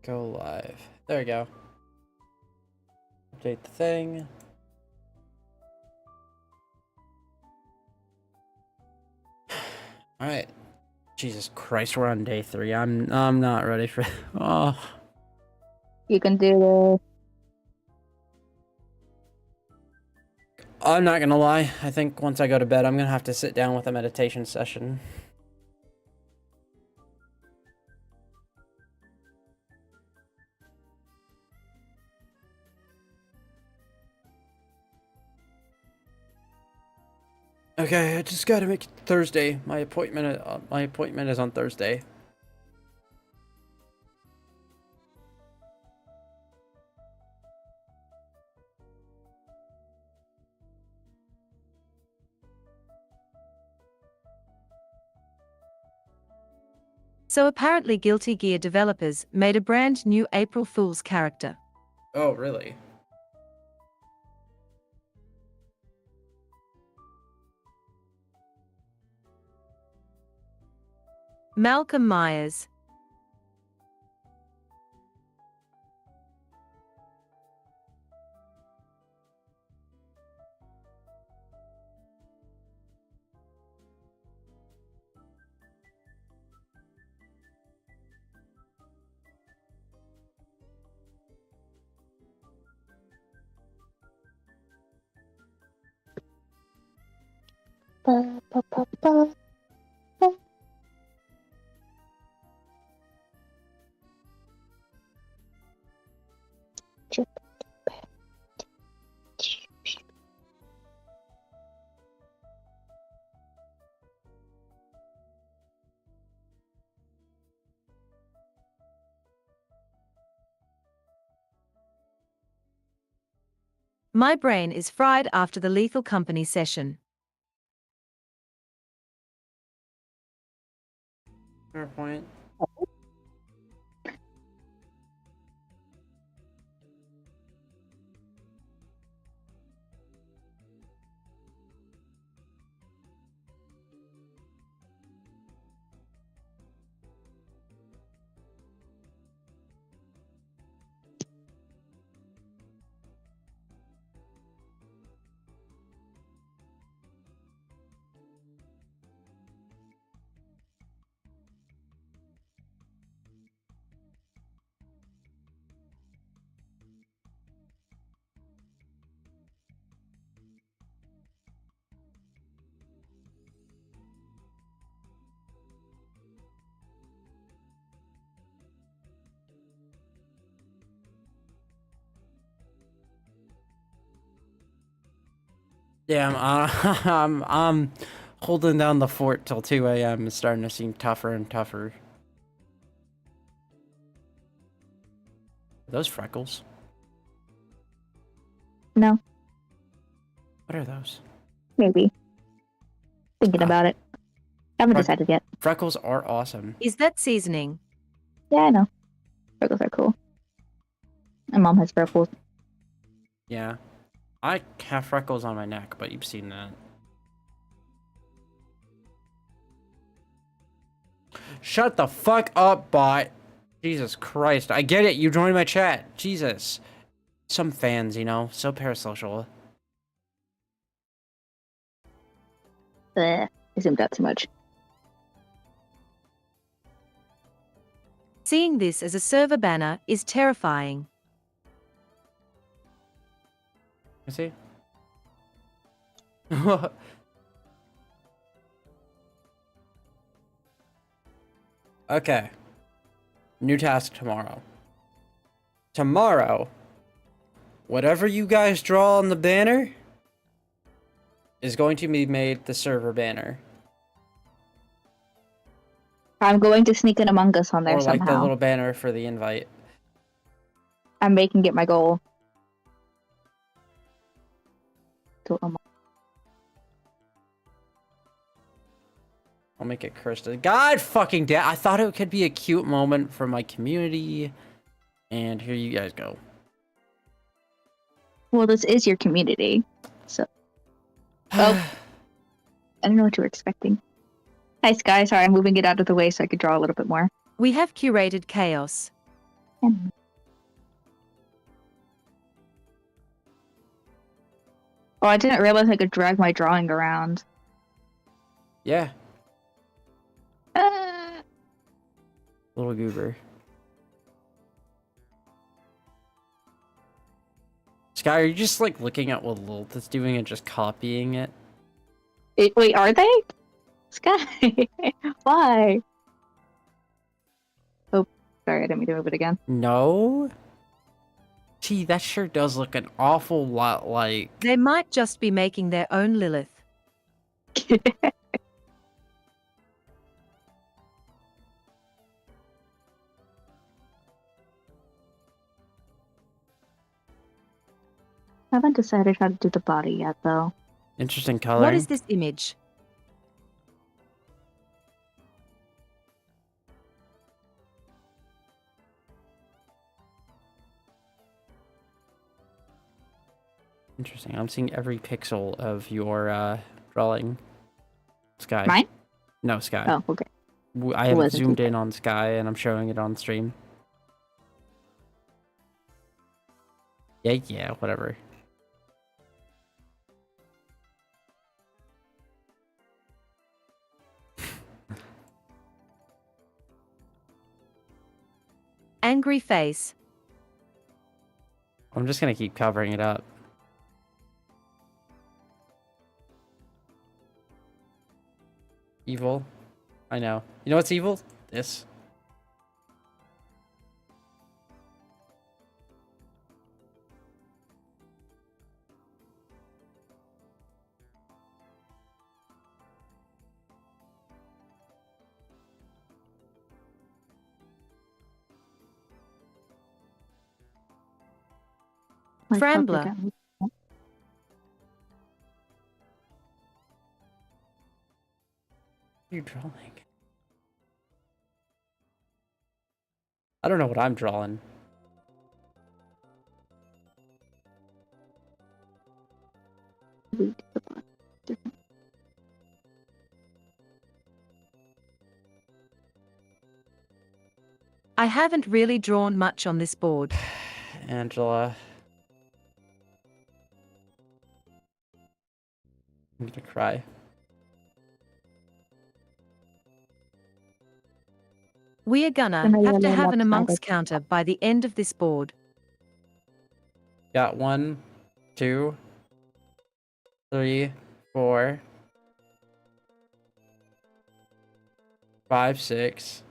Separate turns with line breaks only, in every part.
Go live. There we go. Update the thing. All right. Jesus Christ, we're on day 3. I'm not ready for. Oh.
You can do
I'm not gonna lie. I think once I go to bed, I'm gonna have to sit down with a meditation session. Okay, I just gotta make it Thursday. My appointment is on Thursday.
So apparently Guilty Gear developers made a brand new April Fool's character.
Oh, really?
Malcolm Myers. My brain is fried after the Lethal Company session.
Fair point. Yeah, I'm holding down the fort till 2 a.m. It's starting to seem tougher and tougher. Are those freckles?
No.
What are those?
Maybe. Thinking about it. Haven't decided yet.
Freckles are awesome.
Is that seasoning?
Yeah, I know. Freckles are cool. My mom has freckles.
Yeah. I have freckles on my neck, but you've seen that. Shut the fuck up, bot. Jesus Christ. I get it. You joined my chat. Jesus. Some fans, you know. So parasocial.
I zoomed out too much.
Seeing this as a server banner is terrifying.
You see? Okay. New task tomorrow. Tomorrow, whatever you guys draw on the banner is going to be made the server banner.
I'm going to sneak an Among Us on there
Or like
somehow.
the little banner for the invite.
I'm making it my goal.
I'll make it Kirsten. God fucking damn. I thought it could be a cute moment for my community. And here you guys go.
Well, this is your community. So. Oh. I don't know what you were expecting. Hi, Sky. Sorry, I'm moving it out of the way so I could draw a little bit more.
We have curated chaos.
And- Oh, I didn't realize I could drag my drawing around.
Yeah,
Ah!
little goober. Sky, are you just like looking at what Lilith is doing and just copying it?
Wait, are they? Sky, why? Oh, sorry, I didn't mean to move it again.
No. Gee, that sure does look an awful lot like.
They might just be making their own Lilith.
I haven't decided how to do the body yet, though.
Interesting coloring.
What is this image?
Interesting. I'm seeing every pixel of your drawing. Sky.
Mine?
No, Sky.
Oh, okay.
I have
wasn't
zoomed
too
in on Sky and I'm showing it on stream. Yeah, whatever.
Angry face.
I'm just gonna keep covering it up. Evil. I know. You know what's evil? This.
My
Frambler.
puppy got me.
What are you drawing? I don't know what I'm drawing.
I haven't really drawn much on this board.
Angela. I'm gonna cry.
We are gonna
Gonna
have to
yellow
have an
lopsided.
amongst counter by the end of this board.
Got 1, 2, 3, 4, 5, 6.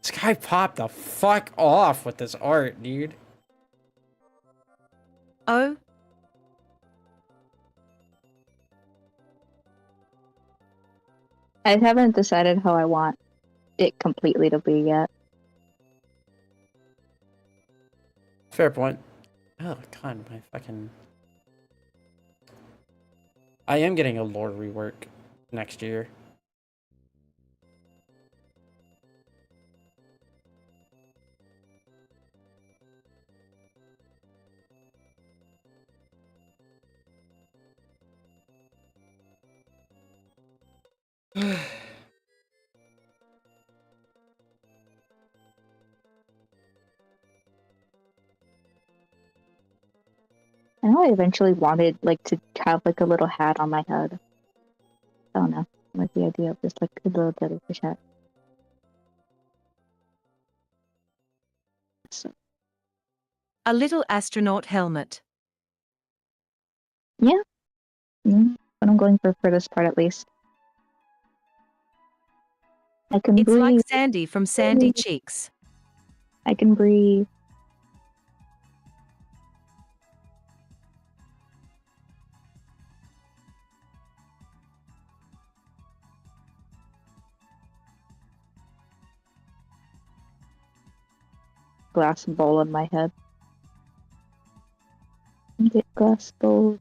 This guy popped the fuck off with this art, dude.
Oh,
I haven't decided how I want it completely to be yet.
Fair point. Oh god, my fucking... I am getting a lore rework next year.
I know I eventually wanted like to have like a little hat on my head. I don't know. I like the idea of just like a little jellyfish hat. So,
a little astronaut helmet.
yeah. But I'm going for this part at least. I can
It's
breathe.
like Sandy from Sandy Cheeks.
I can breathe. Glass bowl on my head. Get glass bowl.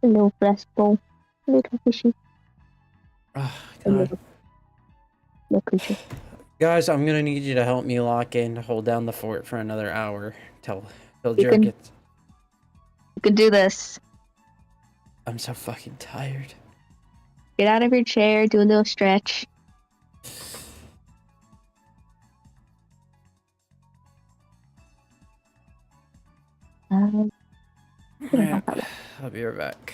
A little flexible, little fishy,
Oh,
a
God.
little creature.
Guys, I'm gonna need you to help me lock in to hold down the fort for another hour till
You
Joe
can-
gets.
You can do this.
I'm so fucking tired.
Get out of your chair, do a little stretch.
Yeah, I'll be right back.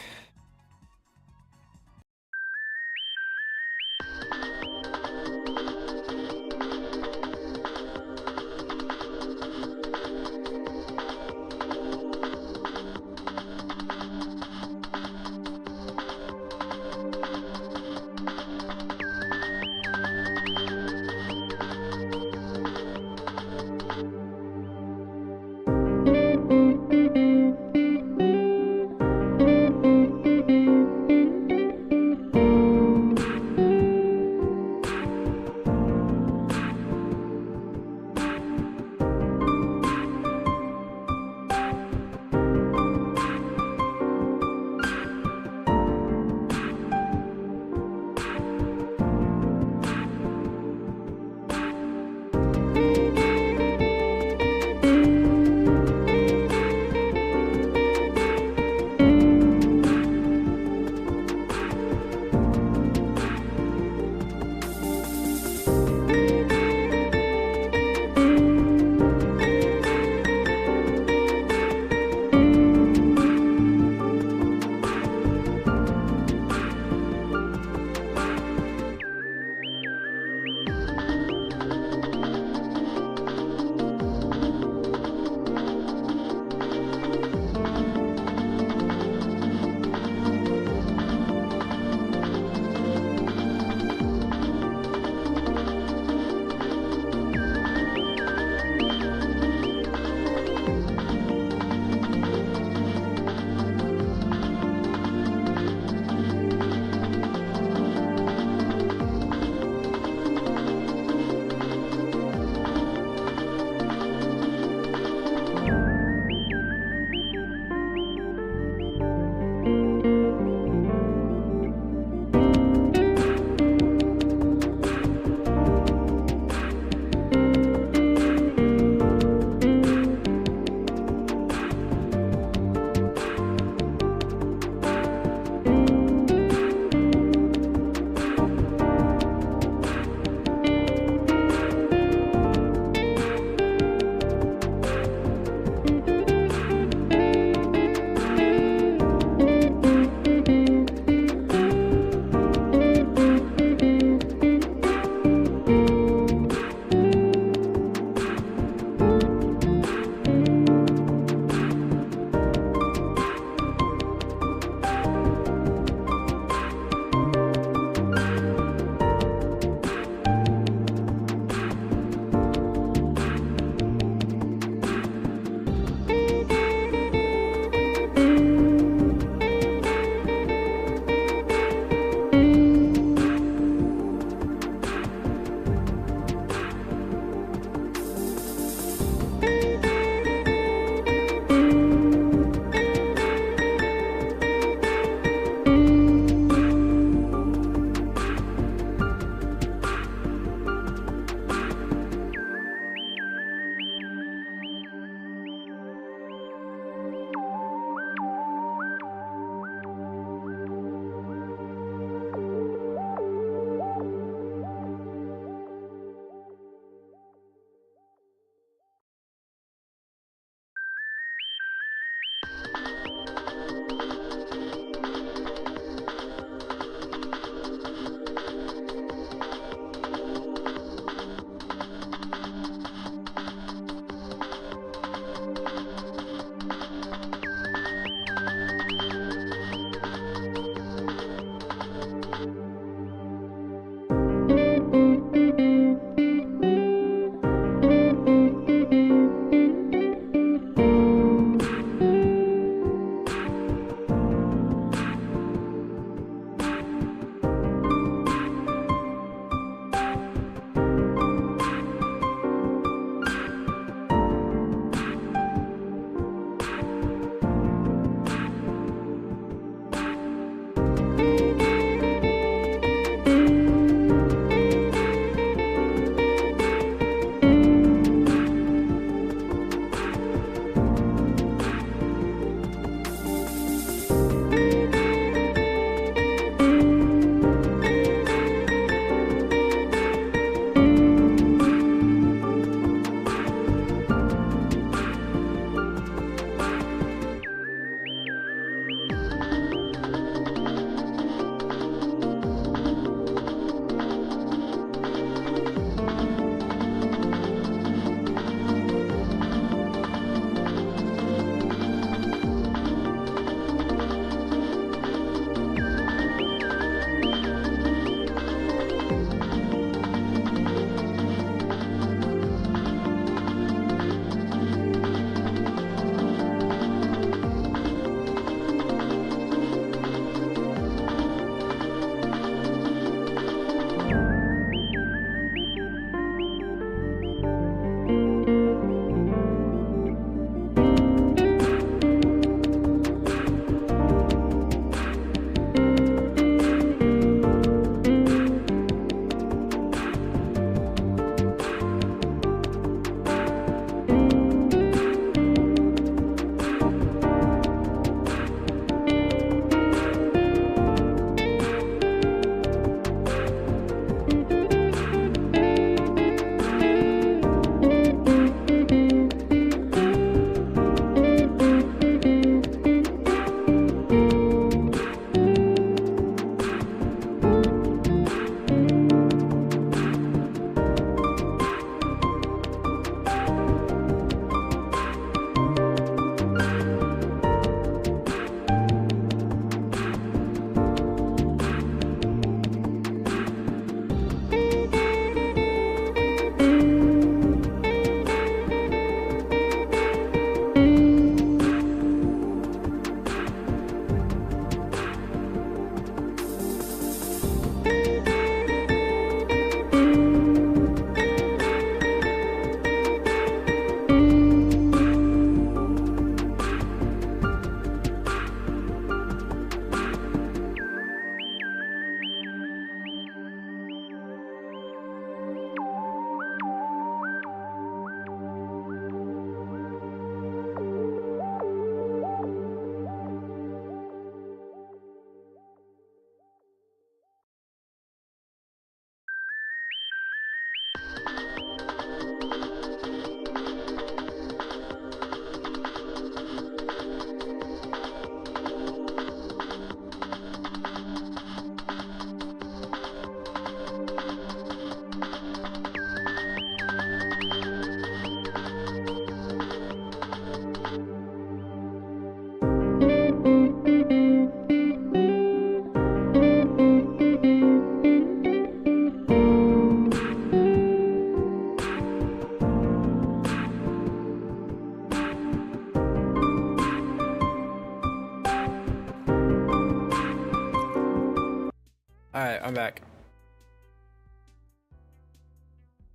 Alright, I'm back.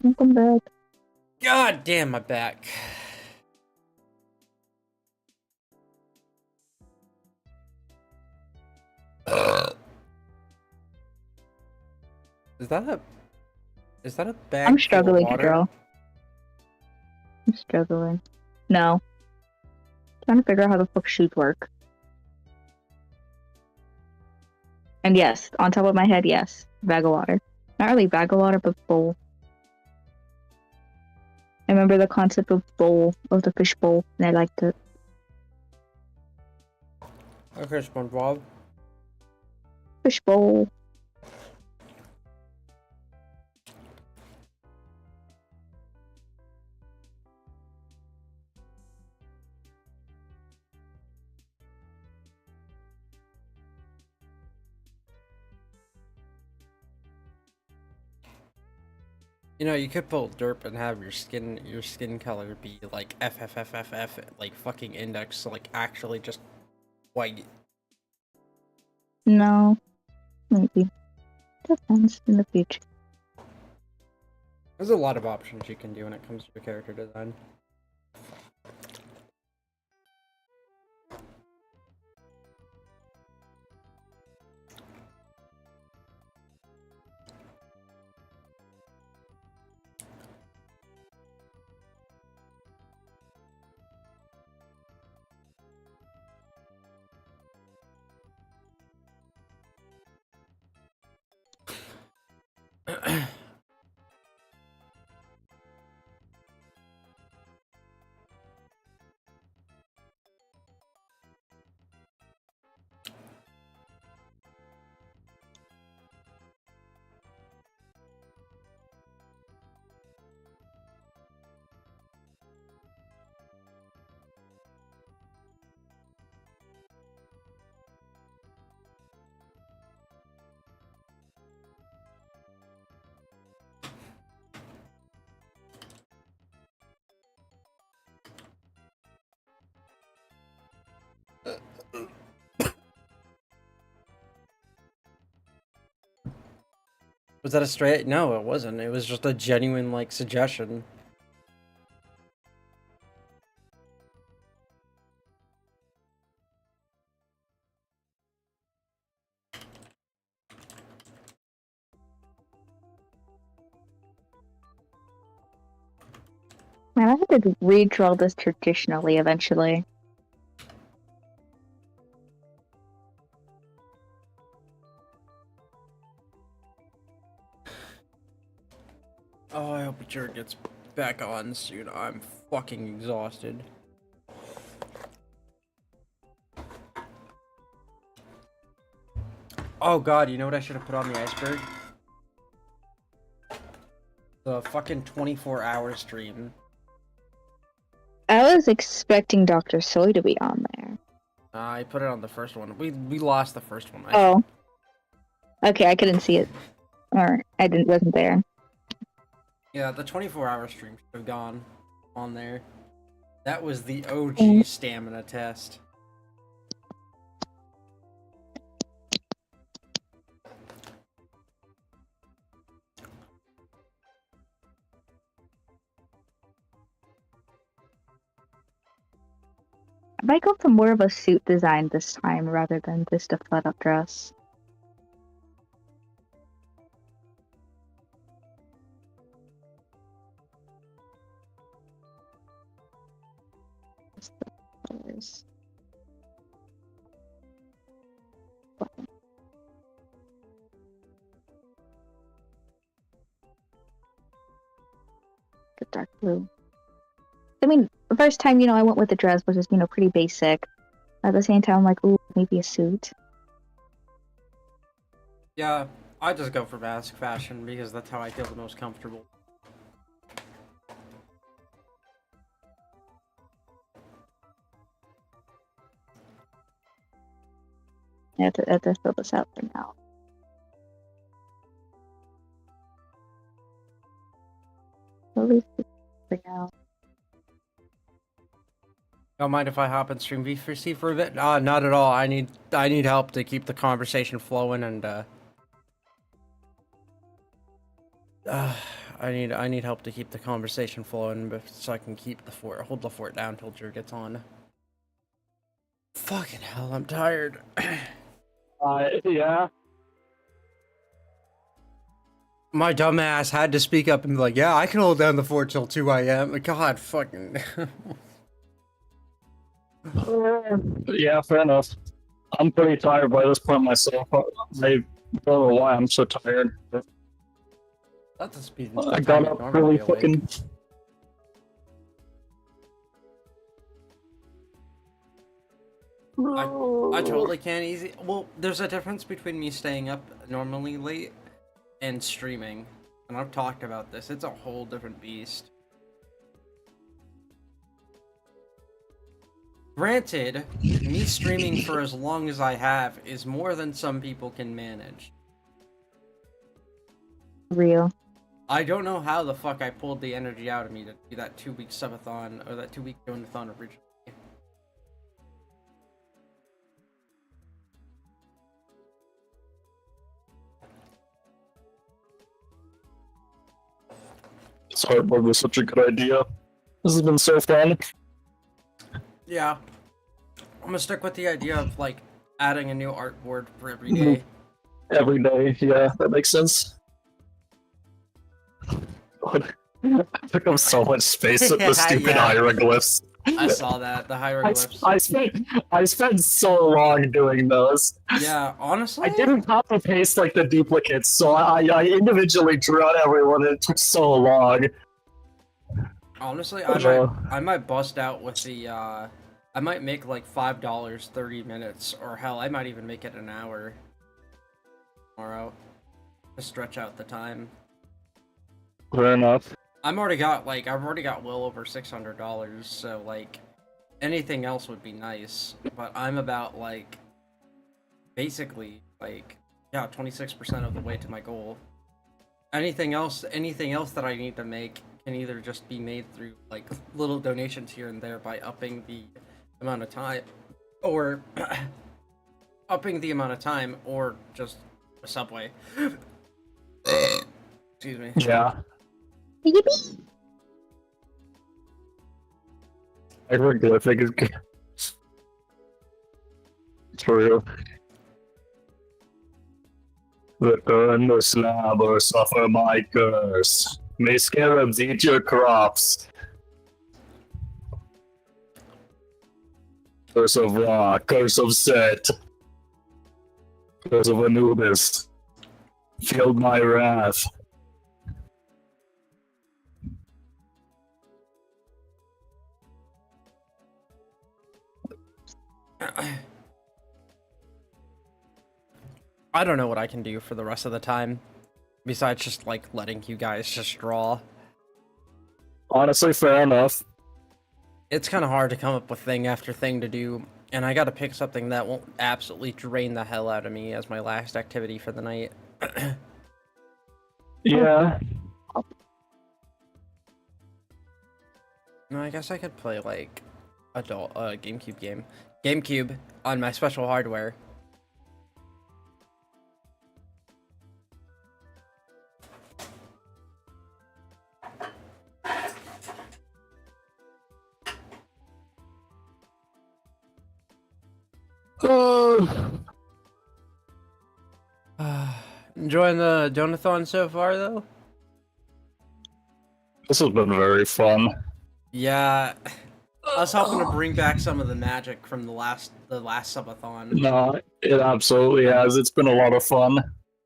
Welcome back.
God damn, my back. Is that a bag
I'm
full of
struggling to
water?
draw. I'm struggling. No. Trying to figure out how the fuck shoes work. And yes, on top of my head, yes. Bag of water. Not really bag of water, but bowl. I remember the concept of bowl, of the fish bowl, and I liked it.
Okay, SpongeBob.
Fish bowl.
You know, you could pull derp and have your skin color be like FFFFF, like fucking index, so like actually just white.
No. Maybe. Depends in the future.
There's a lot of options you can do when it comes to character design. Was that a straight? No, it wasn't. It was just a genuine, like, suggestion.
Man, I have to redraw this traditionally eventually.
Oh, I hope Jared gets back on soon. I'm fucking exhausted. Oh god, you know what I should have put on the iceberg? The fucking 24-hour stream.
I was expecting Dr. Soy to be on there.
I put it on the first one. We lost the first one.
Oh. Okay, I couldn't see it. Or I wasn't there.
Yeah, the 24-hour stream should have gone on there. That was the OG stamina test.
I might go for more of a suit design this time rather than just a flat-up dress. Colors. The dark blue. I mean, the first time, I went with the dress, which is, pretty basic. At the same time, I'm like, ooh, maybe a suit.
Yeah, I just go for basic fashion because that's how I feel the most comfortable.
I have to fill this out for now. At least for now.
Don't mind if I hop in stream VC for a bit? Not at all. I need help to keep the conversation flowing and I need help to keep the conversation flowing, so I can hold the fort down till Drew gets on. Fucking hell, I'm tired.
Yeah.
My dumbass had to speak up and be like, yeah, I can hold down the fort till 2 a.m. God, fucking.
Yeah, fair enough. I'm pretty tired by this point myself. I don't know why I'm so tired.
That's the speed.
I got up really fucking.
I totally can't easy. Well, there's a difference between me staying up normally late and streaming. And I've talked about this. It's a whole different beast. Granted, me streaming for as long as I have is more than some people can manage.
Real.
I don't know how the fuck I pulled the energy out of me to do that 2-week subathon, or that 2-week Donothon originally.
Sorry, Bob, was such a good idea. This has been so fun.
Yeah. I'm gonna stick with the idea of, like, adding a new artboard for every day.
Every day, yeah, that makes sense. I took up so much space with the stupid
Yeah.
hieroglyphs.
I saw that, the hieroglyphs.
I spent so long doing those.
Yeah, honestly?
I didn't copy paste like the duplicates, so I individually drew out everyone, and it took so long.
Honestly,
Uh,
I might bust out with the, I might make like $5 30 minutes, or hell, I might even make it an hour tomorrow to stretch out the time.
Fair enough.
I've already got well over $600, so like anything else would be nice. But I'm about like basically like 26% of the way to my goal. Anything else that I need to make can either just be made through like little donations here and there by upping the amount of time, or or just a Subway. Excuse me.
Yeah.
Yippee!
Hieroglyphic is good. True. The earn the slab or suffer my curse. May scarabs eat your crops. Curse of Ra, curse of Set, curse of Anubis. Feel my wrath.
I don't know what I can do for the rest of the time, besides just like letting you guys just draw.
Honestly, fair enough.
It's kind of hard to come up with thing after thing to do, and I gotta pick something that won't absolutely drain the hell out of me as my last activity for the night.
Yeah.
No, I guess I could play like a GameCube game. GameCube on my special hardware. Enjoying the Donathon so far, though?
This has been very fun.
Yeah, I was hoping to bring back some of the magic from the last subathon.
No, it absolutely has. It's been a lot of fun.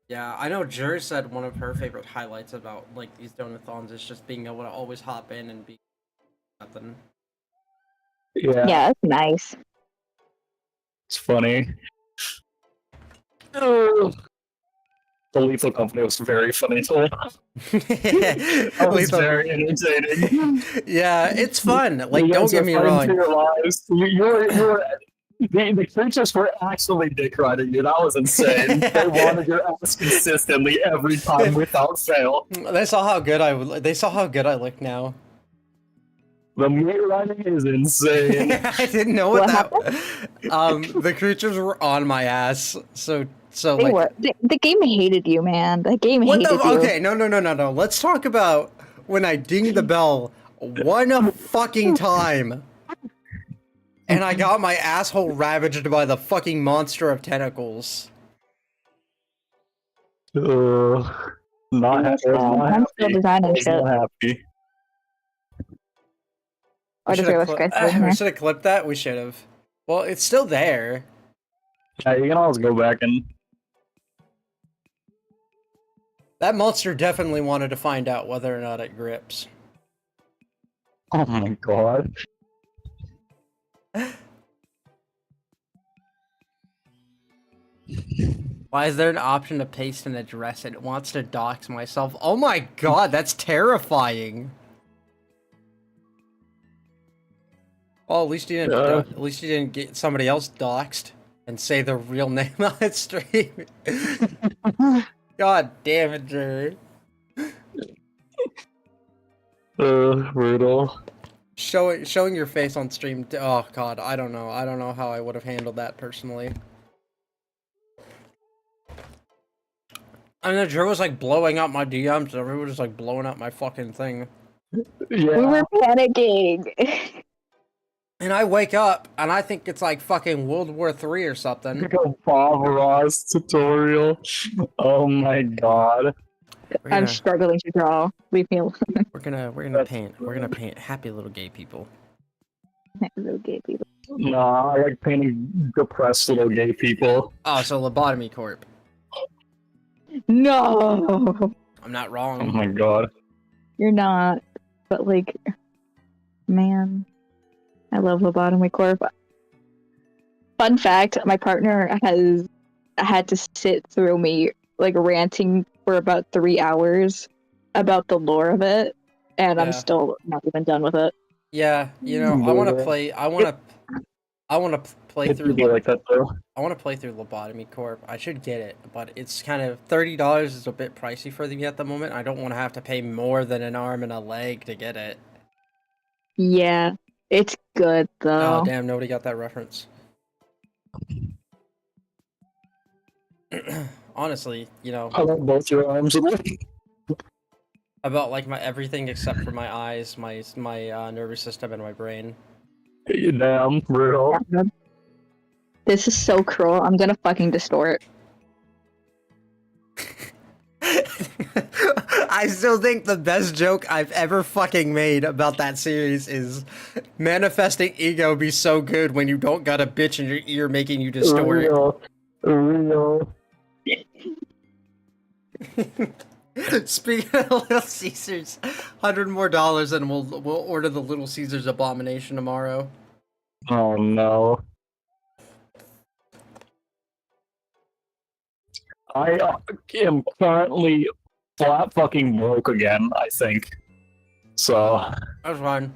Yeah, I know Jer said one of her favorite highlights about like these Donathons is just being able to always hop in and be nothing.
Yeah,
Yeah, that's nice.
it's funny. Oh. The Lethal Company was very funny too. That was very entertaining.
Yeah, it's fun. Like,
You
don't
guys
get
are
me
fighting
wrong.
for your lives. The creatures were actually dick riding you. That was insane. They wanted your ass consistently every time without fail.
They saw how good I look now.
The meat riding is insane.
I didn't know what
What
that. The creatures were on my ass, so So
They
like,
were. The game hated you, man. The game
what
hated
the?
you.
Okay, no. Let's talk about when I dinged the bell one fucking time, and I got my asshole ravaged by the fucking monster of tentacles.
Not
I'm still
happy.
designing
Was
shit.
not happy.
What is your guys doing
We
here?
should have clipped that. We should have. Well, it's still there.
Yeah, you can always go back and.
That monster definitely wanted to find out whether or not it grips.
Oh my god.
Why is there an option to paste an address? It wants to dox myself. Oh my god, that's terrifying. Well, at least you didn't. At least you didn't get somebody else doxed and say the real name on stream. God damn it, Jerry.
Brutal.
Showing your face on stream. Oh god, I don't know. I don't know how I would have handled that personally. And then Drew was like blowing up my DMs. Everyone was like blowing up my fucking thing.
Yeah.
We were panicking.
And I wake up and I think it's like fucking World War III or something.
Like a Bob Ross tutorial. Oh my god.
I'm struggling to draw. Leave me alone.
We're gonna paint happy little gay people.
Little gay people.
Nah, I like painting depressed little gay people.
Oh, so Lobotomy Corp.
No,
I'm not
Oh
wrong.
my god.
you're not. But like, man, I love Lobotomy Corp. Fun fact: my partner has had to sit through me like ranting for about 3 hours about the lore of it, and
Yeah.
I'm still not even done with it.
Yeah, you know, I want to play. I want to play
It
through.
could be like that though.
I want to play through Lobotomy Corp. I should get it, but it's kind of $30 is a bit pricey for me at the moment. I don't want to have to pay more than an arm and a leg to get it.
Yeah, it's good though.
Oh damn, nobody got that reference. Honestly, you know,
I love both your arms.
about like my everything except for my eyes, my nervous system, and my brain.
You damn brutal.
This is so cruel. I'm gonna fucking distort.
I still think the best joke I've ever fucking made about that series is manifesting ego be so good when you don't got a bitch in your ear making you distort.
Real.
Speaking of Little Caesars, $100 more and we'll order the Little Caesars abomination tomorrow.
Oh no. I am currently flat fucking broke again, I think. So.
That's fine.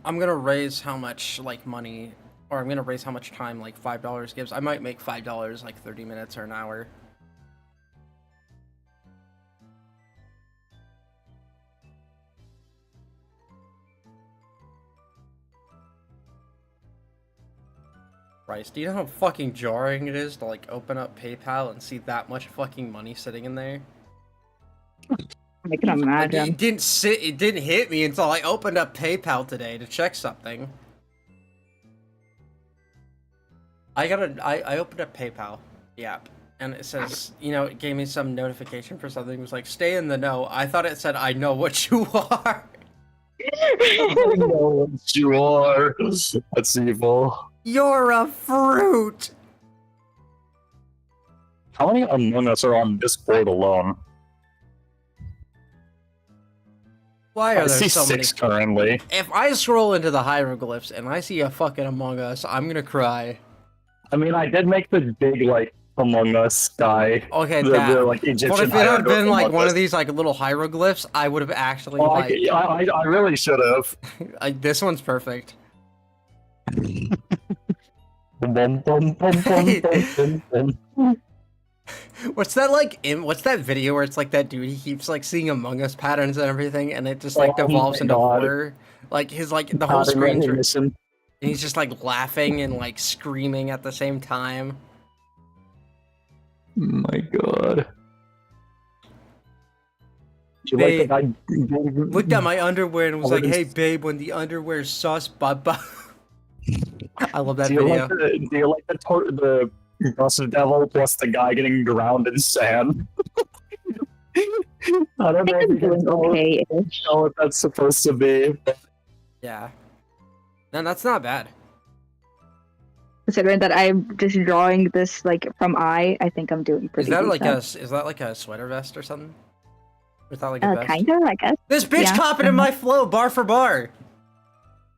I'm gonna raise how much like money, or I'm gonna raise how much time like $5 gives. I might make $5 like 30 minutes or an hour. Christ, do you know how fucking jarring it is to like open up PayPal and see that much fucking money sitting in there?
I can
Like,
imagine.
it didn't hit me until I opened up PayPal today to check something. I opened up PayPal, the app, and it says, you know, it gave me some notification for something. It was like, stay in the know. I thought it said, I know what you are.
I know what you are. That's evil.
You're a fruit.
How many Among Us are on Discord alone?
Why are
I
there
see
so many?
6 currently.
If I scroll into the hieroglyphs and I see a fucking Among Us, I'm gonna cry.
I mean, I did make the big, like, Among Us guy.
Okay,
the,
that.
like, Egyptian
But if it had been like
Among
one
Us.
of these like little hieroglyphs, I would have actually
Oh,
like.
I really should have.
This one's perfect.
Bum, bum, bum, bum, bum, bum, bum.
What's that like? What's that video where it's like that dude? He keeps like seeing Among Us patterns and everything, and it just like
Oh
devolves
my
into
God.
horror. Like his like the whole
Pattern
screen's and
recognition.
he's just like laughing and like screaming at the same time.
My god. You
Babe,
like that
looked at my underwear and was
I
like,
wouldn't-
"Hey, babe, when the underwear's sus, baba." I love that
do you
video.
like the Dust Devil plus the guy getting drowned in sand? I don't
I
know
think
if
I'm
you can
doing okay-ish.
tell what that's supposed to be.
Yeah. No, that's not bad.
Considering that I'm just drawing this like from eye, I think I'm doing pretty
Is that
decent.
like a sweater vest or something? Or is that like a vest?
Kinda, I guess.
This bitch
Yeah.
copied my flow bar for bar.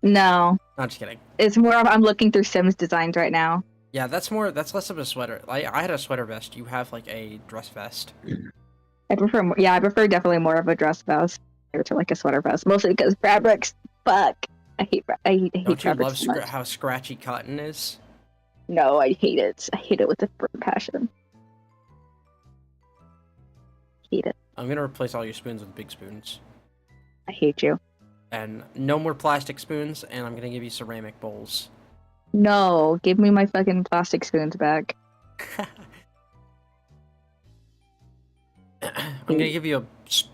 No,
No, I'm just kidding.
it's more of I'm looking through Sims designs right now.
Yeah, that's less of a sweater. I had a sweater vest. You have like a dress vest.
I prefer more, yeah, I prefer definitely more of a dress vest compared to like a sweater vest, mostly because fabrics. Fuck, I hate
Don't you
fabrics
love
so much.
how scratchy cotton is?
No, I hate it. I hate it with a burning passion. Hate it.
I'm gonna replace all your spoons with big spoons.
I hate you.
And no more plastic spoons, and I'm gonna give you ceramic bowls.
No, give me my fucking plastic spoons back.
I'm gonna give you a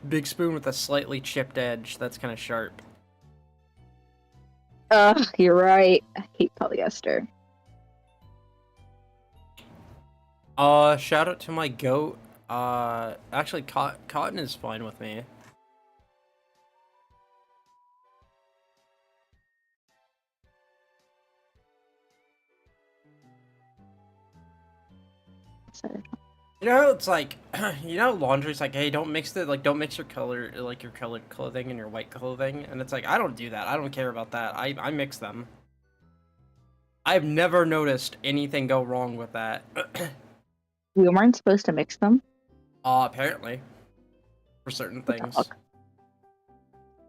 big spoon with a slightly chipped edge that's kind of sharp.
Ugh, you're right. I hate polyester.
Shout out to my goat. Actually, cotton is fine with me.
So,
You know, it's like, you know, laundry's like, hey, don't mix your color, like your colored clothing and your white clothing. And it's like, I don't do that. I don't care about that. I mix them. I've never noticed anything go wrong with that.
we weren't supposed to mix them.
Apparently. For certain things.
Fuck.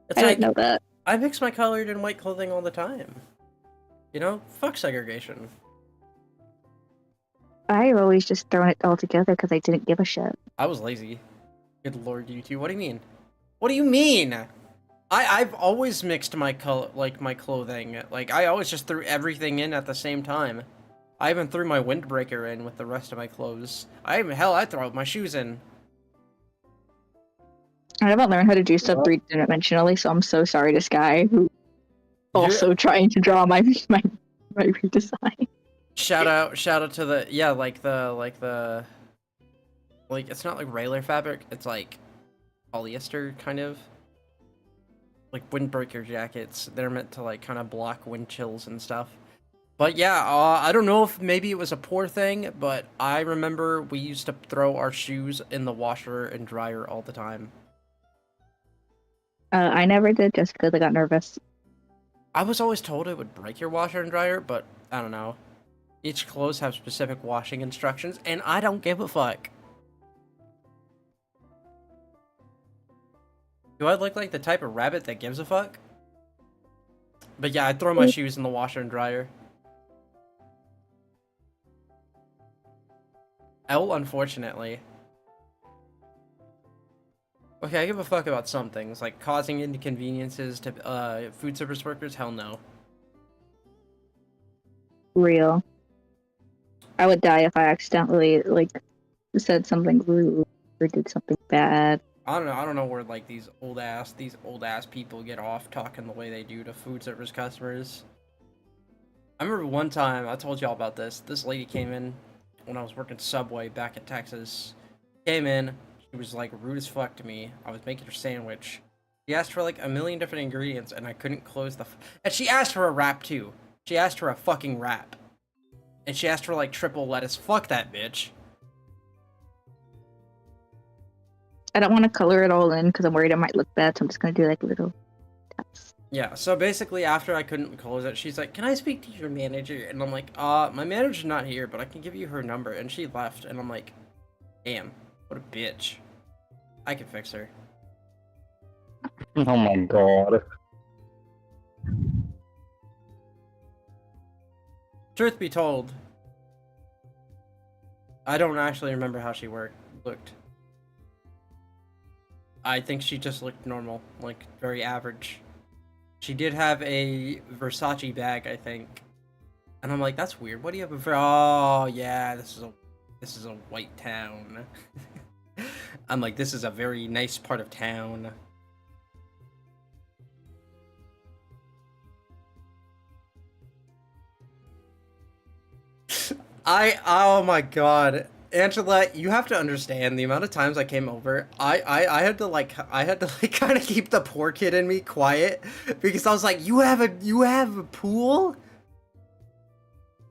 It's
I
like,
didn't know that.
I mix my colored and white clothing all the time. You know? Fuck segregation.
I've always just thrown it all together because I didn't give a shit.
I was lazy. Good lord, you two. What do you mean? What do you mean? I've always mixed my color, like my clothing. Like I always just threw everything in at the same time. I even threw my windbreaker in with the rest of my clothes. I throw my shoes in.
I haven't learned how to do stuff three-dimensionally, so I'm so sorry to Sky, who also trying to draw my redesign.
Shout out to the it's not like regular fabric. It's like polyester kind of. Like windbreaker jackets. They're meant to like kind of block wind chills and stuff. But yeah, I don't know if maybe it was a poor thing, but I remember we used to throw our shoes in the washer and dryer all the time.
I never did just because I got nervous.
I was always told it would break your washer and dryer, but I don't know. Each clothes have specific washing instructions, and I don't give a fuck. Do I look like the type of rabbit that gives a fuck? But yeah, I'd throw my shoes in the washer and dryer. Unfortunately. Okay, I give a fuck about some things, like causing inconveniences to food service workers, hell no.
Real. I would die if I accidentally said something rude or did something bad.
I don't know where like these old ass people get off talking the way they do to food service customers. I remember one time, I told y'all about this. This lady came in when I was working Subway back in Texas. Came in, she was like rude as fuck to me. I was making her sandwich. She asked for like a million different ingredients and I couldn't close the and she asked for a wrap too. She asked for a fucking wrap. And she asked for like triple lettuce. Fuck that bitch.
I don't want to color it all in because I'm worried it might look bad, so I'm just gonna do like little taps.
Yeah, so basically after I couldn't close it, she's like, can I speak to your manager? And I'm like, my manager's not here, but I can give you her number. And she left, and I'm like, damn, what a bitch. I can fix her.
Oh my god.
Truth be told, I don't actually remember how she looked. I think she just looked normal, like very average. She did have a Versace bag, I think. And I'm like, that's weird. What do you have? Oh, yeah, this this is a white town. I'm like, this is a very nice part of town. Oh my god. Angela, you have to understand the amount of times I came over. I had to like kind of keep the poor kid in me quiet because I was like, you have a pool?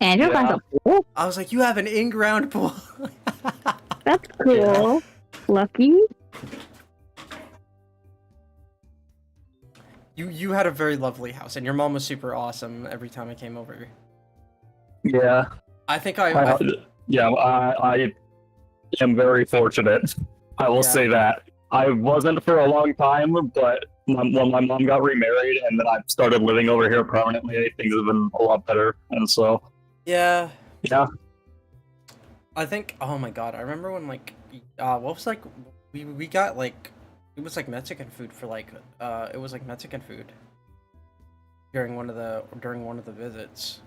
Andrew
Yeah.
has a pool?
I was like, you have an in-ground pool.
That's cool.
Yeah.
Lucky.
You had a very lovely house, and your mom was super awesome every time I came over.
Yeah.
I think
I am very fortunate. I will
Yeah.
say that. I wasn't for a long time, but when my mom got remarried and then I started living over here permanently, things have been a lot better. And so,
yeah.
yeah.
I think, oh my god, I remember when like what was like we got like it was like Mexican food for like it was like Mexican food during one of the visits.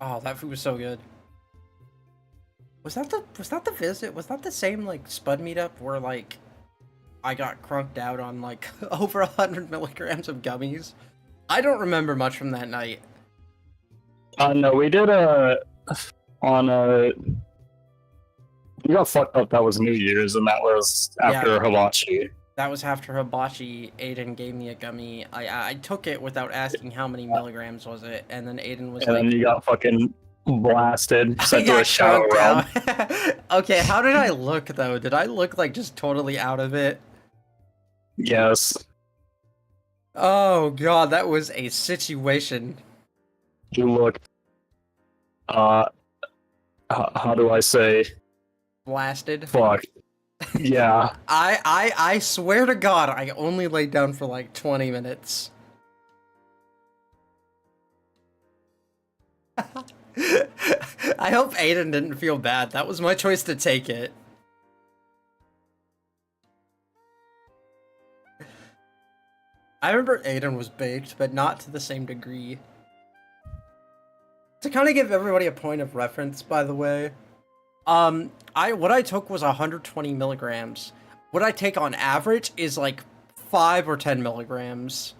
Oh, that food was so good. Was that the visit? Was that the same like Spud meetup where like I got crunked out on like over 100 milligrams of gummies? I don't remember much from that night.
No, we did we got fucked up. That was New Year's, and that was after
Yeah.
Hibachi.
That was after Hibachi. Aiden gave me a gummy. I took it without asking how many milligrams was it, and then Aiden was
And
like,
then you got fucking blasted,
I
sent to a
got
shower
chunked
realm.
out. Okay, how did I look though? Did I look like just totally out of it?
Yes.
Oh god, that was a situation.
You looked, how do I say,
Blasted.
fuck. Yeah.
I swear to God, I only laid down for like 20 minutes. I hope Aiden didn't feel bad. That was my choice to take it. I remember Aiden was baked, but not to the same degree. To kind of give everybody a point of reference, by the way, what I took was 120 milligrams. What I take on average is like 5 or 10 milligrams.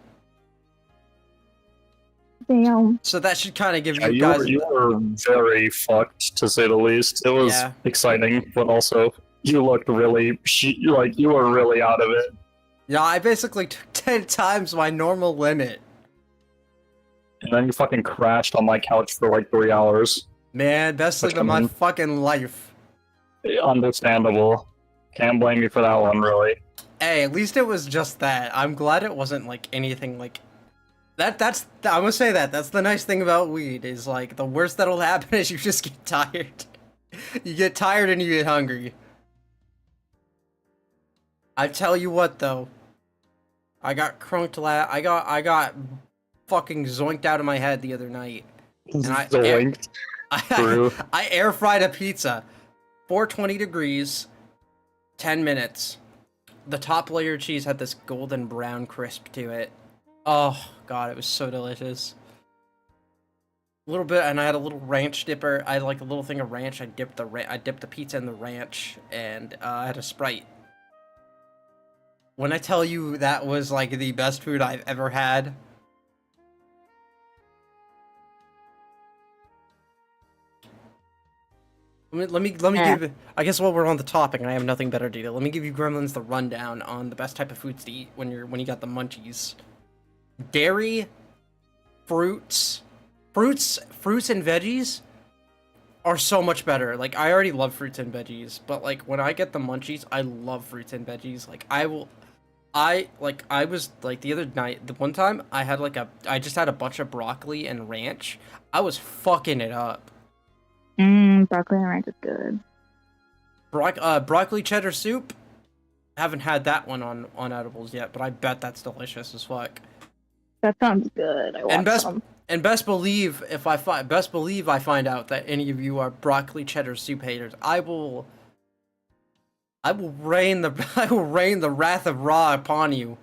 Damn.
So that should kind of give
Yeah,
you guys.
you were very fucked, to say the least. It was
Yeah.
exciting, but also, you looked really, like, you were really out of it.
Yeah, I basically took 10 times my normal limit.
And then you fucking crashed on my couch for like 3 hours.
Man, best sleep
Which,
of
I
my
mean-
fucking life.
Understandable. Can't blame you for that one, really.
Hey, at least it was just that. I'm glad it wasn't like anything like that's I'm gonna say that's the nice thing about weed is like the worst that'll happen is you just get tired. You get tired and you get hungry. I tell you what though. I got crunked I got fucking zoinked out of my head the other night. And
Zoinked. True.
I air fried a pizza. 420 degrees, 10 minutes. The top layer of cheese had this golden brown crisp to it. Oh god, it was so delicious. A little bit, and I had a little ranch dipper. I had like a little thing of ranch. I dipped the pizza in the ranch, and I had a Sprite. When I tell you that was like the best food I've ever had. Let me give. I guess while we're on the topic, and I have nothing better to do, let me give you Gremlins the rundown on the best type of foods to eat when you got the munchies. Dairy, fruits and veggies are so much better. Like I already love fruits and veggies, but like when I get the munchies, I love fruits and veggies. Like I was like the other night, the one time I just had a bunch of broccoli and ranch. I was fucking it up.
Broccoli and ranch is good.
Broccoli cheddar soup. Haven't had that one on edibles yet, but I bet that's delicious as fuck.
That sounds good. I want some.
And best believe I find out that any of you are broccoli cheddar soup haters, I will rain the wrath of Ra upon you.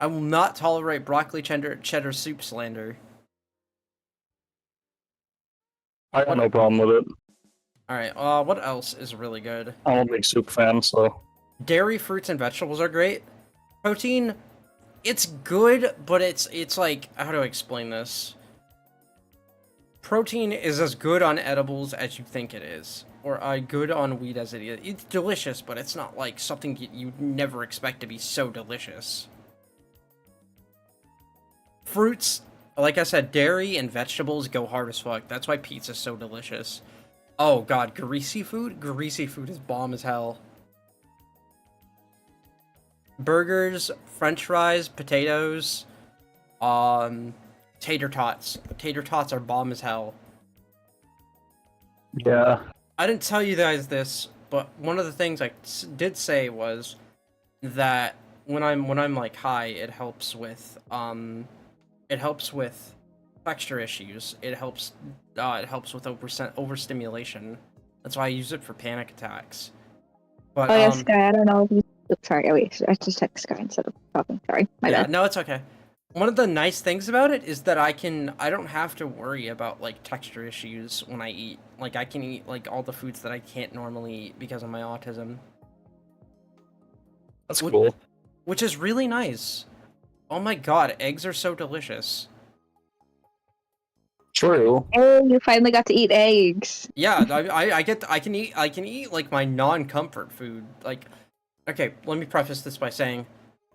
I will not tolerate broccoli cheddar soup slander.
I got no problem with it.
Alright, what else is really good?
I'm a big soup fan, so
Dairy, fruits, and vegetables are great. Protein, it's good, but it's like, how do I explain this? Protein is as good on edibles as you think it is, or good on weed as it is. It's delicious, but it's not like something you'd never expect to be so delicious. Fruits, like I said, dairy and vegetables go hard as fuck. That's why pizza's so delicious. Oh god, greasy food? Greasy food is bomb as hell. Burgers, french fries, potatoes, tater tots. Tater tots are bomb as hell.
yeah.
I didn't tell you guys this, but one of the things I did say was that when I'm like high, it helps with texture issues. It helps with overstimulation. That's why I use it for panic attacks. But
Oh yeah, Sky. I don't know if you. Oops, sorry. Oh wait, I just text Sky instead of talking. Sorry, my
yeah,
bad.
no, it's okay. One of the nice things about it is that I don't have to worry about like texture issues when I eat. Like I can eat like all the foods that I can't normally eat because of my autism.
That's cool.
Which is really nice. Oh my god, eggs are so delicious.
True.
Oh, you finally got to eat eggs.
Yeah, I can eat like my non-comfort food. Like, okay, let me preface this by saying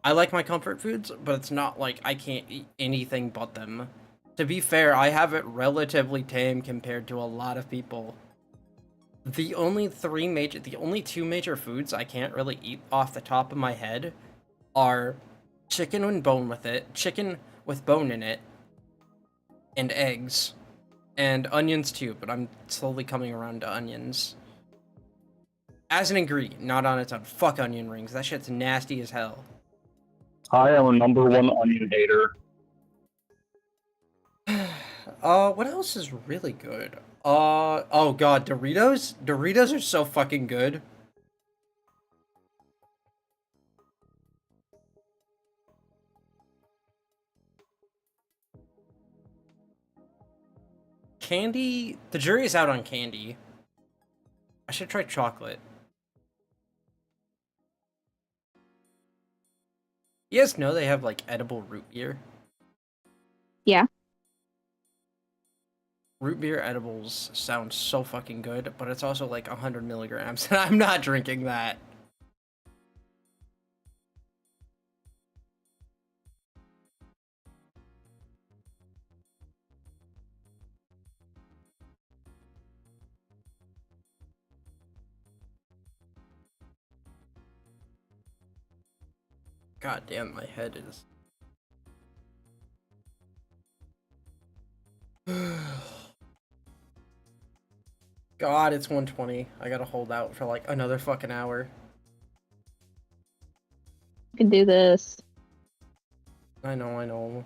I like my comfort foods, but it's not like I can't eat anything but them. To be fair, I have it relatively tame compared to a lot of people. The only two major foods I can't really eat off the top of my head are chicken with bone in it, and eggs. And onions too, but I'm slowly coming around to onions. As an ingredient, not on its own. Fuck onion rings. That shit's nasty as hell.
I am a #1 onion hater.
What else is really good? Oh god, Doritos? Doritos are so fucking good. Candy? The jury is out on candy. I should try chocolate. You guys know they have, like, edible root beer?
Yeah.
Root beer edibles sound so fucking good, but it's also like 100 milligrams, and I'm not drinking that. God damn, my head is... God, it's 1:20. I gotta hold out for like another fucking hour.
You can do this.
I know.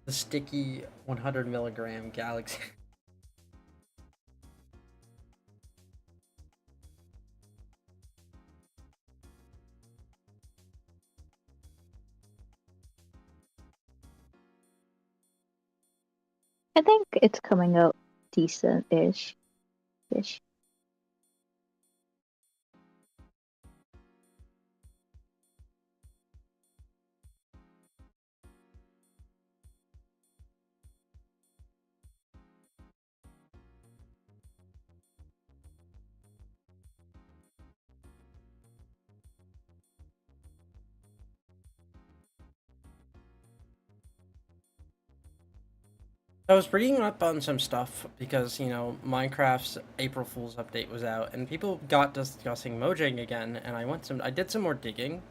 The sticky 100 milligram Galaxy.
I think it's coming out decent-ish. Ish.
I was reading up on some stuff because, you know, Minecraft's April Fool's update was out and people got discussing Mojang again, and I did some more digging.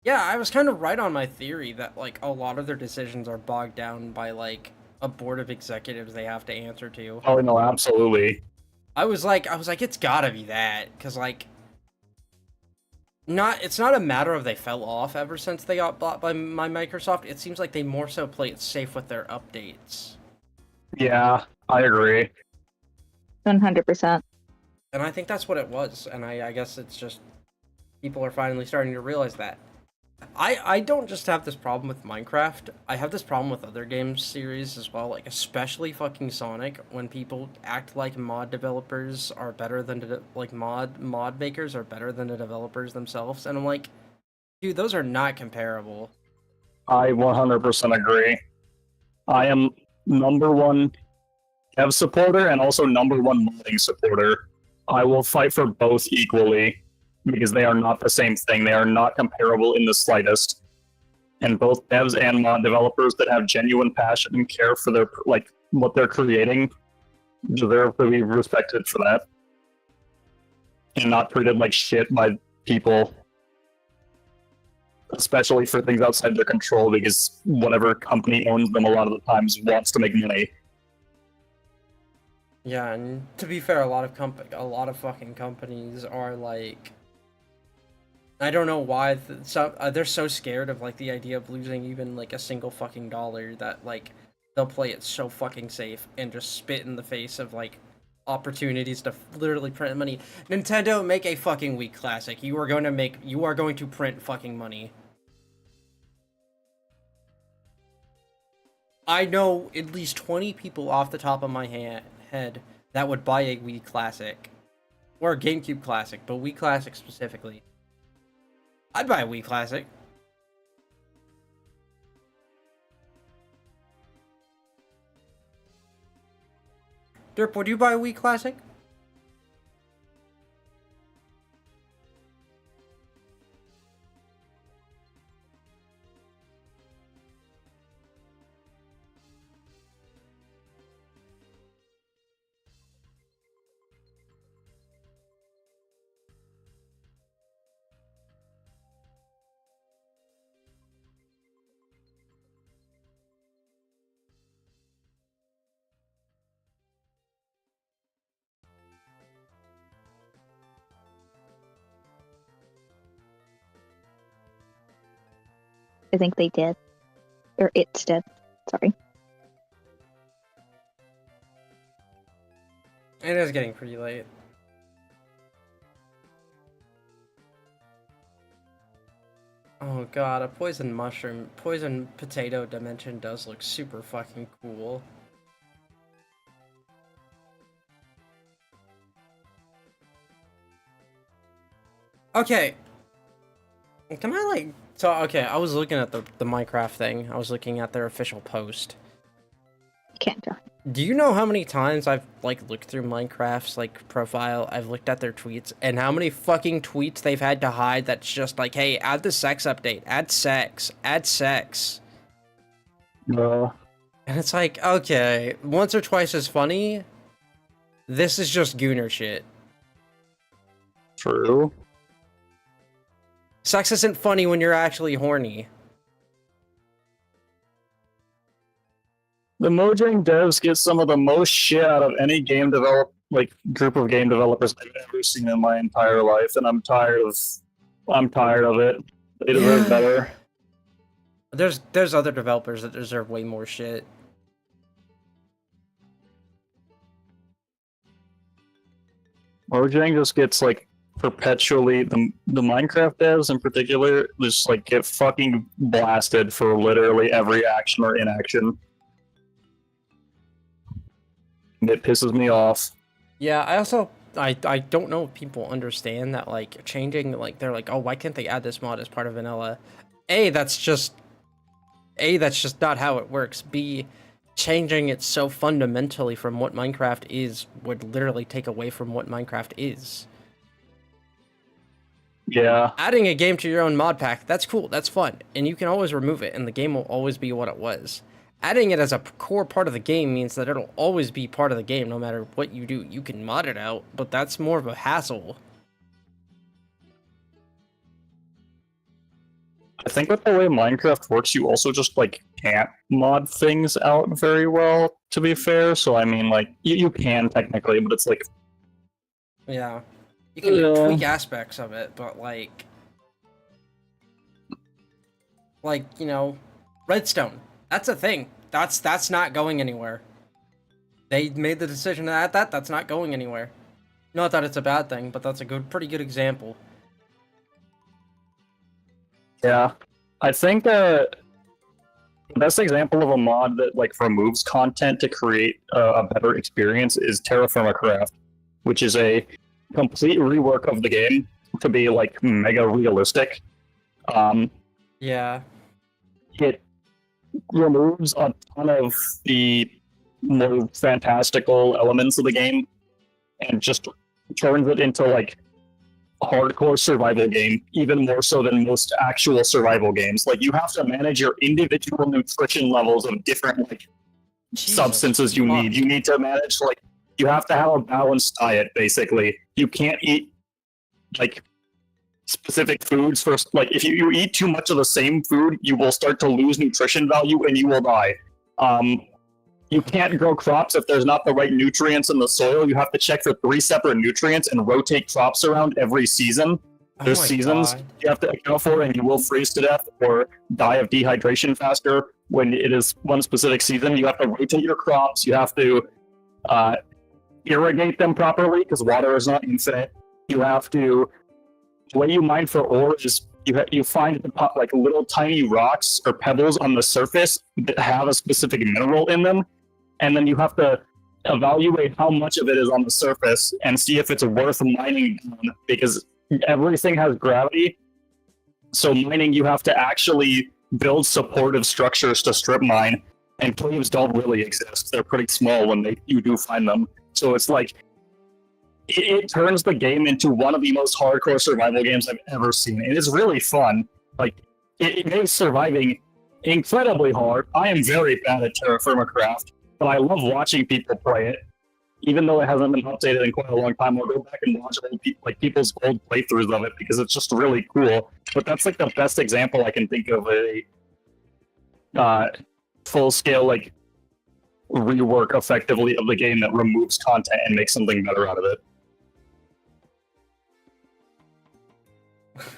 Yeah, I was kind of right on my theory that, like, a lot of their decisions are bogged down by, like, a board of executives they have to answer to.
Oh no, absolutely.
I was like, it's gotta be that, because, like, it's not a matter of they fell off ever since they got bought by Microsoft. It seems like they more so play it safe with their updates.
Yeah, I agree.
100%.
And I think that's what it was, and I guess it's just people are finally starting to realize that. I don't just have this problem with Minecraft. I have this problem with other game series as well, like especially fucking Sonic, when people act like mod developers are better than like mod makers are better than the developers themselves, and I'm like, dude, those are not comparable.
I 100% agree. I am number one dev supporter and also number one modding supporter. I will fight for both equally because they are not the same thing. They are not comparable in the slightest. And both devs and mod developers that have genuine passion and care for their like what they're creating deserve to be respected for that and not treated like shit by people, especially for things outside their control, because whatever company owns them a lot of the times wants to make money.
Yeah, and to be fair, a lot of fucking companies are like, I don't know why they're so scared of like the idea of losing even like a single fucking dollar that like they'll play it so fucking safe and just spit in the face of like opportunities to literally print money. Nintendo, make a fucking Wii Classic. You are going to print fucking money. I know at least 20 people off the top of my head that would buy a Wii Classic. Or a GameCube Classic, but Wii Classic specifically. I'd buy a Wii Classic. Derp, would you buy a Wii Classic?
I think they did. Or it's dead. Sorry.
It is getting pretty late. Oh god, a poison potato dimension does look super fucking cool. Okay. Can I like... So, okay, I was looking at the Minecraft thing. I was looking at their official post.
Can't tell.
Do you know how many times I've, like, looked through Minecraft's, like, profile, I've looked at their tweets, and how many fucking tweets they've had to hide that's just like, hey, add the sex update, add sex.
No.
And it's like, okay, once or twice is funny. This is just gooner shit.
True.
Sex isn't funny when you're actually horny.
The Mojang devs get some of the most shit out of any group of game developers I've ever seen in my entire life, and I'm tired of it. They deserve better.
There's other developers that deserve way more shit.
Mojang just gets like perpetually the Minecraft devs in particular just like get fucking blasted for literally every action or inaction. It pisses me off.
Yeah, I don't know if people understand that like changing, like they're like, oh, why can't they add this mod as part of vanilla? That's just not how it works. B, changing it so fundamentally from what Minecraft is would literally take away from what Minecraft is.
Yeah.
Adding a game to your own mod pack, that's cool, that's fun, and you can always remove it, and the game will always be what it was. Adding it as a core part of the game means that it'll always be part of the game, no matter what you do. You can mod it out, but that's more of a hassle.
I think with the way Minecraft works, you also just like can't mod things out very well, to be fair. So I mean, like you can technically, but it's like,
yeah, you can tweak aspects of it, but like you know, redstone. That's a thing. That's not going anywhere. They made the decision to add that. That's not going anywhere. Not that it's a bad thing, but that's a pretty good example.
Yeah, I think the best example of a mod that like removes content to create a better experience is Terraformacraft, which is a complete rework of the game to be like mega realistic.
Yeah.
It removes a ton of the more fantastical elements of the game and just turns it into like a hardcore survival game, even more so than most actual survival games. Like you have to manage your individual nutrition levels of different like substances you need. You need to manage like you have to have a balanced diet basically. You can't eat like specific foods first. Like if you eat too much of the same food, you will start to lose nutrition value and you will die. You can't grow crops if there's not the right nutrients in the soil. You have to check for 3 separate nutrients and rotate crops around every season. There's seasons you have to account for, and you will freeze to death or die of dehydration faster when it is one specific season. You have to rotate your crops. You have to irrigate them properly because water is not infinite. You have to. The way you mine for ore is you find like little tiny rocks or pebbles on the surface that have a specific mineral in them, and then you have to evaluate how much of it is on the surface and see if it's worth mining down, because everything has gravity. So mining, you have to actually build supportive structures to strip mine, and caves don't really exist. They're pretty small when you do find them. So it's like it turns the game into one of the most hardcore survival games I've ever seen. It is really fun. Like, it makes surviving incredibly hard. I am very bad at Terraformacraft, but I love watching people play it. Even though it hasn't been updated in quite a long time, I'll go back and watch people's old playthroughs of it because it's just really cool. But that's like the best example I can think of a full-scale like rework effectively of the game that removes content and makes something better out of it.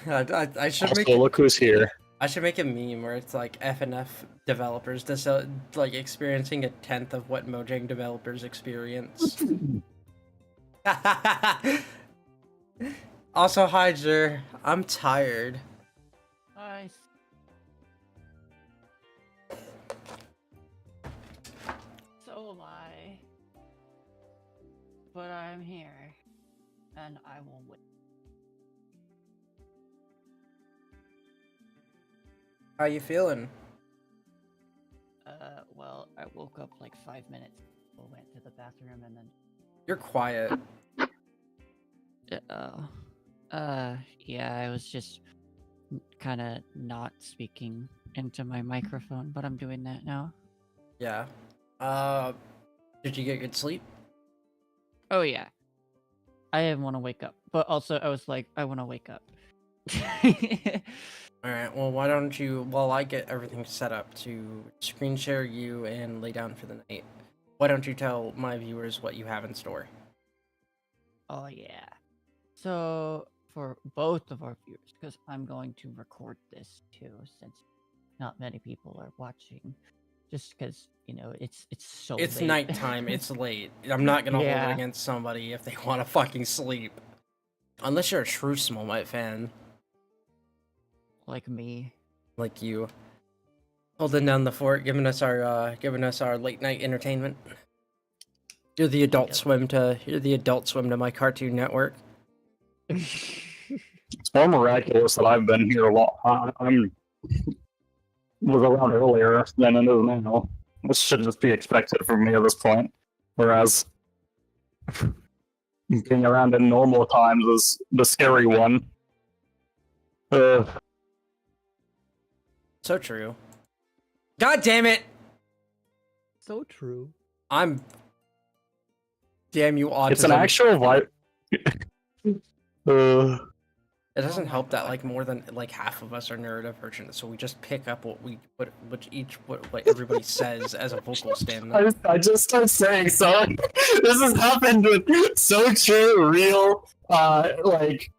I should
Also,
make
look who's here.
I should make a meme where it's like FNF developers like experiencing 1/10 of what Mojang developers experience. Also, hi, Jer. I'm tired.
Nice. So am I. But I'm here. And I will wait.
How you feeling?
Well, I woke up like 5 minutes ago, went to the bathroom, and then...
You're quiet.
Yeah, I was just kind of not speaking into my microphone, but I'm doing that now.
Yeah. Did you get good sleep?
Oh, yeah. I didn't want to wake up, but also I was like, I want to wake up.
Alright, well, why don't you, while I get everything set up to screen share you and lay down for the night, why don't you tell my viewers what you have in store?
Oh, yeah. So, for both of our viewers, because I'm going to record this too, since not many people are watching, just because, you know, it's so
It's
late.
nighttime, it's late. I'm not gonna hold
Yeah.
it against somebody if they want to fucking sleep. Unless you're a true SmallMight fan.
Like me.
Like you. Holding down the fort, giving us our late night entertainment. You're the Adult Swim to my Cartoon Network.
It's more miraculous that I've been here a lot. I'm was around earlier than it is now. This should just be expected from me at this point. Whereas being around in normal times is the scary one.
So true. God damn it!
So true.
I'm... Damn you, autism.
It's an actual vibe.
It doesn't help that like more than like half of us are neurodivergent, so we just pick up what everybody says as a vocal stem.
I just start saying so. This has happened with so true, real. Like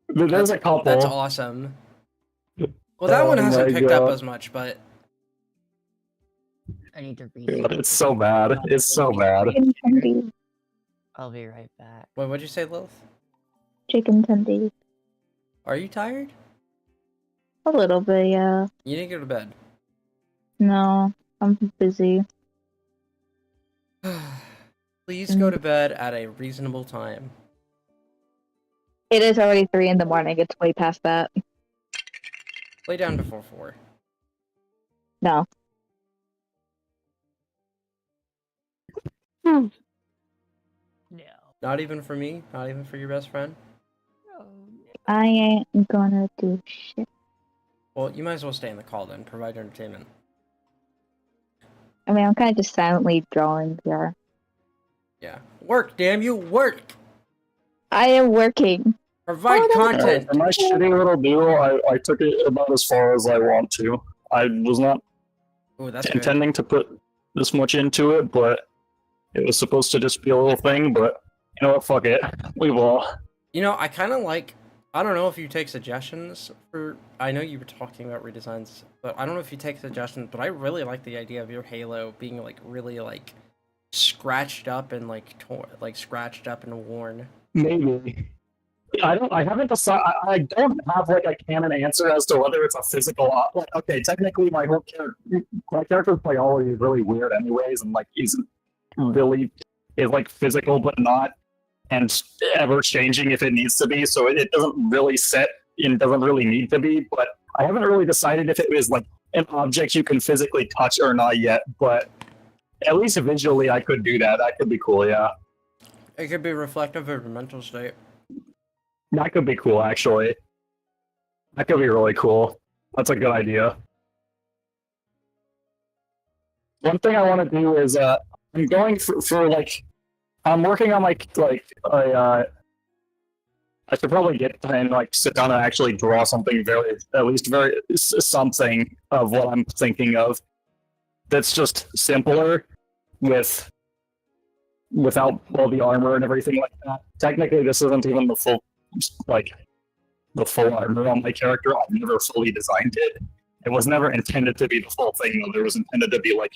there's a couple.
That's awesome. Well, that one hasn't picked up as much, but
I need to read.
It's so bad. It's so bad.
I'll be right back.
Wait, what'd you say, Lilith?
Chicken tendies.
Are you tired?
A little bit, yeah.
You need to go to bed.
No, I'm busy.
Please go to bed at a reasonable time.
It is already 3 in the morning. It's way past that.
Lay down before 4.
No.
No.
Not even for me? Not even for your best friend?
No.
I ain't gonna do shit.
Well, you might as well stay in the call then. Provide entertainment.
I mean, I'm kind of just silently drawing here.
Yeah. Work, damn you! Work!
I am working.
Provide
Oh, no.
content!
For my shitty little duo, I took it about as far as I want to. I was not
Ooh, that's good.
intending to put this much into it, but it was supposed to just be a little thing, but you know what, fuck it. We will.
You know, I kind of like... I don't know if you take suggestions for... I know you were talking about redesigns, but I don't know if you take suggestions, but I really like the idea of your Halo being, like, really, like, scratched up and, like, scratched up and worn.
Maybe. I haven't decided. I don't have like a canon answer as to whether it's a physical. Like, okay, technically, my character's biology is really weird, anyways, and like he's really is like physical, but not, and ever changing if it needs to be. So it doesn't really set and doesn't really need to be. But I haven't really decided if it was like an object you can physically touch or not yet. But at least visually, I could do that. That could be cool. Yeah.
It could be reflective of your mental state.
That could be cool, actually. That could be really cool. That's a good idea. One thing I want to do is, I'm going for like, I'm working on I should probably get and like sit down and actually draw something something of what I'm thinking of. That's just simpler without all the armor and everything like that. Technically, this isn't even the full armor on my character. I've never fully designed it. It was never intended to be the full thing, though. It was intended to be like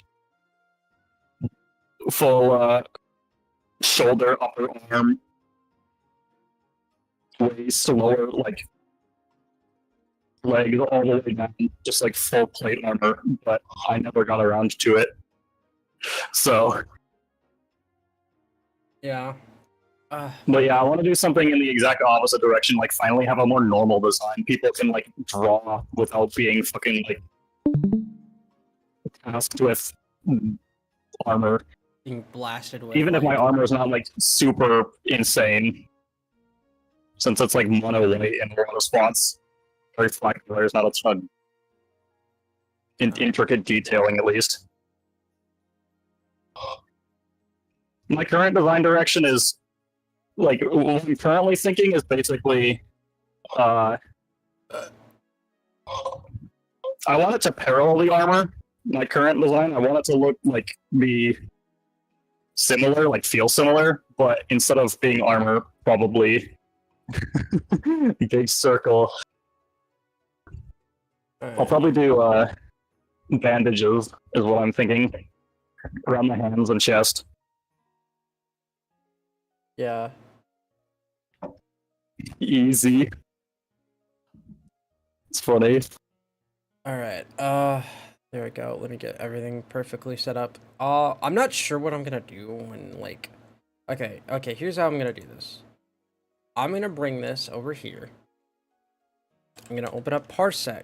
full shoulder, upper arm, waist, lower, like leg, all the way down, just like full plate armor. But I never got around to it. So,
Yeah.
but yeah, I want to do something in the exact opposite direction. Like, finally have a more normal design. People can like draw without being fucking like tasked with armor.
Being blasted with...
Even if my
like,
armor is not like super insane, since it's like mono white and raw response, very flat. There's not a ton intricate detailing, at least. My current design direction is like what I'm currently thinking is basically I want it to parallel the armor. My current design, I want it to look like be similar, like feel similar, but instead of being armor, probably big circle. I'll probably do bandages is what I'm thinking around the hands and chest.
Yeah.
Easy. It's funny.
Alright, there we go. Let me get everything perfectly set up. I'm not sure what I'm gonna do when, like... Okay, here's how I'm gonna do this. I'm gonna bring this over here. I'm gonna open up Parsec.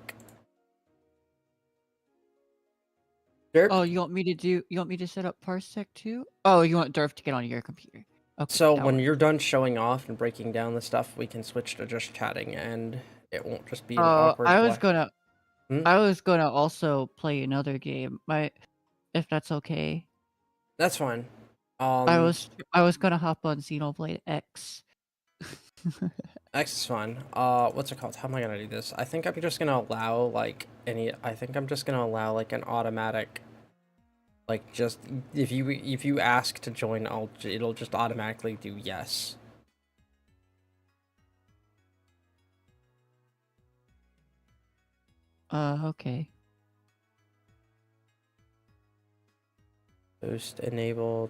Derp.
Oh, you want me to set up Parsec too? Oh, you want Durf to get on your computer. Okay.
So
that
when
works.
you're done showing off and breaking down the stuff, we can switch to just chatting, and it won't just be an awkward...
I was
black-
gonna I was gonna also play another game. If that's okay.
That's fine.
I was gonna hop on Xenoblade X.
X is fine. What's it called? How am I gonna do this? I think I'm just gonna allow like an automatic, like, just if you ask to join, it'll just automatically do yes.
Okay.
Boost enable .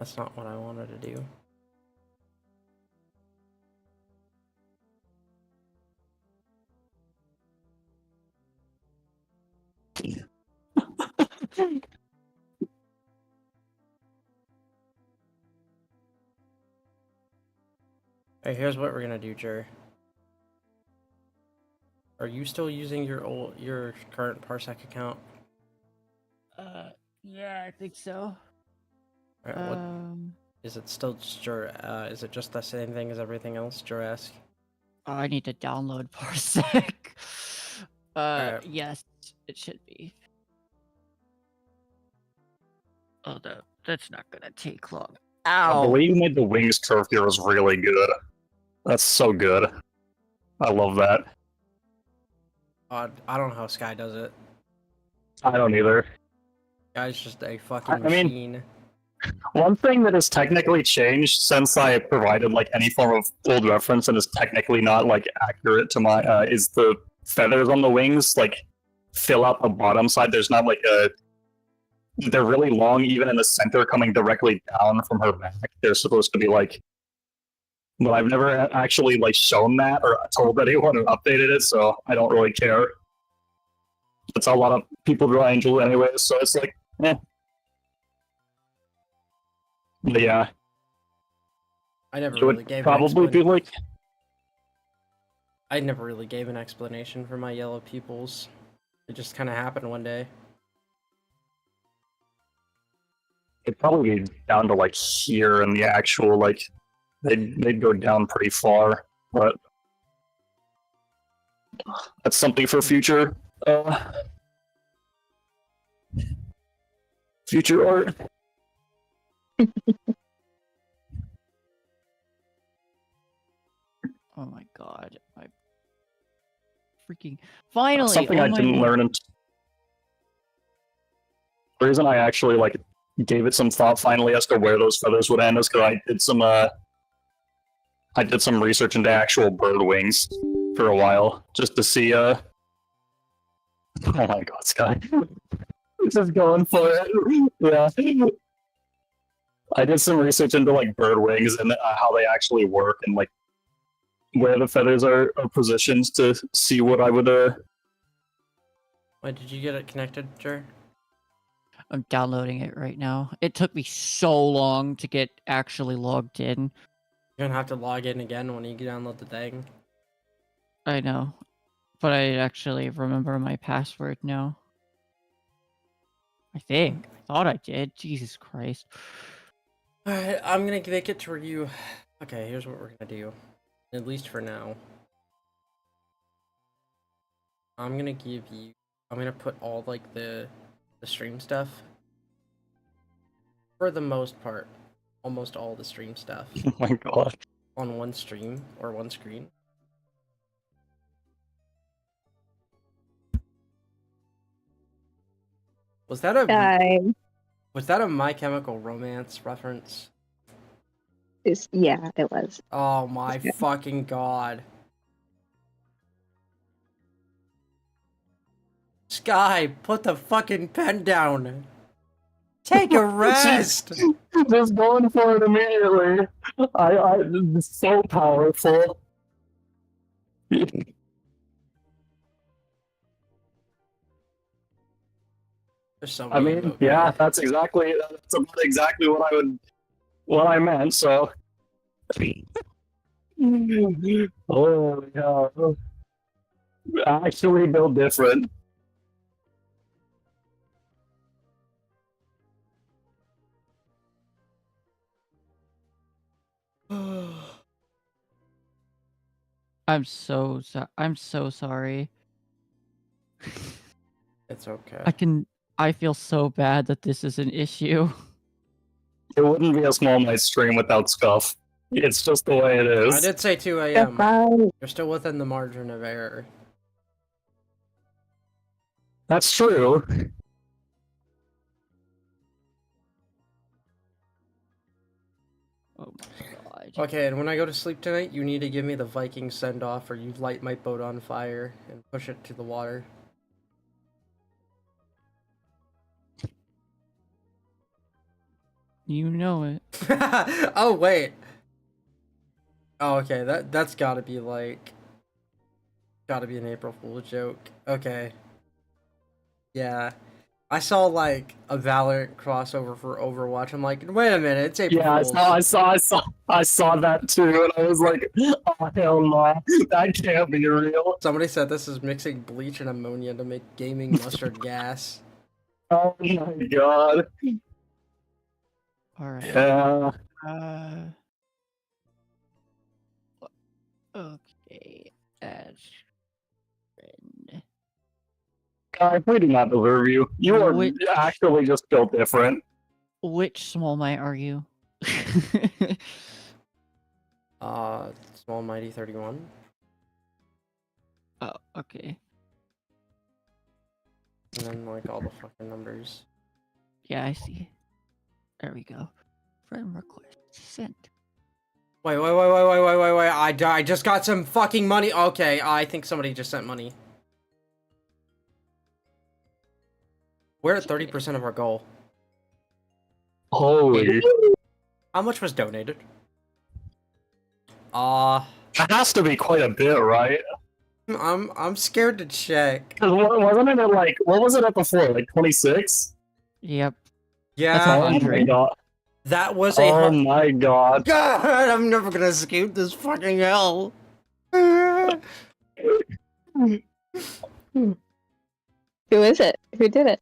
That's not what I wanted to do. Hey, here's what we're gonna do, Jer. Are you still using your current Parsec account?
Yeah, I think so.
Alright, what is it still just is it just the same thing as everything else, Jurassic?
I need to download Parsec.
Alright.
Yes, it should be. Oh, that's not gonna take long.
The
Ow!
way you made the wings turf here was really good. That's so good. I love that.
I don't know how Sky does it.
I don't either.
Guy's just a fucking
I mean-
machine.
One thing that has technically changed since I provided like any form of old reference and is technically not like accurate to my is the feathers on the wings like fill out the bottom side. There's not like a they're really long even in the center coming directly down from her back. They're supposed to be like but I've never actually like shown that or told anyone or updated it, so I don't really care. That's how a lot of people draw Angel anyways, so it's like eh. But yeah,
I never
it
really
would
gave
probably be like
I never really gave an explanation for my yellow pupils. It just kind of happened one day.
it'd probably be down to like here in the actual like they'd go down pretty far, but that's something for future future art.
Oh my god! I freaking finally.
Something
oh
I
my
didn't
lord.
learn. The reason I actually like gave it some thought finally as to where those feathers would end is because I did some research into actual bird wings for a while just to see oh my god, Sky. Just going for it. Yeah. I did some research into like bird wings and how they actually work and like where the feathers are positioned to see what I would
Wait, did you get it connected, Jer?
I'm downloading it right now. It took me so long to get actually logged in.
You're gonna have to log in again when you download the thing.
I know, but I actually remember my password now. I think. I thought I did. Jesus Christ.
Alright, I'm gonna make it to where you... Okay, here's what we're gonna do. At least for now. I'm gonna give you... I'm gonna put all, like, the stream stuff. For the most part. Almost all the stream stuff.
oh my god.
On one stream, or one screen. Was that a My Chemical Romance reference?
Yeah, it was.
Oh my
Okay.
fucking god. Sky, put the fucking pen down. Take a rest.
Just going for it immediately. It's so powerful.
There's so
I
many
mean,
emotes.
yeah, that's about exactly what I meant. So, oh yeah, actually no different.
I'm so sorry.
It's okay.
I feel so bad that this is an issue.
It wouldn't be a SmallMight stream without Scuff. It's just the way it
I
is.
did say 2 a.m.
Goodbye.
You're still within the margin of error.
That's true.
Oh my god.
Okay, and when I go to sleep tonight, you need to give me the Viking send-off or you light my boat on fire and push it to the water.
You know it.
Oh wait. Oh, okay. That's gotta be an April Fool's joke. Okay. Yeah. I saw like a Valorant crossover for Overwatch. I'm like, wait a minute, it's April
Yeah,
Fool's.
I saw that too, and I was like, oh hell no, that can't be real.
Somebody said this is mixing bleach and ammonia to make gaming mustard gas.
Oh my god.
All right.
Yeah.
Okay. As friend.
I we do not deserve you. You are
Which-
actually just built different.
Which SmallMight are you?
SmallMighty 31.
Oh, okay.
And then like all the fucking numbers.
Yeah, I see. There we go. Friend request sent.
Wait. I just got some fucking money. Okay, I think somebody just sent money. We're at 30% of our goal.
Holy.
How much was donated?
That has to be quite a bit, right?
I'm scared to check.
'Cause wasn't it at like, what was it at before? Like 26?
Yep.
Yeah,
all.
Oh my
100.
god.
that was a
Oh my god.
God, I'm never gonna escape this fucking hell.
Who is it? Who did it?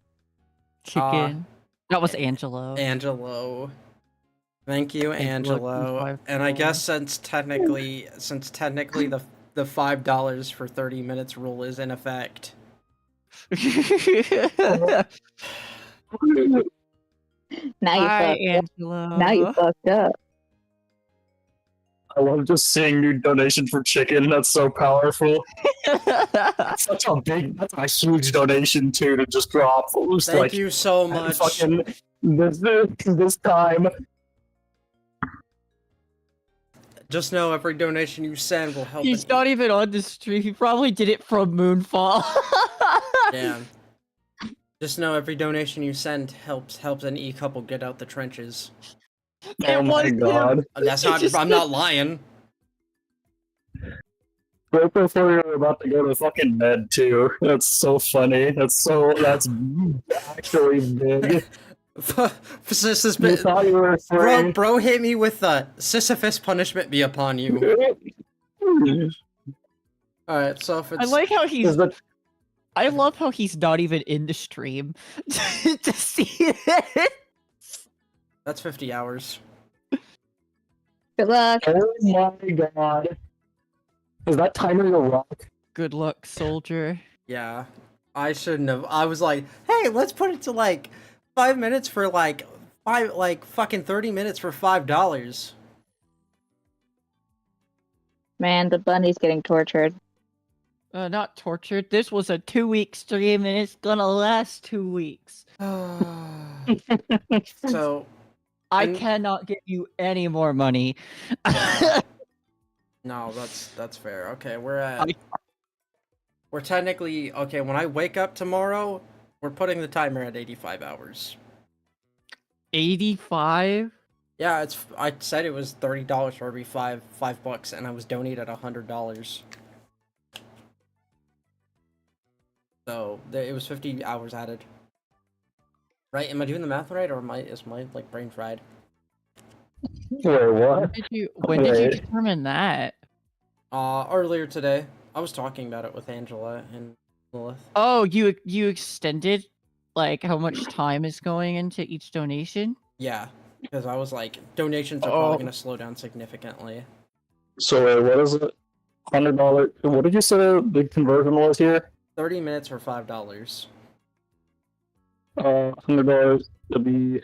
Chicken. That was Angelo.
Angelo. Thank you, Angelo. And I guess since technically the $5 for 30 minutes rule is in effect.
Now you
Hi,
fucked up.
Angelo.
Now you fucked up.
I love just seeing new donation for chicken. That's so powerful. That's a huge donation too to just drop. Just
Thank
like,
you so much.
Fucking this time.
Just know every donation you send will help.
He's not even on the stream. He probably did it from Moonfall.
Damn. Just know every donation you send helps an couple get out the trenches.
Oh my god.
That's not. I'm not lying.
Right before you're about to go to fucking bed too. That's so funny. That's actually big. You thought you were free.
Bro hit me with the Sisyphus punishment be upon you. Alright, so if it's...
I like how he's.
Is that
I love how he's not even in the stream to see it.
That's 50 hours.
Good luck.
oh my god. Is that timer your rock?
Good luck, soldier.
Yeah. I shouldn't have. I was like, hey, let's put it to like 5 minutes for like fucking 30 minutes for $5.
Man, the bunny's getting tortured.
Not tortured. This was a 2-week stream and it's gonna last 2 weeks.
So,
I
And-
cannot give you any more money.
no, that's fair. Okay, we're technically okay, when I wake up tomorrow, we're putting the timer at 85 hours.
85?
Yeah, I said it was $30 for every $5, and I was donated $100. So it was 50 hours added. Right? Am I doing the math right, or is my like brain fried?
Wait, what?
When did you
Wait.
determine that?
Earlier today, I was talking about it with Angela and Lilith.
Oh, you extended like how much time is going into each donation?
Yeah, because I was like, donations are
Oh.
probably gonna slow down significantly.
So wait, what is it? $100. What did you say the conversion was here?
30 minutes for $5.
$100 to be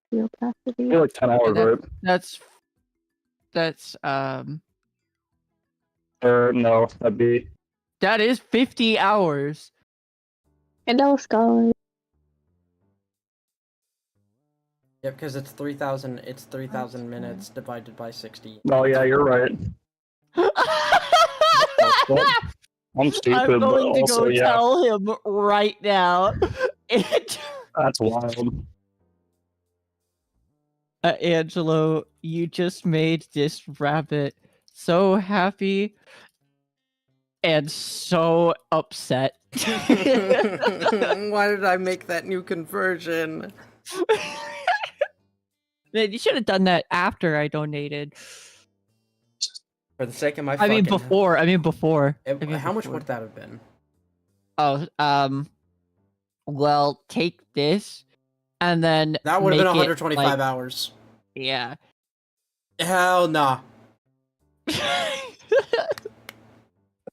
Steel capacity.
like 10 hours,
that-
right?
That's
Or no, that'd be
that is 50 hours.
Hello, Scully.
Yep, because it's 3,000. It's 3,000 minutes divided by 60.
oh yeah, you're right. Well, I'm stupid,
I'm
but
going to
also
go
yeah,
tell him right now.
that's wild.
Angelo, you just made this rabbit so happy and so upset.
Why did I make that new conversion?
Man, you should have done that after I donated.
For the sake of my
I mean,
fucking...
before.
How much would that have been?
Oh, well, take this, and then
That would have been
make it,
125
like,
hours.
yeah.
Hell nah.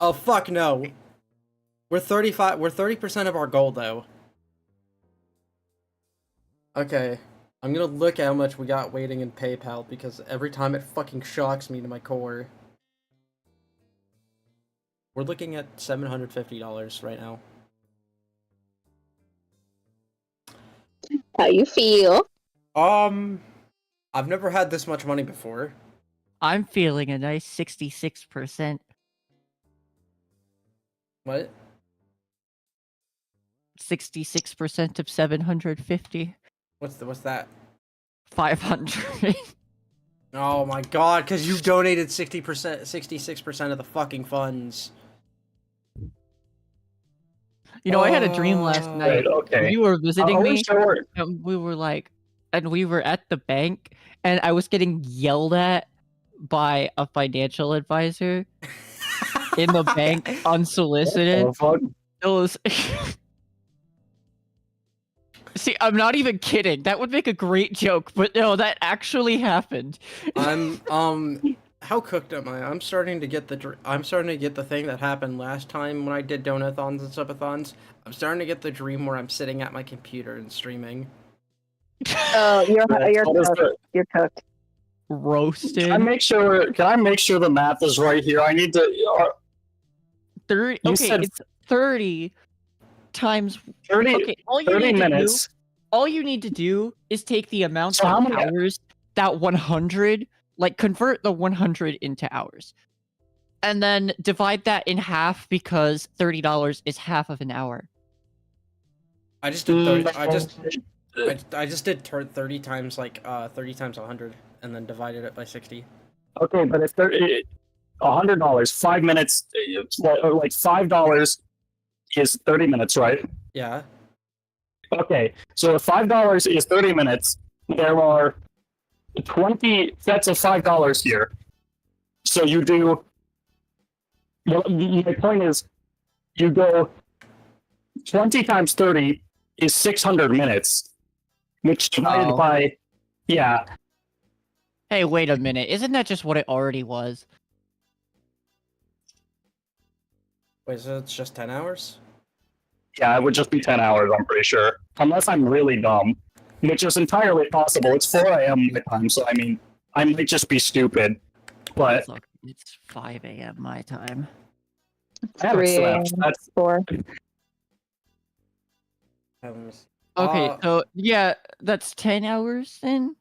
Oh fuck no. We're 30% of our goal though. Okay. I'm gonna look at how much we got waiting in PayPal because every time it fucking shocks me to my core. We're looking at $750 right now.
How you feel?
I've never had this much money before.
I'm feeling a nice 66%.
What?
66% of 750.
What's that?
500.
Oh my god, because you donated 66% of the fucking funds.
You know, I had a dream last night.
Right, okay.
You were visiting
Are we
me,
sure?
and we were at the bank, and I was getting yelled at by a financial advisor in the bank unsolicited.
Oh, fuck.
It was... See, I'm not even kidding. That would make a great joke, but no, that actually happened.
How cooked am I? I'm starting to get the thing that happened last time when I did donathons and subathons. I'm starting to get the dream where I'm sitting at my computer and streaming.
Oh, you're
What is
cooked.
the-
You're cooked.
Roasted.
Can I make sure the math is right here? I need to
30.
You
Okay,
said-
it's 30 times.
30,
Okay,
30 minutes.
All you need to do is take the amount
So how
of
many-
hours that 100, like convert the 100 into hours, and then divide that in half because $30 is half of an hour.
I just did 30. I just did 30 times 30 times 100 and then divided it by 60.
Okay, but if $100, 5 minutes, like $5 is 30 minutes, right?
Yeah.
Okay, so if $5 is 30 minutes, there are 20 sets of $5 here. So you do. Well, my point is, you go 20 times 30 is 600 minutes, which divided by, yeah.
Hey, wait a minute. Isn't that just what it already was?
Wait, so it's just 10 hours?
Yeah, it would just be 10 hours, I'm pretty sure. Unless I'm really dumb, which is entirely possible. It's 4 a.m. my time, so I mean, I might just be stupid. But
Look, it's 5 a.m. my time.
I haven't
3
slept.
a.m.
That's
4.
Let me see.
Okay, so yeah, that's 10 hours then?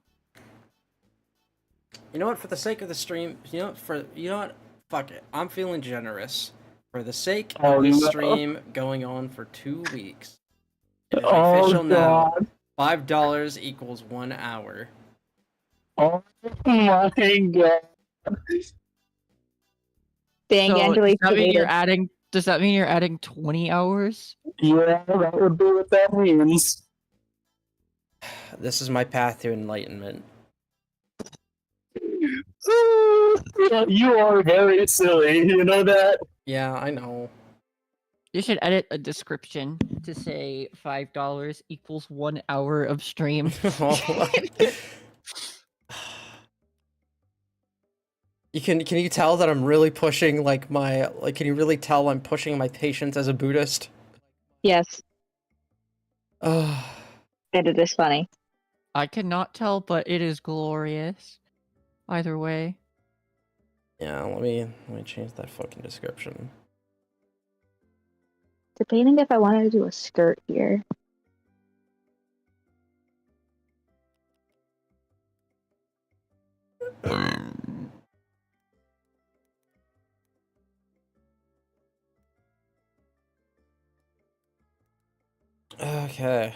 You know what? For the sake of the stream, fuck it. I'm feeling generous. For the sake of this stream going on for 2 weeks, it is official now. $5 equals 1 hour.
Oh my god.
Dang,
So
Angela,
does that mean you're adding 20 hours?
Yeah, that would be what that means.
This is my path to enlightenment.
You are very silly, you know that?
Yeah, I know.
You should edit a description to say $5 equals 1 hour of stream.
Can you tell that I'm really pushing can you really tell I'm pushing my patience as a Buddhist?
Yes,
Oh,
it is funny.
I cannot tell, but it is glorious. Either way.
yeah, let me change that fucking description.
Debating if I wanted to do a skirt here.
Okay.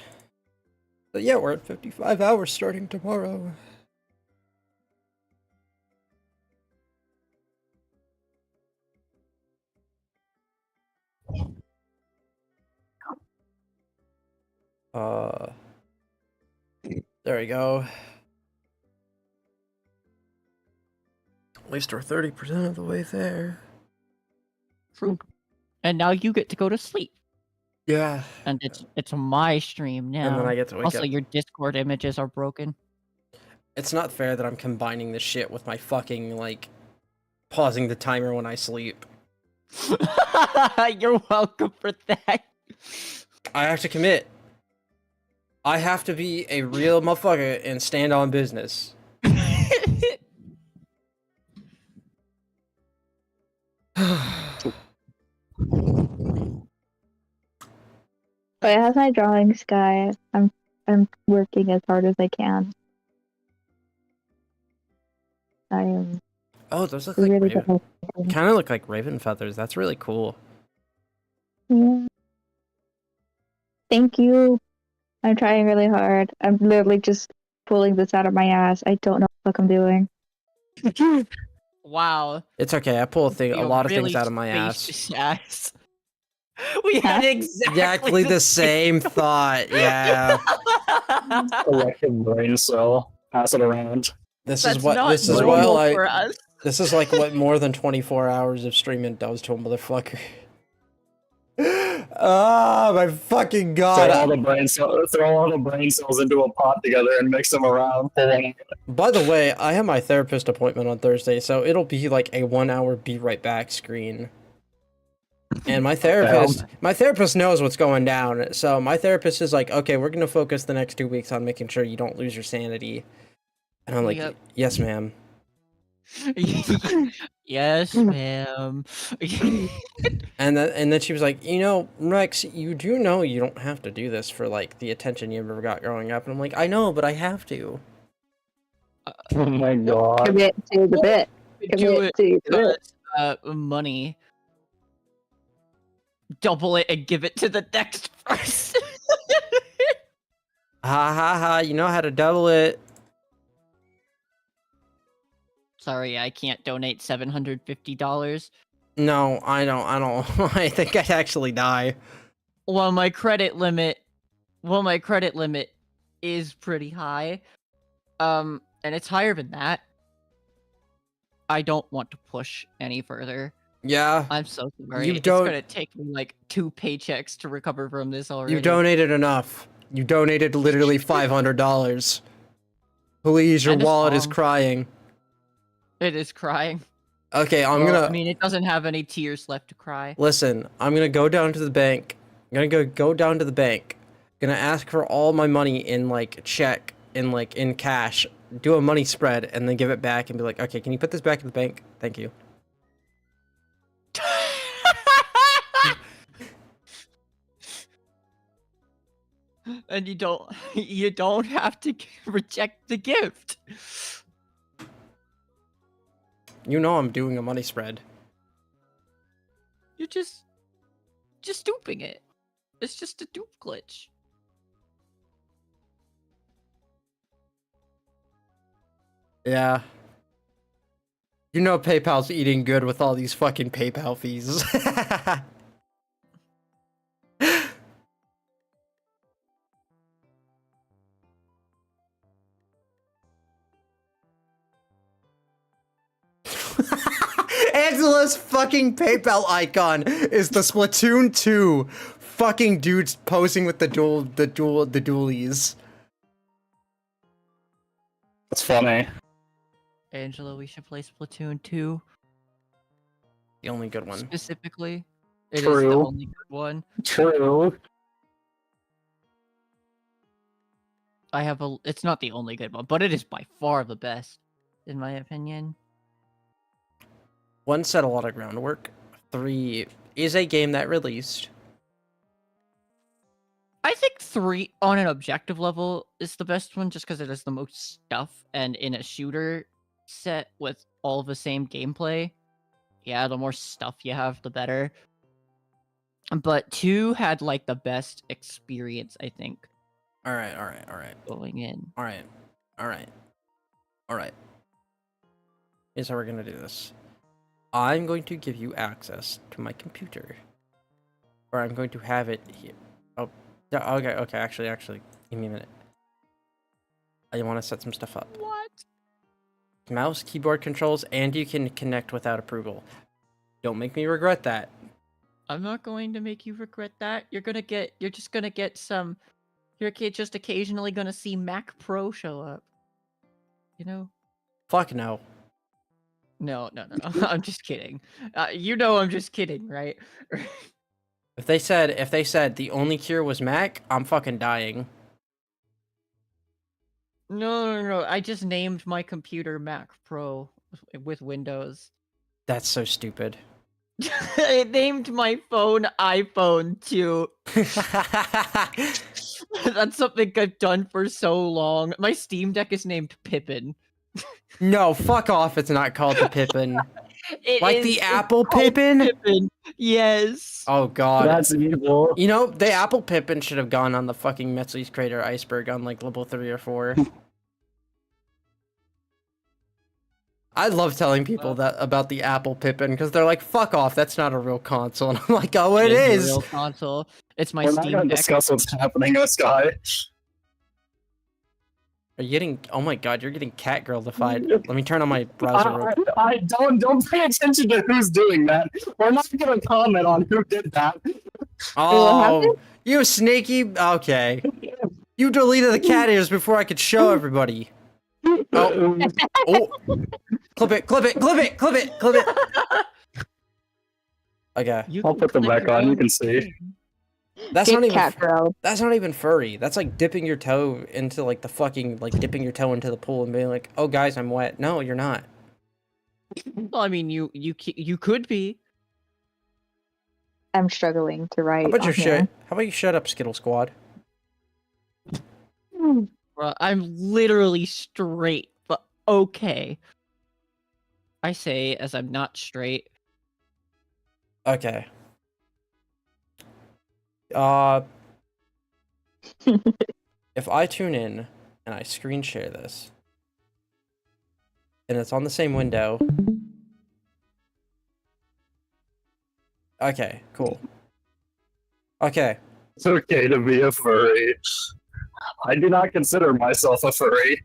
But yeah, we're at 55 hours starting tomorrow. There we go. At least we're 30% of the way there.
True. And now you get to go to sleep.
Yeah.
And it's my stream now.
And then I get to wake
also,
up.
your Discord images are broken.
It's not fair that I'm combining this shit with my fucking, like, pausing the timer when I sleep.
You're welcome for that.
I have to commit. I have to be a real motherfucker and stand on business.
But it has my drawings, guy. I'm working as hard as I can. I am
Oh, those look like
really
raven.
good.
Kind of look like raven feathers. That's really cool.
Yeah. Thank you. I'm trying really hard. I'm literally just pulling this out of my ass. I don't know what the fuck I'm doing.
Wow.
It's okay. I pull a lot of
Really
things out of my ass.
spacious ass. We had
Exactly the same thought. Yeah.
Collective brain cell. Pass it around.
This
That's
is what
not
this is
normal
what
for us.
this is like what more than 24 hours of streaming does to a motherfucker. Ah, my fucking god.
Throw all the brain cells into a pot together and mix them around.
By the way, I have my therapist appointment on Thursday, so it'll be like a 1-hour be right back screen. And my therapist knows what's going down. So my therapist is like, okay, we're gonna focus the next 2 weeks on making sure you don't lose your sanity. And I'm like,
Yep.
yes, ma'am.
Yes, ma'am.
And then she was like, you know, Rex, you do know you don't have to do this for like the attention you ever got growing up. And I'm like, I know, but I have to.
Oh my god.
Commit to the bit.
Do
Commit
it
to the bit.
because, money. Double it and give it to the next person.
Ha ha ha, you know how to double it.
Sorry, I can't donate $750.
No, I don't. I think I'd actually die.
Well, my credit limit is pretty high. And it's higher than that. I don't want to push any further.
Yeah.
I'm so sorry.
You
It's
don't-
gonna take me like 2 paychecks to recover from this already.
You donated enough. You donated literally $500. Please, your
And a
wallet is
song.
crying.
It is crying.
Okay,
I mean, it doesn't have any tears left to cry.
Listen, I'm gonna go down to the bank. I'm gonna go down to the bank. Gonna ask for all my money in like check, in cash. Do a money spread and then give it back and be like, okay, can you put this back in the bank? Thank you.
And you don't have to reject the gift.
You know I'm doing a money spread.
You're just duping it. It's just a dupe glitch.
Yeah. You know PayPal's eating good with all these fucking PayPal fees. Angela's fucking PayPal icon is the Splatoon 2 fucking dudes posing with the dualies.
That's funny.
Angela, we should play Splatoon 2
The only good one.
specifically. It is
True.
the only good one.
True.
It's not the only good one, but it is by far the best, in my opinion.
1 set a lot of groundwork. 3 is a game that released.
I think 3, on an objective level, is the best one just because it has the most stuff, and in a shooter set with all the same gameplay, yeah, the more stuff you have, the better. But 2 had, like, the best experience, I think,
Alright.
going in.
Alright. Here's how we're gonna do this. I'm going to give you access to my computer. Or I'm going to have it here. Oh, Yeah, okay, actually, give me a minute. I want to set some stuff up.
What?
Mouse, keyboard controls, and you can connect without approval. Don't make me regret that.
I'm not going to make you regret that. You're just gonna get some. You're just occasionally gonna see Mac Pro show up. You know?
Fuck no.
No. I'm just kidding. I'm just kidding, right?
If they said the only cure was Mac, I'm fucking dying.
No. I just named my computer Mac Pro with Windows.
That's so stupid.
I named my phone iPhone too. That's something I've done for so long. My Steam Deck is named Pippin.
No, fuck off. It's not called the Pippin.
It's
The Apple
called
Pippin?
Pippin. Yes.
Oh god.
That's evil.
You know, the Apple Pippin should have gone on the fucking Metzli's Crater iceberg on like level 3 or 4. I love telling people that about the Apple Pippin because they're like, "Fuck off, that's not a real console." And I'm like, "Oh, it
a
is."
real console. It's my
We're not
Steam
gonna
Deck.
discuss what's happening in the sky.
Are you getting? Oh my god, you're getting catgirlified. Let me turn on my browser. real quick.
I don't pay attention to who's doing that. We're not gonna comment on who did that.
Oh, you sneaky. Okay, you deleted the cat ears before I could show everybody. Oh, clip it. Okay,
I'll put them back on. You can see.
that's
Get
not even.
cat girl.
That's not even furry. That's like dipping your toe into like the fucking dipping your toe into the pool and being like, "Oh, guys, I'm wet." No, you're not.
Well, I mean, you could be.
I'm struggling to write.
How about
on
you
here.
How about you shut up, Skittle Squad?
Well, I'm literally straight, but okay. I say as I'm not straight.
Okay. If I tune in and I screen share this, and it's on the same window. Okay, cool. Okay.
It's okay to be a furry. I do not consider myself a furry,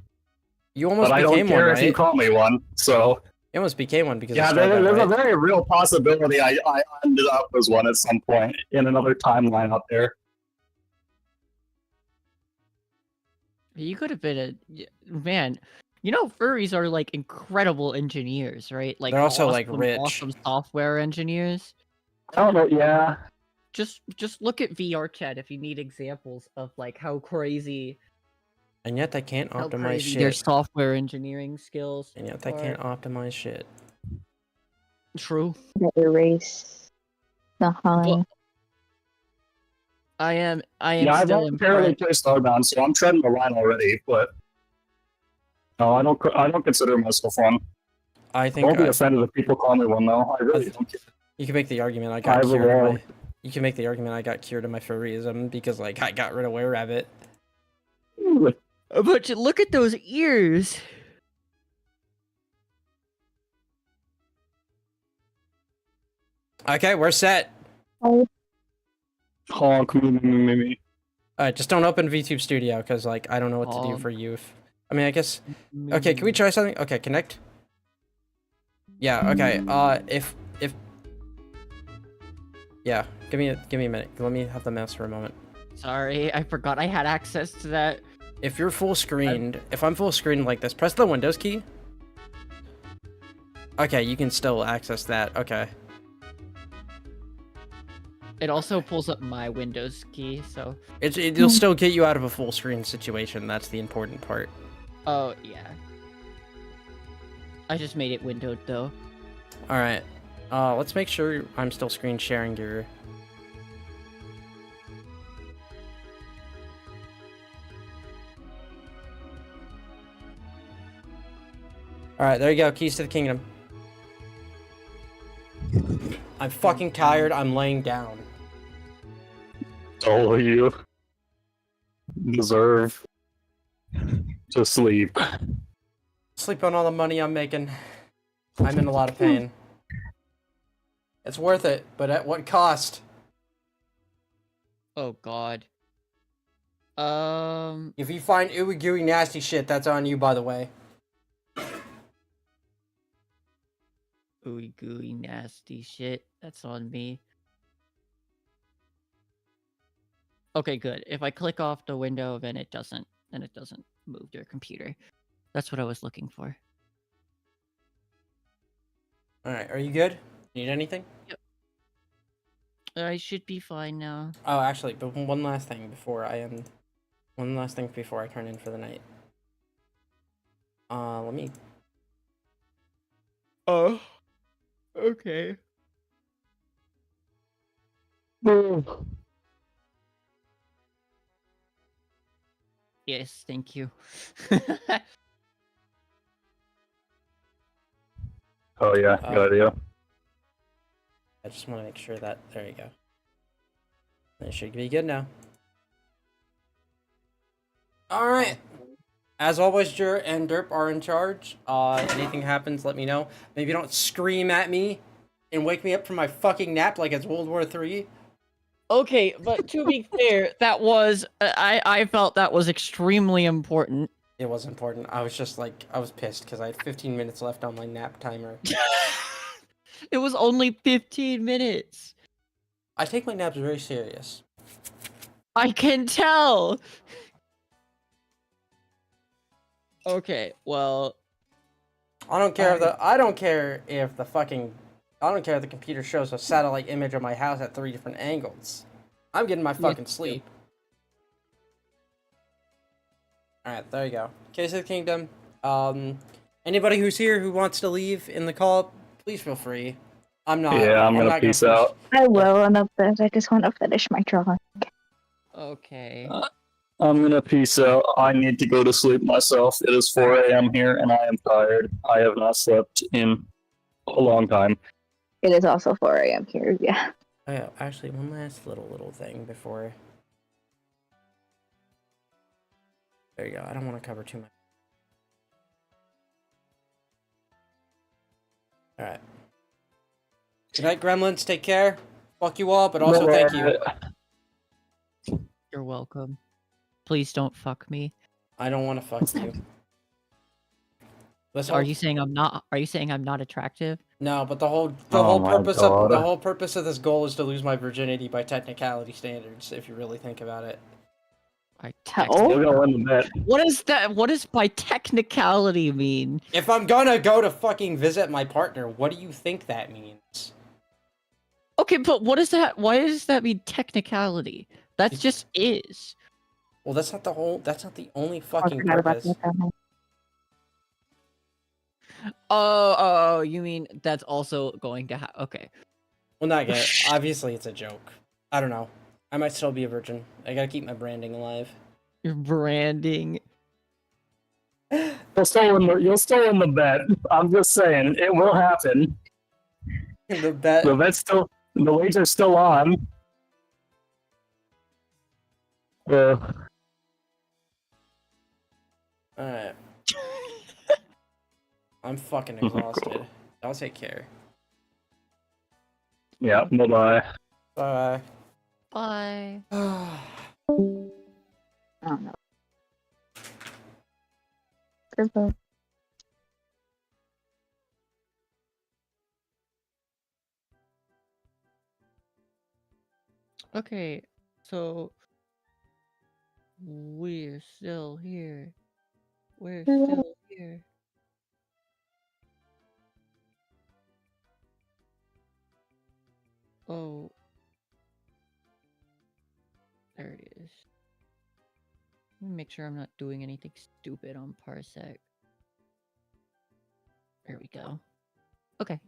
You almost
but I don't
became one,
care if you
right?
call me one. So
You almost became one because
yeah,
of Starbound,
there's a
right?
very real possibility I ended up as one at some point in another timeline out there.
You could have been man. You know, furries are like incredible engineers, right? Like
They're also, like,
awesome,
rich.
awesome software engineers.
I don't know. Yeah,
Just look at VR chat if you need examples of like how crazy,
And yet they can't
how
optimize
crazy their
shit.
software engineering skills.
And yet they
are.
can't optimize shit.
True.
Erase the high.
Well, I am
yeah. I've
still
apparently
impressed.
played Starbound, so I'm treading the line already. But no, I don't consider myself one.
I think
Don't be offended if people call me one, though. I really don't care.
you can make the argument I
I
got
have a
cured.
wall.
You can make the argument I got cured of my furryism because like I got rid of Were Rabbit.
But look at those ears.
Okay, we're set.
Honk me.
Alright, just don't open VTube Studio because like I don't know what to do for you. I mean, I guess. Okay, can we try something? Okay, connect. Yeah. Okay. If. Yeah. Give me a minute. Let me have the mouse for a moment.
Sorry, I forgot I had access to that.
If you're full screened, if I'm full screened like this, press the Windows key. Okay, you can still access that. Okay.
It also pulls up my Windows key, so.
It'll still get you out of a full screen situation. That's the important part.
Oh yeah. I just made it windowed though.
All right. Let's make sure I'm still screen sharing your. All right, there you go. Keys to the kingdom. I'm fucking tired. I'm laying down.
All of you deserve to sleep.
Sleep on all the money I'm making. I'm in a lot of pain. It's worth it, but at what cost?
Oh god. Um,
If you find ooey gooey nasty shit, that's on you, by the way.
ooey gooey nasty shit. That's on me. Okay, good. If I click off the window, then it doesn't move your computer. That's what I was looking for.
Alright, are you good? Need anything?
I should be fine now.
Oh, actually, but one last thing before I end. One last thing before I turn in for the night. Let me.
Oh, okay. Yes, thank you.
Oh yeah, good idea.
I just want to make sure that. There you go. It should be good now. Alright. As always, Jur and Derp are in charge. Anything happens, let me know. Maybe don't scream at me and wake me up from my fucking nap like it's World War III.
Okay, but to be fair, that was I felt that was extremely important.
It was important. I was just like, I was pissed because I had 15 minutes left on my nap timer.
It was only 15 minutes.
I take my naps very serious.
I can tell. Okay, well,
I don't care if the computer shows a satellite image of my house at 3 different angles. I'm getting my fucking sleep. Alright, there you go. Case of the Kingdom. Anybody who's here who wants to leave in the call, please feel free. I'm not.
Yeah, I'm gonna
not
peace
push.
out.
I will in a bit. I just want to finish my drawing.
okay.
I'm gonna peace out. I need to go to sleep myself. It is 4 a.m. here, and I am tired. I have not slept in a long time.
It is also 4 a.m. here, yeah.
Oh, yeah, actually, one last little thing before. There you go. I don't want to cover too much. Alright. Good night, Gremlins. Take care. Fuck you all, but also thank you.
You're welcome. Please don't fuck me.
I don't want to fuck you. Let's
Are
hope-
you saying I'm not? Are you saying I'm not attractive?
No, but the whole
my
purpose
God.
of this goal is to lose my virginity by technicality standards. If you really think about it.
We'll go in the bed.
What is that? What does by technicality mean?
If I'm gonna go to fucking visit my partner, what do you think that means?
Okay, but what is that? Why does that mean technicality? That just is.
Well, that's not the only
I
fucking
forgot about
purpose.
the family.
Oh, you mean that's also going to happen? Okay.
Well, not yet. Obviously, it's a joke. I don't know. I might still be a virgin. I gotta keep my branding alive.
Your branding.
You'll still in the bed. I'm just saying, it will happen.
The bet.
The lights are still on.
Alright. I'm fucking exhausted. Y'all take care.
Yeah, bye-bye.
Bye.
Bye.
I don't know. Goodbye.
Okay, so we're still here. We're still here. Oh. There it is. Let me make sure I'm not doing anything stupid on Parsec. There we go. Okay.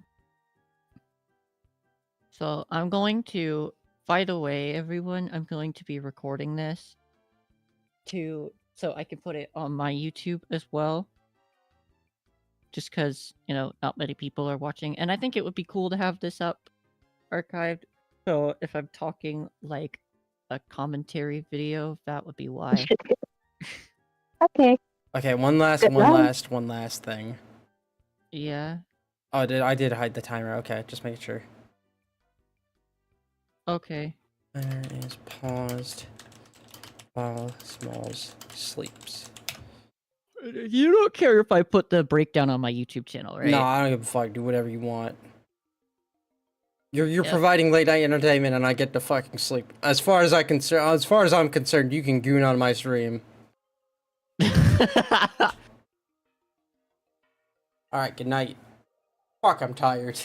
So I'm going to, by the way, everyone, I'm going to be recording this so I can put it on my YouTube as well. Just because, not many people are watching. And I think it would be cool to have this up archived. So if I'm talking like a commentary video, that would be why.
Okay.
Okay, one last thing.
Yeah.
Oh, I did hide the timer. Okay, just making sure.
Okay.
There is paused. Smalls sleeps.
You don't care if I put the breakdown on my YouTube channel, right?
No, I don't give a fuck. Do whatever you want. You're
Yep.
providing late night entertainment, and I get to fucking sleep. As far as I'm concerned, you can goon on my stream. All right, good night. Fuck, I'm tired.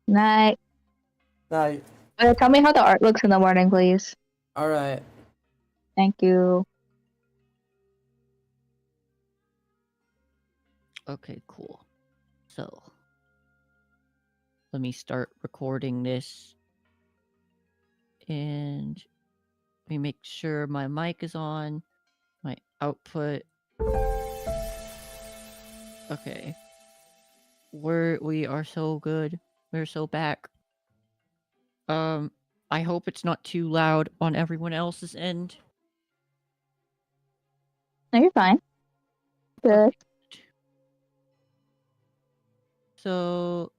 Night.
Night.
Tell me how the art looks in the morning, please.
All right.
Thank you.
Okay, cool. So, let me start recording this. And let me make sure my mic is on, my output. Okay. We are so good. We're so back. I hope it's not too loud on everyone else's end.
No, you're fine. Good.
So,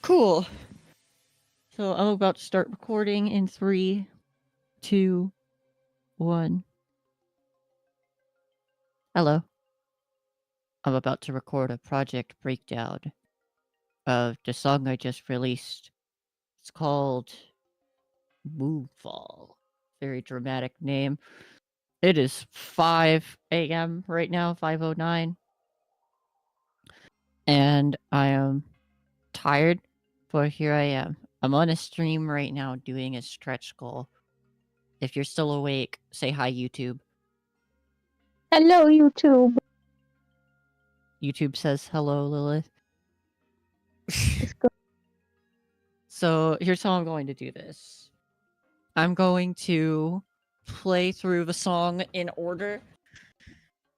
cool. So I'm about to start recording in 3, 2, 1. Hello. I'm about to record a project breakdown of the song I just released. It's called Moonfall. Very dramatic name. It is 5 a.m. right now, 5:09. And I am tired, but here I am. I'm on a stream right now doing a stretch goal. If you're still awake, say hi, YouTube.
Hello, YouTube.
YouTube says hello, Lilith. So here's how I'm going to do this. I'm going to play through the song in order,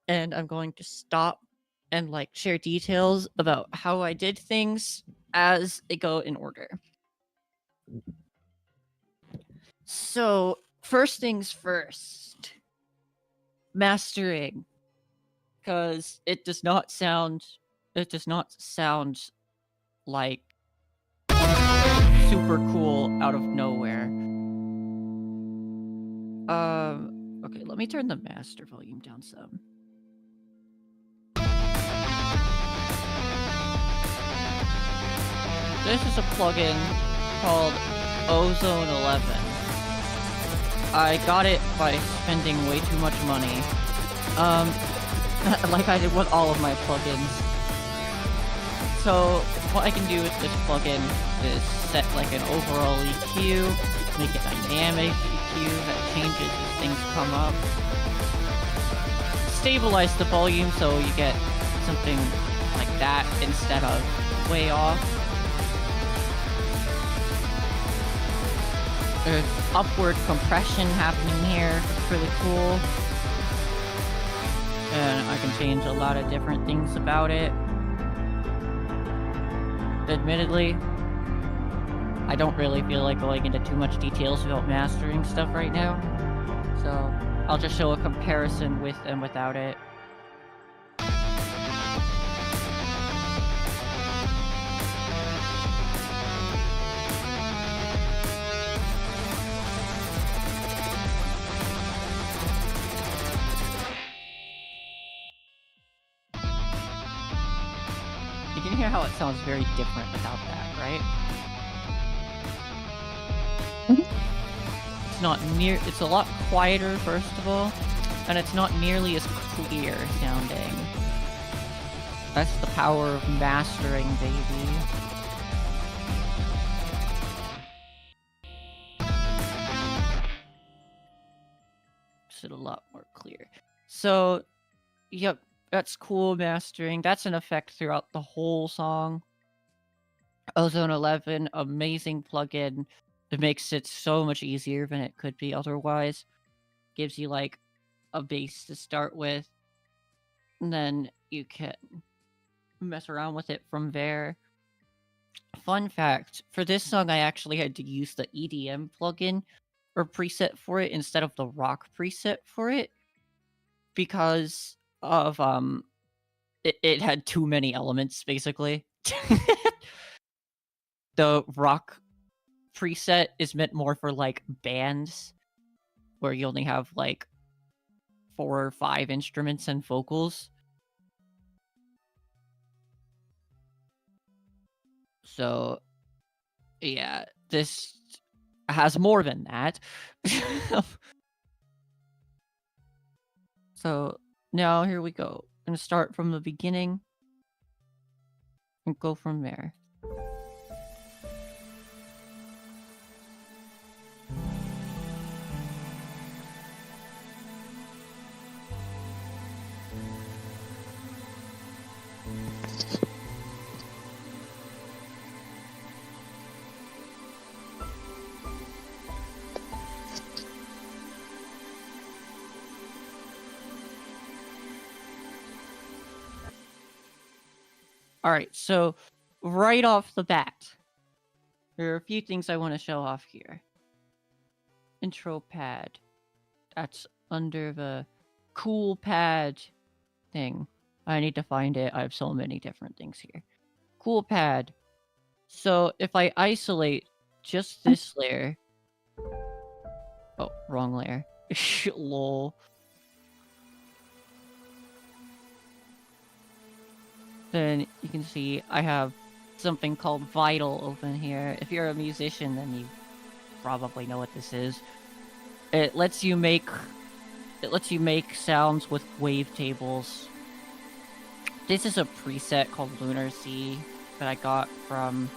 and I'm going to stop and like share details about how I did things as they go in order. So first things first, mastering, because it does not sound like super cool out of nowhere. Okay, let me turn the master volume down some. This is a plugin called Ozone 11. I got it by spending way too much money. Like I did with all of my plugins. So what I can do with this plugin is set like an overall EQ, make it dynamic EQ that changes as things come up. Stabilize the volume so you get something like that instead of way off. There's upward compression happening here. It's really cool. And I can change a lot of different things about it. Admittedly, I don't really feel like going into too much details about mastering stuff right now. So I'll just show a comparison with and without it. You can hear how it sounds very different without that, right? It's not near, it's a lot quieter, first of all, and it's not nearly as clear sounding. That's the power of mastering, baby. Makes it a lot more clear. So, yep. That's cool mastering. That's an effect throughout the whole song. Ozone 11, amazing plugin. It makes it so much easier than it could be otherwise. Gives you like a base to start with. And then you can mess around with it from there. Fun fact, for this song I actually had to use the EDM plugin or preset for it instead of the rock preset for it. Because of it had too many elements basically. the rock preset is meant more for like bands where you only have like 4 or 5 instruments and vocals. So yeah, this has more than that. So now here we go. I'm gonna start from the beginning and go from there. Alright, so right off the bat, there are a few things I want to show off here. Intro pad. That's under the cool pad thing. I need to find it. I have so many different things here. Cool pad. So if I isolate just this layer... Oh, wrong layer. Lol. Then you can see I have something called Vital open here. If you're a musician, then you probably know what this is. It lets you make sounds with wavetables. This is a preset called Lunar Sea that I got from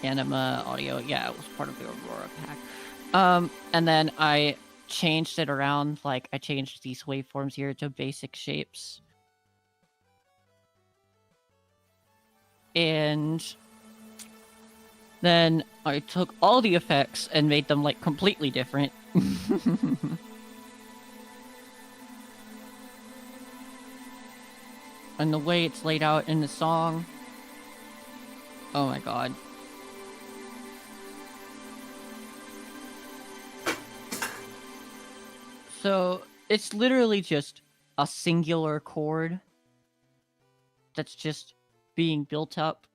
Anima Audio. Yeah, it was part of the Aurora pack. And then I changed it around. Like I changed these waveforms here to basic shapes. And then I took all the effects and made them like completely different. And the way it's laid out in the song, oh my god. So it's literally just a singular chord that's just being built up,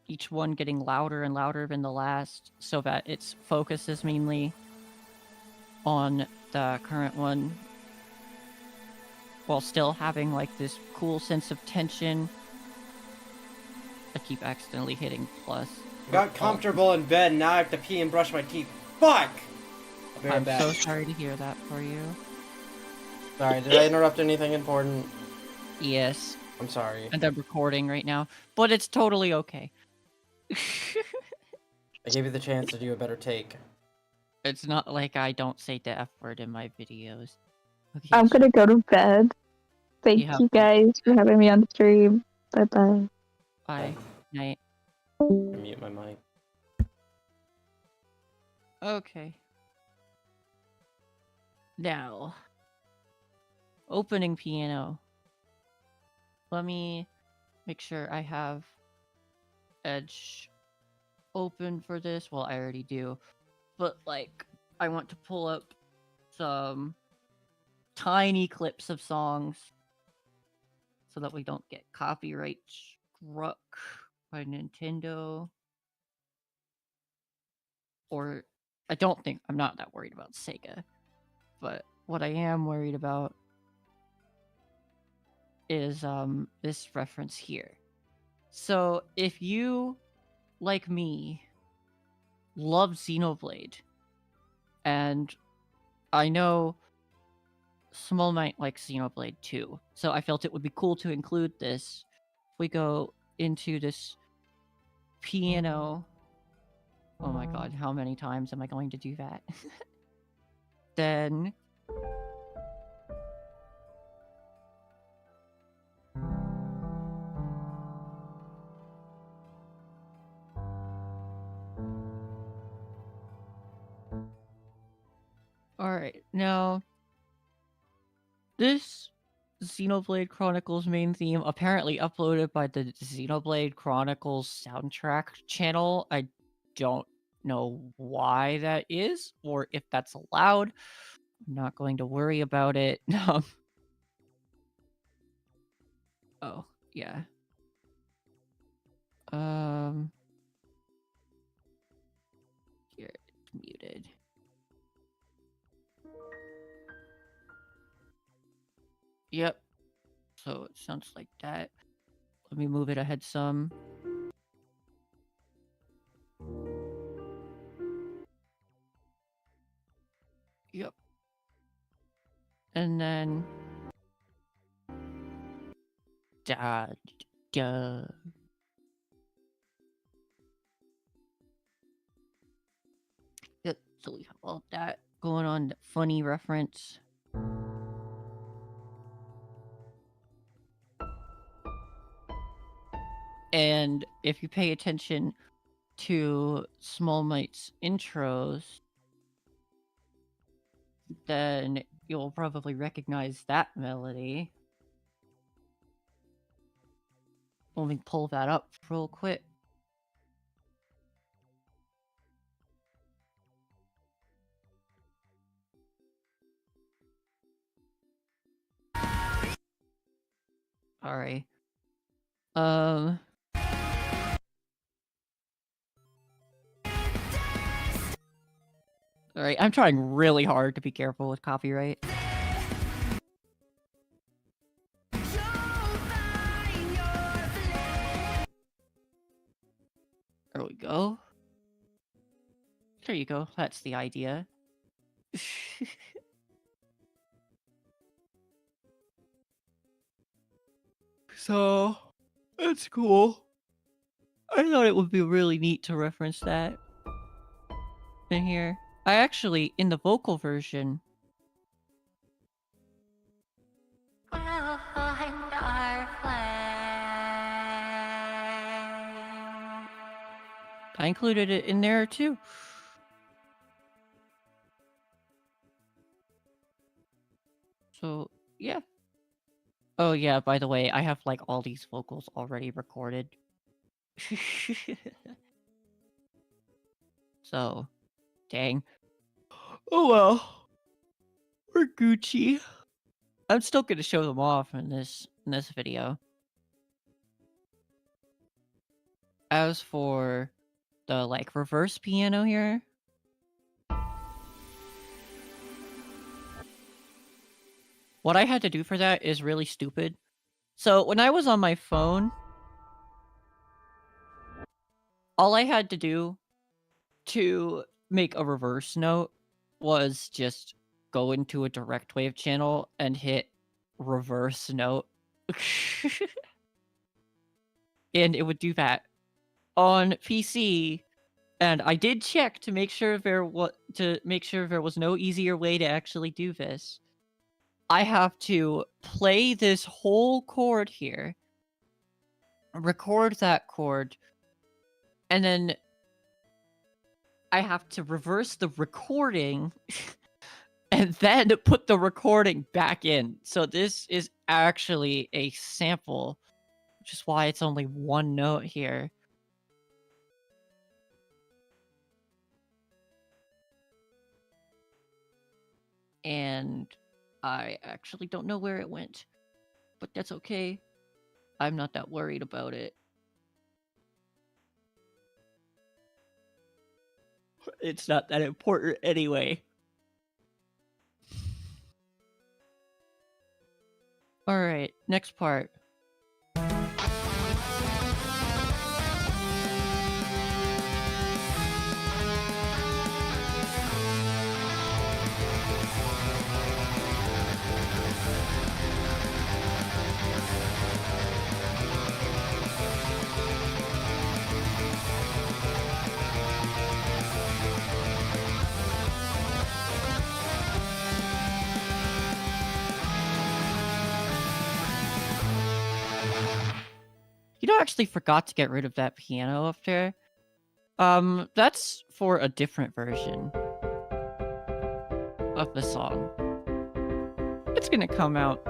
each one getting louder and louder than the last, so that its focus is mainly on the current one, while still having like this cool sense of tension. I keep accidentally hitting plus.
Got comfortable in bed, now I have to pee and brush my teeth. Fuck! I'll be right
I'm
back.
so sorry to hear that for you.
Sorry, did I interrupt anything important?
Yes,
I'm sorry.
and I'm recording right now, but it's totally okay.
I gave you the chance to do a better take.
It's not like I don't say the F word in my videos. Okay,
I'm
so
gonna go to bed. Thank
have
you
fun.
guys for having me on the stream. Bye bye.
Bye. Night.
Mute my mic.
Okay. Now, opening piano. Let me make sure I have Edge open for this. Well, I already do. But, like, I want to pull up some tiny clips of songs so that we don't get copyright struck by Nintendo. Or, I'm not that worried about Sega. But what I am worried about is this reference here. So if you, like me, love Xenoblade, and I know SmallMight likes Xenoblade too, so I felt it would be cool to include this. If we go into this piano, oh my god, how many times am I going to do that? Then alright, now this Xenoblade Chronicles main theme apparently uploaded by the Xenoblade Chronicles soundtrack channel. I don't know why that is, or if that's allowed. I'm not going to worry about it. Oh, yeah. muted. Yep. So it sounds like that. Let me move it ahead some. Yep. And then da da. Yep. So we have all that going on. Funny reference. And if you pay attention to SmallMight's intros, then you'll probably recognize that melody. Let me pull that up real quick. Alright. Alright, I'm trying really hard to be careful with copyright. There we go. There you go. That's the idea. So, that's cool. I thought it would be really neat to reference that in here. I actually, in the vocal version, I included it in there too. So, yeah. Oh yeah, by the way, I have like all these vocals already recorded. So, dang. Oh well. We're Gucci. I'm still gonna show them off in this video. As for the like reverse piano here, what I had to do for that is really stupid. So when I was on my phone, all I had to do to make a reverse note was just go into a direct wave channel and hit reverse note. And it would do that. On PC, and I did check to make sure there was no easier way to actually do this. I have to play this whole chord here, record that chord, and then I have to reverse the recording and then put the recording back in. So this is actually a sample, which is why it's only one note here. And I actually don't know where it went, but that's okay. I'm not that worried about it. It's not that important anyway. Alright, next part. You know, I actually forgot to get rid of that piano up there. That's for a different version of the song. It's gonna come out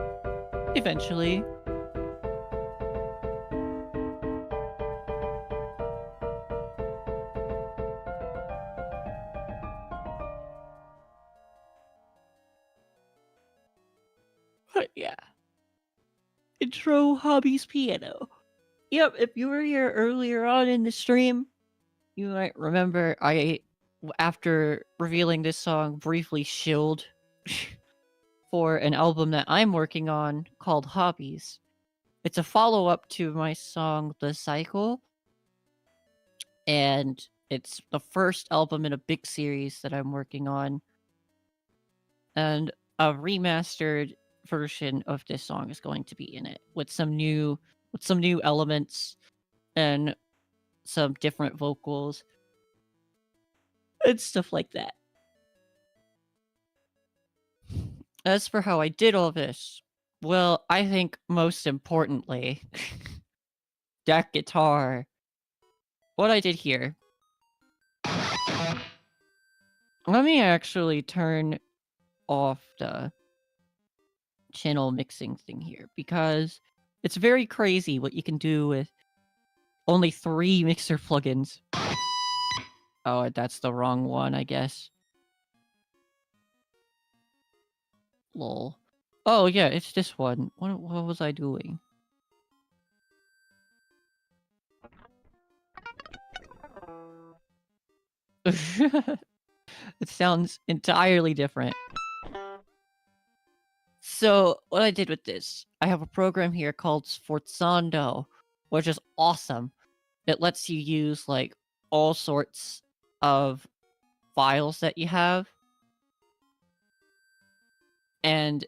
eventually. But yeah. Intro hobbies piano. Yep, if you were here earlier on in the stream, you might remember I after revealing this song, briefly shilled for an album that I'm working on called Hobbies. It's a follow-up to my song The Cycle, and it's the first album in a big series that I'm working on. And a remastered version of this song is going to be in it with some new elements and some different vocals and stuff like that. As for how I did all this, well, I think most importantly, that guitar. What I did here. Let me actually turn off the channel mixing thing here, because it's very crazy what you can do with only 3 mixer plugins. Oh, that's the wrong one, I guess. Lol. Oh, yeah, it's this one. What was I doing? It sounds entirely different. So, what I did with this, I have a program here called Sforzando, which is awesome. It lets you use, like, all sorts of files that you have. And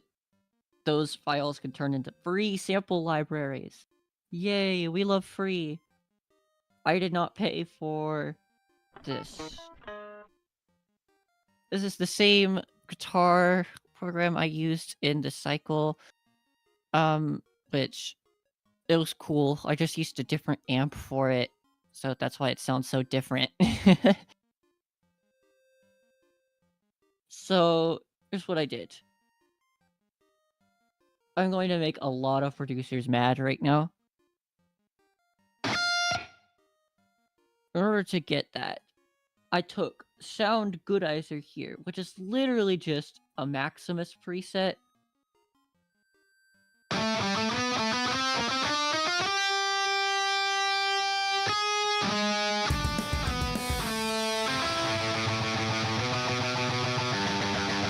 those files can turn into free sample libraries. Yay, we love free. I did not pay for this. This is the same guitar program I used in the cycle, which it was cool. I just used a different amp for it, so that's why it sounds so different. So, here's what I did. I'm going to make a lot of producers mad right now. In order to get that, I took Sound Goodizer here, which is literally just a Maximus preset.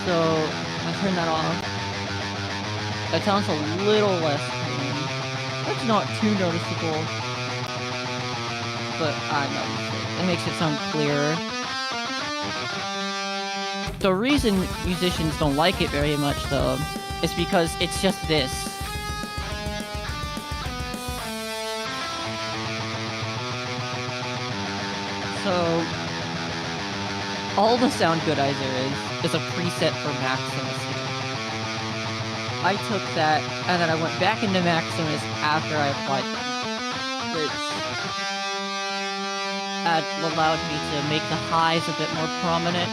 So, I turn that off. That sounds a little less clean. That's not too noticeable, but I notice it. It makes it sound clearer. The reason musicians don't like it very much, though, is because it's just this. So, all the Sound Goodizer is a preset for Maximus here. I took that, and then I went back into Maximus after I applied them, which allowed me to make the highs a bit more prominent.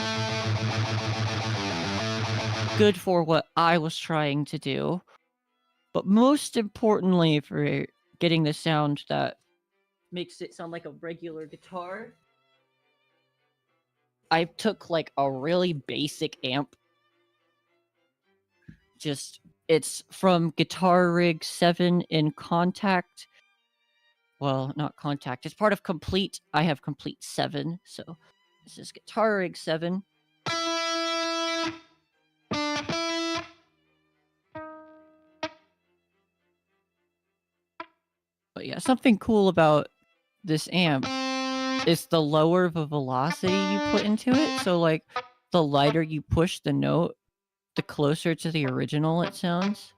Good for what I was trying to do, but most importantly for getting the sound that makes it sound like a regular guitar, I took like a really basic amp. It's from Guitar Rig 7 in Contact. Well, not Contact. It's part of Complete. I have Complete 7, so this is Guitar Rig 7. But yeah, something cool about this amp is the lower the velocity you put into it. So like, the lighter you push the note, the closer to the original it sounds.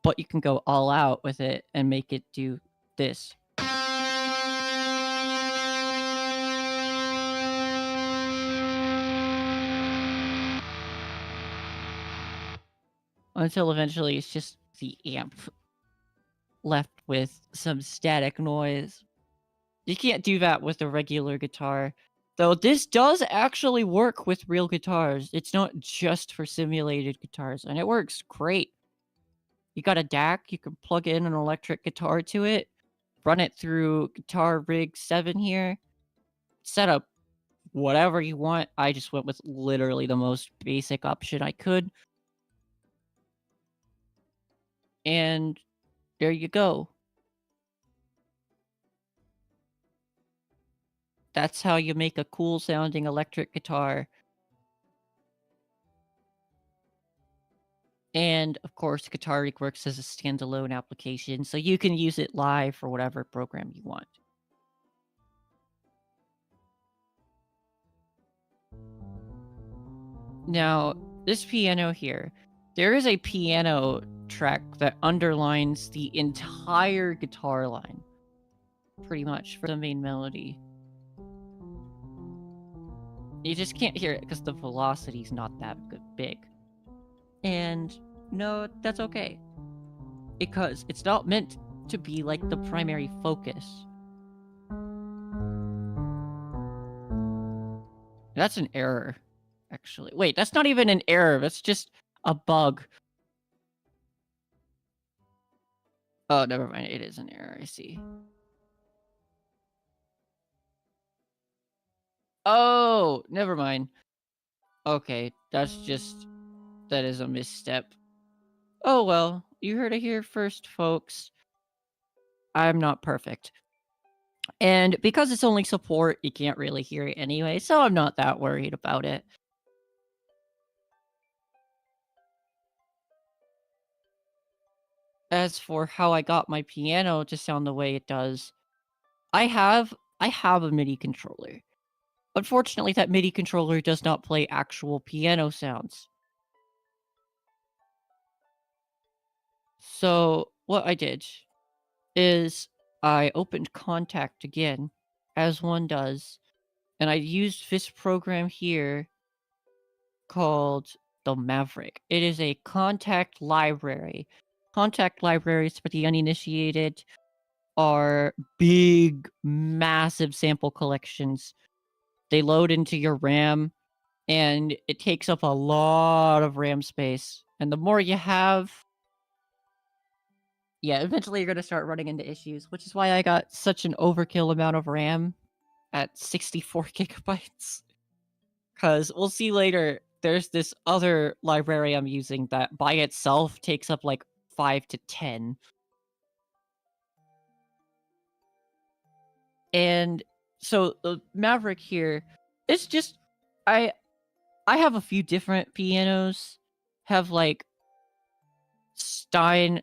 But you can go all out with it and make it do this. Until eventually it's just the amp left with some static noise. You can't do that with a regular guitar. Though this does actually work with real guitars. It's not just for simulated guitars, and it works great. You got a DAC, you can plug in an electric guitar to it, run it through Guitar Rig 7 here, set up whatever you want. I just went with literally the most basic option I could. And there you go. that's how you make a cool sounding electric guitar. And of course, Guitar Rig works as a standalone application, so you can use it live for whatever program you want. Now, this piano here, there is a piano track that underlines the entire guitar line, pretty much, for the main melody. You just can't hear it because the velocity's not that big. And no, that's okay. Because it's not meant to be like the primary focus. That's an error, actually. Wait, that's not even an error. That's just a bug. Oh, never mind. It is an error. I see. Oh, never mind. Okay, that is a misstep. Oh well, you heard it here first, folks. I'm not perfect. And because it's only support, you can't really hear it anyway, so I'm not that worried about it. As for how I got my piano to sound the way it does, I have a MIDI controller. Unfortunately, that MIDI controller does not play actual piano sounds. So what I did is I opened Contact again, as one does, and I used this program here called the Maverick. It is a contact library. Contact libraries for the uninitiated are big, massive sample collections. They load into your RAM, and it takes up a lot of RAM space. And the more you have, yeah, eventually you're going to start running into issues, which is why I got such an overkill amount of RAM at 64 gigabytes. Because we'll see later, there's this other library I'm using that by itself takes up like 5 to 10. And so the Maverick here, it's just, I have a few different pianos. Have like Stein,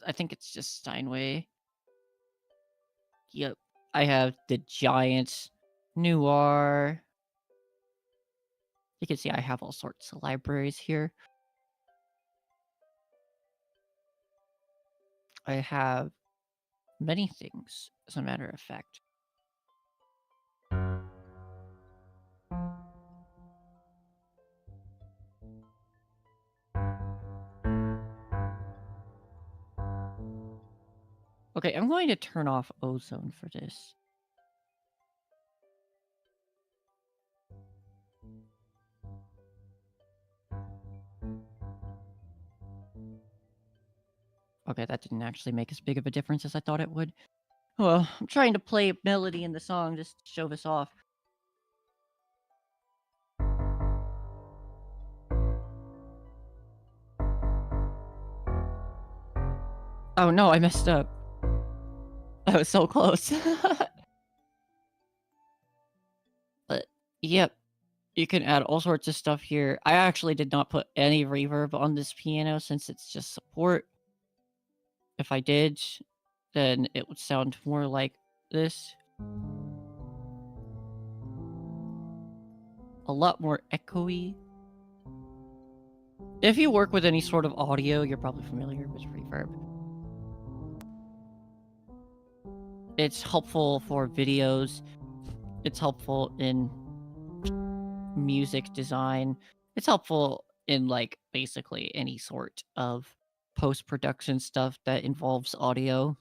I think it's just Steinway. Yep. I have the Giant, Noir. You can see I have all sorts of libraries here. I have many things, as a matter of fact. Okay, I'm going to turn off ozone for this. Okay, that didn't actually make as big of a difference as I thought it would. Well, I'm trying to play a melody in the song just to show this off. Oh no, I messed up. I was so close. But, yep. You can add all sorts of stuff here. I actually did not put any reverb on this piano since it's just support. If I did, then it would sound more like this. A lot more echoey. If you work with any sort of audio, you're probably familiar with reverb. It's helpful for videos. It's helpful in music design. It's helpful in like basically any sort of post-production stuff that involves audio.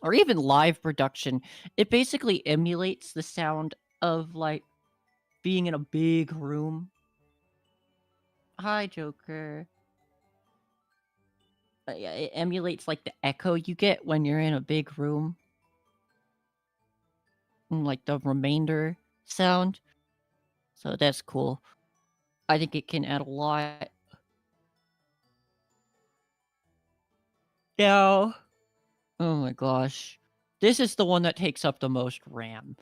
Or even live production. It basically emulates the sound of like being in a big room. Hi, Joker. Yeah, it emulates like the echo you get when you're in a big room. And, like the remainder sound. So that's cool. I think it can add a lot. Now, oh my gosh. This is the one that takes up the most RAM.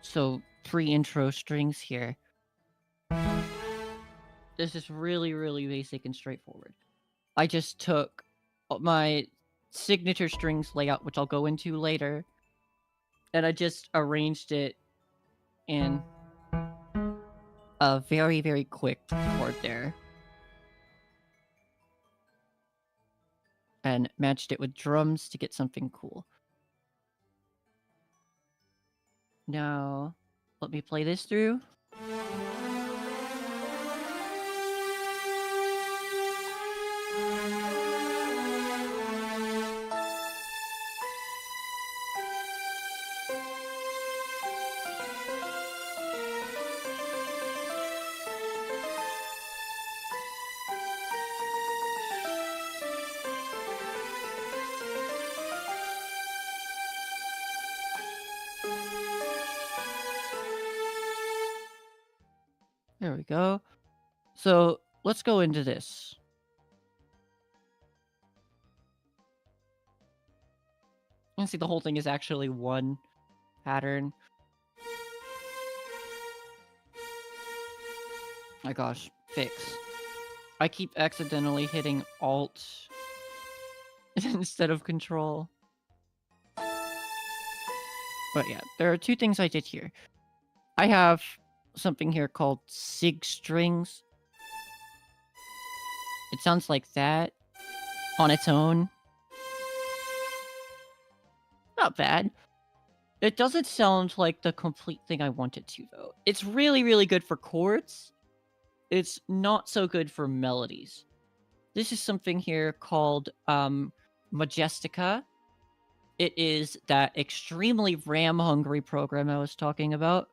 So, pre-intro strings here. This is really, really basic and straightforward. I just took my signature strings layout, which I'll go into later, and I just arranged it in a very, very quick chord there. And matched it with drums to get something cool. Now, let me play this through. There we go. So let's go into this. You can see the whole thing is actually one pattern. My gosh, fix. I keep accidentally hitting Alt instead of Control. But yeah, there are two things I did here. I have something here called sig strings. It sounds like that on its own. Not bad. It doesn't sound like the complete thing I want it to, though. It's really, really good for chords. It's not so good for melodies. This is something here called Majestica. It is that extremely RAM-hungry program I was talking about.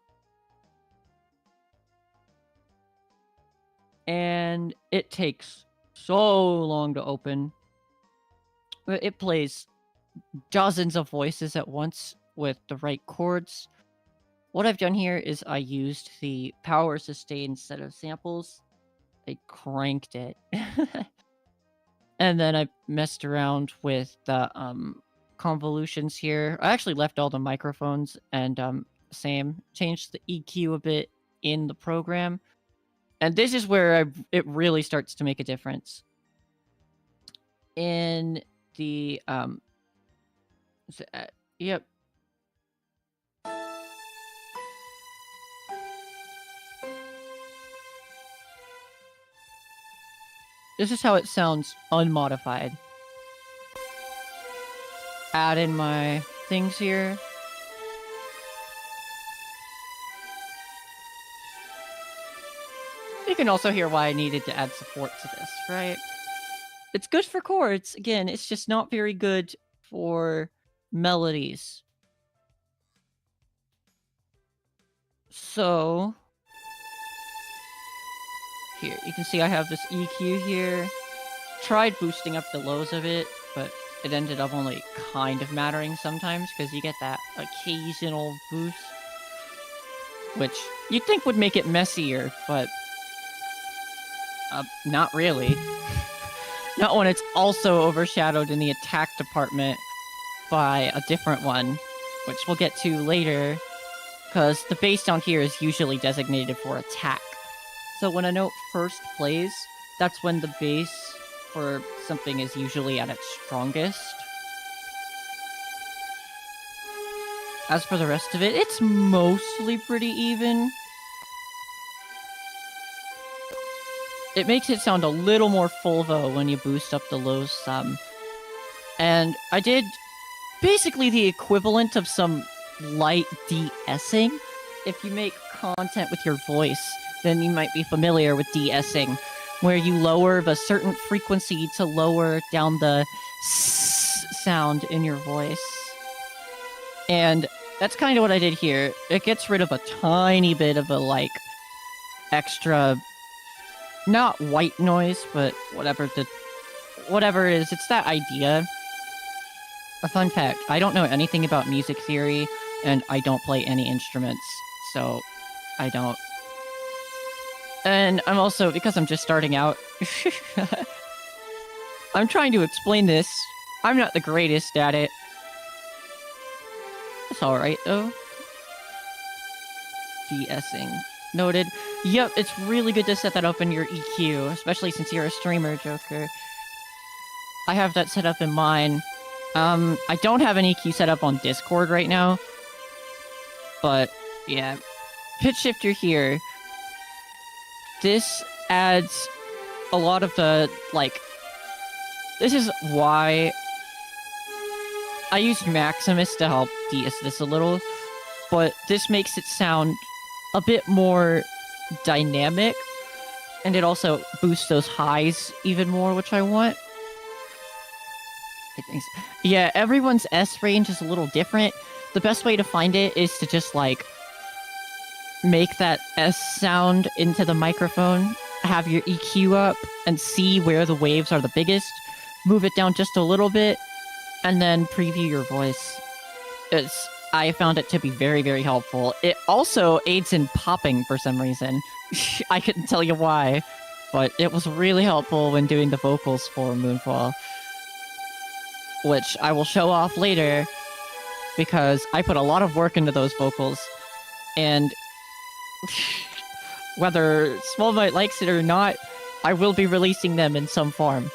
And it takes so long to open. It plays dozens of voices at once with the right chords. What I've done here is I used the power sustain set of samples. I cranked it. And then I messed around with the convolutions here. I actually left all the microphones and changed the EQ a bit in the program. And this is where it really starts to make a difference. In the yep. This is how it sounds unmodified. Add in my things here. You can also hear why I needed to add support to this, right? It's good for chords. Again, it's just not very good for melodies. So, here, you can see I have this EQ here. Tried boosting up the lows of it, but it ended up only kind of mattering sometimes because you get that occasional boost, which you'd think would make it messier, but not really. Not when it's also overshadowed in the attack department by a different one, which we'll get to later, because the bass down here is usually designated for attack. So when a note first plays, that's when the bass for something is usually at its strongest. As for the rest of it, it's mostly pretty even. It makes it sound a little more full, though, when you boost up the lows some. And I did basically the equivalent of some light de-essing. If you make content with your voice, then you might be familiar with de-essing, where you lower a certain frequency to lower down the s sound in your voice. And that's kind of what I did here. It gets rid of a tiny bit of a, like, extra, not white noise, but whatever it is, it's that idea. A fun fact, I don't know anything about music theory, and I don't play any instruments, so I don't. And I'm also, because I'm just starting out, I'm trying to explain this. I'm not the greatest at it. It's alright, though. De-essing. Noted. Yep, it's really good to set that up in your EQ, especially since you're a streamer, Joker. I have that set up in mine. I don't have an EQ set up on Discord right now. But, yeah. Pitch shifter here. This adds a lot of the, like... This is why I used Maximus to help de-ess this a little, but this makes it sound a bit more dynamic, and it also boosts those highs even more, which I want. I think so. Yeah, everyone's S range is a little different. The best way to find it is to just, like, make that S sound into the microphone, have your EQ up, and see where the waves are the biggest. Move it down just a little bit, and then preview your voice. I found it to be very, very helpful. It also aids in popping for some reason. I couldn't tell you why, but it was really helpful when doing the vocals for Moonfall, which I will show off later, because I put a lot of work into those vocals, and whether SmallMight likes it or not, I will be releasing them in some form.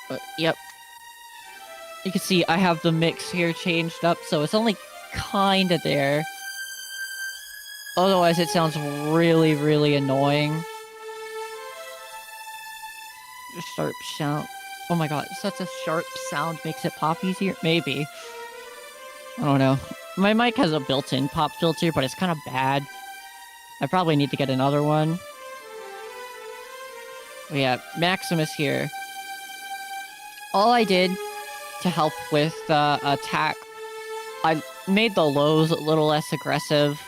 But, yep. You can see I have the mix here changed up, so it's only kinda there. Otherwise, it sounds really, really annoying. Sharp sound. Oh my god, such a sharp sound makes it pop easier? Maybe. I don't know. My mic has a built-in pop filter, but it's kind of bad. I probably need to get another one. But yeah, Maximus here. All I did to help with attack, I made the lows a little less aggressive.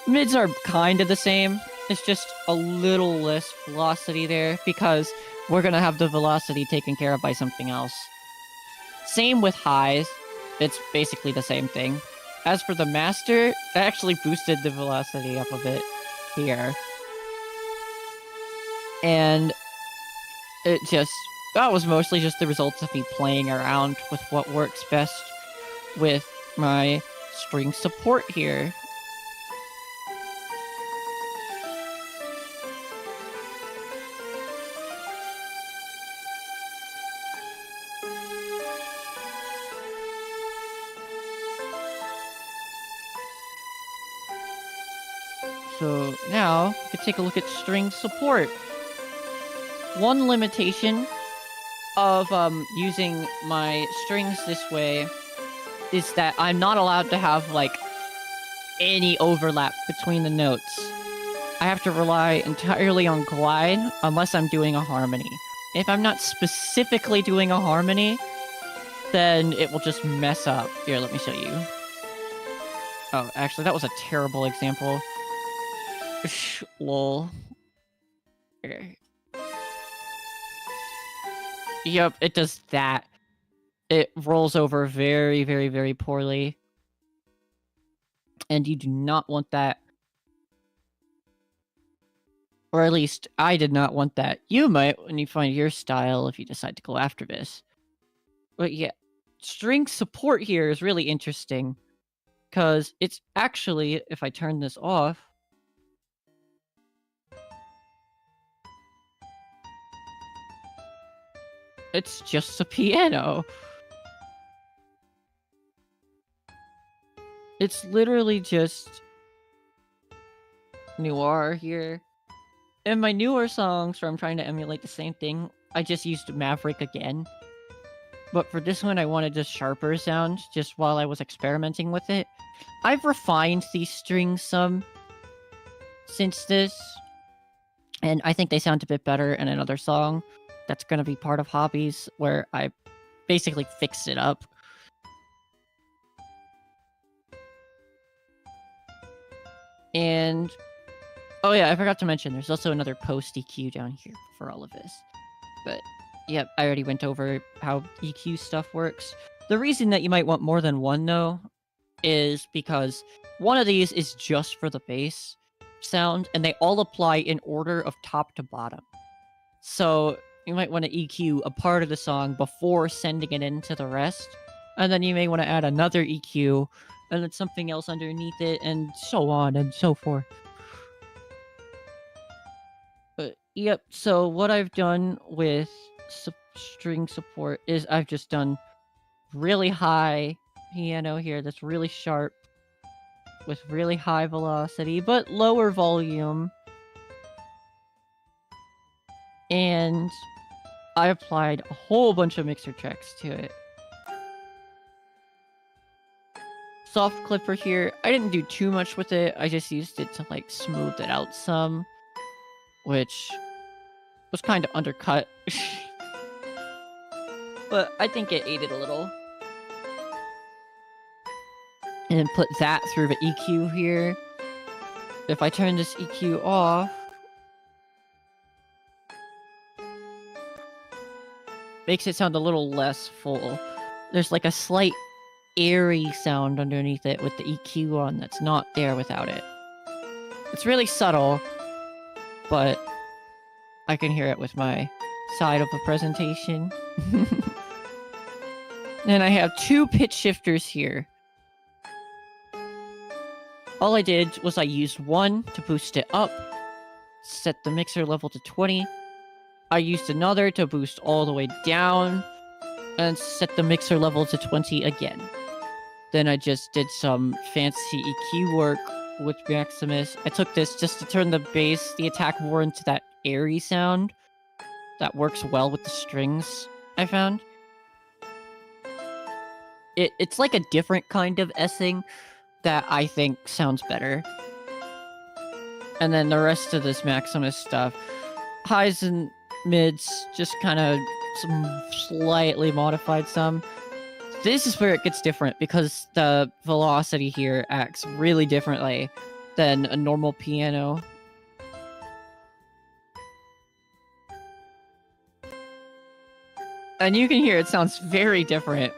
Mids are kind of the same. It's just a little less velocity there, because we're going to have the velocity taken care of by something else. Same with highs. It's basically the same thing. As for the master, I actually boosted the velocity up a bit here. And that was mostly just the results of me playing around with what works best with my string support here. So now, we can take a look at string support. One limitation of using my strings this way is that I'm not allowed to have, like, any overlap between the notes. I have to rely entirely on glide unless I'm doing a harmony. If I'm not specifically doing a harmony, then it will just mess up. Here, let me show you. Oh, actually, that was a terrible example. Lol. Okay. Yep, it does that. It rolls over very, very, very poorly. And you do not want that. Or at least, I did not want that. You might when you find your style if you decide to go after this. But yeah, string support here is really interesting. Because it's actually, if I turn this off, it's just a piano. It's literally just Noir here. In my newer songs where I'm trying to emulate the same thing, I just used Maverick again. But for this one, I wanted just sharper sound, just while I was experimenting with it. I've refined these strings some since this, and I think they sound a bit better in another song that's going to be part of Hobbies, where I basically fixed it up. And oh yeah, I forgot to mention, there's also another post EQ down here for all of this. But yep, I already went over how EQ stuff works. The reason that you might want more than one, though, is because one of these is just for the bass sound, and they all apply in order of top to bottom. So you might want to EQ a part of the song before sending it into the rest. And then you may want to add another EQ and then something else underneath it, and so on and so forth. Yep, so what I've done with string support is I've just done really high piano here that's really sharp with really high velocity but lower volume. And I applied a whole bunch of mixer tracks to it. Soft clipper here, I didn't do too much with it. I just used it to like smooth it out some, which was kind of undercut. But I think it aided a little. And then put that through the EQ here. If I turn this EQ off, makes it sound a little less full. There's like a slight airy sound underneath it with the EQ on that's not there without it. It's really subtle, but I can hear it with my side of the presentation. Then I have 2 pitch shifters here. All I did was I used one to boost it up, set the mixer level to 20. I used another to boost all the way down, and set the mixer level to 20 again. Then I just did some fancy EQ work with Maximus. I took this just to turn the bass, the attack more into that airy sound that works well with the strings, I found. It's like a different kind of S-ing that I think sounds better. And then the rest of this Maximus stuff, highs and mids, just kind of some slightly modified some. This is where it gets different because the velocity here acts really differently than a normal piano. And you can hear it sounds very different.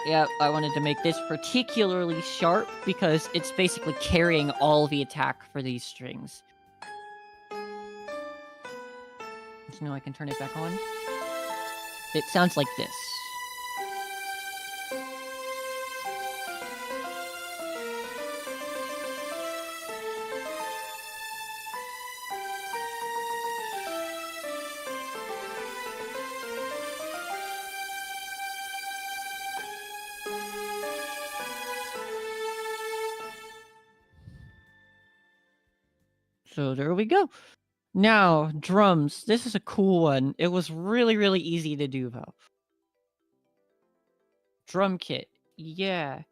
Yep, I wanted to make this particularly sharp because it's basically carrying all the attack for these strings. So now I can turn it back on. It sounds like this. So there we go. Now, drums. This is a cool one. It was really, really easy to do, though. Drum kit. Yeah.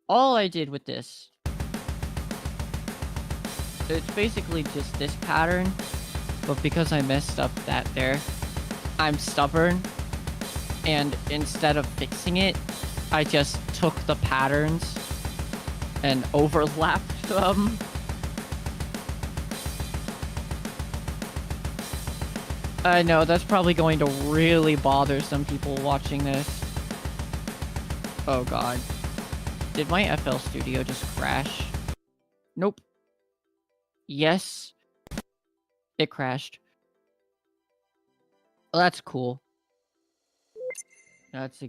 All I did with this, it's basically just this pattern, but because I messed up that there, I'm stubborn, and instead of fixing it, I just took the patterns and overlapped them. I know, that's probably going to really bother some people watching this. Oh god. Did my FL Studio just crash? Nope. Yes. It crashed. Well, that's cool. That's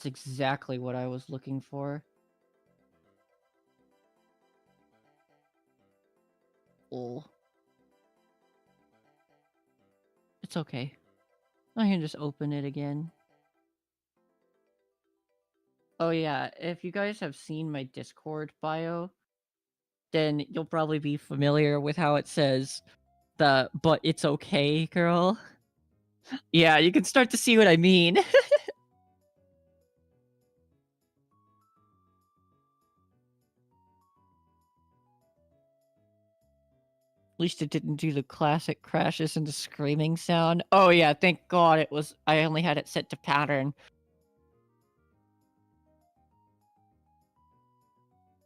exactly what I was looking for. Oh. It's okay. I can just open it again. Oh yeah, if you guys have seen my Discord bio, then you'll probably be familiar with how it says the "but it's okay" girl. Yeah, you can start to see what I mean. At least it didn't do the classic crashes and the screaming sound. Oh yeah, thank god it was. I only had it set to pattern.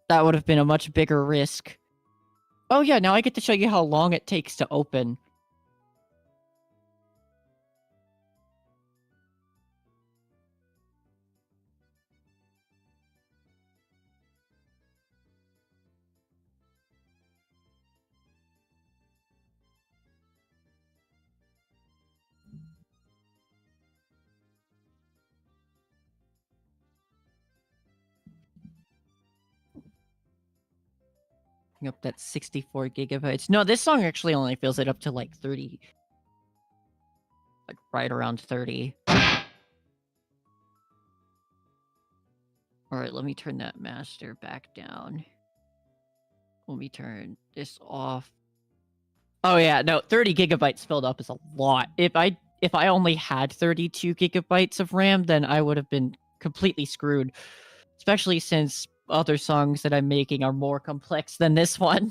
That would have been a much bigger risk. Oh yeah, now I get to show you how long it takes to open. Up that 64 gigabytes. No, this song actually only fills it up to like 30. Like right around 30. Alright, let me turn that master back down. Let me turn this off. Oh yeah, no, 30 gigabytes filled up is a lot. If I only had 32 gigabytes of RAM, then I would have been completely screwed. Especially since other songs that I'm making are more complex than this one.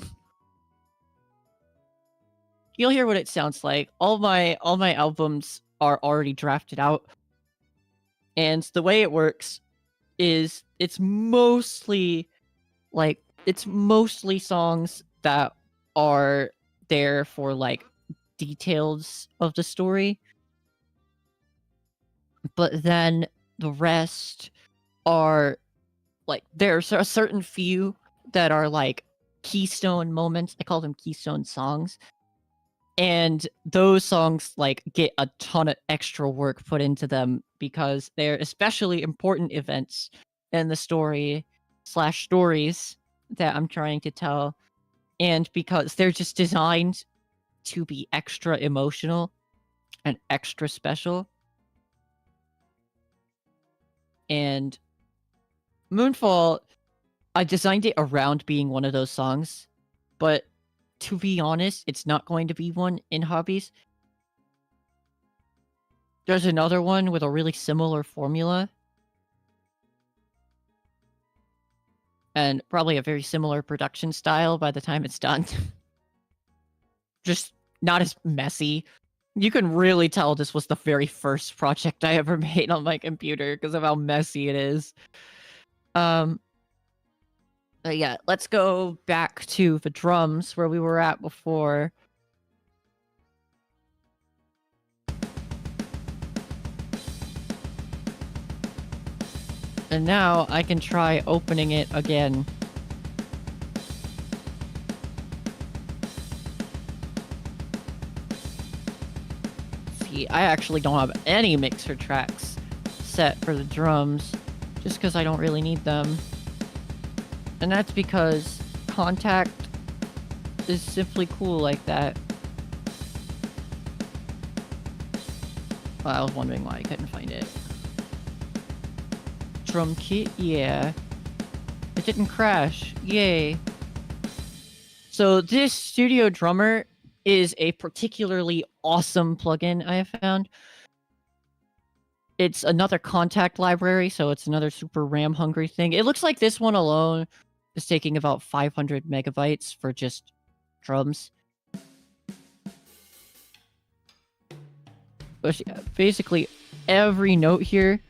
You'll hear what it sounds like. All my albums are already drafted out. And the way it works is it's mostly songs that are there for like details of the story. But then the rest are like there's a certain few that are like keystone moments. I call them keystone songs. And those songs like get a ton of extra work put into them because they're especially important events in the stories that I'm trying to tell. And because they're just designed to be extra emotional and extra special. And Moonfall, I designed it around being one of those songs, but to be honest, it's not going to be one in Hobbies. There's another one with a really similar formula. And probably a very similar production style by the time it's done. Just not as messy. You can really tell this was the very first project I ever made on my computer because of how messy it is. Yeah, let's go back to the drums where we were at before. And now I can try opening it again. See, I actually don't have any mixer tracks set for the drums, just because I don't really need them. And that's because Contact is simply cool like that. Well, I was wondering why I couldn't find it. Drum kit, yeah. It didn't crash, yay. So this Studio Drummer is a particularly awesome plugin I have found. It's another Contact library, so it's another super RAM-hungry thing. It looks like this one alone is taking about 500 megabytes for just drums. But yeah, basically, every note here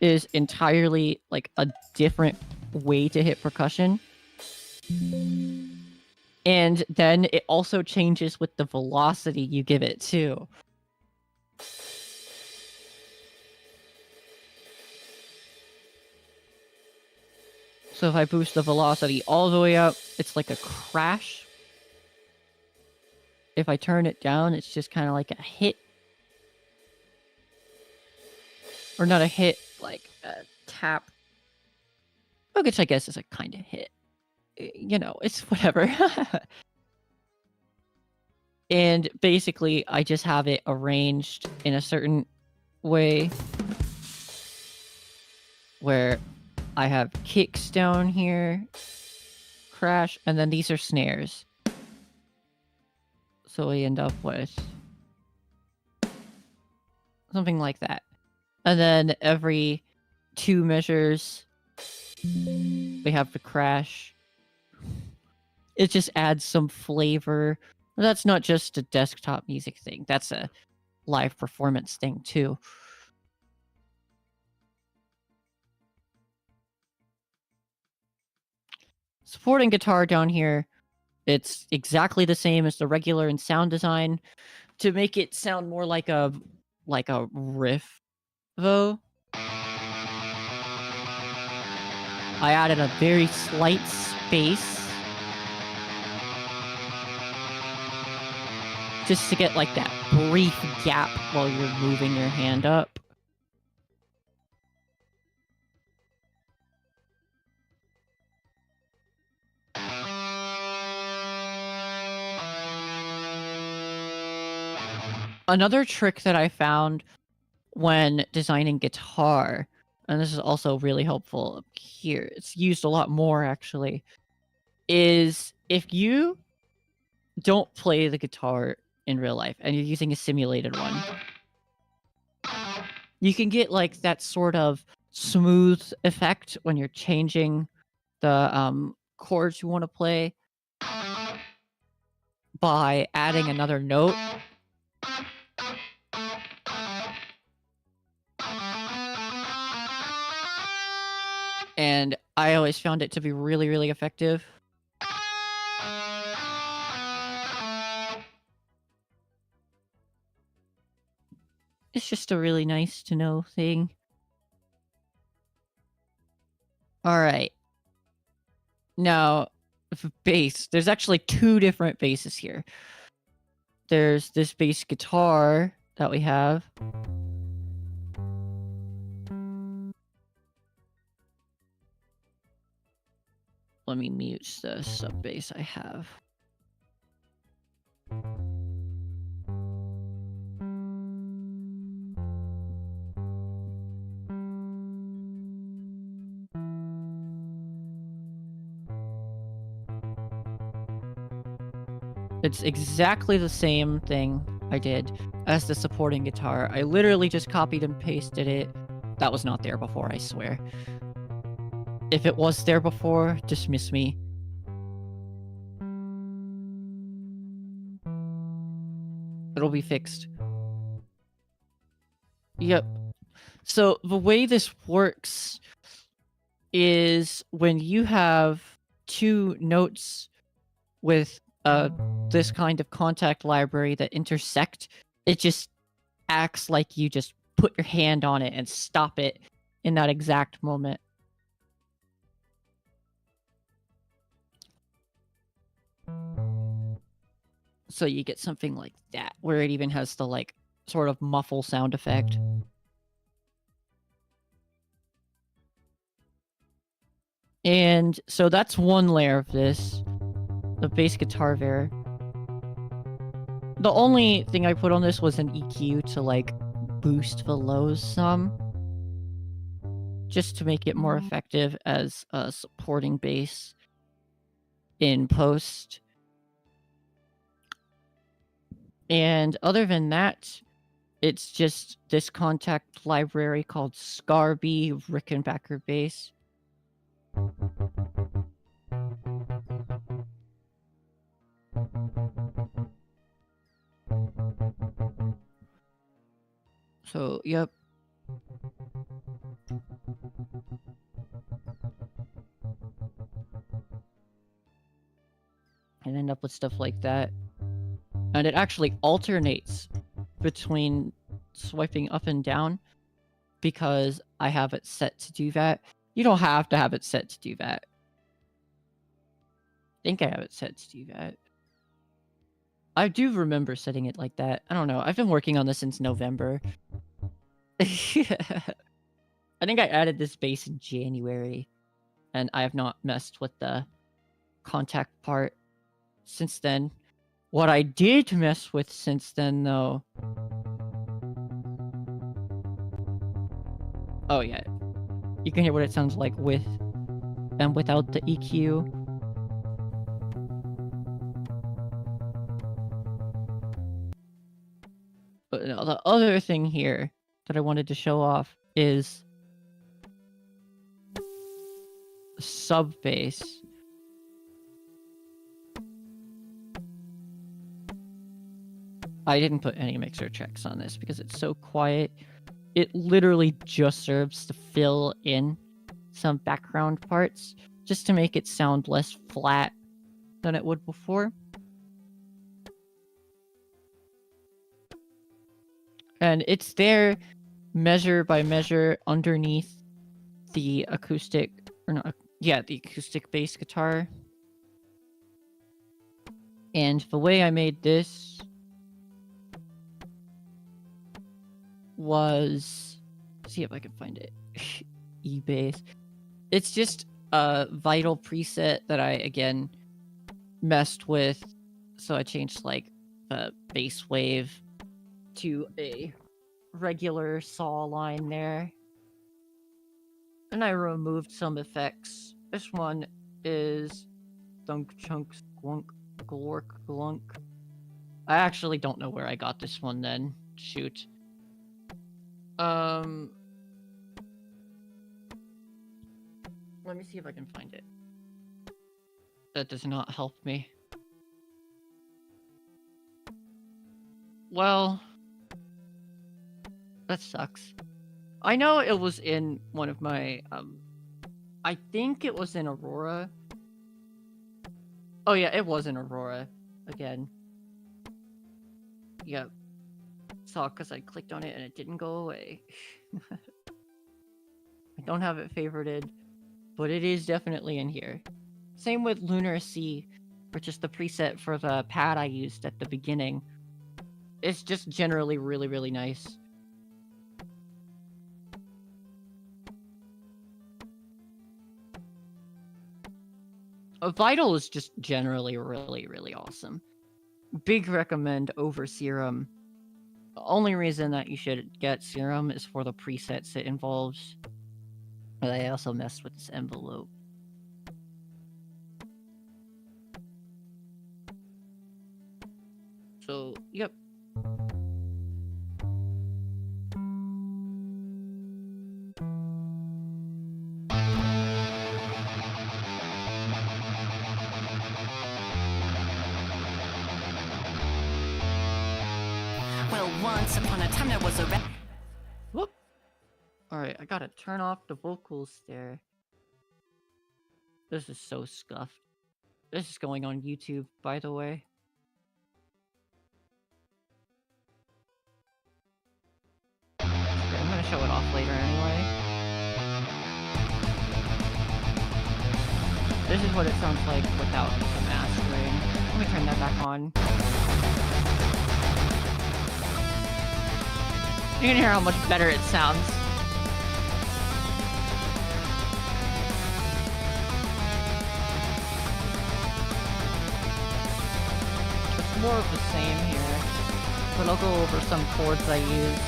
is entirely like a different way to hit percussion. And then it also changes with the velocity you give it too. So if I boost the velocity all the way up, it's like a crash. If I turn it down, it's just kind of like a hit. Or not a hit, like a tap. Which I guess is a kind of hit. You know, it's whatever. And basically, I just have it arranged in a certain way where I have kicks down here, crash, and then these are snares. So we end up with something like that. And then every 2 measures, we have the crash. It just adds some flavor. That's not just a desktop music thing. That's a live performance thing too. Supporting guitar down here, it's exactly the same as the regular in sound design. To make it sound more like a riff, though, I added a very slight space just to get like that brief gap while you're moving your hand up. Another trick that I found when designing guitar, and this is also really helpful up here, it's used a lot more actually, is if you don't play the guitar in real life and you're using a simulated one, you can get like that sort of smooth effect when you're changing the chords you want to play by adding another note. And I always found it to be really, really effective. It's just a really nice to know thing. Alright. Now, bass. There's actually two different basses here. There's this bass guitar that we have. Let me mute the sub bass I have. It's exactly the same thing I did as the supporting guitar. I literally just copied and pasted it. That was not there before, I swear. If it was there before, dismiss me. It'll be fixed. Yep. So the way this works is when you have two notes with this kind of contact library that intersect, it just acts like you just put your hand on it and stop it in that exact moment. So you get something like that, where it even has the like sort of muffle sound effect. And so that's one layer of this, the bass guitar there. The only thing I put on this was an EQ to like boost the lows some, just to make it more effective as a supporting bass in post. And other than that, it's just this contact library called Scarby Rickenbacker bass. So, yep. And end up with stuff like that. And it actually alternates between swiping up and down because I have it set to do that. You don't have to have it set to do that. I think I have it set to do that. I do remember setting it like that. I don't know. I've been working on this since November. I think I added this bass in January, and I have not messed with the contact part since then. What I did mess with since then, though... Oh, yeah. You can hear what it sounds like with and without the EQ. But no, the other thing here that I wanted to show off is sub bass. I didn't put any mixer checks on this because it's so quiet. It literally just serves to fill in some background parts just to make it sound less flat than it would before. And it's there measure by measure underneath the acoustic, or not, yeah, the acoustic bass guitar. And the way I made this was, see if I can find it, eBass. It's just a Vital preset that I, again, messed with. So I changed like the bass wave to a regular saw line there. And I removed some effects. This one is Dunk Chunk Squunk Glork Glunk. I actually don't know where I got this one then. Shoot. Let me see if I can find it. That does not help me. Well, that sucks. I know it was in one of my, I think it was in Aurora. Oh yeah, it was in Aurora. Again. Yep. Saw because I clicked on it and it didn't go away. I don't have it favorited, but it is definitely in here. Same with Lunar Sea, which is the preset for the pad I used at the beginning. It's just generally really, really nice. Vital is just generally really, really awesome. Big recommend over Serum. The only reason that you should get Serum is for the presets it involves. But I also messed with this envelope. So, yep.
Well, once upon a time there was a
Whoop. Alright, I gotta turn off the vocals there. This is so scuffed. This is going on YouTube, by the way. Okay, I'm gonna show it off later anyway. This is what it sounds like without the mastering. Let me turn that back on. You can hear how much better it sounds. It's more of the same here, but I'll go over some chords I use.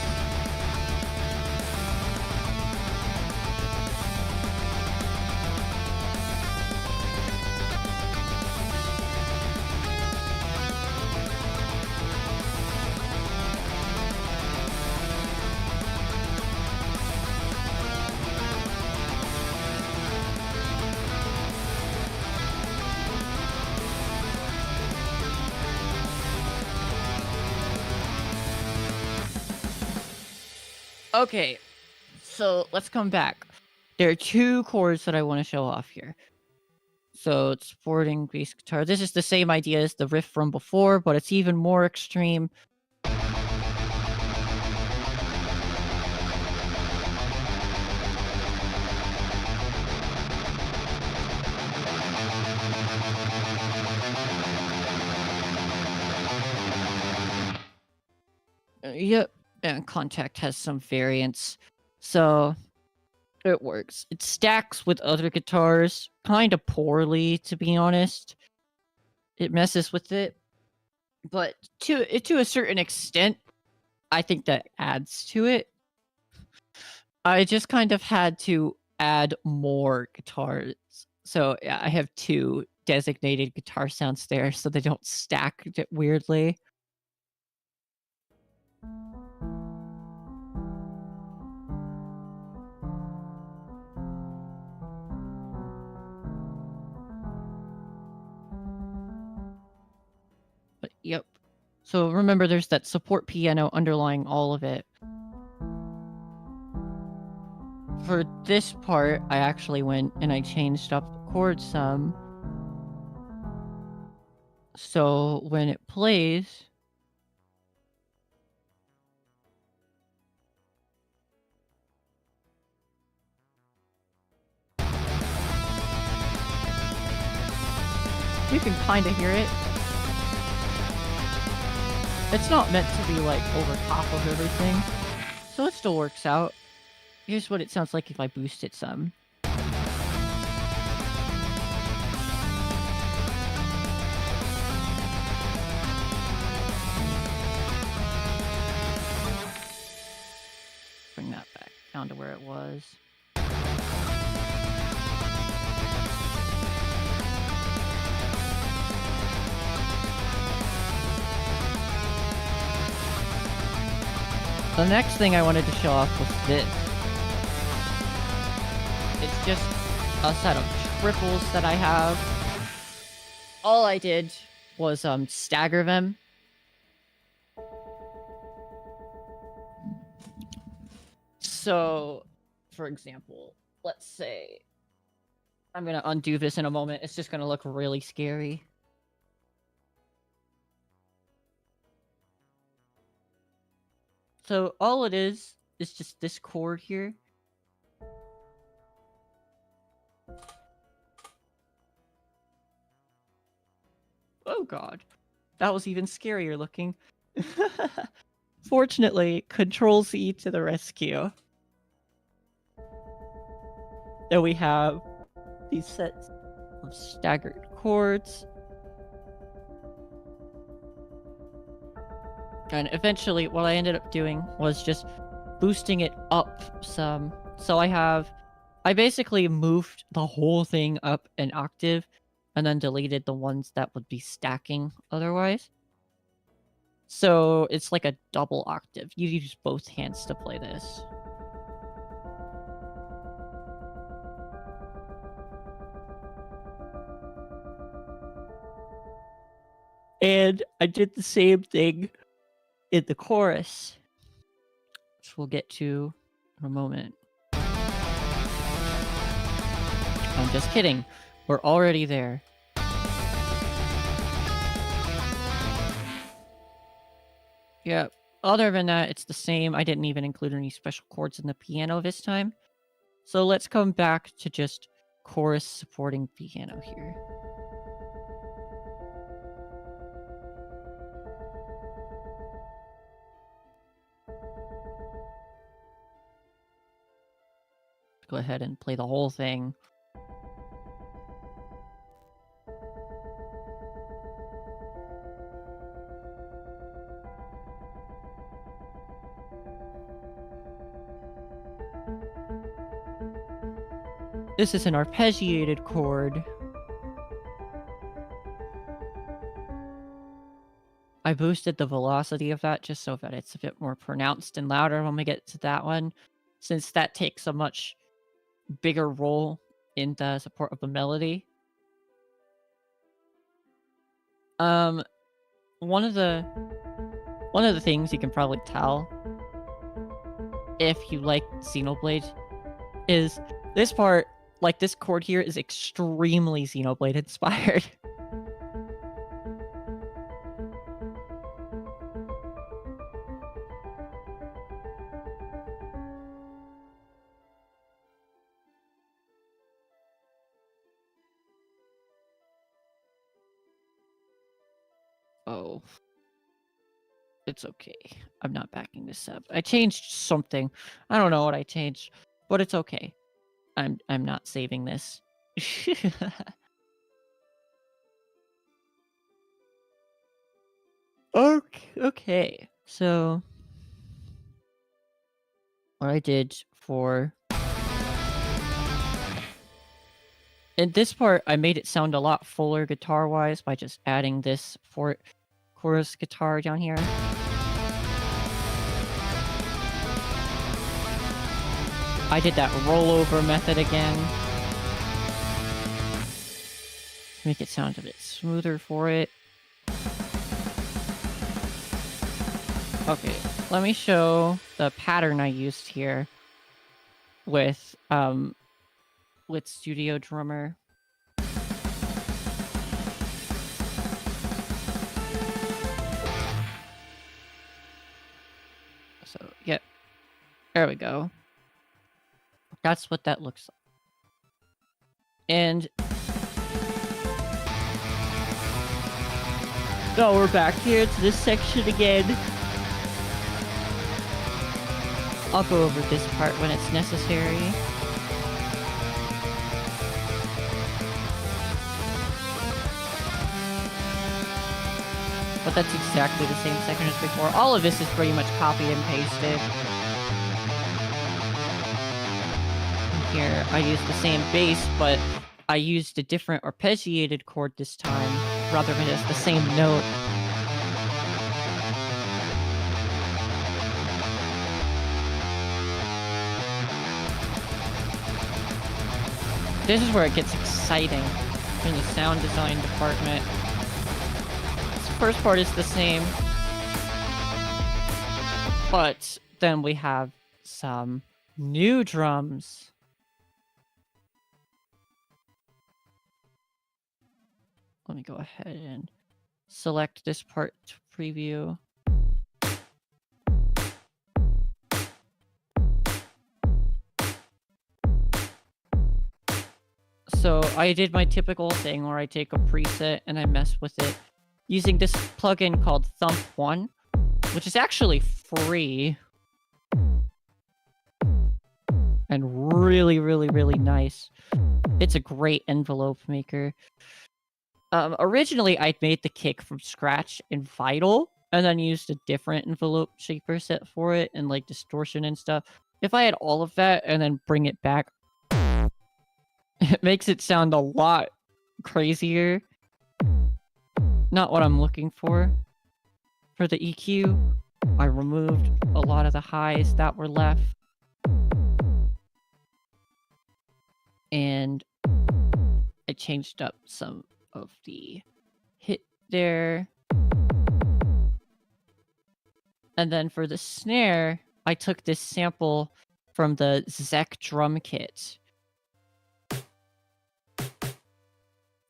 Okay, so let's come back. There are two chords that I want to show off here. So it's supporting bass guitar. This is the same idea as the riff from before, but it's even more extreme. Yep. And Contact has some variants, so it works. It stacks with other guitars kind of poorly, to be honest. It messes with it, but to a certain extent, I think that adds to it. I just kind of had to add more guitars, so yeah, I have two designated guitar sounds there, so they don't stack weirdly. But yep. So remember, there's that support piano underlying all of it. For this part, I actually went and I changed up the chords some. So when it plays, you can kind of hear it. It's not meant to be like over top of everything, so it still works out. Here's what it sounds like if I boost it some. down to where it was. The next thing I wanted to show off was this. It's just a set of triples that I have. All I did was stagger them. So, for example, let's say I'm gonna undo this in a moment. It's just gonna look really scary. So all it is just this chord here. Oh god. That was even scarier looking. Fortunately, Control Z to the rescue. Then we have these sets of staggered chords. And eventually, what I ended up doing was just boosting it up some. So I basically moved the whole thing up an octave and then deleted the ones that would be stacking otherwise. So it's like a double octave. You use both hands to play this. And I did the same thing in the chorus, which we'll get to in a moment. I'm just kidding. We're already there. Yeah, other than that, it's the same. I didn't even include any special chords in the piano this time. So let's come back to just chorus supporting piano here. Go ahead and play the whole thing. This is an arpeggiated chord. I boosted the velocity of that just so that it's a bit more pronounced and louder when we get to that one, since that takes a much bigger role in the support of the melody. One of the things you can probably tell if you like Xenoblade is this part, like this chord here, is extremely Xenoblade inspired. Oh. It's okay. I'm not backing this up. I changed something. I don't know what I changed, but it's okay. I'm not saving this. Okay. So what I did for in this part, I made it sound a lot fuller guitar-wise by just adding this chorus guitar down here. I did that rollover method again. Make it sound a bit smoother for it. Okay, let me show the pattern I used here with Studio Drummer. So, yeah. There we go. That's what that looks like. And so we're back here to this section again. I'll go over this part when it's necessary. But that's exactly the same section as before. All of this is pretty much copied and pasted. here, I used the same bass, but I used a different arpeggiated chord this time, rather than just the same note. This is where it gets exciting in the sound design department. This first part is the same, but then we have some new drums. Let me go ahead and select this part to preview. So I did my typical thing where I take a preset and I mess with it using this plugin called Thump 1, which is actually free and really, really, really nice. It's a great envelope maker. Originally, I'd made the kick from scratch in Vital and then used a different envelope shaper set for it and like distortion and stuff. If I had all of that and then bring it back, it makes it sound a lot crazier. Not what I'm looking for. For the EQ, I removed a lot of the highs that were left. And I changed up some of the hit there. And then for the snare, I took this sample from the Zek drum kit.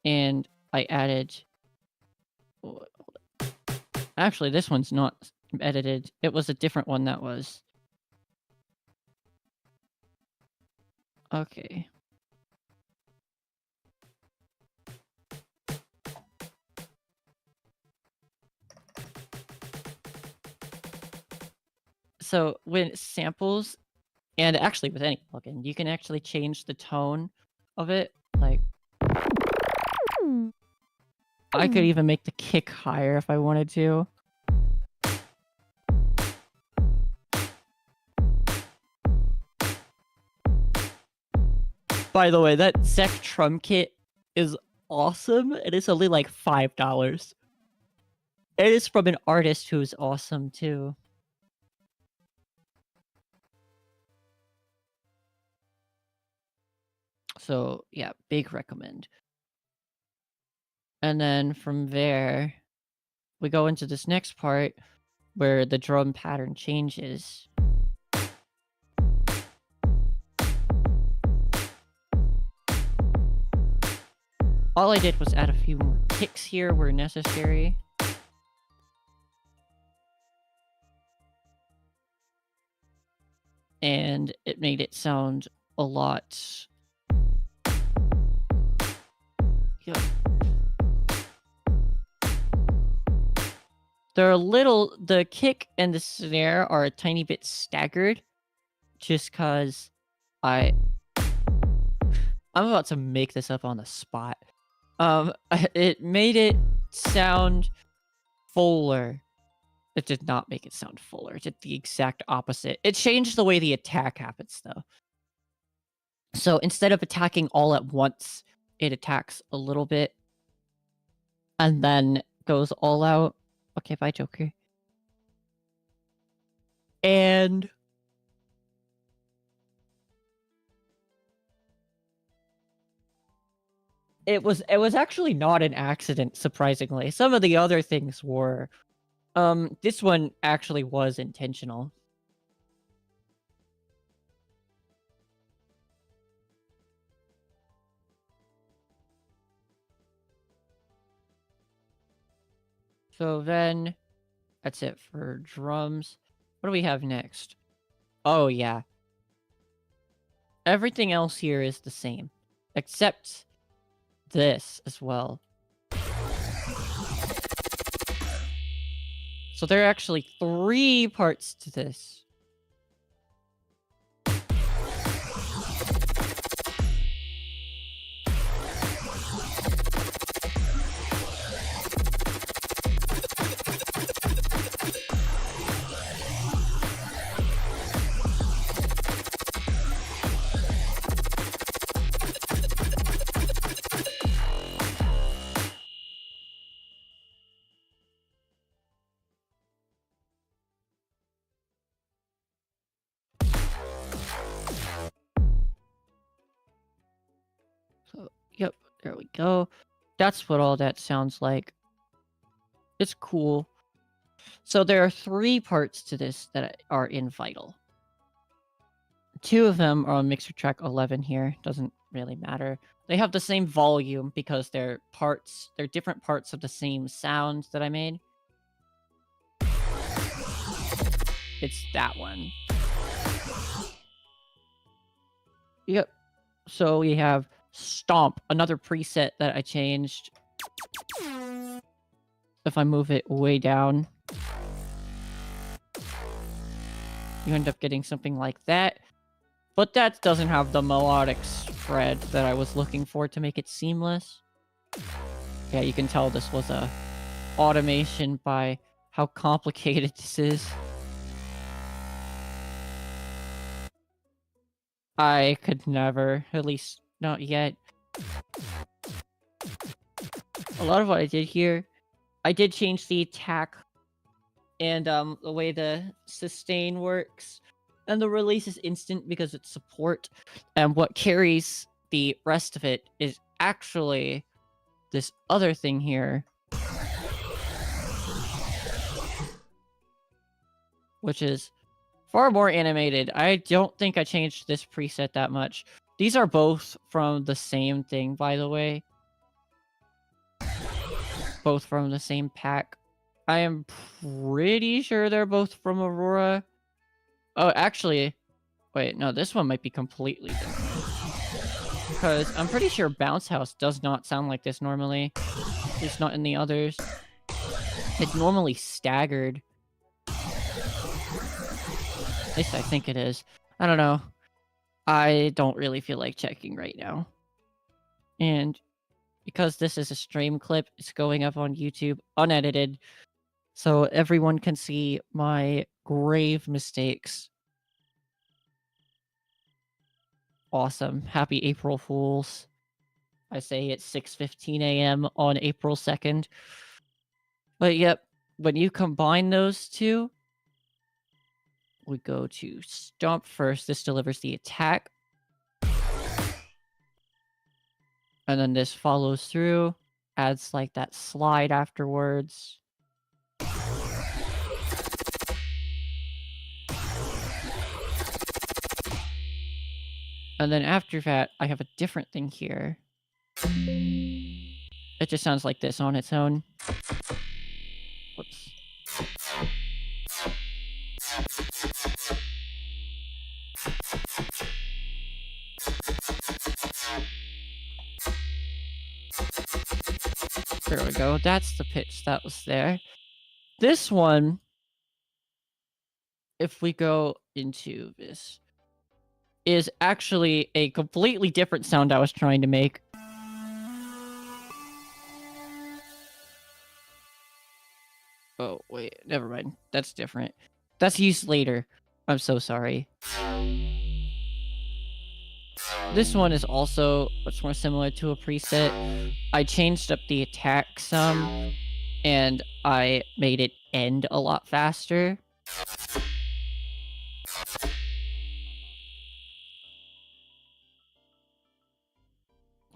And I added... Actually, this one's not edited. It was a different one that was. Okay. So when it samples, and actually with any plugin, you can actually change the tone of it. Like, I could even make the kick higher if I wanted to. By the way, that Zek drum kit is awesome. It is only like $5. It is from an artist who's awesome too. So yeah, big recommend. And then from there, we go into this next part where the drum pattern changes. All I did was add a few more kicks here where necessary. And it made it sound a lot... Yeah. They're a little... The kick and the snare are a tiny bit staggered. Just because I'm about to make this up on the spot. It made it sound fuller. It did not make it sound fuller. It did the exact opposite. It changed the way the attack happens, though. So instead of attacking all at once, it attacks a little bit. And then goes all out. Okay, bye, Joker. And... It was actually not an accident, surprisingly. Some of the other things were. This one actually was intentional. So then, that's it for drums. What do we have next? Oh, yeah. Everything else here is the same. Except... this as well. So there are actually 3 parts to this. There we go. That's what all that sounds like. It's cool. So there are 3 parts to this that are in Vital. 2 of them are on mixer track 11 here. Doesn't really matter. They have the same volume because they're different parts of the same sound that I made. It's that one. Yep. So we have Stomp, another preset that I changed. If I move it way down, you end up getting something like that. But that doesn't have the melodic spread that I was looking for to make it seamless. Yeah, you can tell this was a automation by how complicated this is. I could never, at least not yet. A lot of what I did here, I did change the attack and the way the sustain works. And the release is instant because it's support. And what carries the rest of it is actually this other thing here, which is far more animated. I don't think I changed this preset that much. These are both from the same thing, by the way. Both from the same pack. I am pretty sure they're both from Aurora. Oh, actually, wait, no, this one might be completely different. Because I'm pretty sure Bounce House does not sound like this normally. It's not in the others. It's normally staggered. At least I think it is. I don't know. I don't really feel like checking right now. And because this is a stream clip, it's going up on YouTube unedited. So everyone can see my grave mistakes. Awesome. Happy April Fools. I say it's 6:15 a.m. on April 2nd. But yep, when you combine those two, we go to Stomp first. This delivers the attack. And then this follows through, adds like that slide afterwards. And then after that, I have a different thing here. It just sounds like this on its own. Whoops. There we go. That's the pitch that was there. This one, if we go into this, is actually a completely different sound I was trying to make. Oh, wait, never mind. That's different. That's used later. I'm so sorry. This one is also much more similar to a preset. I changed up the attack some, and I made it end a lot faster.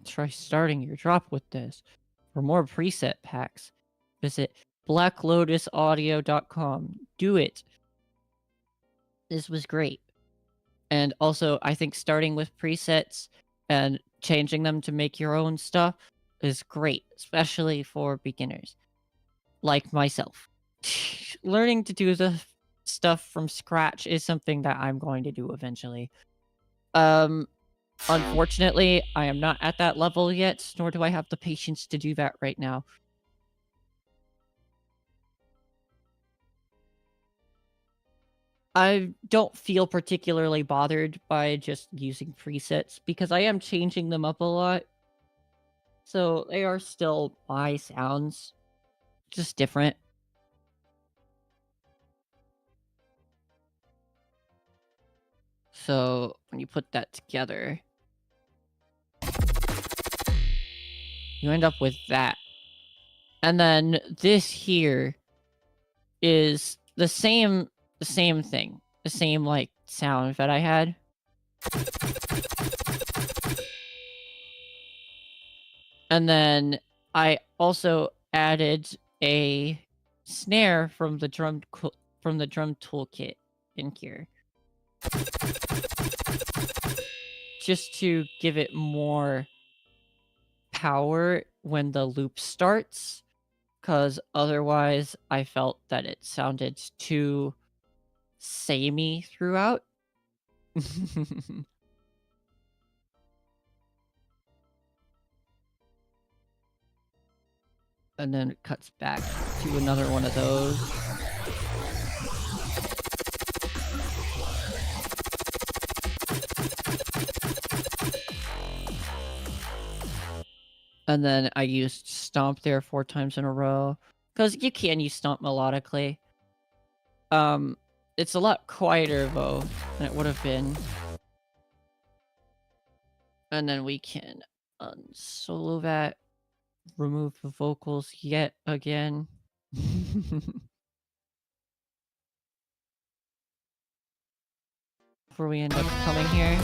Try starting your drop with this. For more preset packs, visit blacklotusaudio.com. Do it. This was great. And also, I think starting with presets and changing them to make your own stuff is great, especially for beginners like myself. Learning to do the stuff from scratch is something that I'm going to do eventually. Unfortunately, I am not at that level yet, nor do I have the patience to do that right now. I don't feel particularly bothered by just using presets because I am changing them up a lot. So they are still my sounds, just different. So when you put that together, you end up with that. And then this here is the same thing. The same like sound that I had. And then I also added a snare from the drum toolkit in here, just to give it more power when the loop starts, because otherwise I felt that it sounded too samey throughout. And then it cuts back to another one of those. And then I used Stomp there 4 times in a row, because you can use Stomp melodically. It's a lot quieter though than it would have been. And then we can unsolo that, remove the vocals yet again. Before we end up coming here.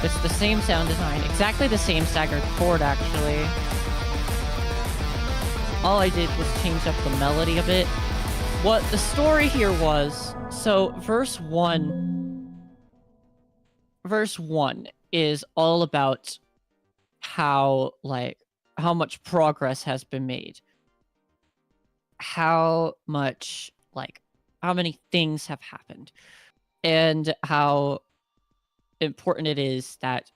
It's the same sound design, exactly the same staggered chord actually. All I did was change up the melody a bit. What the story here was, so verse 1 is all about how much progress has been made. How many things have happened. And how important it is that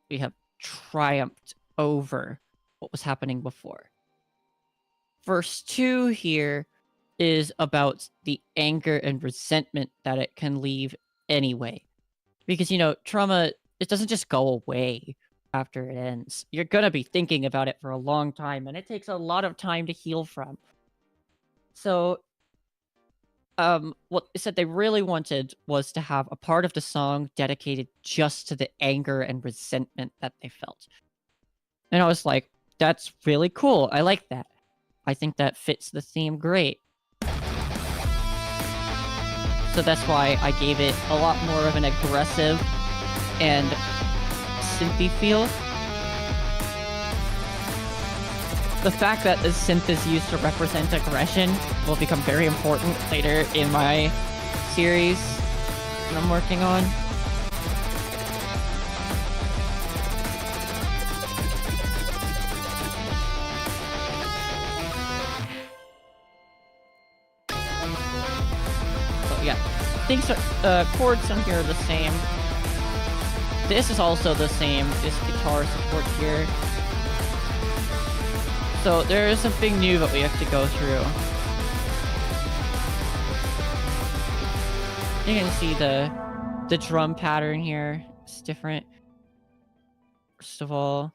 we have triumphed over what was happening before. Verse 2 here is about the anger and resentment that it can leave anyway. Because, trauma, it doesn't just go away after it ends. You're gonna be thinking about it for a long time, and it takes a lot of time to heal from. So, what they said they really wanted was to have a part of the song dedicated just to the anger and resentment that they felt. And I was like, that's really cool. I like that. I think that fits the theme great. So that's why I gave it a lot more of an aggressive and synthy feel. The fact that the synth is used to represent aggression will become very important later in my series that I'm working on. But yeah, things are, chords on here are the same. This is also the same, this guitar support here. So there is something new that we have to go through. You can see the drum pattern here. It's different. First of all.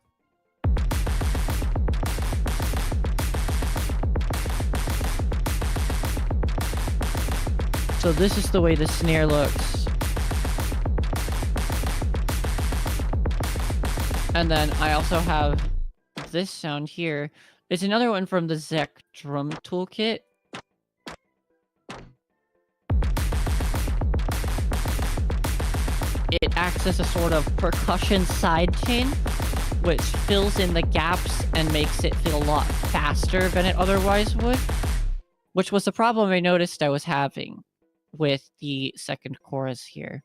So this is the way the snare looks. And then I also have this sound here. It's another one from the Zek drum toolkit. It acts as a sort of percussion sidechain, which fills in the gaps and makes it feel a lot faster than it otherwise would. Which was the problem I noticed I was having with the second chorus here.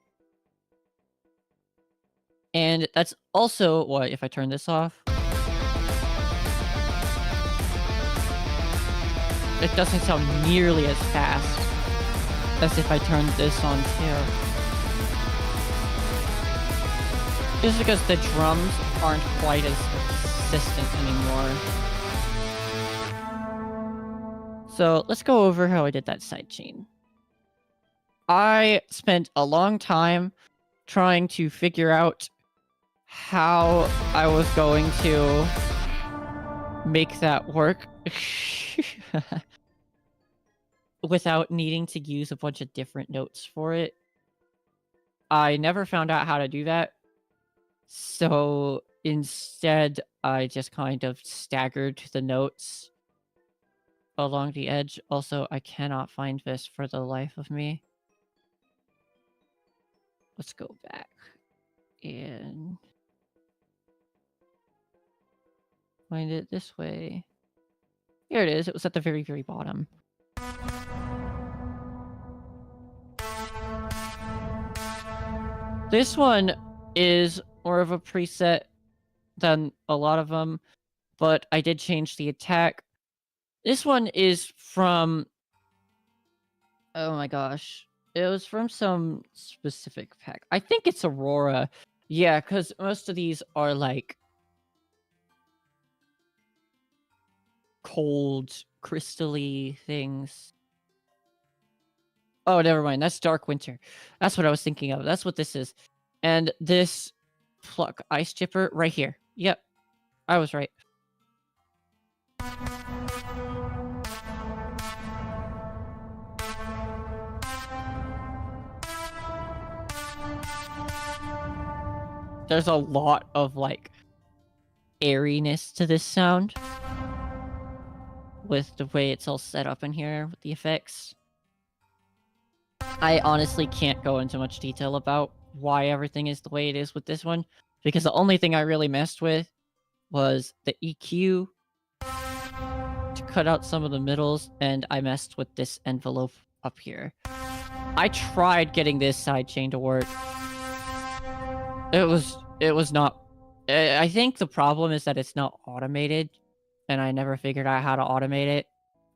And that's also what, if I turn this off, it doesn't sound nearly as fast as if I turned this on too. Just because the drums aren't quite as consistent anymore. So let's go over how I did that sidechain. I spent a long time trying to figure out how I was going to make that work without needing to use a bunch of different notes for it. I never found out how to do that. So instead, I just kind of staggered the notes along the edge. Also, I cannot find this for the life of me. Let's go back and find it this way. Here it is. It was at the very, very bottom. This one is more of a preset than a lot of them, but I did change the attack. This one is from... Oh my gosh. It was from some specific pack. I think it's Aurora. Yeah, because most of these are like cold, crystally things. Oh, never mind. That's Dark Winter. That's what I was thinking of. That's what this is. And this Pluck Ice Chipper right here. Yep. I was right. There's a lot of, like, airiness to this sound. With the way it's all set up in here, with the effects. I honestly can't go into much detail about why everything is the way it is with this one. Because the only thing I really messed with was the EQ to cut out some of the middles, and I messed with this envelope up here. I tried getting this sidechain to work. It was not... I think the problem is that it's not automated, and I never figured out how to automate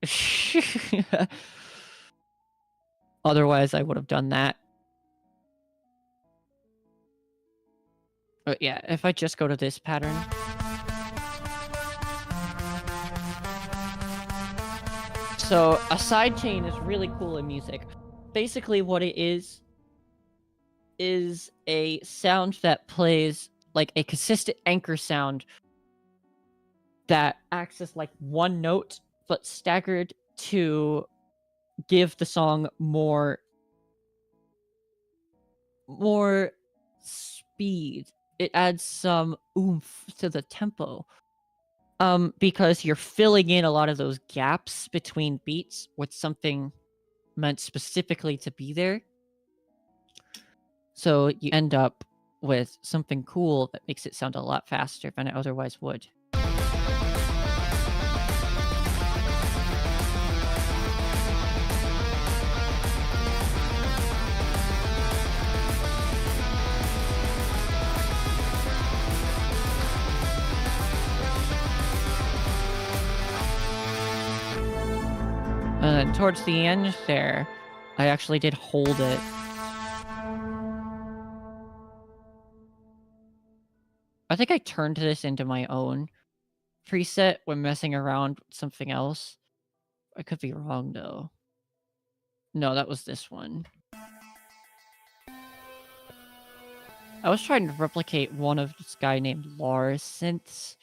it. Otherwise, I would have done that. But yeah, if I just go to this pattern... So, a sidechain is really cool in music. Basically what it is a sound that plays like a consistent anchor sound that acts as like one note, but staggered to give the song more speed. It adds some oomph to the tempo. Because you're filling in a lot of those gaps between beats with something meant specifically to be there. So you end up with something cool that makes it sound a lot faster than it otherwise would. And then towards the end there, I actually did hold it. I think I turned this into my own preset when messing around with something else. I could be wrong, though. No, that was this one. I was trying to replicate one of this guy named Lars synths.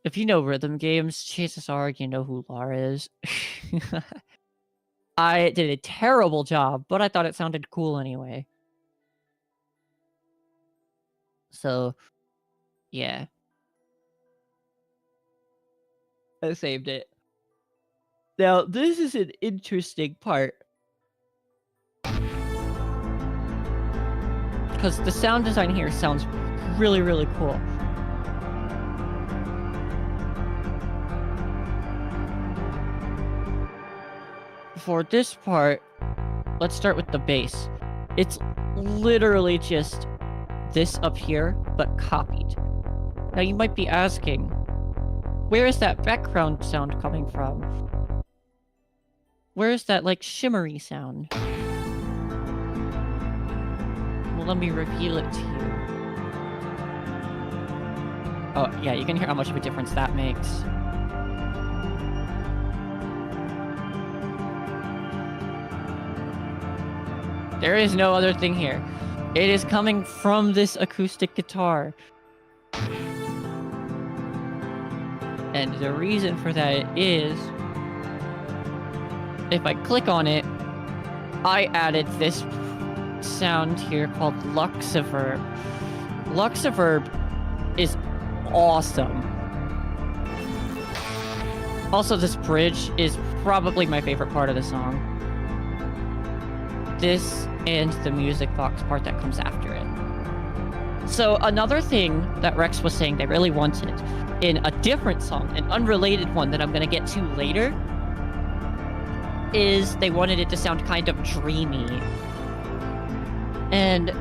If you know rhythm games, chances are you know who Lara is. I did a terrible job, but I thought it sounded cool anyway. So, yeah. I saved it. Now, this is an interesting part. Because the sound design here sounds really, really cool. For this part, let's start with the bass. It's literally just this up here, but copied. Now you might be asking, where is that background sound coming from? Where is that, like, shimmery sound? Well, let me reveal it to you. Oh, yeah, you can hear how much of a difference that makes. There is no other thing here. It is coming from this acoustic guitar. And the reason for that is, if I click on it, I added this sound here called Luxiverb. Luxiverb is awesome. Also, this bridge is probably my favorite part of the song. This and the music box part that comes after it. So another thing that Rex was saying they really wanted in a different song, an unrelated one that I'm gonna get to later, is they wanted it to sound kind of dreamy. And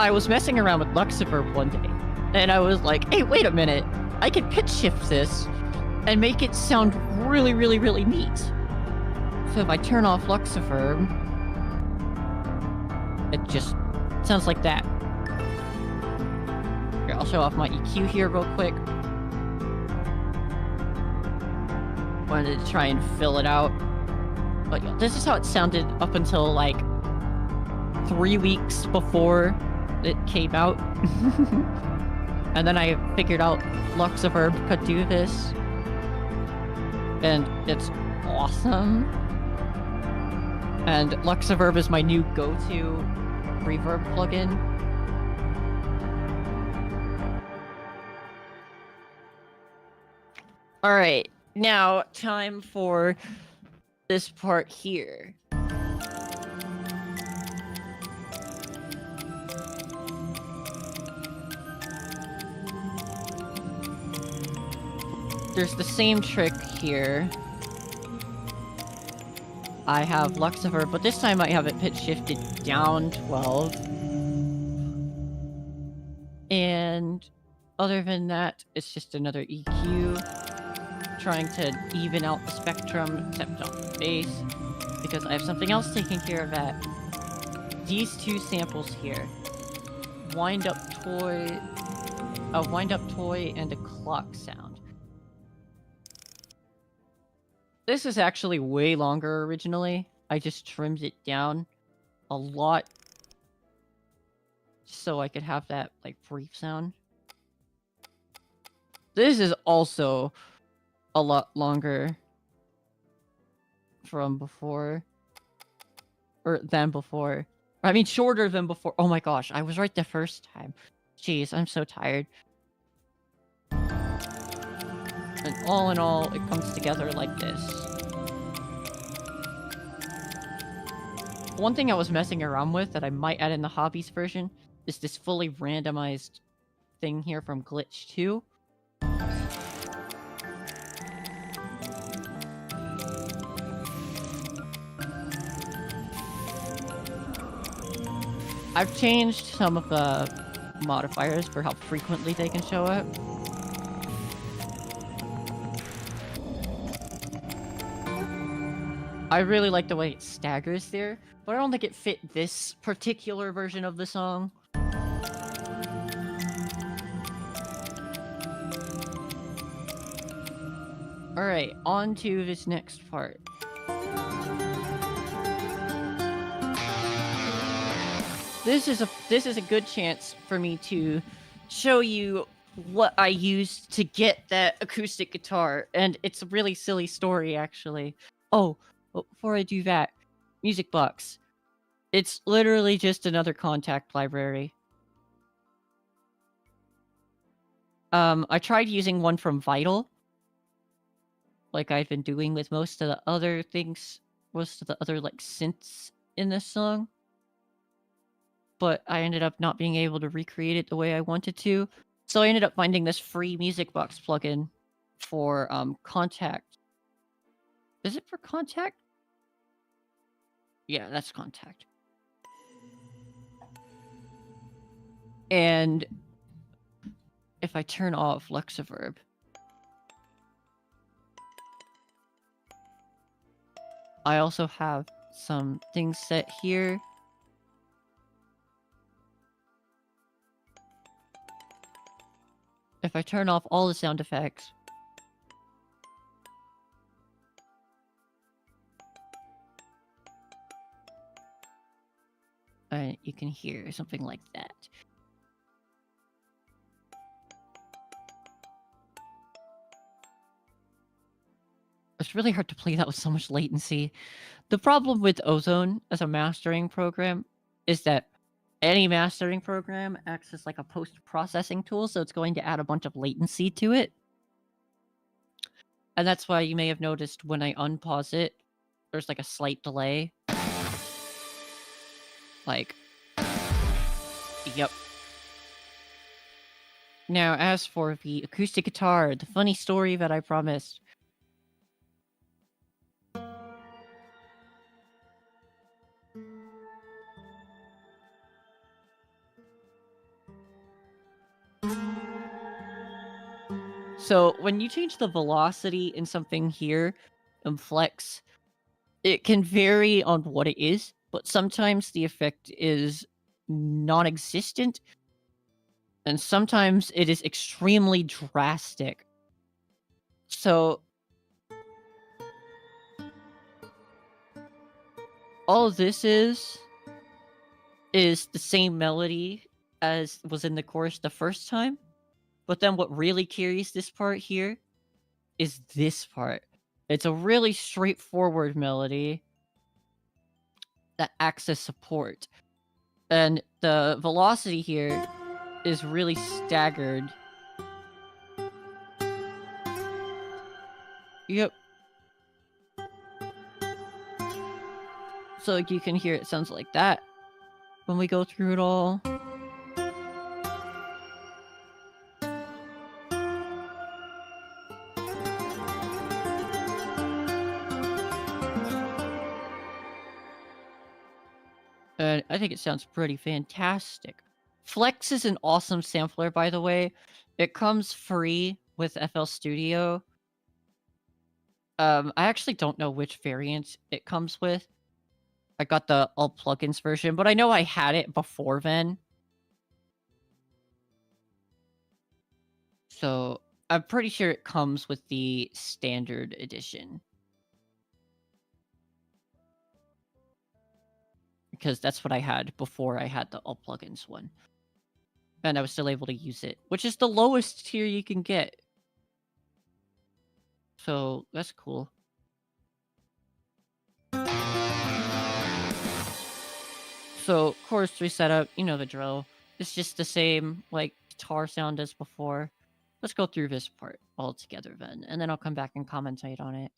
I was messing around with Luxembourg one day, and I was like, hey, wait a minute, I can pitch shift this and make it sound really, really, really neat. So if I turn off Luxembourg, it just sounds like that. Here, I'll show off my EQ here real quick. Wanted to try and fill it out. But yeah, this is how it sounded up until like 3 weeks before it came out. And then I figured out Luxembourg could do this. And it's awesome. And Luxembourg is my new go-to reverb plugin. Alright, now time for this part here. There's the same trick here. I have Luxembourg, but this time I have it pitch shifted down 12. And other than that, it's just another EQ. Trying to even out the spectrum, except on the bass. Because I have something else taking care of that. These two samples here. Wind up toy, and a clock sound. This is actually way longer originally. I just trimmed it down a lot so I could have that like brief sound. This is also a lot longer from before. Or than before. I mean, shorter than before. Oh my gosh, I was right the first time. Jeez, I'm so tired. And all in all, it comes together like this. One thing I was messing around with that I might add in the hobbies version is this fully randomized thing here from Glitch 2. I've changed some of the modifiers for how frequently they can show up. I really like the way it staggers there, but I don't think it fit this particular version of the song. Alright, on to this next part. This is a good chance for me to show you what I used to get that acoustic guitar, and it's a really silly story actually. Oh, before I do that, Music Box. It's literally just another contact library. I tried using one from Vital, like I've been doing with most of the other things, most of the other like synths in this song. But I ended up not being able to recreate it the way I wanted to. So I ended up finding this free Music Box plugin for Contact. Is it for Contact? Yeah, that's Contact. And if I turn off Luxembourg, I also have some things set here. If I turn off all the sound effects, you can hear something like that. It's really hard to play that with so much latency. The problem with Ozone as a mastering program is that any mastering program acts as like a post-processing tool, so it's going to add a bunch of latency to it. And that's why you may have noticed when I unpause it, there's like a slight delay. Like, yep. Now, as for the acoustic guitar, the funny story that I promised. So when you change the velocity in something here, flex, it can vary on what it is, but sometimes the effect is non-existent, and sometimes it is extremely drastic. So all this is the same melody as was in the chorus the first time, but then what really carries this part here is this part. It's a really straightforward melody that acts as support. And the velocity here is really staggered. Yep. So you can hear it sounds like that when we go through it all. And I think it sounds pretty fantastic. Flex is an awesome sampler, by the way. It comes free with FL Studio. I actually don't know which variant it comes with. I got the all plugins version, but I know I had it before then. So I'm pretty sure it comes with the standard edition. Because that's what I had before I had the all plugins one. And I was still able to use it, which is the lowest tier you can get. So that's cool. So chorus 3 setup, you know the drill. It's just the same like guitar sound as before. Let's go through this part all together then, and then I'll come back and commentate on it.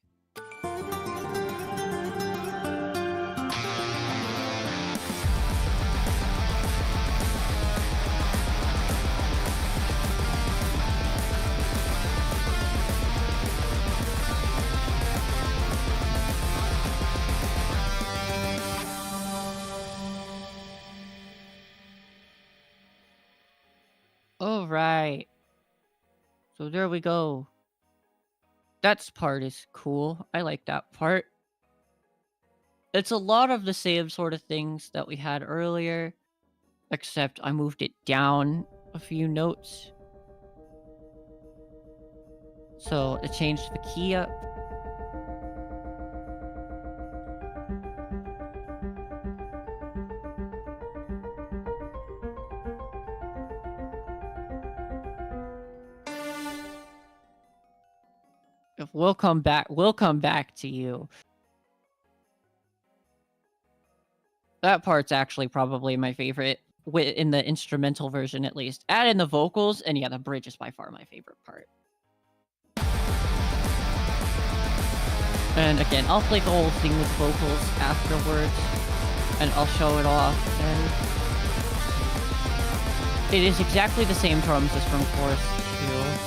All right. So there we go. That part is cool. I like that part. It's a lot of the same sort of things that we had earlier, except I moved it down a few notes. So it changed the key up. We'll come back to you. That part's actually probably my favorite, in the instrumental version at least. Add in the vocals, and yeah, the bridge is by far my favorite part. And again, I'll play the whole thing with vocals afterwards, and I'll show it off, and it is exactly the same drums as from chorus 2.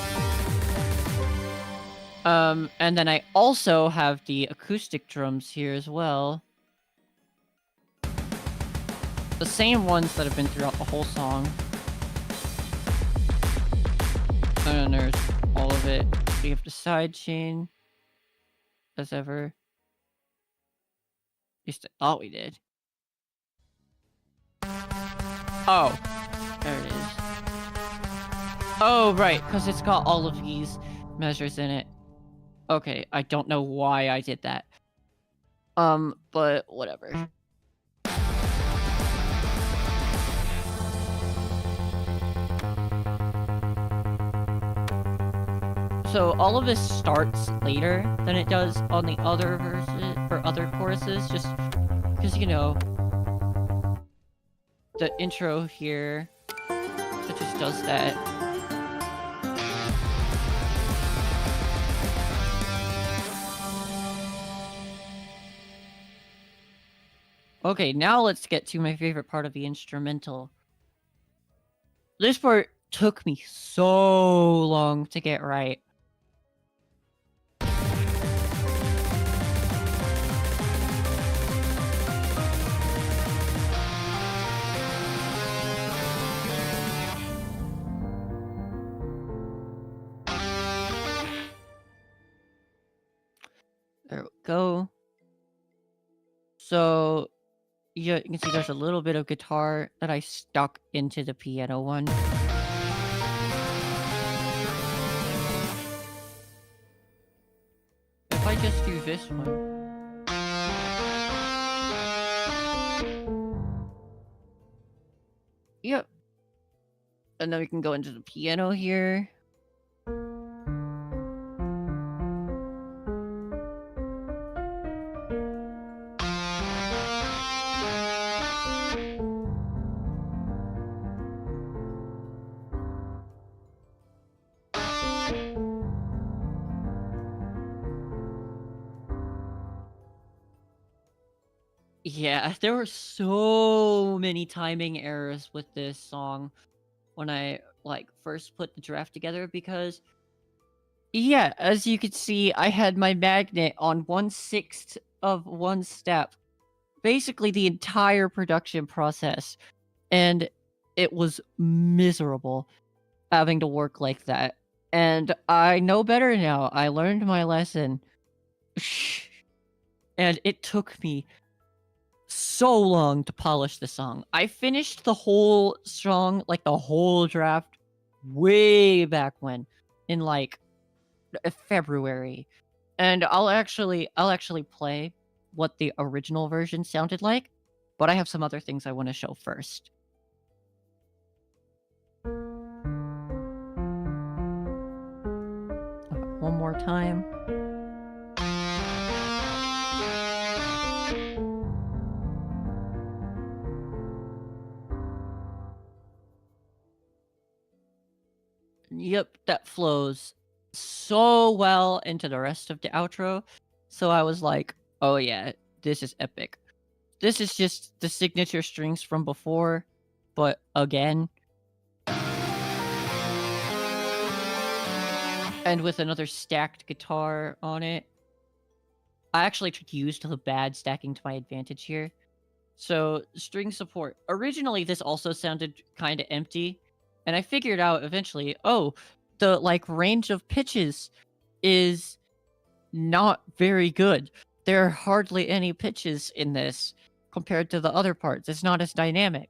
And then I also have the acoustic drums here as well. The same ones that have been throughout the whole song. And then there's all of it. We have the side chain. As ever. At least I thought we did. Oh. There it is. Oh, right. Because it's got all of these measures in it. Okay, I don't know why I did that. But whatever. So all of this starts later than it does on the other verses or other choruses, just because, you know, the intro here, it just does that. Okay, now let's get to my favorite part of the instrumental. This part took me so long to get right. There we go. So you can see there's a little bit of guitar that I stuck into the piano one. If I just do this one. Yep. And then we can go into the piano here. Yeah, there were so many timing errors with this song when I like first put the draft together because yeah, as you can see, I had my magnet on 1/6 of one step. Basically the entire production process. And it was miserable having to work like that. And I know better now. I learned my lesson. And it took me so long to polish the song. I finished the whole song, like the whole draft, way back when, in like February. And I'll actually play what the original version sounded like, but I have some other things I want to show first. One more time. Yep, that flows so well into the rest of the outro. So I was like, oh yeah, this is epic. This is just the signature strings from before, but again. And with another stacked guitar on it. I actually used the bad stacking to my advantage here. So, string support. Originally, this also sounded kind of empty. And I figured out eventually, oh, the like range of pitches is not very good. There are hardly any pitches in this compared to the other parts. It's not as dynamic.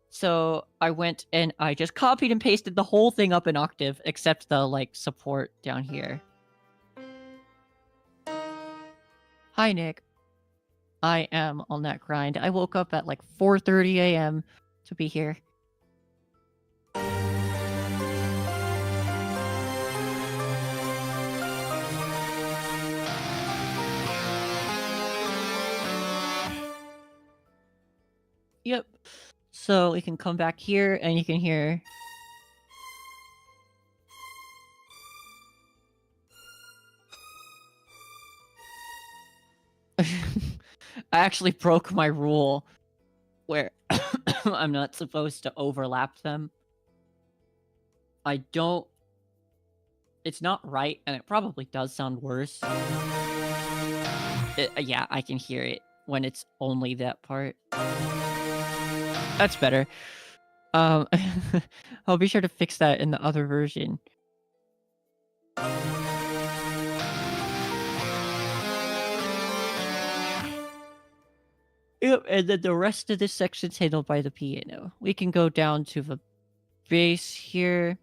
So I went and I just copied and pasted the whole thing up an octave, except the like support down here. Hi, Nick. I am on that grind. I woke up at like 4:30 a.m. to be here. Yep. So we can come back here and you can hear. I actually broke my rule where I'm not supposed to overlap them. I don't. It's not right, and it probably does sound worse. Yeah, I can hear it when it's only that part. That's better. I'll be sure to fix that in the other version. Yep, and then the rest of this section's handled by the piano. We can go down to the bass here.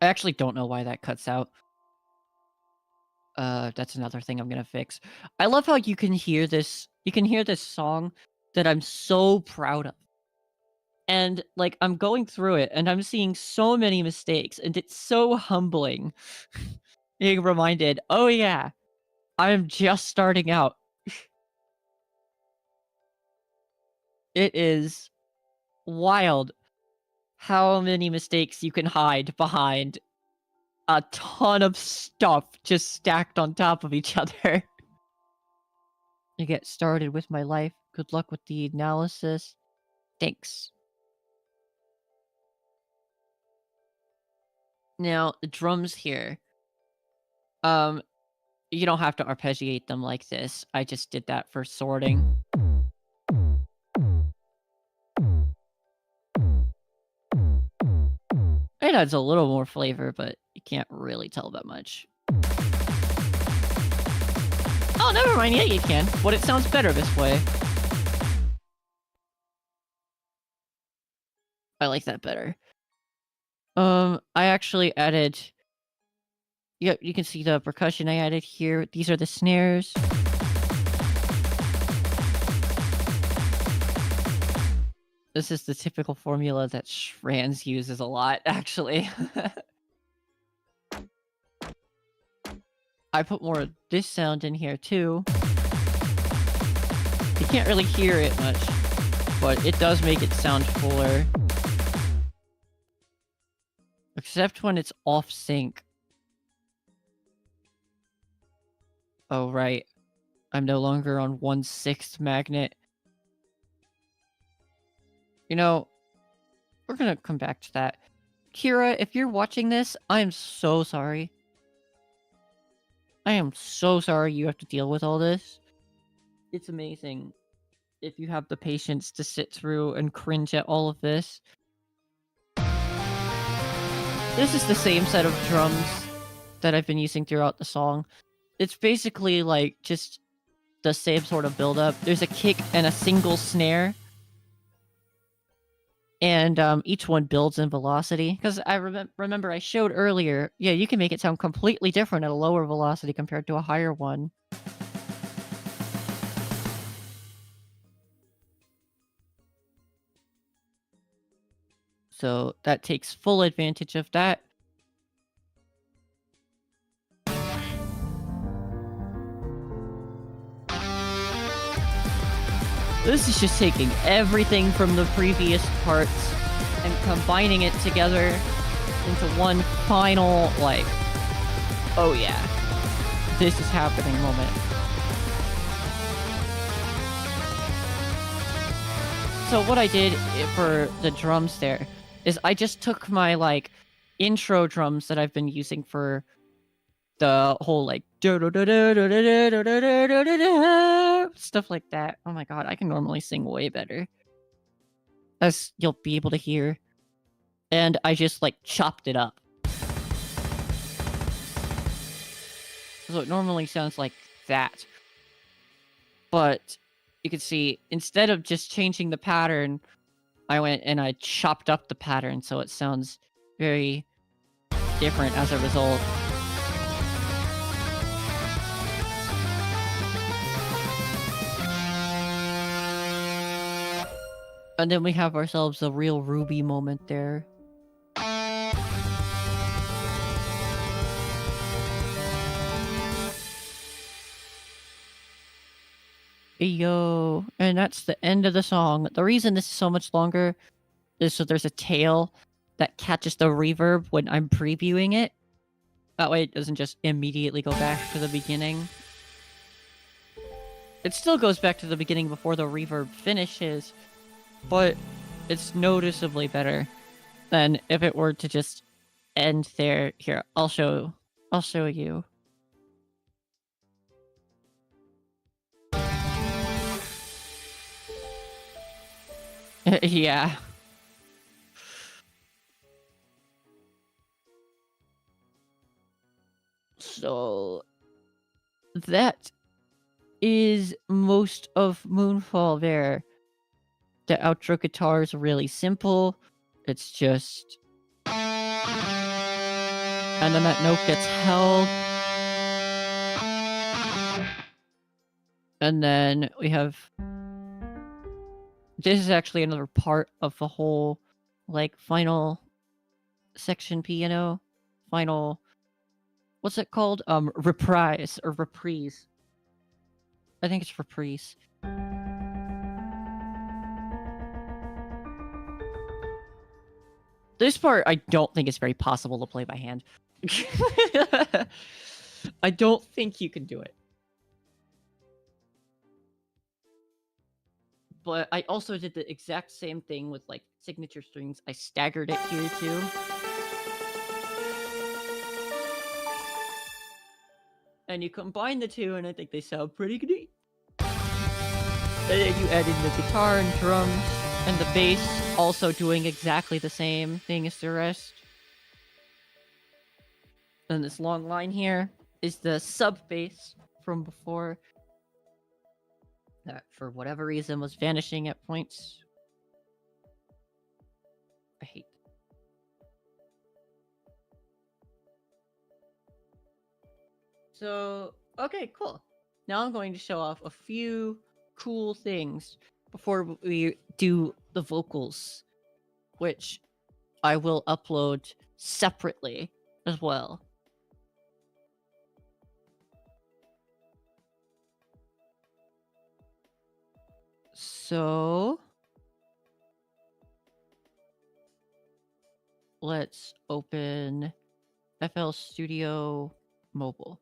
I actually don't know why that cuts out. That's another thing I'm gonna fix. I love how you can hear this. You can hear this song that I'm so proud of. And like I'm going through it and I'm seeing so many mistakes and it's so humbling. Being reminded, oh yeah, I'm just starting out. It is wild how many mistakes you can hide behind a ton of stuff just stacked on top of each other. To get started with my life. Good luck with the analysis. Thanks. Now, the drums here. You don't have to arpeggiate them like this. I just did that for sorting. It adds a little more flavor, but you can't really tell that much. Oh, never mind. Yeah, you can. But it sounds better this way. I like that better. I actually added... Yep, you can see the percussion I added here. These are the snares. This is the typical formula that Shranz uses a lot, actually. I put more of this sound in here, too. You can't really hear it much, but it does make it sound fuller. Except when it's off sync. Oh, right. I'm no longer on 1/6 magnet. You know, we're gonna come back to that. Kira, if you're watching this, I am so sorry. I am so sorry you have to deal with all this. It's amazing if you have the patience to sit through and cringe at all of this. This is the same set of drums that I've been using throughout the song. It's basically like just the same sort of build-up. There's a kick and a single snare. And each one builds in velocity. Because I remember I showed earlier, yeah, you can make it sound completely different at a lower velocity compared to a higher one. So that takes full advantage of that. This is just taking everything from the previous parts and combining it together into one final, like, oh yeah, this is happening moment. So what I did for the drums there is I just took my, like, intro drums that I've been using for the whole, like, stuff like that. Oh my god, I can normally sing way better, as you'll be able to hear. And I just, like, chopped it up. So it normally sounds like that. But you can see, instead of just changing the pattern, I went and I chopped up the pattern so it sounds very different as a result. And then we have ourselves a real Ruby moment there. Yo, and that's the end of the song. The reason this is so much longer is so there's a tail that catches the reverb when I'm previewing it. That way it doesn't just immediately go back to the beginning. It still goes back to the beginning before the reverb finishes, but it's noticeably better than if it were to just end there. Here, I'll show you. Yeah. So that is most of Moonfall there. The outro guitar is really simple. It's just... And then that note gets held. And then we have... This is actually another part of the whole, like, final section piano. Final... What's it called? Reprise, or reprise. I think it's reprise. This part I don't think is very possible to play by hand. I don't think you can do it. But I also did the exact same thing with like signature strings. I staggered it here too. And you combine the two, and I think they sound pretty good. And then you add in the guitar and drums, and the bass also doing exactly the same thing as the rest. And this long line here is the sub bass from before. That, for whatever reason, was vanishing at points. I hate that. So, okay, cool. Now I'm going to show off a few cool things before we do the vocals, which I will upload separately as well. So, let's open FL Studio Mobile.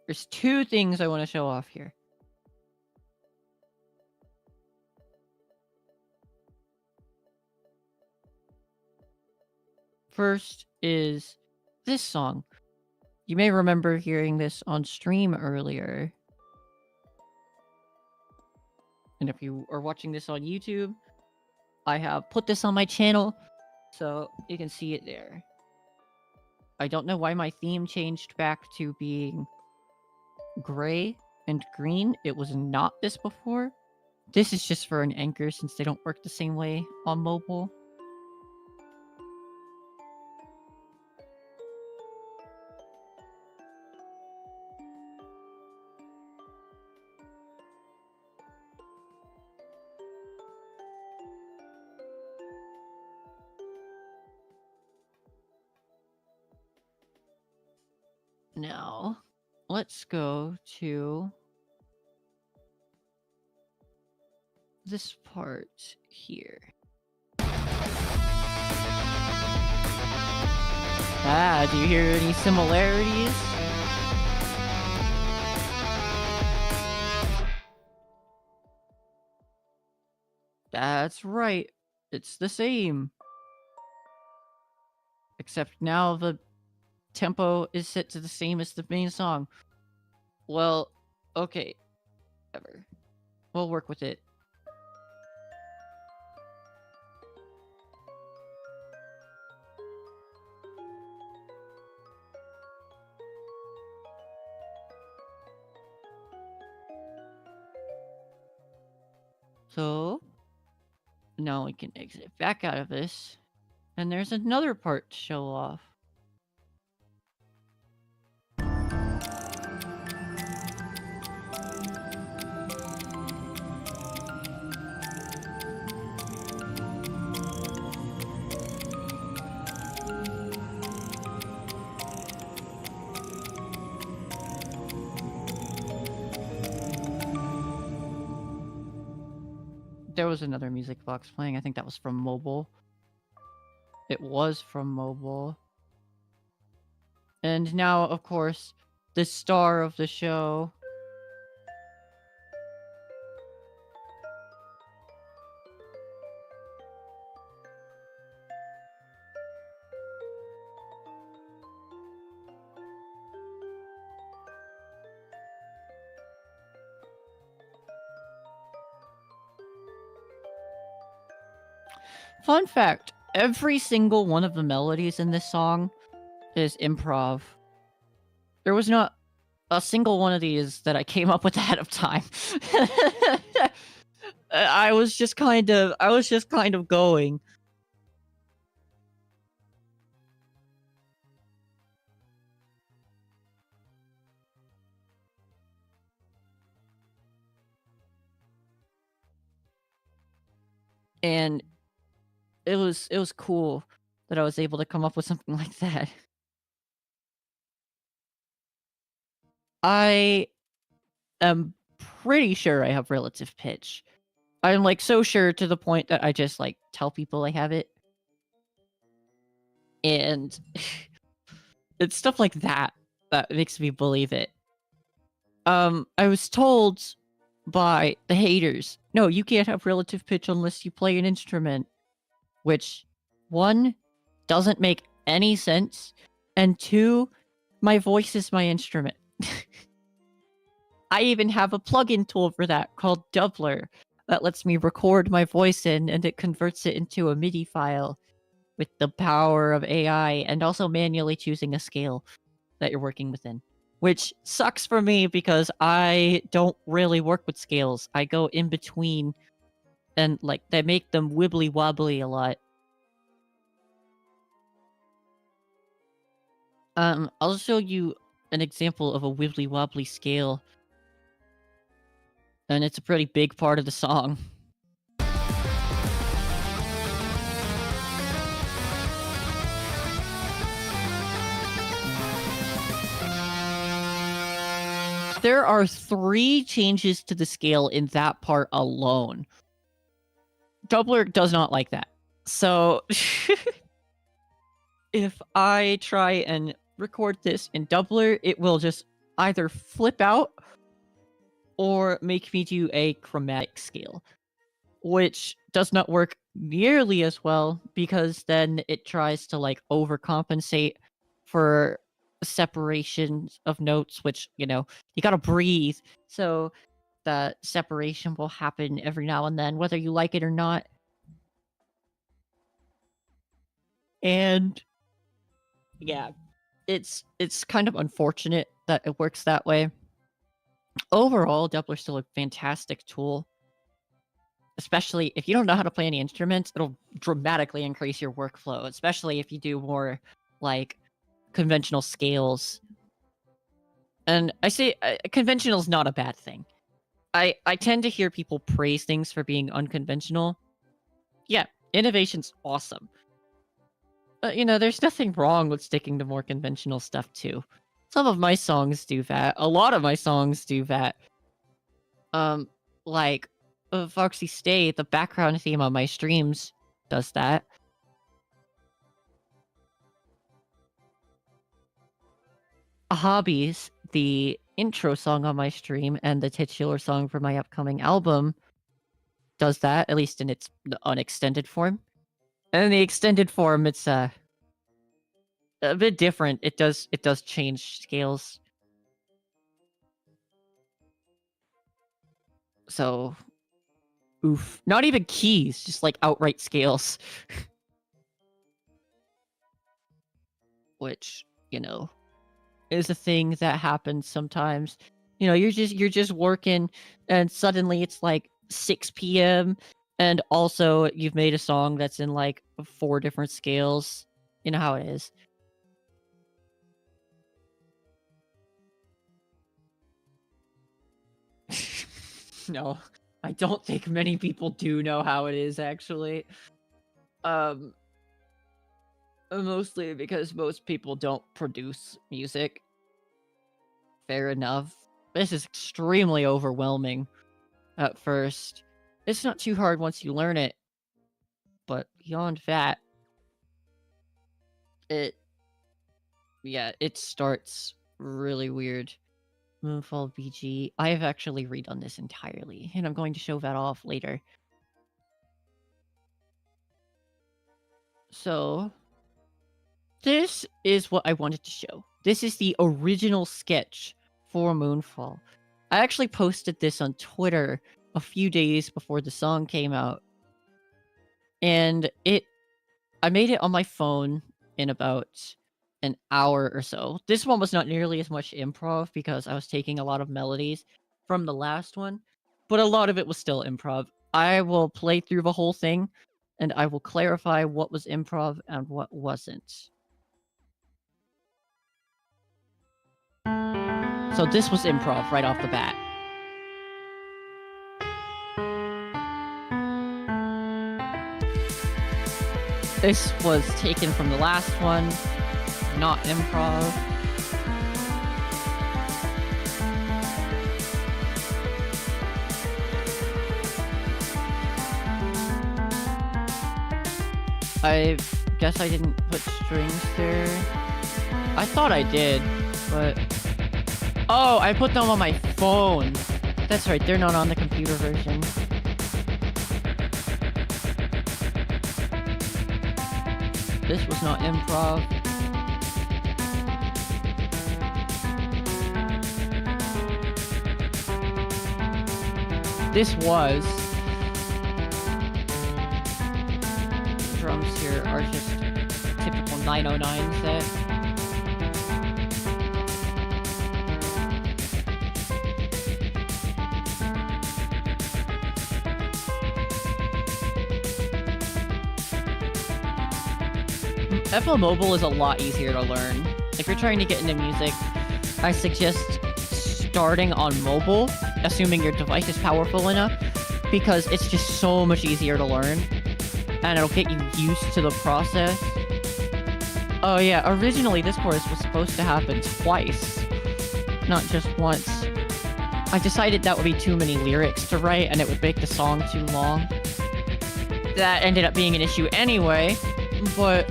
There's two things I want to show off here. First is this song. You may remember hearing this on stream earlier. And if you are watching this on YouTube, I have put this on my channel, so you can see it there. I don't know why my theme changed back to being gray and green. It was not this before. This is just for an anchor since they don't work the same way on mobile. Now, let's go to this part here. Ah, do you hear any similarities? That's right. It's the same. Except now the tempo is set to the same as the main song. Well, okay. Whatever. We'll work with it. So, now we can exit back out of this. And there's another part to show off. There was another music box playing. I think that was from mobile. It was from mobile. And now, of course, the star of the show. Fun fact, every single one of the melodies in this song is improv. There was not a single one of these that I came up with ahead of time. I was just kind of going. And it was cool that I was able to come up with something like that. I am pretty sure I have relative pitch. I'm like so sure to the point that I just like tell people I have it. And it's stuff like that that makes me believe it. I was told by the haters, no, you can't have relative pitch unless you play an instrument, which, one, doesn't make any sense, and two, my voice is my instrument. I even have a plugin tool for that called Doubler that lets me record my voice in, and it converts it into a MIDI file with the power of AI, and also manually choosing a scale that you're working within. Which sucks for me because I don't really work with scales. I go in between, and like they make them wibbly wobbly a lot. I'll show you an example of a wibbly wobbly scale, and it's a pretty big part of the song. There are 3 changes to the scale in that part alone. Doubler does not like that. So, if I try and record this in Doubler, it will just either flip out or make me do a chromatic scale, which does not work nearly as well because then it tries to like overcompensate for separations of notes, which, you know, you gotta breathe. So that separation will happen every now and then, whether you like it or not. And yeah, it's kind of unfortunate that it works that way. Overall, Doubler's still a fantastic tool. Especially if you don't know how to play any instruments, it'll dramatically increase your workflow, especially if you do more like conventional scales. And I say conventional is not a bad thing. I tend to hear people praise things for being unconventional. Yeah, innovation's awesome. You know, there's nothing wrong with sticking to more conventional stuff too. Some of my songs do that. A lot of my songs do that. Like Foxy Stay, the background theme on my streams does that. Hobbies, the intro song on my stream and the titular song for my upcoming album, does that, at least in its unextended form. And in the extended form, it's a bit different. It does change scales. So, oof. Not even keys, just like outright scales. Which, you know, is a thing that happens sometimes. You know, you're just working and suddenly it's like 6 p.m. and also you've made a song that's in like 4 different scales. You know how it is. No, I don't think many people do know how it is actually. Mostly because most people don't produce music. Fair enough. This is extremely overwhelming at first. It's not too hard once you learn it. But beyond that, it starts really weird. Moonfall BG. I have actually redone this entirely, and I'm going to show that off later. So, this is what I wanted to show. This is the original sketch for Moonfall. I actually posted this on Twitter a few days before the song came out. And I made it on my phone in about an hour or so. This one was not nearly as much improv because I was taking a lot of melodies from the last one, but a lot of it was still improv. I will play through the whole thing and I will clarify what was improv and what wasn't. So this was improv right off the bat. This was taken from the last one, not improv. I've guess I didn't put strings there. I thought I did, but... Oh, I put them on my phone. That's right, they're not on the computer version. This was not improv. This was. The drums here are just typical 909 set. FL Mobile is a lot easier to learn. If you're trying to get into music, I suggest starting on mobile, assuming your device is powerful enough, because it's just so much easier to learn, and it'll get you used to the process. Oh yeah, originally this chorus was supposed to happen twice, not just once. I decided that would be too many lyrics to write, and it would make the song too long. That ended up being an issue anyway. But,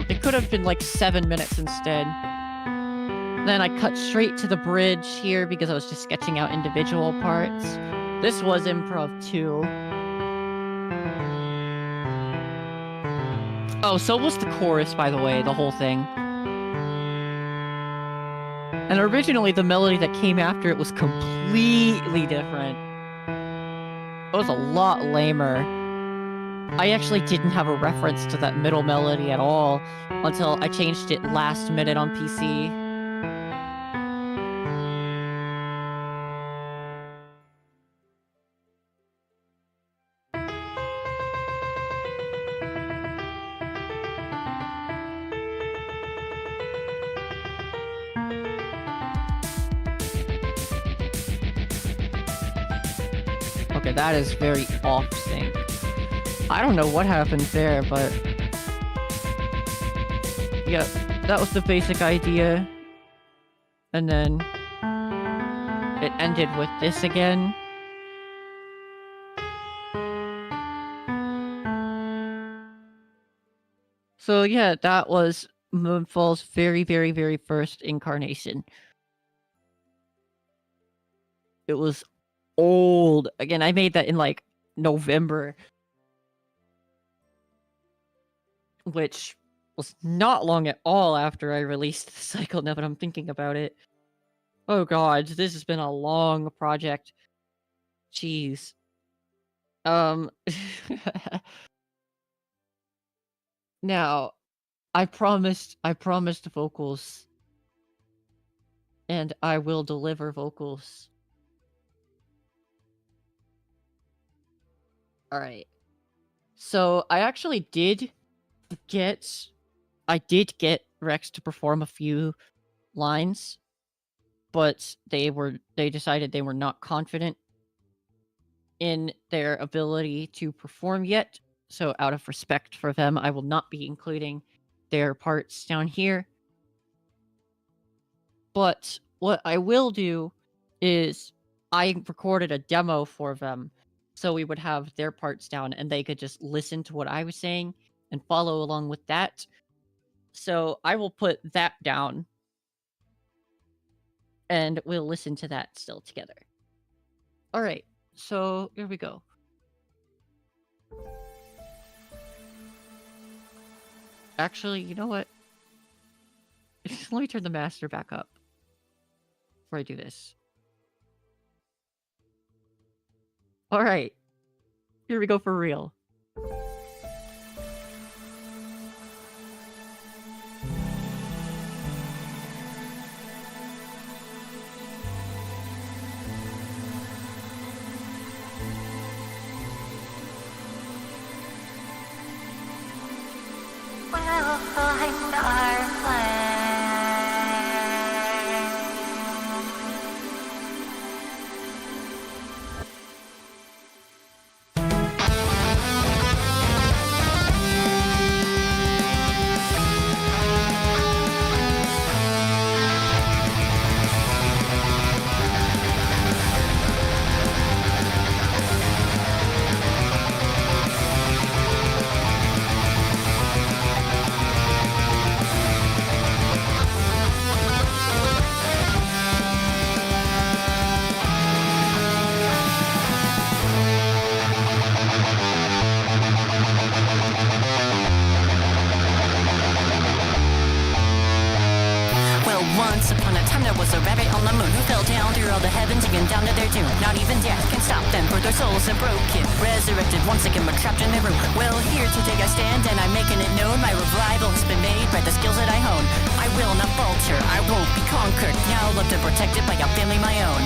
it could have been like 7 minutes instead. Then I cut straight to the bridge here because I was just sketching out individual parts. This was improv too. Oh, so was the chorus, by the way, the whole thing. And originally the melody that came after it was completely different. It was a lot lamer. I actually didn't have a reference to that middle melody at all until I changed it last minute on PC. Okay, that is very off sync. I don't know what happened there, but... yeah, that was the basic idea. And then... it ended with this again. So yeah, that was Moonfall's very, very, very first incarnation. It was old. Again, I made that in like November. Which was not long at all after I released the cycle, now that I'm thinking about it. Oh god, this has been a long project. Jeez. Now, I promised vocals. And I will deliver vocals. Alright. So, I actually did get Rex to perform a few lines, but they decided they were not confident in their ability to perform yet. So out of respect for them, I will not be including their parts down here. But what I will do is I recorded a demo for them, so we would have their parts down and they could just listen to what I was saying and follow along with that. So I will put that down. And we'll listen to that still together. Alright, so here we go. Actually, you know what? Let me turn the master back up before I do this. Alright. Here we go for real.
We'll find our place.
doom. Not even death can stop them, for their souls are broken. Resurrected once again, but trapped in their room. Well, here today I stand, and I'm making it known. My revival has been made by the skills that I hone. I will not falter, I won't be conquered. Now loved and protected by a family my own.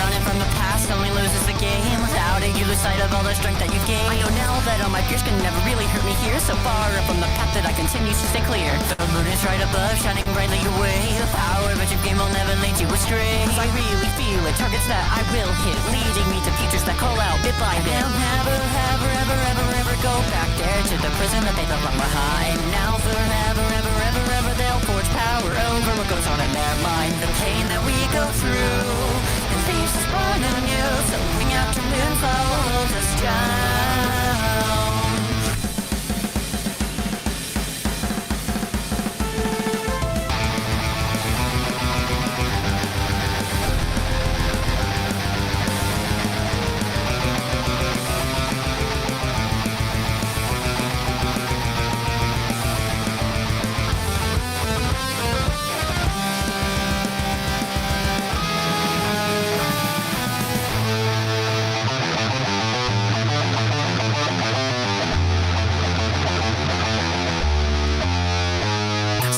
Running from the past only loses the game. Without it, you lose sight of all the strength that you gain. I know now that all my fears can never really hurt me here. So far up from the path that I continue to stay clear. The moon is right above, shining brightly your way. The power of your game will never lead you astray. 'Cause I really feel it, targets that I will hit, leading me to futures that call out bit by bit. I'll never, ever, ever, ever, ever go back there to the prison that they left behind. Now forever, ever, ever, ever, they'll forge power over what goes on in their mind. The pain that we go through, it leaves us born anew. So ring after moonfall holds us down.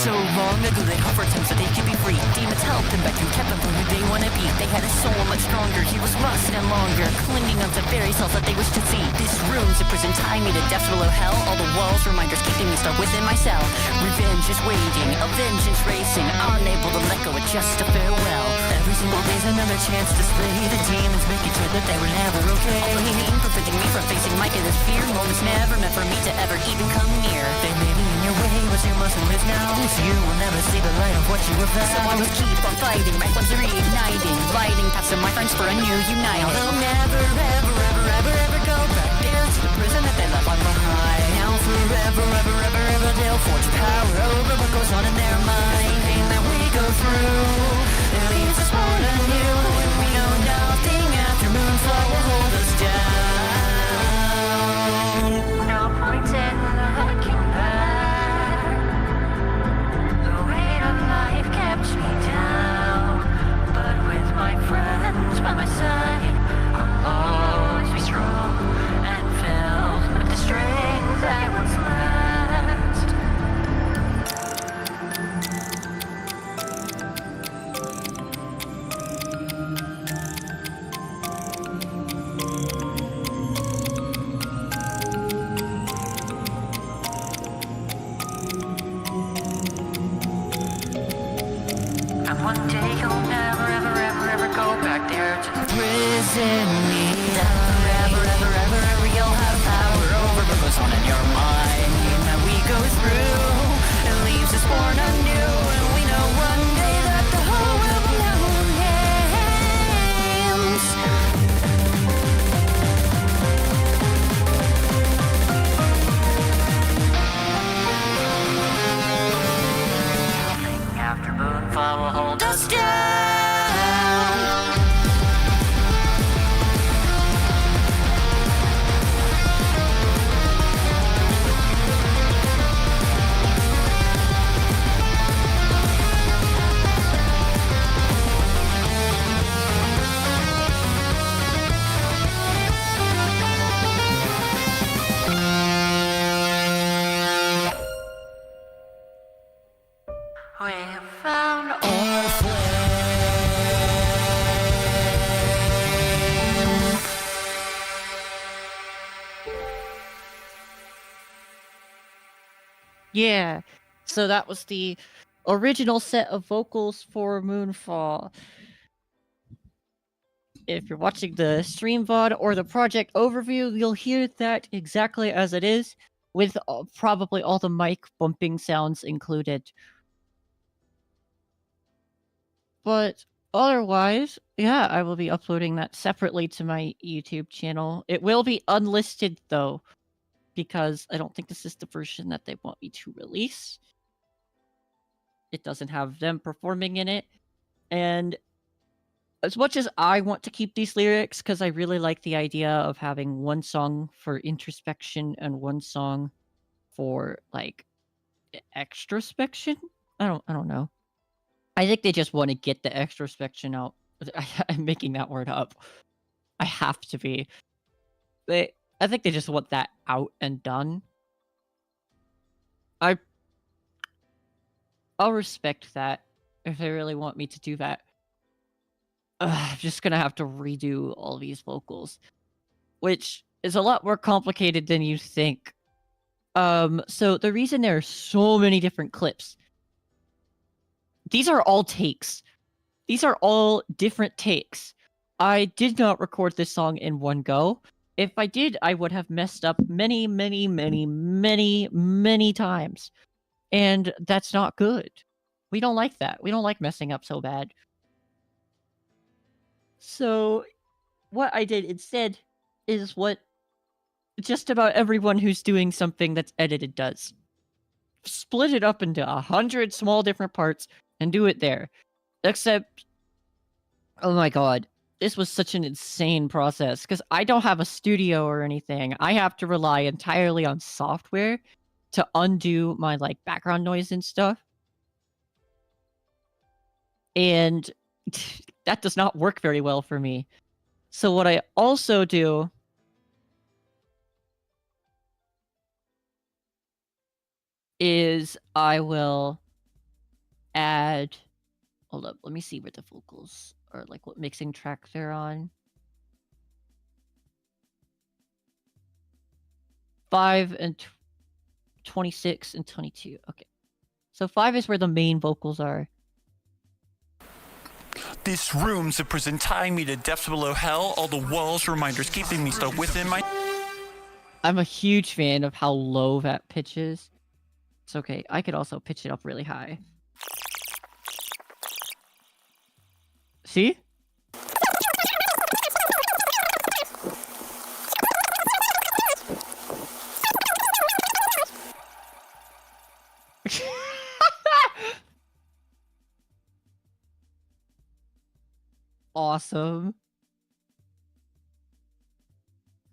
So long ago they'd hover time so they could be free. Demons helped them back and kept them from who they want to be. They had a soul much stronger, he was rust and longer, clinging onto fairy cells that they wished to see. This room's a prison, tying me to death's below hell. All the walls, reminders keeping me stuck within myself. Revenge is waiting, a vengeance racing, unable to let go with just a farewell. Every single day's another chance to slay the demons, making sure that they were never okay. All the pain preventing me from facing my greatest fear. Moments never meant for me to ever even come near. They may be in your way, but you mustn't live now. You will never see the light of what you have found. So I will keep on fighting, my flames are reigniting, lighting paths to my friends for a new uniting. They'll never, ever, ever, ever, ever go back there to the prison that they left behind. Now forever, ever, ever, ever, they'll forge power over what goes on in their mind. The pain that we go through, it leaves us born anew, and we know nothing after moonfall will hold us down.
No point in looking back. The weight of life kept me down. But with my friends by my side, I'll always be strong and filled with the strength I once lacked. And one day you'll never, ever, ever, ever go back there to the
Prison needle. Forever, ever, ever, ever, you'll have power over what goes on in your mind. That we go through, it leaves us born anew, and we know one day that the whole world will know our names.
nothing after moonfall will hold us
Down.
We have found
Our flame.
Yeah. So that was the original set of vocals for Moonfall. If you're watching the stream VOD or the project overview, you'll hear that exactly as it is, with probably all the mic bumping sounds included. But otherwise, yeah, I will be uploading that separately to my YouTube channel. It will be unlisted though, because I don't think this is the version that they want me to release. It doesn't have them performing in it. And as much as I want to keep these lyrics, because I really like the idea of having one song for introspection and one song for like extrospection. I don't know. I think they just want to get the extrospection out. I'm making that word up. I have to be. I think they just want that out and done. I'll respect that if they really want me to do that. I'm just gonna have to redo all these vocals, which is a lot more complicated than you think. So the reason there are so many different clips, these are all takes. These are all different takes. I did not record this song in one go. If I did, I would have messed up many, many, many, many, many times. And that's not good. We don't like that. We don't like messing up so bad. So what I did instead is what just about everyone who's doing something that's edited does. Split it up into 100 small different parts and do it there. Except, oh my god, this was such an insane process because I don't have a studio or anything. I have to rely entirely on software to undo my like background noise and stuff. And that does not work very well for me. So what I also do is I will add, hold up, let me see where the vocals or like what mixing track they're on. 5 and 26 and 22. Okay. So 5 is where the main vocals are.
This room's a prison tying me to depths below hell. All the walls, reminders keeping me stuck within my...
I'm a huge fan of how low that pitch is. It's okay. I could also pitch it up really high. See? Awesome.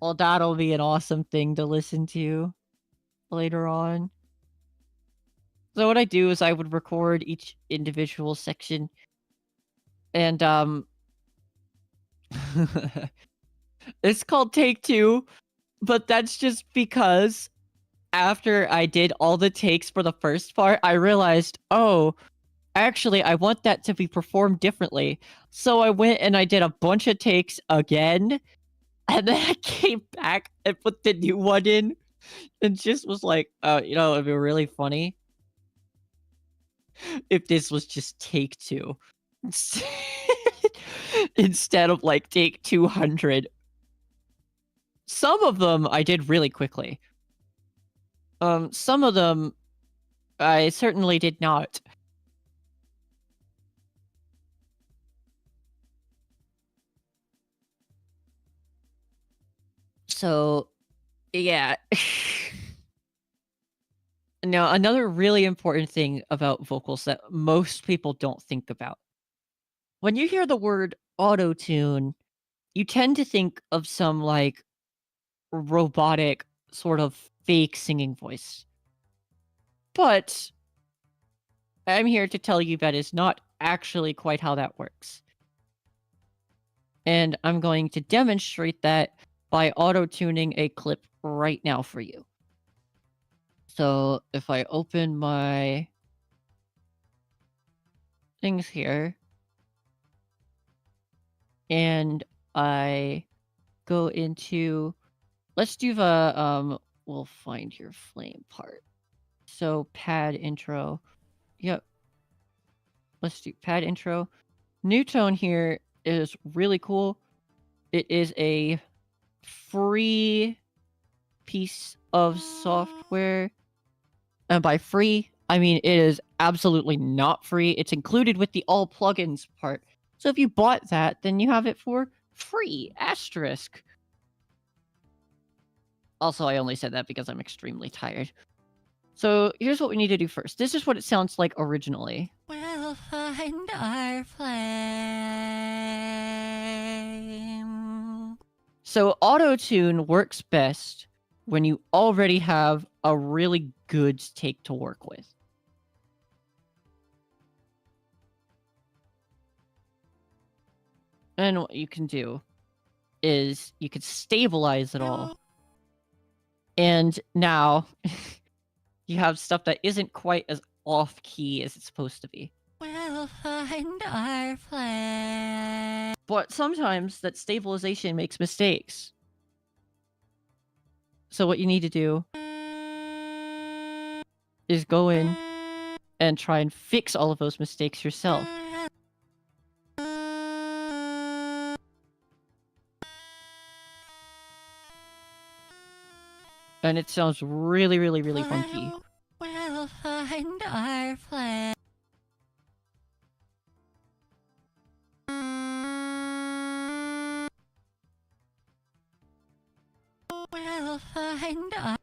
Well, that'll be an awesome thing to listen to later on. So what I do is I would record each individual section and it's called take 2, but that's just because after I did all the takes for the first part, I realized, oh, actually, I want that to be performed differently. So I went and I did a bunch of takes again, and then I came back and put the new one in, and just was like, you know, it'd be really funny if this was just take 2. Instead of like take 200. Some of them I did really quickly. Some of them I certainly did not. So, yeah. Now, another really important thing about vocals that most people don't think about. When you hear the word auto-tune, you tend to think of some, like, robotic, sort of fake singing voice. But I'm here to tell you that is not actually quite how that works. And I'm going to demonstrate that by auto-tuning a clip right now for you. So if I open my things here and I go into, let's do the we'll find your flame part. So pad intro. Yep. Let's do pad intro. New tone here is really cool. It is a free piece of software. And by free, I mean it is absolutely not free. It's included with the all plugins part. So if you bought that, then you have it for free. Asterisk. Also, I only said that because I'm extremely tired. So here's what we need to do first. This is what it sounds like originally.
We'll find our flame.
So auto-tune works best when you already have a really good take to work with. And what you can do is you could stabilize it all. And now you have stuff that isn't quite as off key as it's supposed to be.
We'll find our flag.
But sometimes that stabilization makes mistakes. So what you need to do is go in and try and fix all of those mistakes yourself. And it sounds really, really, really funky.
We'll find our flag. We'll find our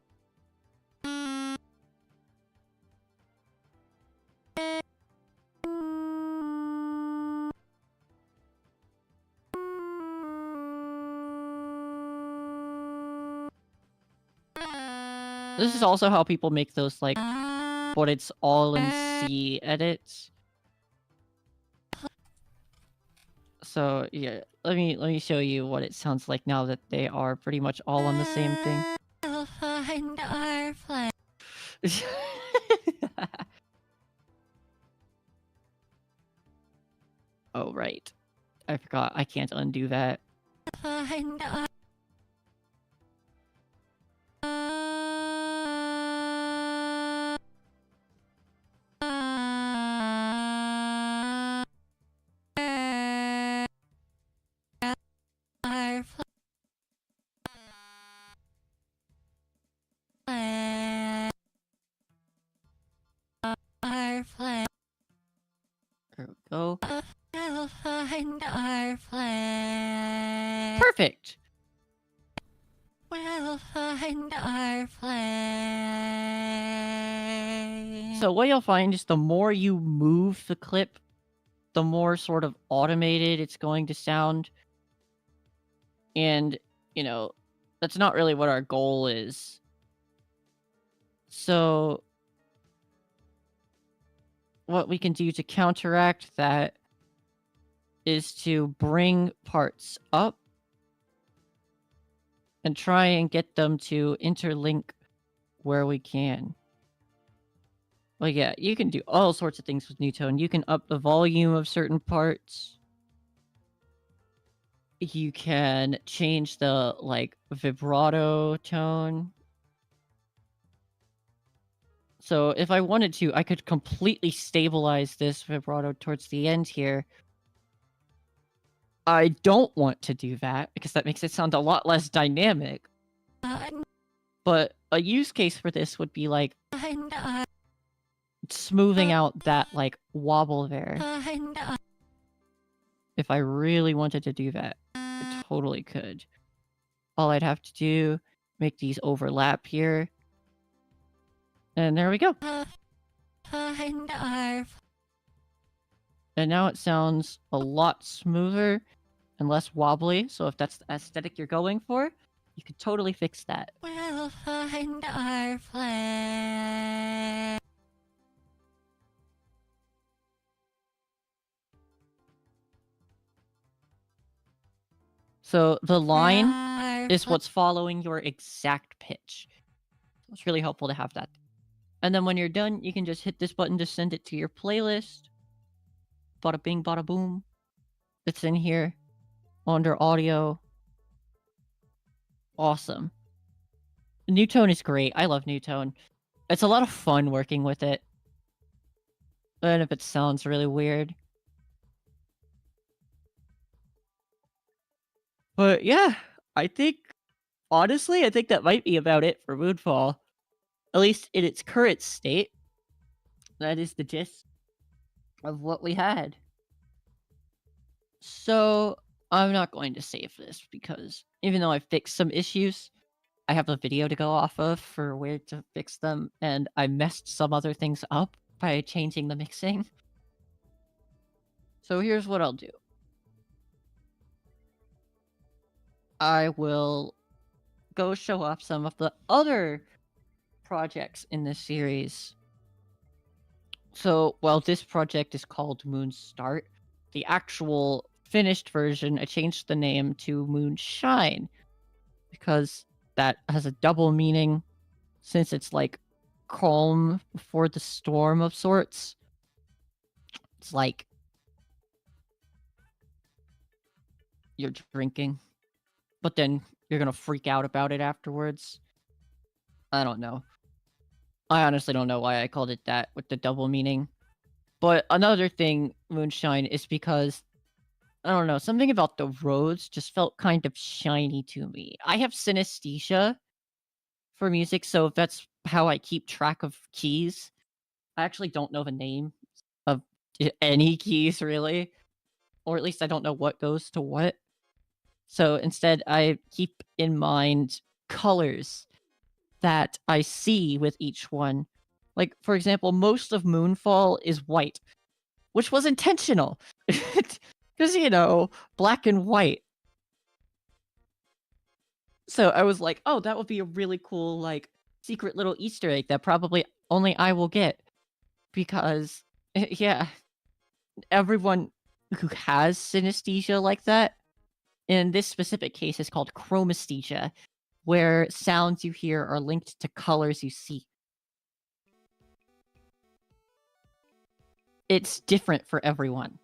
This is also how people make those, like, but it's all in C edits. So yeah, let me show you what it sounds like now that they are pretty much all on the same thing.
We'll find our flag.
Oh right, I forgot. I can't undo that.
Find our flag.
There we go.
We'll find our flag.
Perfect.
We'll find our flag.
So what you'll find is the more you move the clip, the more sort of automated it's going to sound. And, you know, that's not really what our goal is. So what we can do to counteract that is to bring parts up and try and get them to interlink where we can. Well, yeah, you can do all sorts of things with Newtone. You can up the volume of certain parts. You can change the, like, vibrato tone. So if I wanted to, I could completely stabilize this vibrato towards the end here. I don't want to do that because that makes it sound a lot less dynamic. But a use case for this would be like smoothing out that like wobble there. If I really wanted to do that, I totally could. All I'd have to do, make these overlap here. And there we go. And now it sounds a lot smoother and less wobbly. So if that's the aesthetic you're going for, you could totally fix that.
We'll find our flag.
So the line is what's following your exact pitch. So it's really helpful to have that. And then when you're done, you can just hit this button to send it to your playlist. Bada bing, bada boom. It's in here under audio. Awesome. Newtone is great. I love Newtone. It's a lot of fun working with it. Even if it sounds really weird. But yeah, I think that might be about it for Moonfall. At least in its current state. That is the gist of what we had. So I'm not going to save this because even though I fixed some issues, I have a video to go off of for where to fix them, and I messed some other things up by changing the mixing. So here's what I'll do. I will go show off some of the other projects in this series. So, while this project is called Moonstart, the actual finished version, I changed the name to Moonshine because that has a double meaning, since it's like calm before the storm of sorts. It's like you're drinking, but then you're gonna freak out about it afterwards. I don't know. I honestly don't know why I called it that with the double meaning. But another thing, Moonshine, is because, I don't know, something about the roads just felt kind of shiny to me. I have synesthesia for music, so that's how I keep track of keys. I actually don't know the name of any keys, really. Or at least I don't know what goes to what. So instead, I keep in mind colors that I see with each one. Like, for example, most of Moonfall is white, which was intentional. Because, you know, black and white. So I was like, oh, that would be a really cool, like, secret little Easter egg that probably only I will get. Because, yeah, everyone who has synesthesia like that, in this specific case, is called chromesthesia, where sounds you hear are linked to colors you see. It's different for everyone.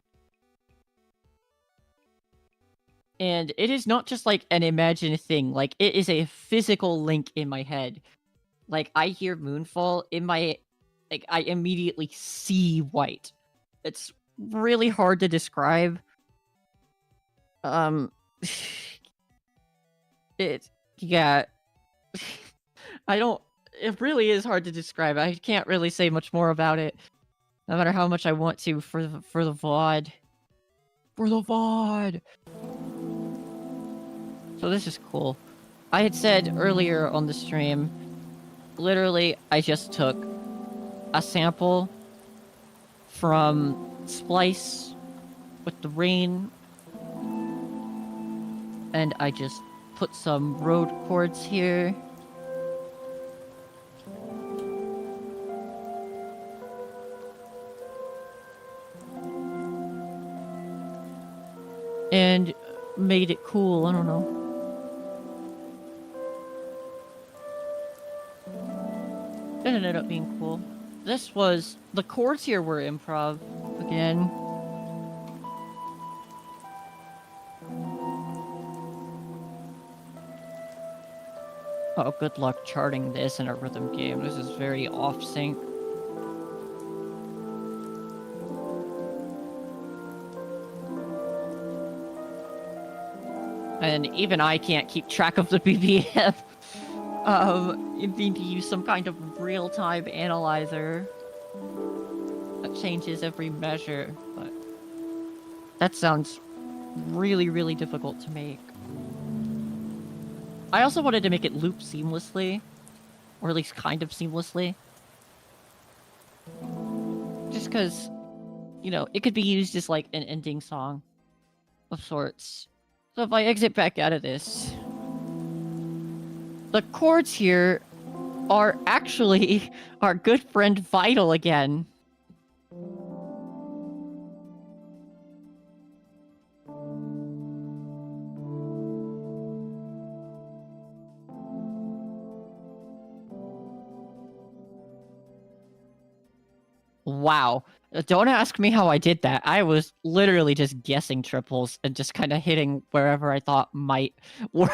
And it is not just like an imagined thing, like it is a physical link in my head. Like I hear Moonfall in my, like I immediately see white. It's really hard to describe. Yeah. I don't, it really is hard to describe. I can't really say much more about it. No matter how much I want to for the VOD. For the VOD! So this is cool. I had said earlier on the stream, literally, I just took a sample from Splice with the rain, and I just put some road chords here. And made it cool, I don't know. It ended up being cool. This was, the chords here were improv, again. Oh, good luck charting this in a rhythm game. This is very off-sync. And even I can't keep track of the BPM. You need to use some kind of real-time analyzer that changes every measure, but that sounds really, really difficult to make. I also wanted to make it loop seamlessly, or at least kind of seamlessly. Just because, you know, it could be used as like an ending song of sorts. So if I exit back out of this, the chords here are actually our good friend Vital again. Wow. Don't ask me how I did that. I was literally just guessing triples and just kind of hitting wherever I thought might work.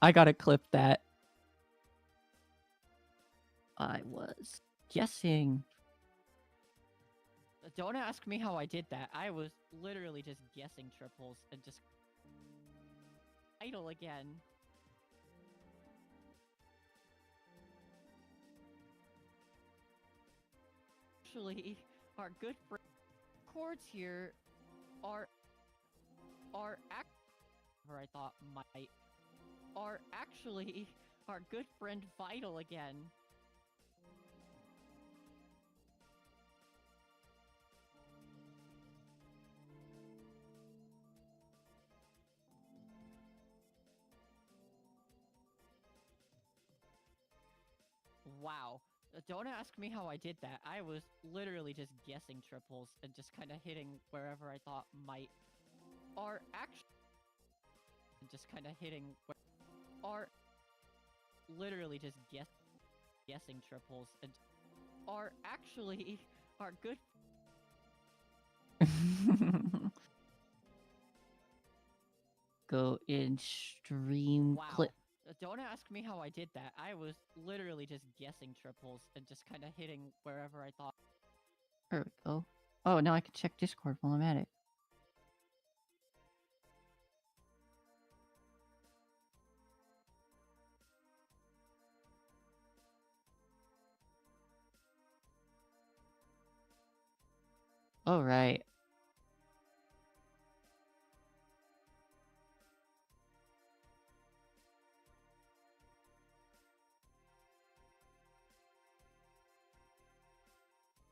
I gotta clip that. I was guessing. Don't ask me how I did that. I was literally just guessing triples and just idle again. Actually, our good friend chords here are I thought might are actually our good friend Vital again. Wow. Don't ask me how I did that. I was literally just guessing triples and just kind of hitting wherever I thought might are actually just kind of hitting are literally just guessing triples and are actually are good. Go in stream clip. Don't ask me how I did that. I was literally just guessing triples and just kind of hitting wherever I thought. There we go. Oh, now I can check Discord while I'm at it. All right.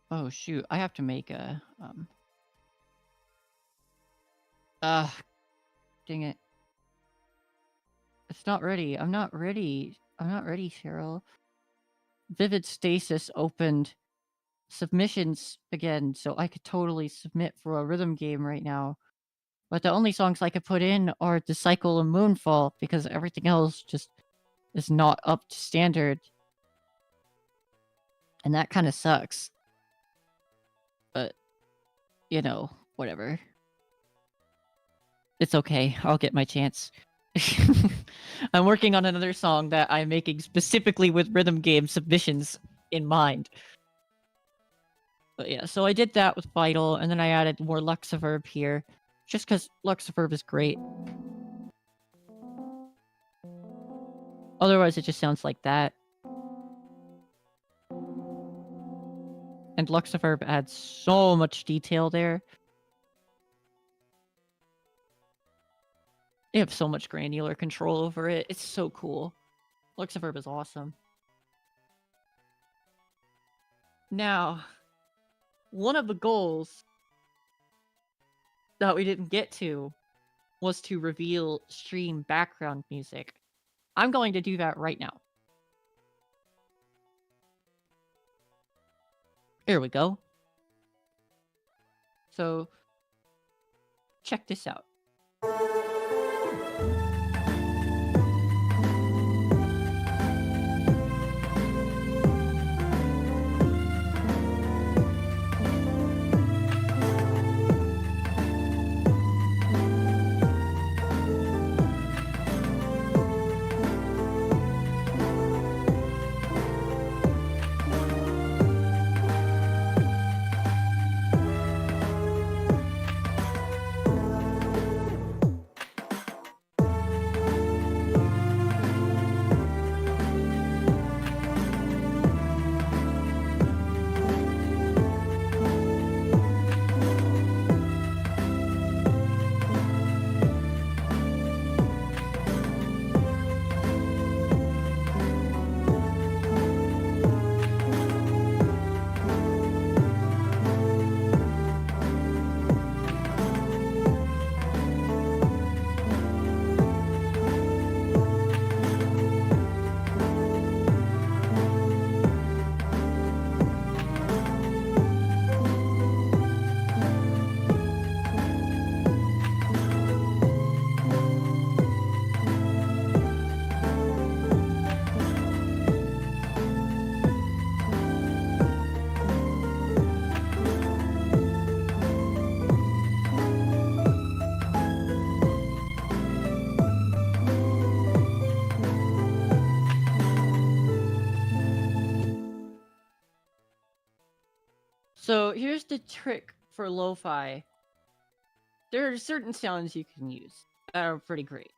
Oh shoot, I have to make a dang it. It's not ready. I'm not ready. I'm not ready, Cheryl. Vivid Stasis opened submissions again, so I could totally submit for a rhythm game right now. But the only songs I could put in are The Cycle and Moonfall, because everything else just is not up to standard. And that kind of sucks. But, you know, whatever. It's okay. I'll get my chance. I'm working on another song that I'm making specifically with rhythm game submissions in mind. But yeah, so I did that with Vital, and then I added more Luxaverb here, just because Luxaverb is great. Otherwise, it just sounds like that. And Luxaverb adds so much detail there. They have so much granular control over it. It's so cool. Luxaverb is awesome. Now, one of the goals that we didn't get to was to reveal stream background music. I'm going to do that right now. Here we go. So, check this out. So here's the trick for lo-fi. There are certain sounds you can use that are pretty great.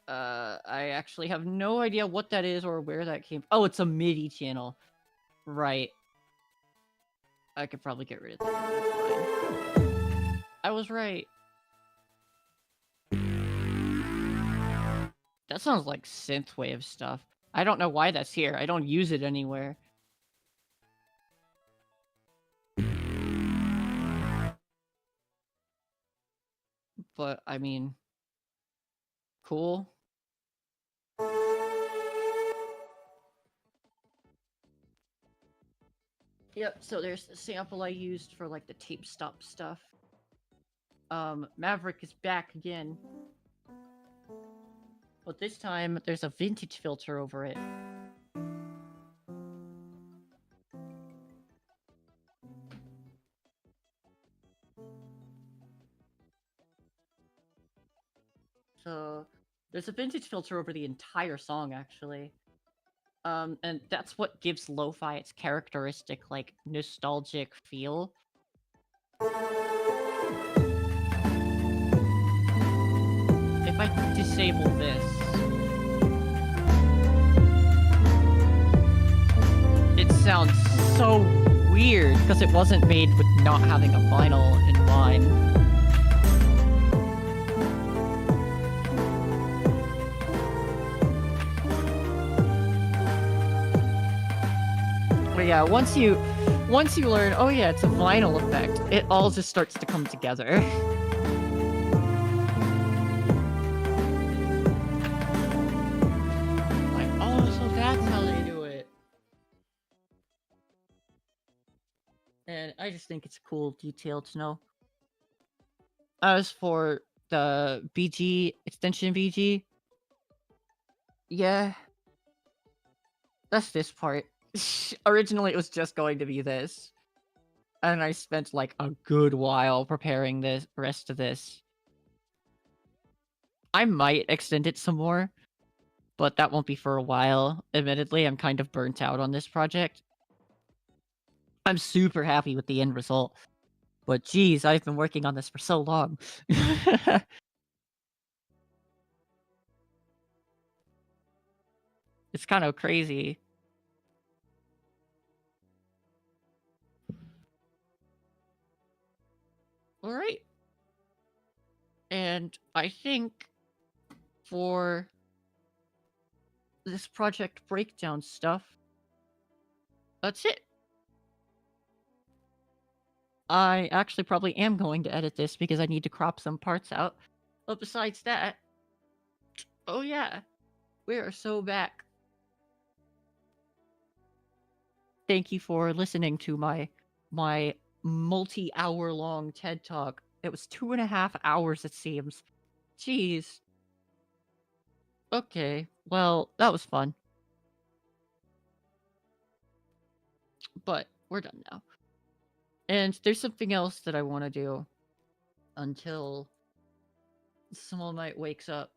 I actually have no idea what that is or where that came from. Oh, it's a MIDI channel. Right. I could probably get rid of that. That's fine. I was right. That sounds like synthwave stuff. I don't know why that's here. I don't use it anywhere. But, I mean, cool. Yep, so there's the sample I used for like the tape stop stuff. Maverick is back again. But this time there's a vintage filter over it. So there's a vintage filter over the entire song actually. And that's what gives lo-fi its characteristic, like, nostalgic feel. If I disable this, it sounds so weird because it wasn't made with not having a vinyl in mind. But yeah, once you learn, oh yeah, it's a vinyl effect, it all just starts to come together. Like, oh, so that's how they do it. And I just think it's a cool detail to know. As for the BG, extension BG, yeah, that's this part. Originally, it was just going to be this. And I spent like a good while preparing the rest of this. I might extend it some more, but that won't be for a while. Admittedly, I'm kind of burnt out on this project. I'm super happy with the end result. But geez, I've been working on this for so long. It's kind of crazy. Alright. And I think for this project breakdown stuff, that's it. I actually probably am going to edit this because I need to crop some parts out. But besides that, oh yeah, we are so back. Thank you for listening to my multi-hour long TED Talk. It was 2.5 hours, it seems. Jeez. Okay, well, that was fun. But we're done now. And there's something else that I want to do until SmallMight wakes up.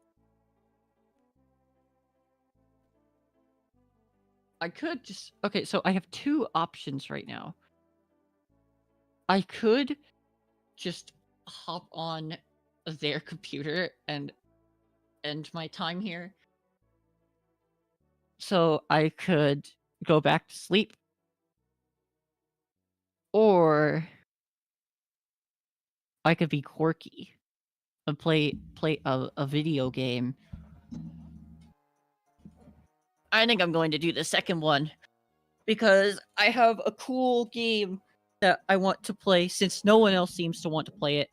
I could just... Okay, so I have two options right now. I could just hop on their computer and end my time here. So I could go back to sleep. Or I could be quirky and play a video game. I think I'm going to do the second one because I have a cool game that I want to play since no one else seems to want to play it.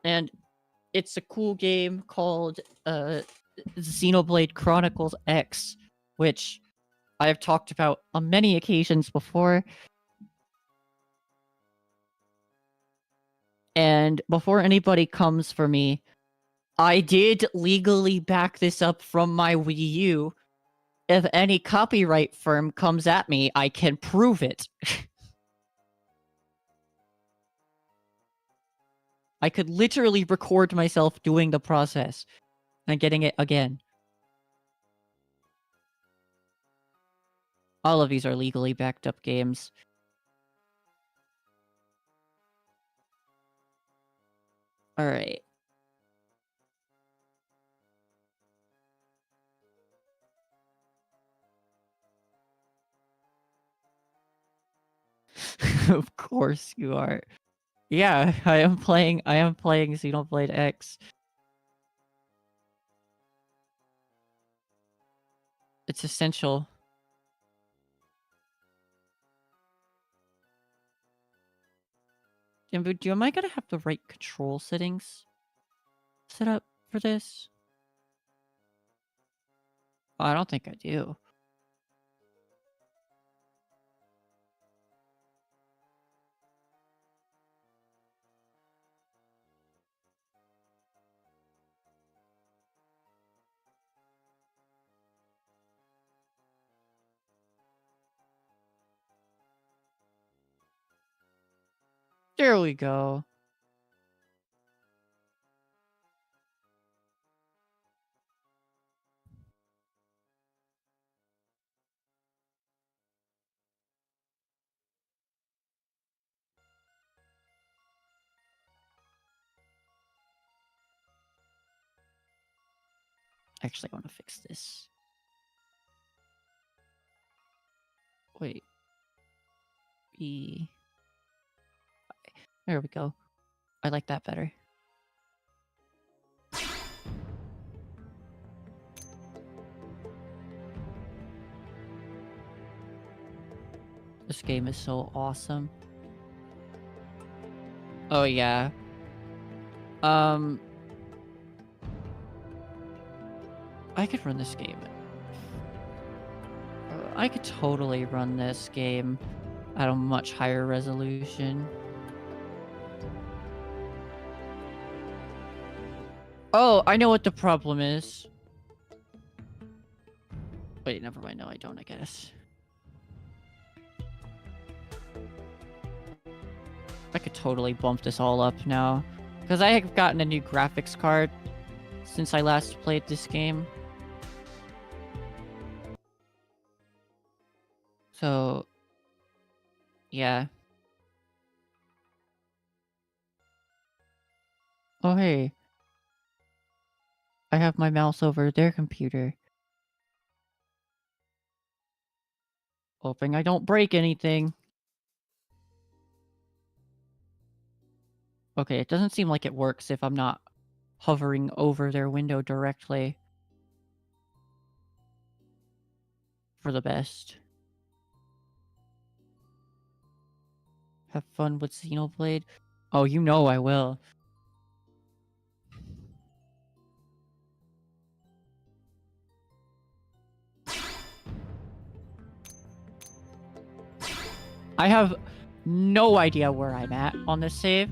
And it's a cool game called Xenoblade Chronicles X, which I have talked about on many occasions before. And before anybody comes for me, I did legally back this up from my Wii U. If any copyright firm comes at me, I can prove it. I could literally record myself doing the process and getting it again. All of these are legally backed up games. Alright. Of course you are. Yeah, I am playing Xenoblade X. It's essential. Am I gonna have the right control settings set up for this? Oh, I don't think I do. There we go. Actually, I want to fix this. Wait. There we go. I like that better. This game is so awesome. Oh yeah. I could run this game. I could totally run this game at a much higher resolution. Oh, I know what the problem is. Wait, never mind. No, I don't, I guess. I could totally bump this all up now. Because I have gotten a new graphics card since I last played this game. So, yeah. Oh, hey. I have my mouse over their computer. Hoping I don't break anything. Okay, it doesn't seem like it works if I'm not hovering over their window directly. For the best. Have fun with Xenoblade? Oh, you know I will. I have no idea where I'm at on this save.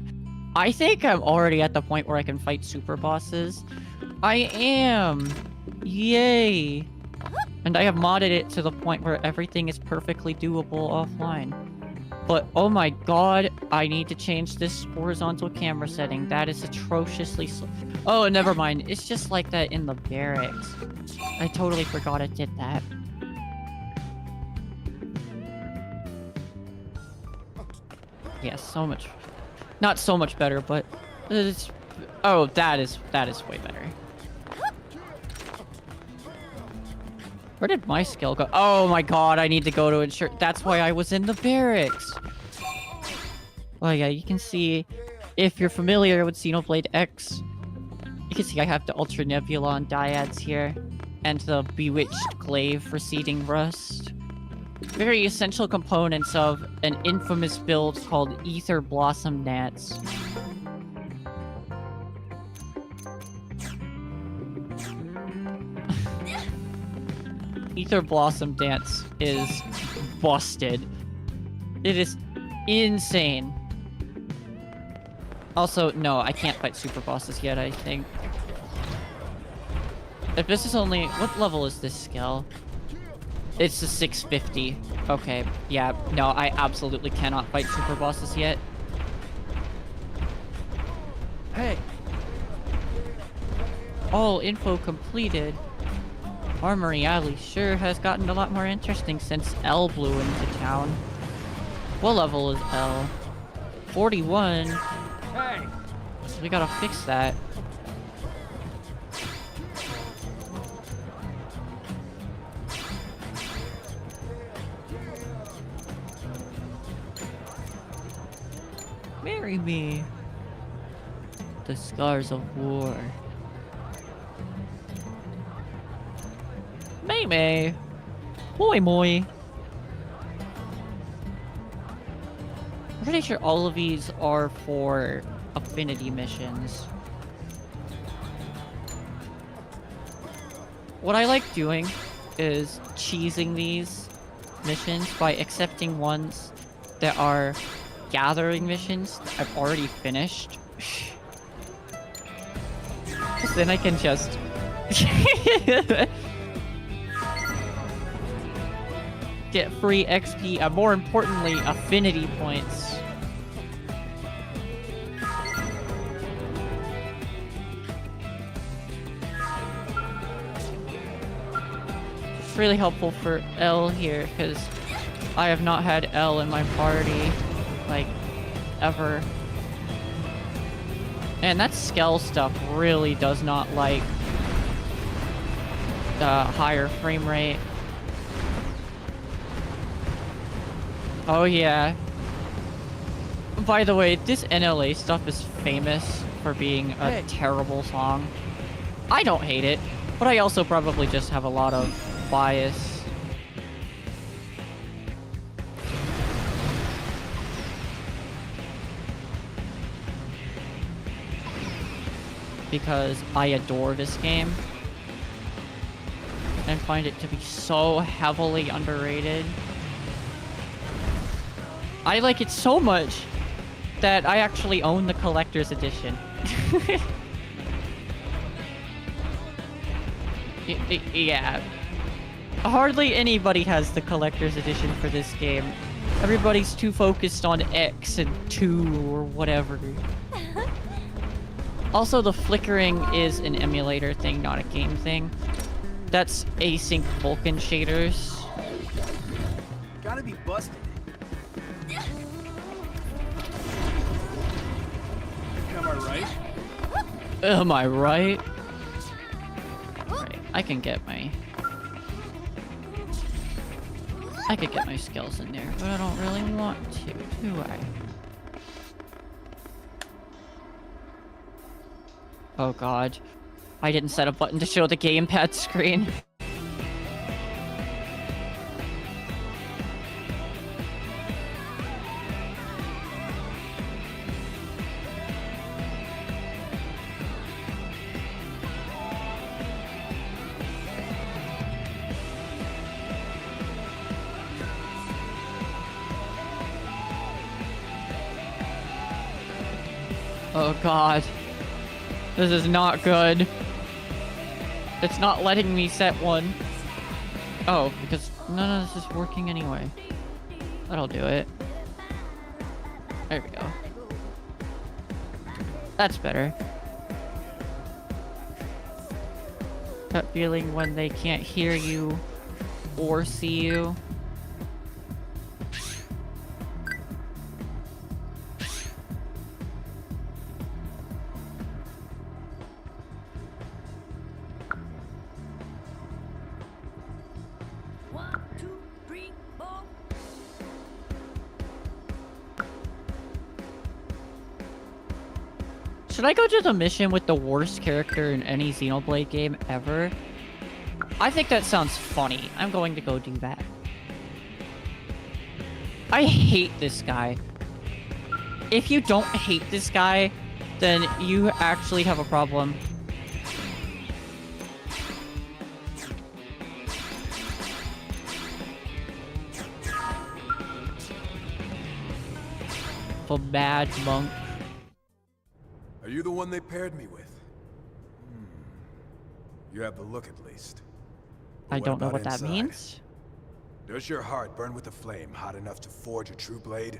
I think I'm already at the point where I can fight super bosses. I am! Yay! And I have modded it to the point where everything is perfectly doable offline. But oh my god, I need to change this horizontal camera setting. That is atrociously slow. Oh, never mind. It's just like that in the barracks. I totally forgot it did that. Yeah, so much. Not so much better, but it's. Oh, that is way better. Where did my skill go? Oh my god, I need to go to ensure. That's why I was in the barracks. Well, yeah, you can see if you're familiar with Xenoblade X. You can see I have the Ultra Nebulon dyads here, and the Bewitched Glaive for seeding rust. Very essential components of an infamous build called Ether Blossom Gnats. Ether Blossom Dance is busted. It is insane. Also, no, I can't fight super bosses yet, I think. If this is only... What level is this skill? It's a 650. Okay, yeah, no, I absolutely cannot fight super bosses yet. Hey! All info completed. Armory Alley sure has gotten a lot more interesting since L blew into town. What level is L? 41? Hey! We gotta fix that. Marry me. The scars of war. May. Moi moi. I'm pretty sure all of these are for affinity missions. What I like doing is cheesing these missions by accepting ones that are gathering missions that I've already finished. Then I can just get free XP and more importantly, affinity points. it's really helpful for L here, because I have not had L in my party, like, ever. And that Skell stuff really does not like the higher frame rate. Oh yeah. By the way, this NLA stuff is famous for being a terrible song. I don't hate it, but I also probably just have a lot of bias. Because I adore this game and find it to be so heavily underrated. I like it so much that I actually own the collector's edition. Yeah. Hardly anybody has the collector's edition for this game. Everybody's too focused on X and 2 or whatever. Also, the flickering is an emulator thing, not a game thing. That's async Vulkan shaders.
Gotta be busted. Am I right?
Am I right? Right, I can get my... I could get my skills in there, but I don't really want to, do I? Oh god. I didn't set a button to show the gamepad screen. Oh god. This is not good. It's not letting me set one. Oh, because none of this is working anyway. That'll do it. There we go. That's better. That feeling when they can't hear you or see you. Should I go to the mission with the worst character in any Xenoblade game ever? I think that sounds funny. I'm going to go do that. I hate this guy. If you don't hate this guy, then you actually have a problem. A bad monk.
Are you the one they paired me with? You have the look at least. But
I
what
don't know
about
what that
inside?
means.
Does your heart burn with a flame hot enough to forge a true blade?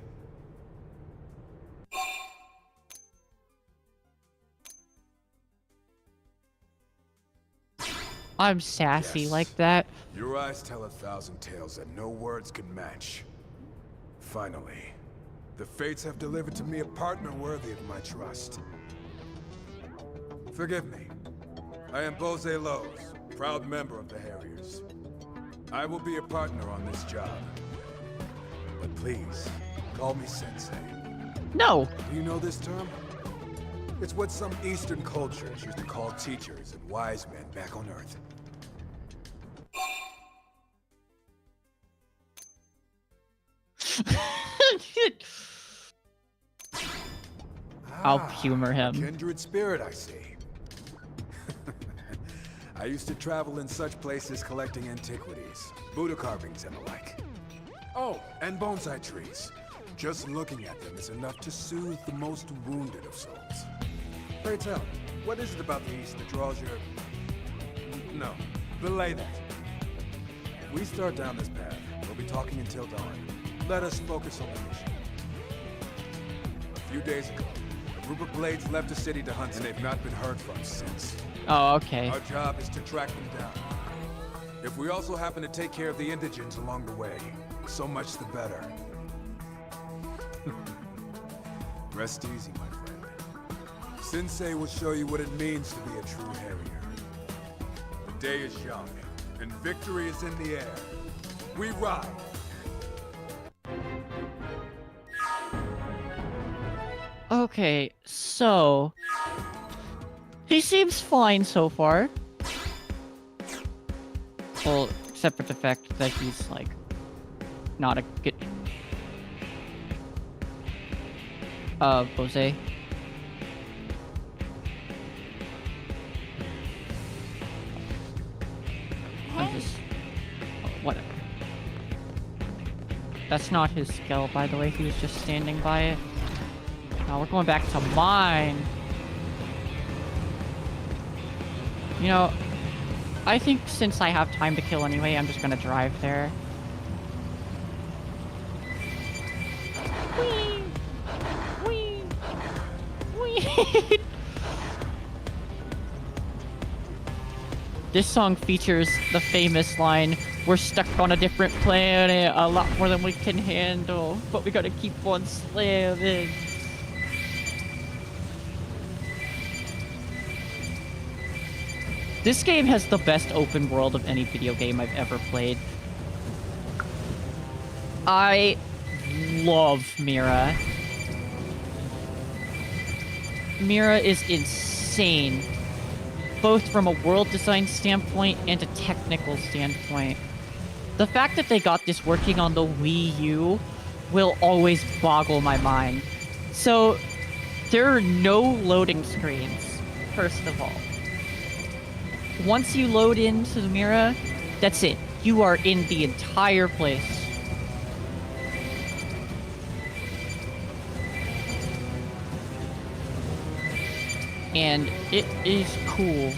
I'm sassy
Yes.
like that.
Your eyes tell 1,000 tales that no words can match. Finally, the fates have delivered to me a partner worthy of my trust. Forgive me. I am Bose Lowe's, proud member of the Harriers. I will be a partner on this job. But please, call me Sensei.
No.
Do you know this term? It's what some Eastern cultures used to call teachers and wise men back on Earth.
I'll humor him.
Kindred spirit, I see. I used to travel in such places collecting antiquities, Buddha carvings and the like. Oh, and bonsai trees. Just looking at them is enough to soothe the most wounded of souls. Pray tell, what is it about the East that draws your... No, belay that. If we start down this path, we'll be talking until dawn. Let us focus on the mission. A few days ago, a group of blades left the city to hunt, and they've not been heard from since.
Oh, okay.
Our job is to track them down. If we also happen to take care of the indigents along the way, so much the better. Rest easy, my friend. Sensei will show you what it means to be a true harrier. The day is young, and victory is in the air. We ride!
Okay, so... he seems fine so far. Well, except for the fact that he's, like, not a good... Jose? I'm just... whatever. That's not his skill, by the way. He was just standing by it. Now we're going back to mine. You know, I think since I have time to kill anyway, I'm just gonna drive there. Whee! Whee! Whee! This song features the famous line, "We're stuck on a different planet, a lot more than we can handle, but we gotta keep on slamming." This game has the best open world of any video game I've ever played. I love Mira. Mira is insane, both from a world design standpoint and a technical standpoint. The fact that they got this working on the Wii U will always boggle my mind. So, there are no loading screens, first of all. Once you load into the Mira, that's it. You are in the entire place. And it is cool.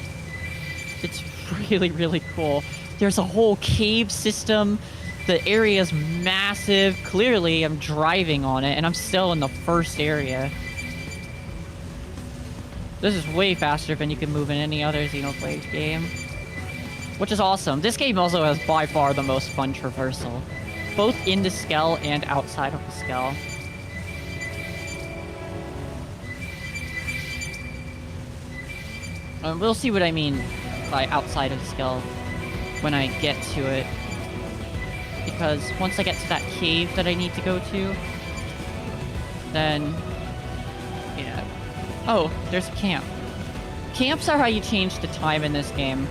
It's really, really cool. There's a whole cave system. The area is massive. Clearly, I'm driving on it, and I'm still in the first area. This is way faster than you can move in any other Xenoblade game. Which is awesome. This game also has by far the most fun traversal. Both in the Skell and outside of the Skell. We'll see what I mean by outside of the Skell when I get to it. Because once I get to that cave that I need to go to, then... yeah. Oh, there's a camp. Camps are how you change the time in this game.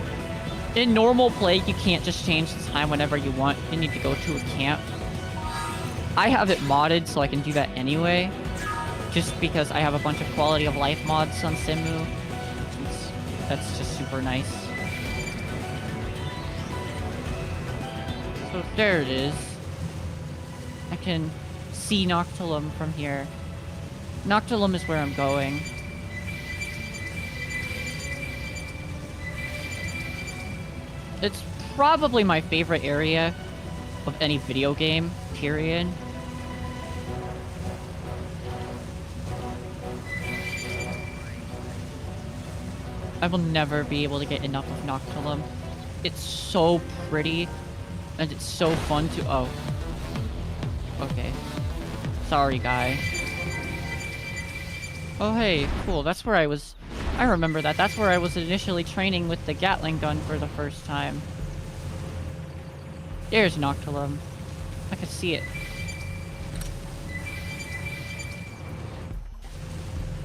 In normal play, you can't just change the time whenever you want. You need to go to a camp. I have it modded so I can do that anyway. Just because I have a bunch of quality of life mods on Simu. That's just super nice. So there it is. I can see Noctilum from here. Noctilum is where I'm going. It's probably my favorite area of any video game, period. I will never be able to get enough of Noctilum. It's so pretty, and it's so fun to... oh. Okay. Sorry, guy. Oh, hey, cool. That's where I was... I remember that. That's where I was initially training with the Gatling gun for the first time. There's Noctilum. I can see it.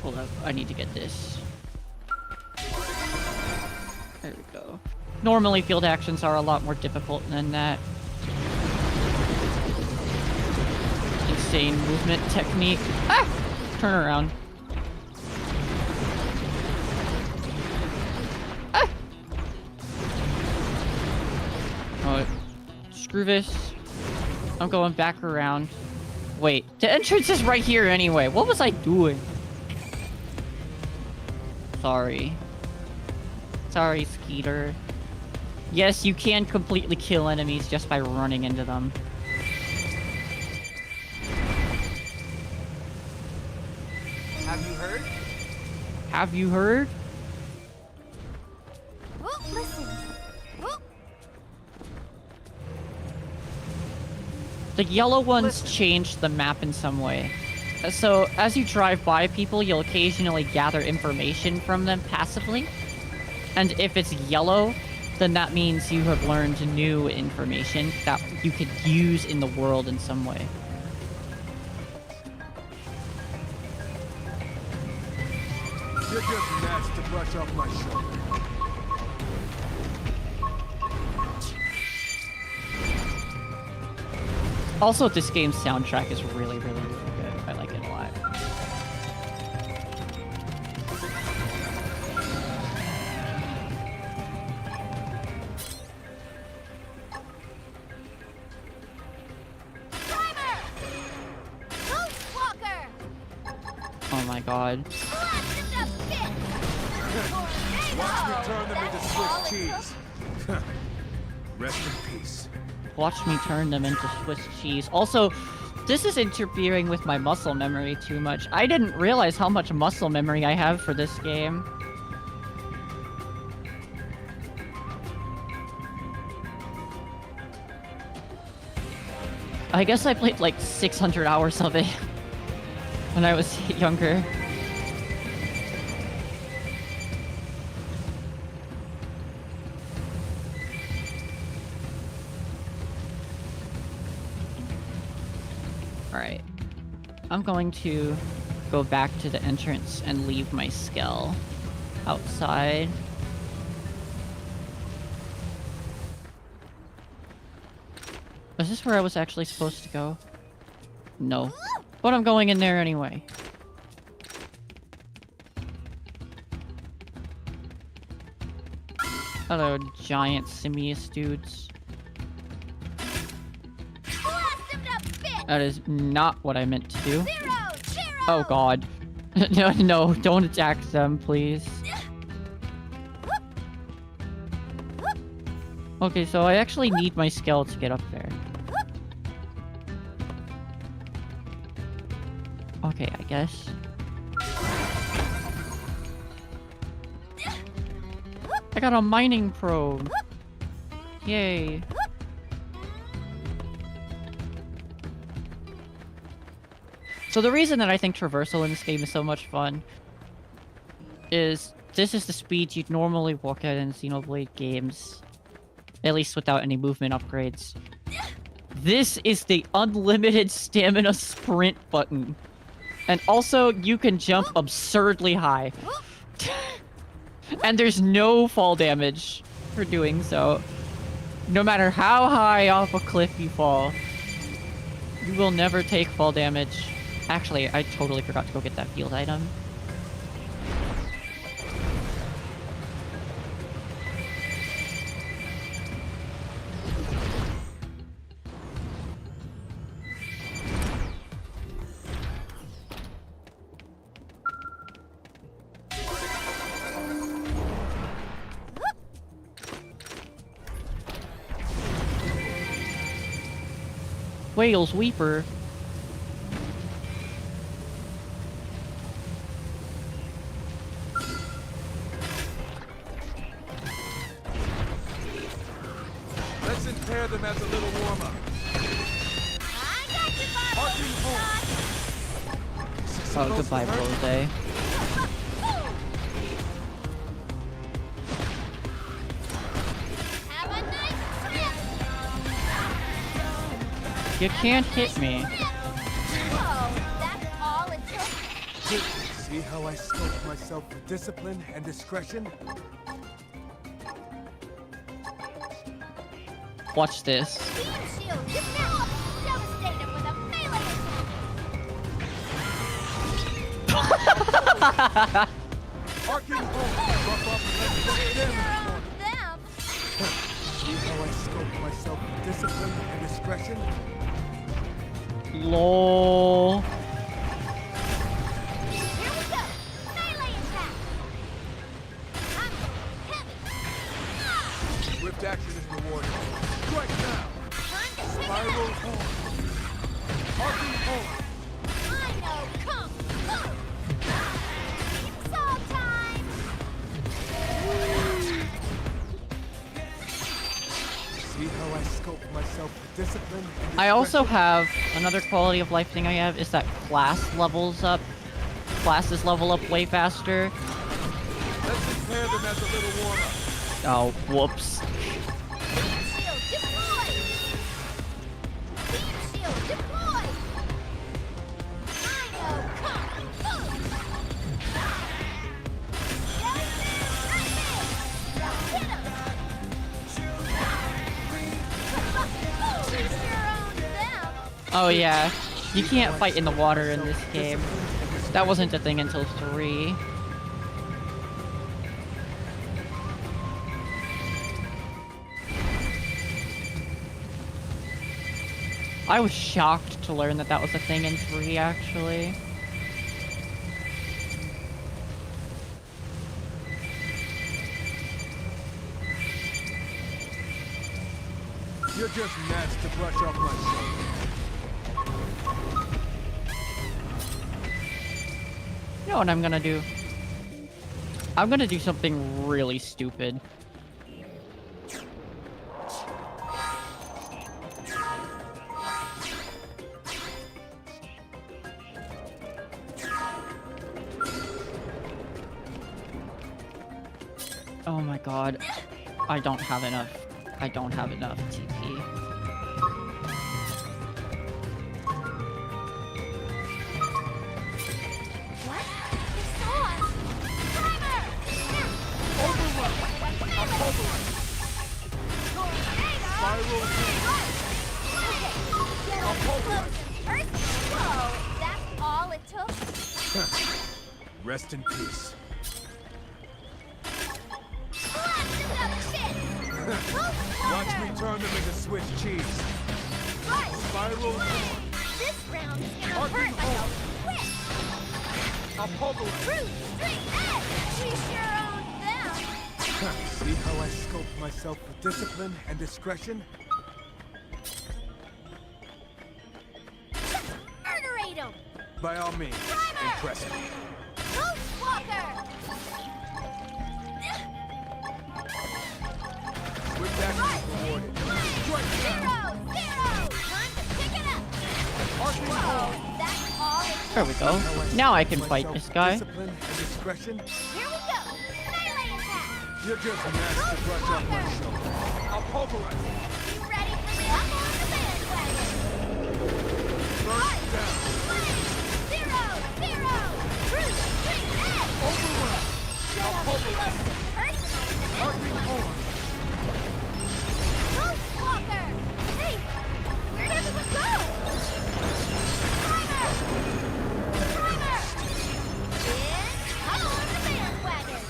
Hold up. I need to get this. There we go. Normally, field actions are a lot more difficult than that. Insane movement technique. Ah! Turn around. Ah! Oh, screw this. I'm going back around. Wait, the entrance is right here anyway. What was I doing? Sorry. Sorry, Skeeter. Yes, you can completely kill enemies just by running into them.
Have you heard?
Have you heard?
Oh, listen. Oh.
The yellow ones change the map in some way. So as you drive by people, you'll occasionally gather information from them passively. And if it's yellow, then that means you have learned new information that you could use in the world in some way.
You're just nuts to brush off my shoulder.
Also, this game's soundtrack is really, really, really good. I like it a lot. Oh my god.
Watch me turn them into Swiss cheese. Rest in peace.
Watch me turn them into Swiss cheese. Also, this is interfering with my muscle memory too much. I didn't realize how much muscle memory I have for this game. I guess I played like 600 hours of it when I was younger. Alright. I'm going to go back to the entrance and leave my Skell outside. Is this where I was actually supposed to go? No. But I'm going in there anyway. Hello, giant simius dudes. That is not what I meant to do. Oh god. No, no, don't attack them, please. Okay, so I actually need my Skell to get up there. Okay, I guess. I got a mining probe. Yay. So the reason that I think traversal in this game is so much fun is this is the speed you'd normally walk at in Xenoblade games. At least without any movement upgrades. This is the unlimited stamina sprint button. And also, you can jump absurdly high. And there's no fall damage for doing so. No matter how high off a cliff you fall, you will never take fall damage. Actually, I totally forgot to go get that field item. Whale's Weeper.
Let's impair them as a little warm-up.
Oh, goodbye, Rose. You can't hit me.
See how I scope myself for discipline and discretion?
Watch this.
See how I scope myself for discipline and discretion?
Lol.
Swift action is rewarded. Strike now! Spiral home. Arcing home.
I know, come! It's all time!
See how I scope myself for discipline and
I also
discretion?
have another quality of life thing I have is that class levels up. Classes level up way faster.
Let's prepare them as a little warm-up.
Oh, whoops.
Shield deployed! Beam shield deployed! Dino come! Boom!
Oh yeah, you can't fight in the water in this game. That wasn't a thing until 3. I was shocked to learn that that was a thing in 3, actually.
You're just gnats to brush off my shoulder.
You know what I'm gonna do? I'm gonna do something really stupid. Oh my god. I don't have enough TP.
What? They saw us! Timer! Whoa, that's all it took?
Rest in peace. Watch me turn them into Swiss cheese.
Right.
Spiral horn.
This round is gonna hurt like a whip.
I'll pulverize.
Brute, straight edge. We sure own them.
See how I scope myself with discipline and discretion?
Murderate them.
By all means, impress me.
Ghost Walker.
With that rewarded. Strike down.
Zero. Time to pick it up. Whoa, that's all it took.
There we go. Now I can fight this guy.
Discipline and discretion?
Here we go. Melee attack.
You're just gnats to brush off my shoulder. I'll pulverize.
You ready for the up on the bandwagon?
First down.
Zero. Brute, straight edge.
Overwhelm.
Shut up, close and personal with the
Arcing horn.
Ghost Walker! Hey! Where'd everyone go? Timer! It's on the bandwagon!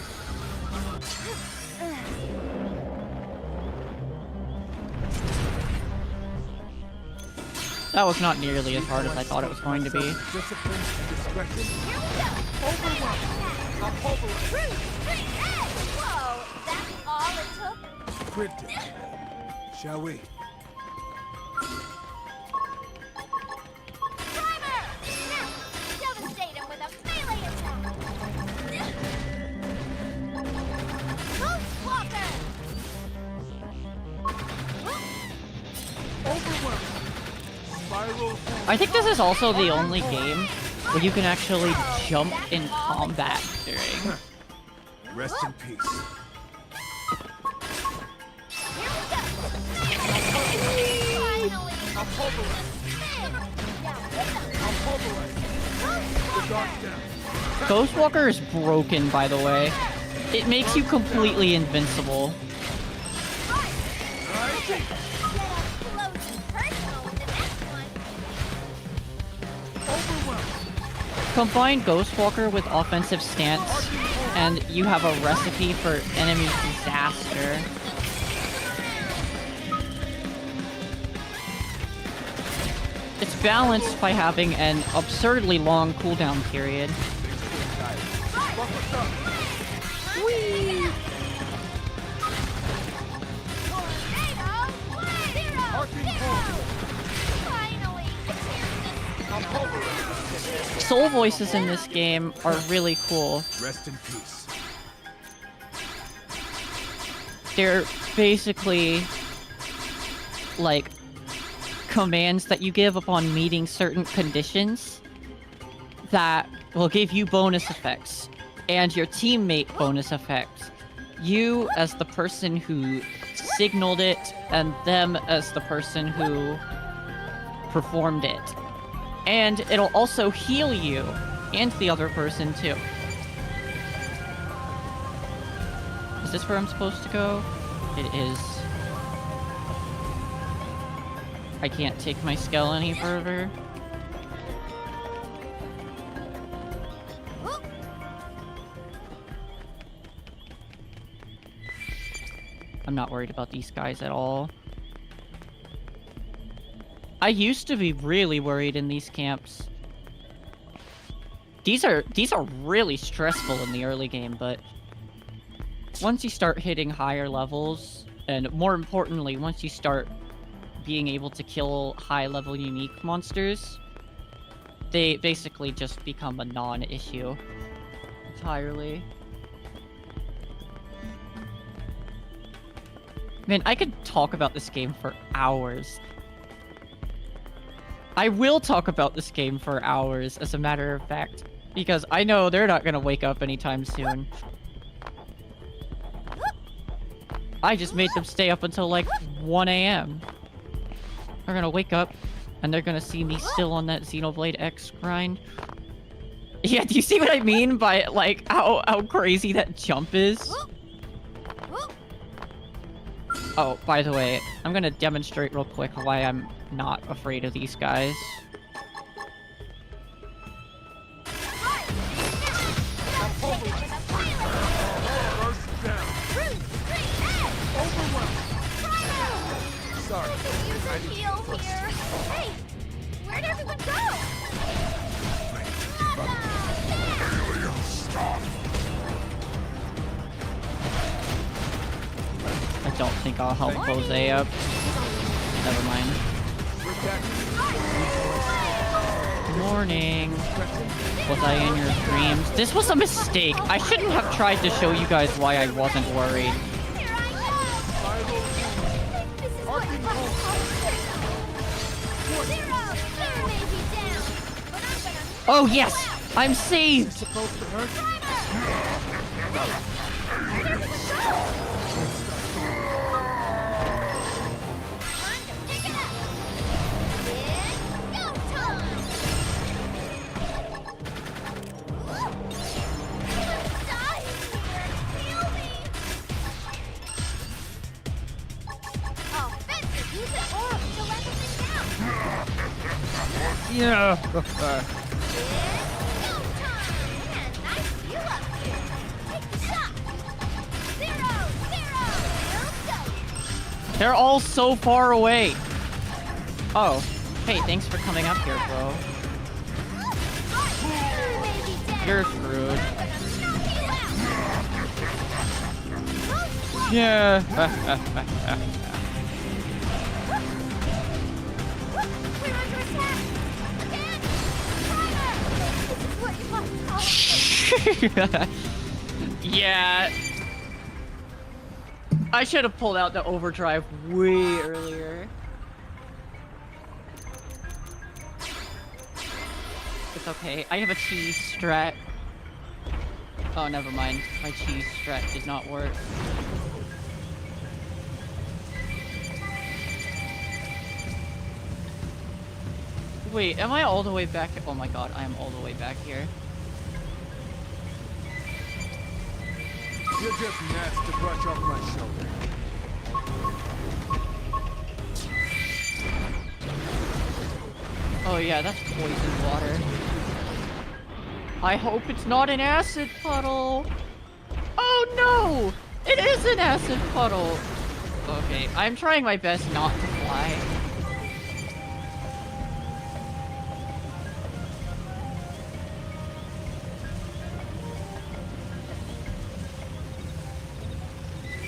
That was not nearly as hard as I thought it was going to be.
Discipline and discretion?
Here we go!
Overwhelm. I'll pulverize.
Brute, straight edge! Whoa! That's all it took?
Cryptic. Shall we?
Timer! Now, devastate him with a melee attack! Ghost Walker!
Overwhelm. Spiral horn.
I think this is also the only game where you can actually jump in combat during.
Rest in peace.
Here we go! Finally!
I'll pulverize. I'll pulverize. The dark down.
Ghostwalker is broken, by the way. It makes you completely invincible.
Get up close and personal with the next one.
Overwhelm.
Combine Ghostwalker with offensive stance, and you have a recipe for enemy disaster. It's balanced by having an absurdly long cooldown period.
Whee! Tornado! Finally!
Soul voices in this game are really cool.
Rest in peace.
They're basically like, commands that you give upon meeting certain conditions that will give you bonus effects, and your teammate bonus effects. You as the person who signaled it, and them as the person who performed it. And it'll also heal you, and the other person too. Is this where I'm supposed to go? It is. I can't take my skill any further. I'm not worried about these guys at all. I used to be really worried in these camps. These are really stressful in the early game, but once you start hitting higher levels, and more importantly, once you start being able to kill high-level unique monsters, they basically just become a non-issue entirely. Man, I could talk about this game for hours. I will talk about this game for hours, as a matter of fact, because I know they're not gonna wake up anytime soon. I just made them stay up until like 1 AM. They're gonna wake up, and they're gonna see me still on that Xenoblade X grind. Yeah, do you see what I mean by, like, how crazy that jump is? Oh, by the way, I'm gonna demonstrate real quick why I'm not afraid of these guys.
Sorry. I need
Heal here. Hey, where'd everyone go?
I don't think I'll help Jose up. Never mind. Good morning. Was I in your dreams? This was a mistake. I shouldn't have tried to show you guys why I wasn't worried. Oh yes! I'm saved!
Yeah.
They're all so far away. Oh, hey, thanks for coming up here, bro. You're screwed. Yeah. Yeah. I should have pulled out the overdrive way earlier. It's okay. I have a cheese strat. Oh, never mind. My cheese strat did not work. Wait, am I all the way back? Oh my god, I am all the way back here.
You're just nuts to brush off my shoulder.
Oh yeah, that's poison water. I hope it's not an acid puddle. Oh no! It is an acid puddle! Okay, I'm trying my best not to fly.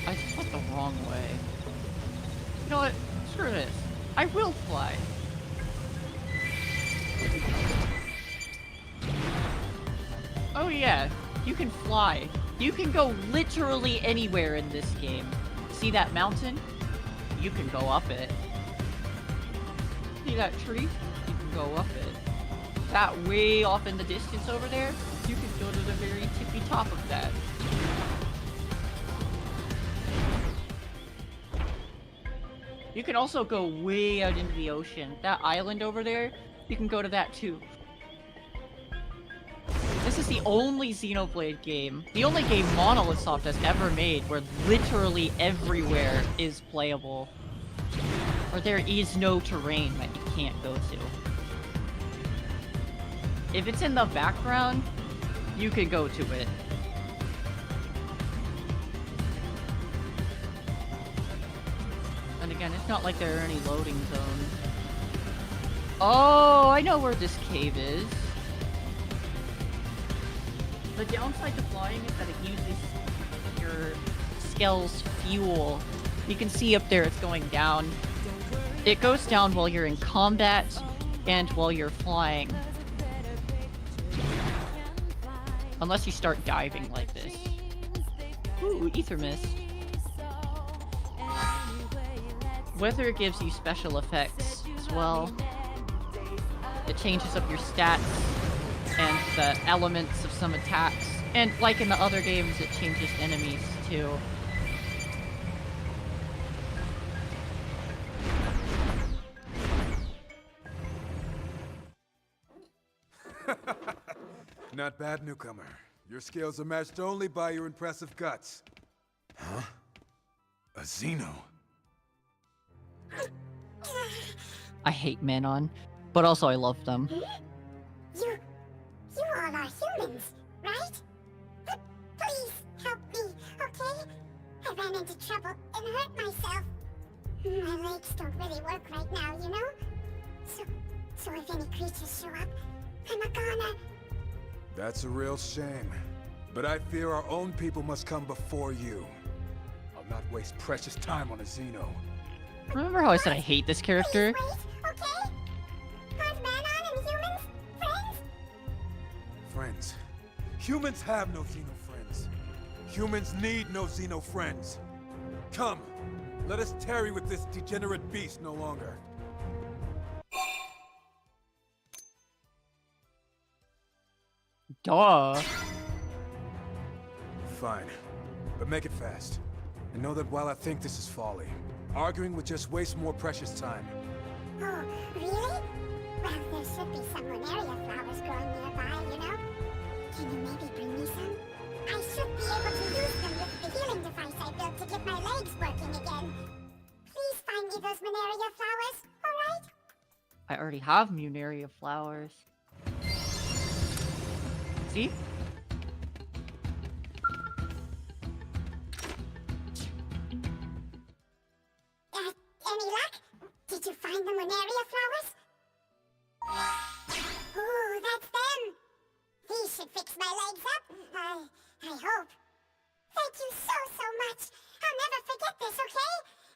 I just went the wrong way. You know what? Screw this. I will fly. Oh yeah, you can fly. You can go literally anywhere in this game. See that mountain? You can go up it. See that tree? You can go up it. That way off in the distance over there, you can go to the very tippy top of that. You can also go way out into the ocean. That island over there, you can go to that too. This is the only Xenoblade game, the only game Monolith Soft has ever made where literally everywhere is playable. Or there is no terrain that you can't go to. If it's in the background, you can go to it. And again, it's not like there are any loading zones. Oh, I know where this cave is. The downside to flying is that it uses your skill's fuel. You can see up there it's going down. It goes down while you're in combat and while you're flying. Unless you start diving like this. Ooh, Ether Mist. Weather gives you special effects as well. It changes up your stats and the elements of some attacks. And like in the other games, it changes enemies too.
Not bad, newcomer. Your skills are matched only by your impressive guts. Huh? A Xeno?
I hate Manon, but also I love them.
You all are humans, right? Please help me, okay? I ran into trouble and hurt myself. My legs don't really work right now, you know? So if any creatures show up, I'm a goner.
That's a real shame. But I fear our own people must come before you. I'll not waste precious time on a Xeno.
Remember how I said I hate this character?
Please wait, okay? Aren't Manon and humans friends?
Friends. Humans have no Xeno friends. Humans need no Xeno friends. Come, let us tarry with this degenerate beast no longer.
Duh.
Fine, but make it fast. And know that while I think this is folly, arguing would just waste more precious time.
Oh, really? Well, there should be some Lunaria flowers growing nearby, you know? Can you maybe bring me some? I should be able to use them with the healing device I built to get my legs working again. Please find me those Lunaria flowers, alright?
I already have Munaria flowers. See?
Any luck? Did you find the Lunaria flowers? Ooh, that's them! These should fix my legs up. I hope. Thank you so much. I'll never forget this, okay?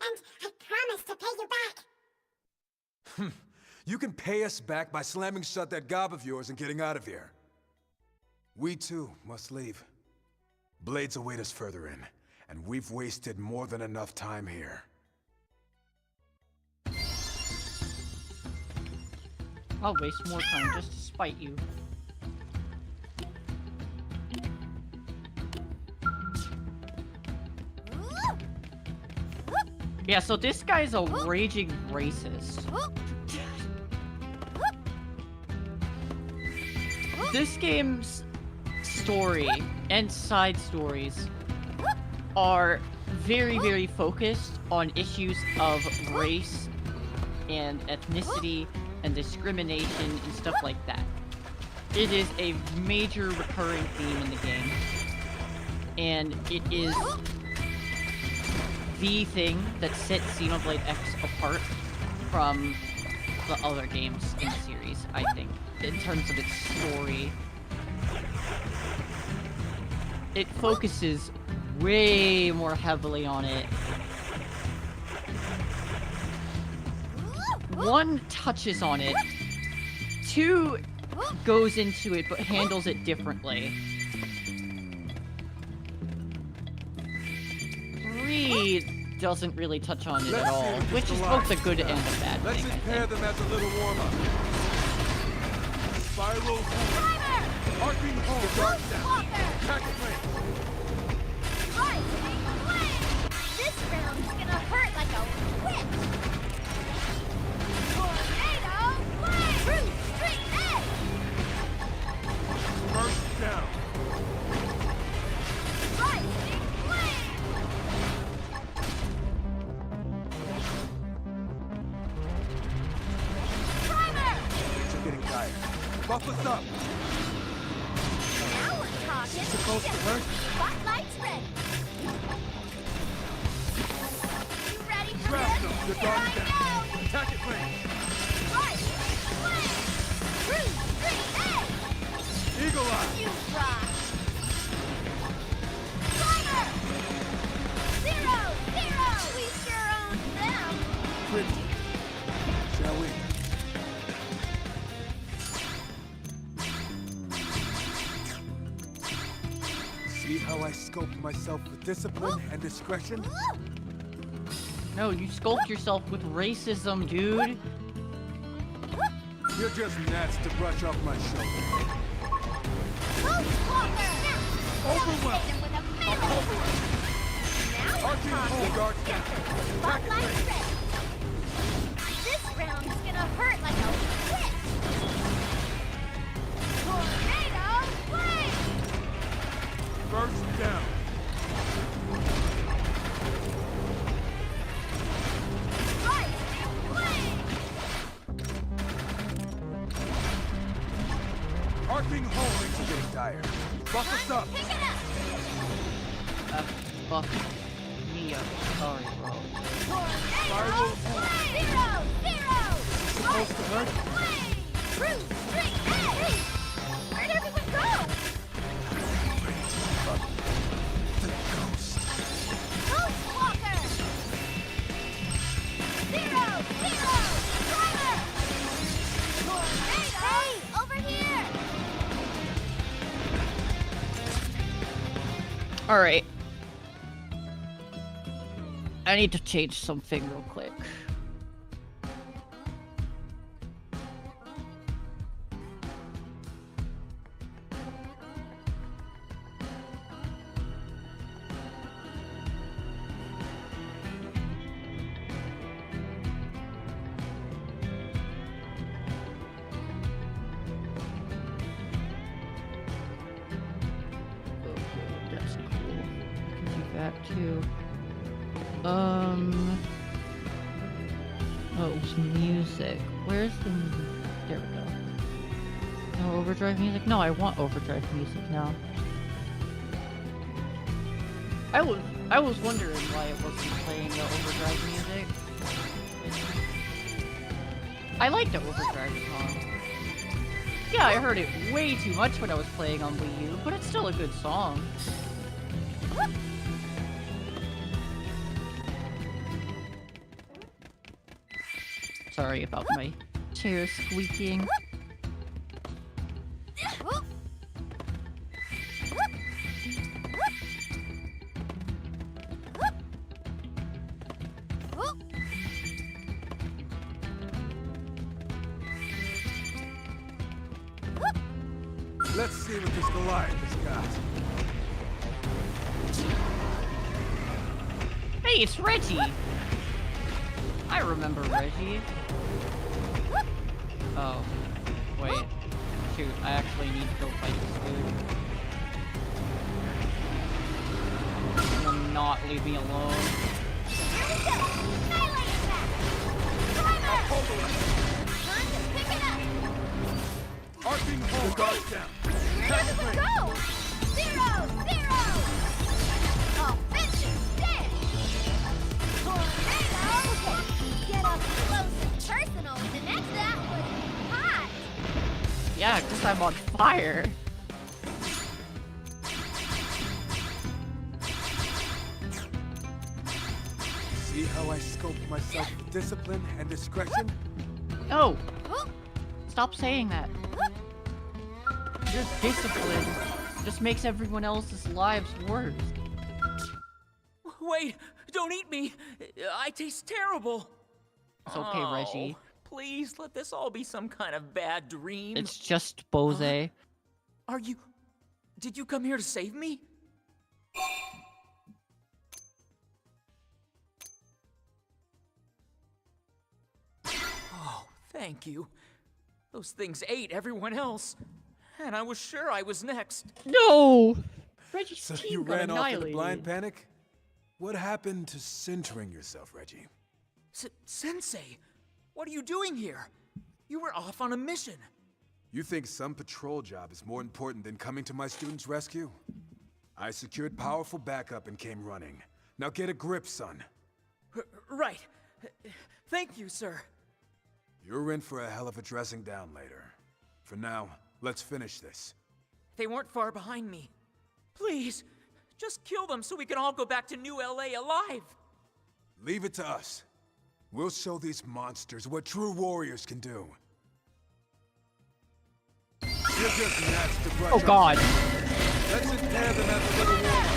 And I promise to pay you back.
You can pay us back by slamming shut that gob of yours and getting out of here. We too must leave. Blades await us further in, and we've wasted more than enough time here.
I'll waste more time just to spite you. Yeah, so this guy's a raging racist. This game's story and side stories are very focused on issues of race and ethnicity and discrimination and stuff like that. It is a major recurring theme in the game. And it is the thing that sets Xenoblade X apart from the other games in the series, I think, in terms of its story. It focuses way more heavily on it. One touches on it, two goes into it but handles it differently. Three doesn't really touch on it
Let's
at
see
all,
what this
which is
Goliath
both a good
has.
and a bad
Let's
thing, I
prepare
think.
them as a little warm-up. Spiral forward. Arcing home. Dark down. Attack flame.
This round's gonna hurt like a whip. Tornado flame. True straight edge.
First down.
Rising flame. Primer.
Things are getting tired. Buff us up.
Now we're talking.
Supposed to hurt?
Spotlight's ready. You ready for
Trap
this?
them. The
Here
dark
I
down.
go.
Attack it flame.
Rising flame. True straight edge.
Eagle eye.
You rock. Primer. 0-0. We sure own them.
Pretty. Shall we? See how I sculpt myself with discipline and discretion?
No, you sculpt yourself with racism, dude.
You're just gnats to brush off my shoulder.
Overwhelm. With a melee. Now we're
Arching home.
talking.
Guard down.
Spotlight's ready. This round's gonna hurt like a whip. Tornado flame.
First down.
Rising flame.
Arcing home makes you getting tired. Buff us up.
Pick it up.
Fuck me up. Sorry, bro.
Tornado flame. 0-0.
Supposed to hurt?
Flame. True straight edge. Where'd everyone go?
The ghost.
Ghostwalker. 0-0. Primer. Tornado. Hey, over here.
Alright. I need to change something real quick. That's cool. I can do that too. Oh, it was music. Where's the music? There we go. No overdrive music? No, I want overdrive music now. I was wondering why it wasn't playing the overdrive music. I like the overdrive song. Yeah, I heard it way too much when I was playing on Wii U, but it's still a good song. Sorry about my chair squeaking.
Let's see what this Goliath has got.
Hey, it's Reggie! I remember Reggie. Oh. Wait. Shoot, I actually need to go fight this dude. Will not leave me alone.
Here we go. Melee attack. Primer. Time to pick it up.
Arcing home. The guard down.
Where'd everyone go? 0-0. I'll finish it dead. Tornado. Get up close and personal with the next that was hot.
Yeah, because I'm on fire.
See how I sculpt myself with discipline and discretion?
No! Stop saying that. Your discipline just makes everyone else's lives worse.
Wait! Don't eat me! I taste terrible!
It's okay, Reggie.
Please, let this all be some kind of bad dream.
It's just Bose.
Are you... Did you come here to save me? Oh, thank you. Those things ate everyone else. And I was sure I was next.
No! Reggie's
So
team
you
got
ran off in a
annihilated.
blind panic? What happened to centering yourself, Reggie?
Sensei, what are you doing here? You were off on a mission.
You think some patrol job is more important than coming to my students' rescue? I secured powerful backup and came running. Now get a grip, son.
Right. Thank you, sir.
You're in for a hell of a dressing down later. For now, let's finish this.
They weren't far behind me. Please, just kill them so we can all go back to New LA alive.
Leave it to us. We'll show these monsters what true warriors can do. You're just gnats to brush
Oh god.
Let's impair them as a little warm-up.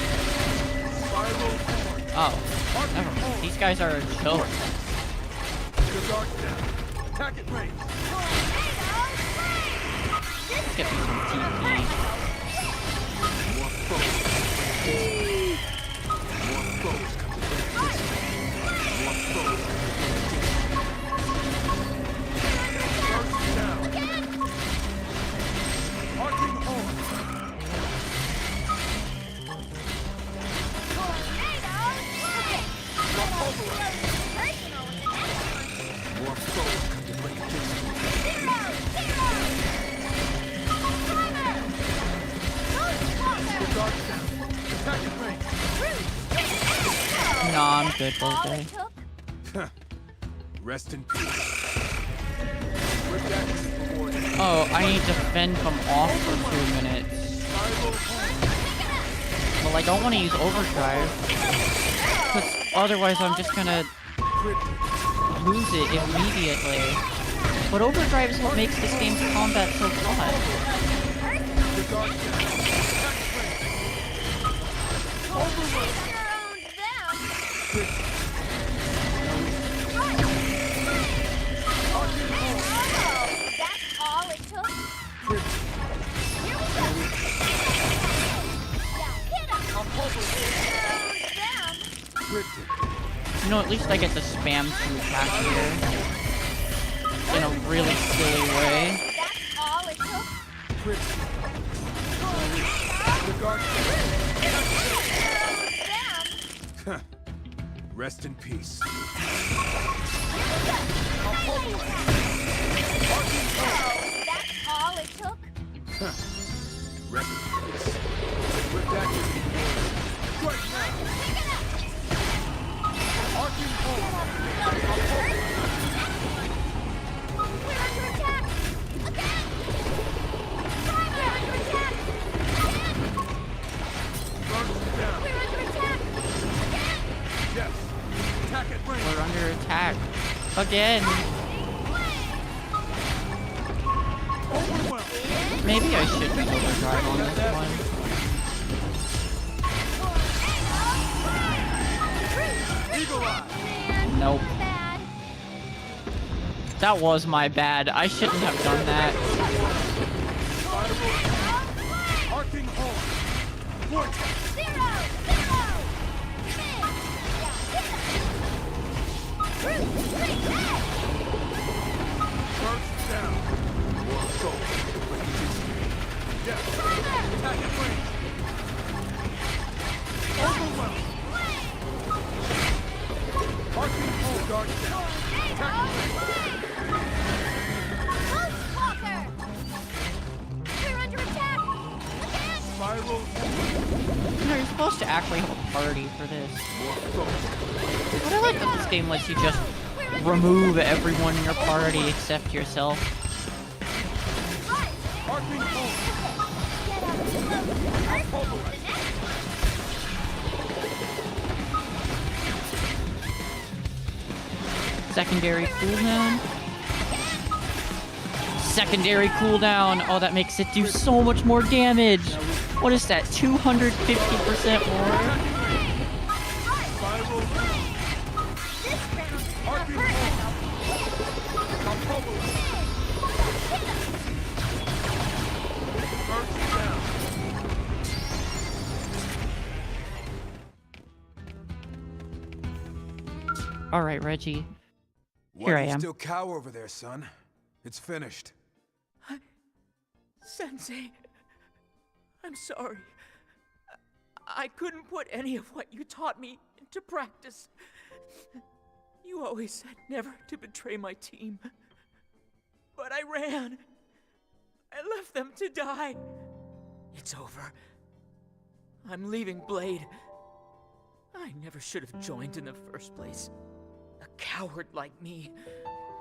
Spiral forward.
Oh, never mind. These guys are a joke.
Your guard down. Attack at range.
Let's get me some TP.
More foes. More foes come to their distance. More foes come to their distance. First down. Arcing horn. More foes come to their distance. Your guard down. Attack at range.
Nah, I'm good, Bose.
Rest in peace. With that reward.
Oh, I need to fend them off for 2 minutes. Well, I don't want to use overdrive. Because otherwise I'm just gonna lose it immediately. But overdrive is what makes this game's combat so fun.
Your guard down.
That's all it took?
You know, at least I get to spam to attack here. In a really silly way.
That's all it took?
Your guard down. Rest in peace.
That's all it took?
Rest in peace. With that right now. Arcing horn.
We're under attack! Again! We're under attack! Again!
Guards down.
We're under attack! Again!
Yes. Attack at range.
We're under attack. Again. Maybe I should use overdrive on this one.
Eagle eye.
Nope.
Bad.
That was my bad. I shouldn't have done that.
Arcing horn. Vortex.
Zero!
First down. More souls. Yes. Attack at range. Overwhelm. Arcing horn. Guard down. Attack at
Walker! We're under attack! Again!
Spiral.
You know, you're supposed to actually have a party for this.
More foes.
But I like that this game lets you just remove everyone in your party except yourself.
Arcing horn.
Secondary cooldown. Secondary cooldown. Oh, that makes it do so much more damage. What is that? 250% more?
Spiral.
All right, Reggie.
Why
Here
do
I
you
am.
still cower over there, son? It's finished.
Sensei, I'm sorry. I couldn't put any of what you taught me into practice. You always said never to betray my team. But I ran. I left them to die. It's over. I'm leaving Blade. I never should have joined in the first place. A coward like me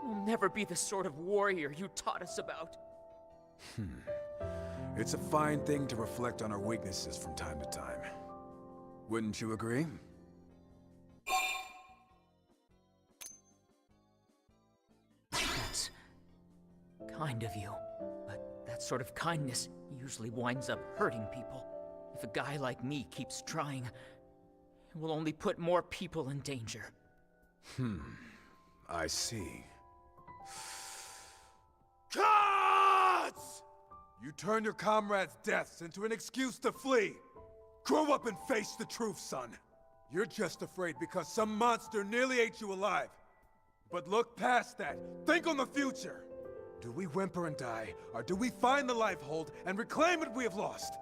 will never be the sort of warrior you taught us about.
It's a fine thing to reflect on our weaknesses from time to time. Wouldn't you agree?
That's kind of you. But that sort of kindness usually winds up hurting people. If a guy like me keeps trying, it will only put more people in danger.
I see. Gods! You turn your comrades' deaths into an excuse to flee. Grow up and face the truth, son. You're just afraid because some monster nearly ate you alive. But look past that. Think on the future. Do we whimper and die, or do we find the life hold and reclaim what we have lost?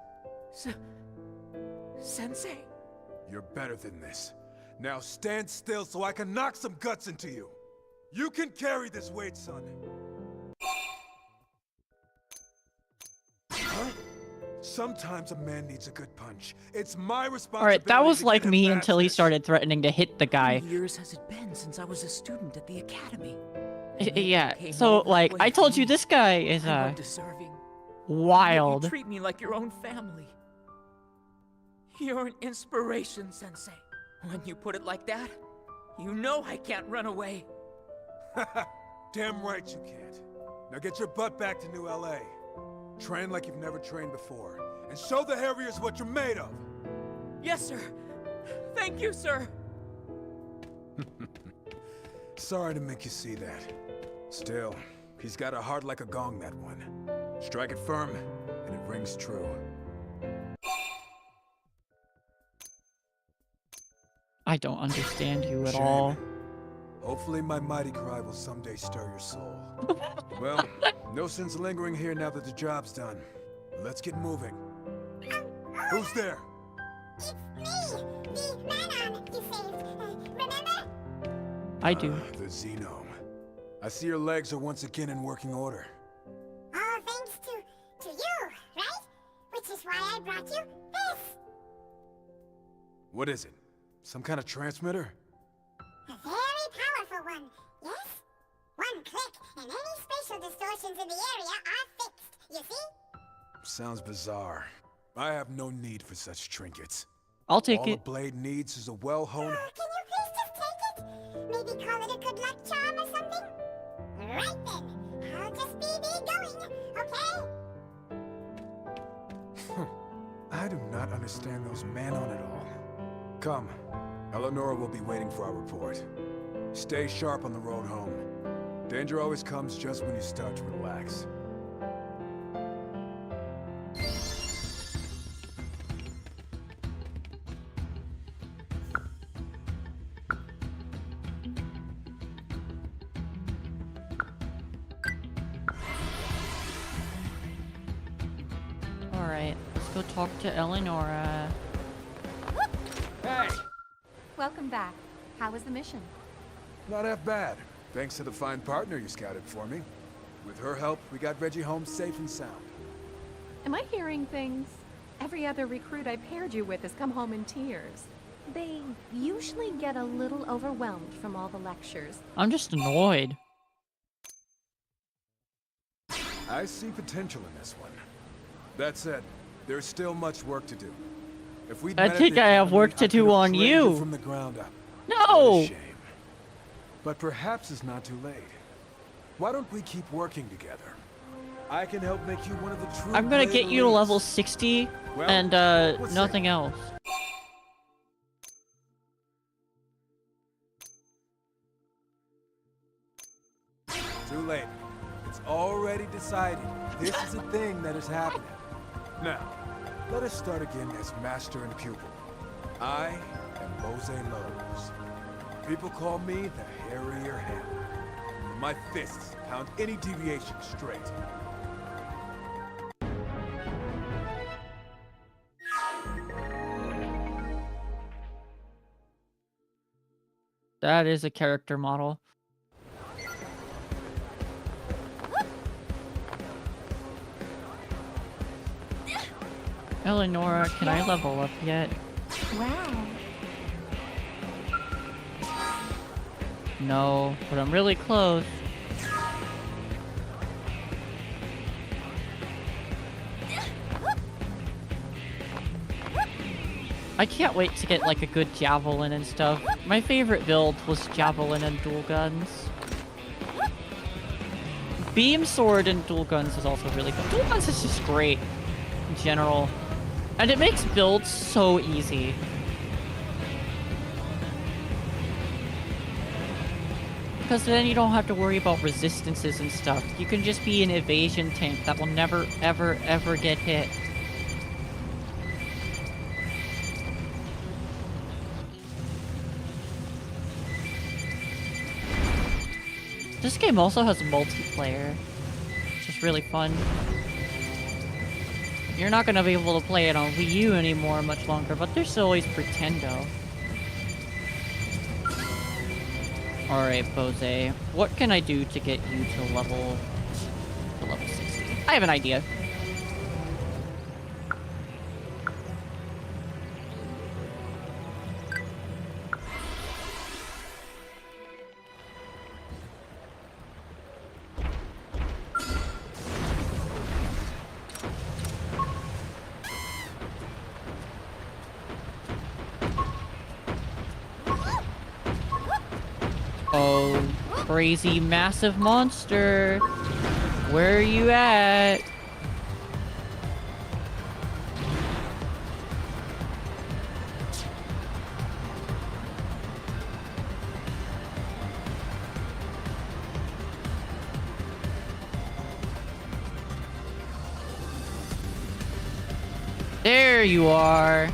Sensei?
You're better than this. Now stand still so I can knock some guts into you. You can carry this weight, son. Huh? Sometimes a man needs a good punch. It's my responsibility.
All right, that was
to
like
get him
me
past
until he
this.
started threatening to hit the
How
guy.
many years has it been since I was a student at the academy?
Yeah,
Came
so
all that
like
way
I told
for
you,
me.
this guy is
I'm undeserving. Yet
wild.
You treat me like your own family. You're an inspiration, Sensei. When you put it like that, you know I can't run away.
Damn right you can't. Now get your butt back to New LA. Train like you've never trained before. And show the Harriers what you're made of.
Yes, sir. Thank you, sir.
Sorry to make you see that. Still, he's got a heart like a gong, that one. Strike it firm, and it rings true.
I don't understand you at
Shame.
all.
Hopefully my mighty cry will someday stir your soul. Well, no sense lingering here now that the job's done. Let's get moving. Who's there?
It's me, the Manon you saved. Remember?
I do.
The Xenome. I see your legs are once again in working order.
All thanks to you, right? Which is why I brought you this.
What is it? Some kind of transmitter?
A very powerful one, yes? One click, and any spatial distortions in the area are fixed, you see?
Sounds bizarre. I have no need for such trinkets.
I'll take
All
it.
the blade needs is a well-honed...
Can you please just take it? Maybe call it a good luck charm or something? Right then. I'll just be going, okay?
I do not understand those Manon at all. Come. Eleonora will be waiting for our report. Stay sharp on the road home. Danger always comes just when you start to relax.
Alright, let's go talk to Eleonora.
Hey!
Welcome back. How was the mission?
Not half bad, thanks to the fine partner you scouted for me. With her help, we got Reggie home safe and sound.
Am I hearing things? Every other recruit I paired you with has come home in tears. They usually get a little overwhelmed from all the lectures.
I'm just annoyed.
I see potential in this one. That said, there's still much work to do. If we'd
I
met at
think
the
I have
academy,
work to
I
do
could have
on
trained
you.
From the ground up.
No!
What a shame. But perhaps it's not too late. Why don't we keep working together? I can help make you one of the true
I'm gonna
blade
get you to
elites.
level 60
Well,
and
let's
nothing
see.
else.
Too late. It's already decided. This is a thing that is happening. Now, let us start again as master and pupil. I am Mose Lowe's. People call me the hairier hammer. My fists pound any deviation straight.
That is a character model. Eleonora, can I level up yet?
Wow.
No, but I'm really close. I can't wait to get like a good javelin and stuff. My favorite build was javelin and dual guns. Beam sword and dual guns is also really good. Dual guns is just great in general. And it makes builds so easy. Because then you don't have to worry about resistances and stuff. You can just be an evasion tank that will never, ever, ever get hit. This game also has multiplayer, which is really fun. You're not going to be able to play it on Wii U anymore much longer, but there's always Pretendo. Alright, Bose, what can I do to get you to level 60? I have an idea. Oh, crazy massive monster. Where are you at? There you are.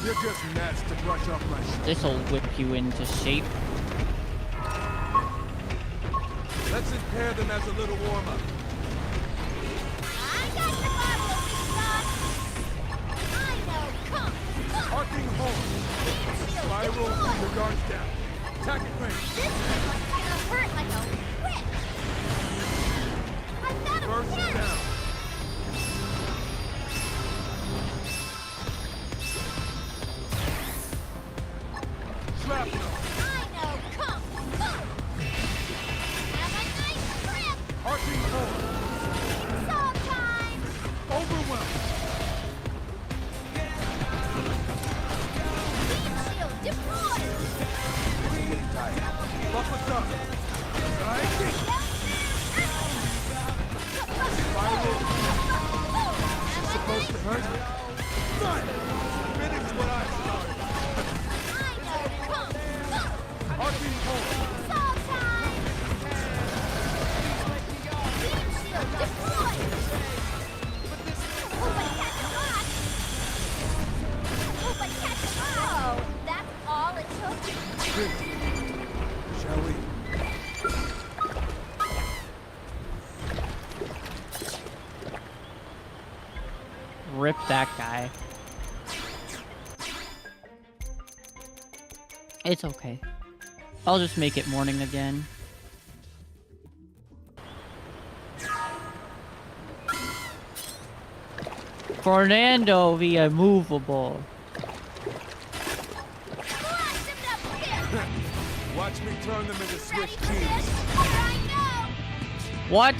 You're just gnats to brush off my shit.
This'll whip you into shape.
Let's impair them as a little warm-up.
I got the bottle of this stuff. I know, come.
Arcing horn. Spiral your guards down. Attack it range.
This one's gonna hurt like a whip. I've got him
First
pinned.
down. Shrapnel.
I know, come. Have a nice trip.
Arcing horn.
It's all time.
Overwhelm.
Beam shield deployed.
Buff us up. Right? Spiral. It's supposed to hurt. Fine. Finish what I started.
I know, come.
Arcing horn.
It's all time. Beam shield deployed. Hope I catch a lot. Hope I catch a lot. Oh, that's all it took.
Good. Shall we?
Rip that guy. It's okay. I'll just make it morning again. Fernando via movable.
Watch me turn them into Swiss cheese.
What?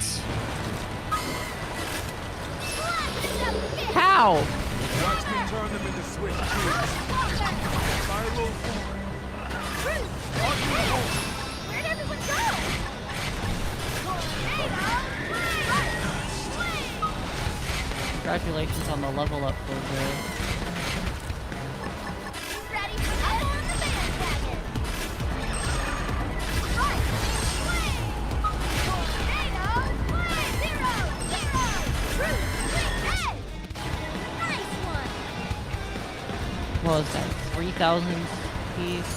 How?
Watch me turn them into Swiss cheese. Spiral forward.
Where'd everyone go?
Congratulations on the level up, Boozer.
Ready for up on the bandwagon. Right. Swing. Tornadoes. 0, 0.
What was that? 3,000 piece?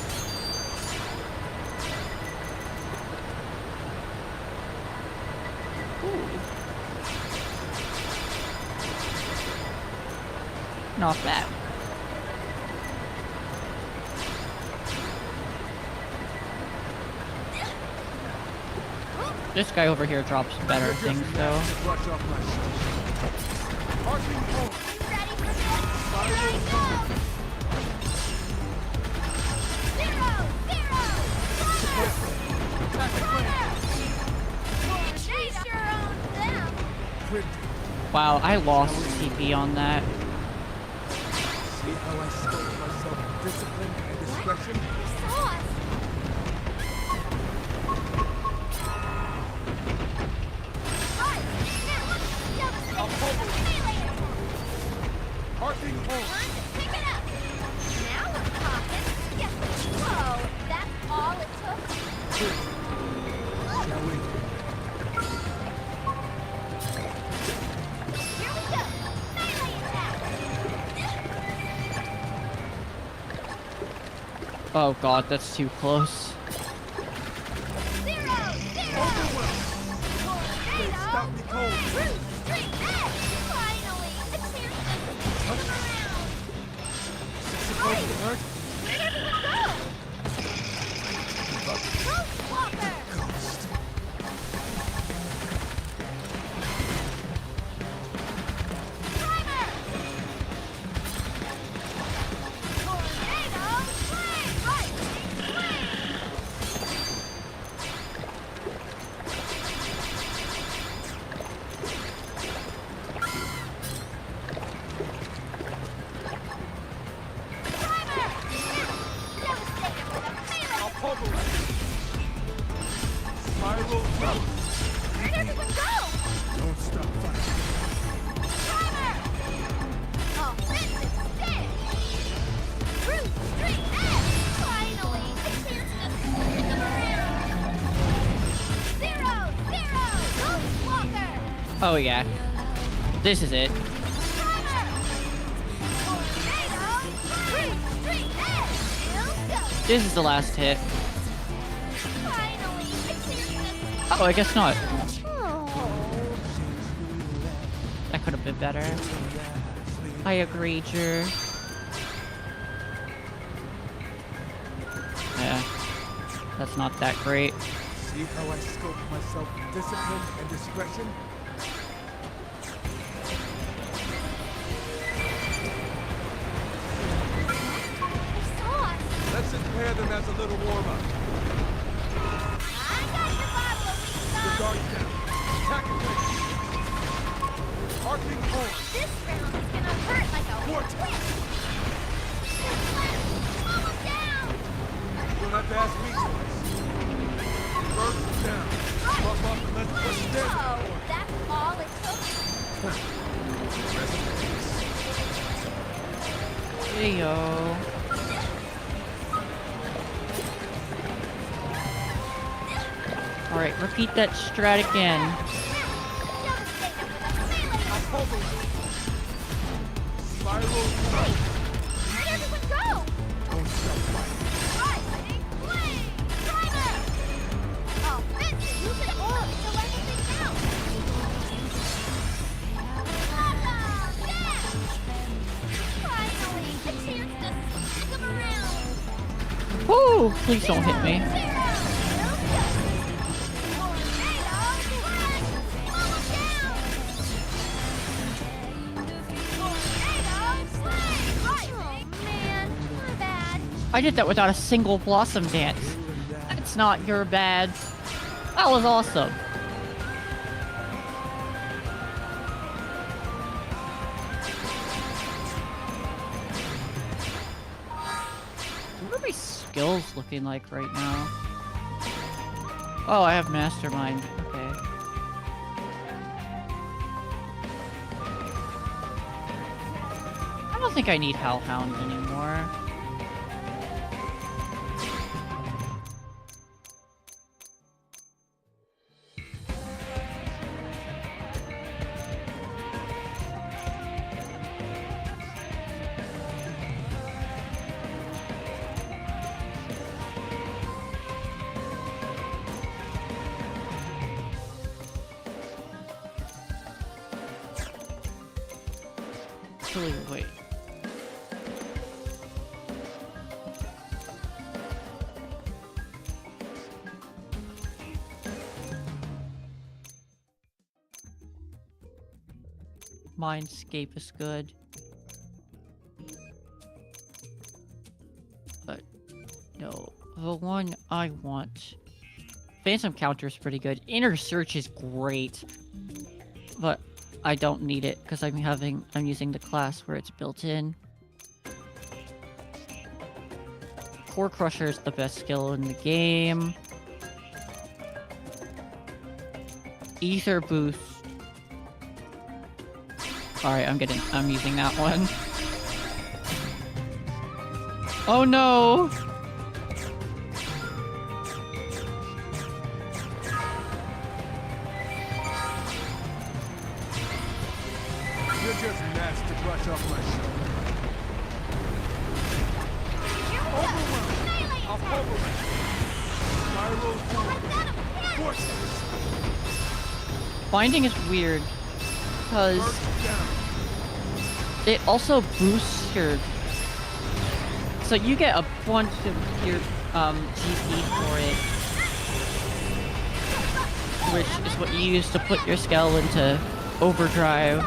Not bad. This guy over here drops better things though.
Brush off my shoulder. Arcing home.
Ready for this? Here I go! Chase your own them.
Wow, I lost CP on that.
See how I spoke myself discipline and discretion?
You saw us. Right, now, devastate the melee attack.
Arcing home.
One, pick it up. Now we're talking. Yeah. Whoa, that's all it took.
Shall we?
Here we go. Melee attack.
Oh god, that's too close.
Zero.
Stop me cold.
Root, street, edge. Finally, a chance to come around.
Supposed to hurt?
Where did everyone go? Ghost Walker. Timer. Tornado. Flame. Lightning. Flame. Timer. Devastator with a melee.
I'll pulverize. Spiral route.
Where'd everyone go?
Don't stop fighting.
Timer. Offensive stick. Root, street, edge. Finally, a chance to stick them around. Zero. Ghost Walker.
Oh yeah. This is it.
Timer. Tornado. Root, street, edge. Still go.
This is the last hit.
Finally, a chance to...
Oh, I guess not.
Oh.
That could have been better. I agree, Jer. Yeah. That's not that great.
See how I scope myself discipline and discretion?
They saw us.
Let's impair them as a little warm-up.
I got your bottle of weak
The
sauce.
guard down. Attack away. Arcing home.
This round is gonna hurt like a
Vortex.
whip. Slow him down.
You'll have to ask me twice. Burst down. Buff up and let's push them.
Oh, that's all it took.
Hey yo. Alright, repeat that strat again.
Devastator with a melee.
I'll pulverize. Spiral route.
Where'd everyone go?
Don't stop fighting.
Lightning flame. Timer. Offensive. Use it all to let everything out. Dash. Finally, a chance to stick 'em around.
Woo! Please don't hit me. I did that without a single blossom dance. That's not your bad. That was awesome. What are my skills looking like right now? Oh, I have Mastermind. Okay. I don't think I need Hellhound anymore. actually, wait. Mindscape is good. But no, the one I want. Phantom Counter is pretty good. Inner Search is great. But I don't need it because I'm using the class where it's built in. Core Crusher is the best skill in the game. Ether Boost. Alright, I'm using that one. Oh no!
You're just mess to brush off my shoulder. Overwhelm! I'll pulverize! Spiral forward! Force!
Binding is weird because it also boosts your. So you get a bunch of your GP for it, which is what you use to put your skull into overdrive.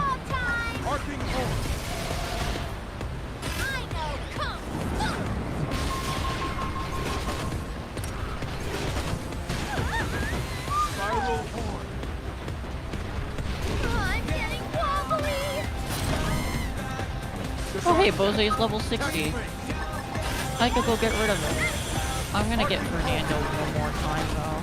Oh hey, Boze's level 60. I could go get rid of him. I'm gonna get Fernando one more time though.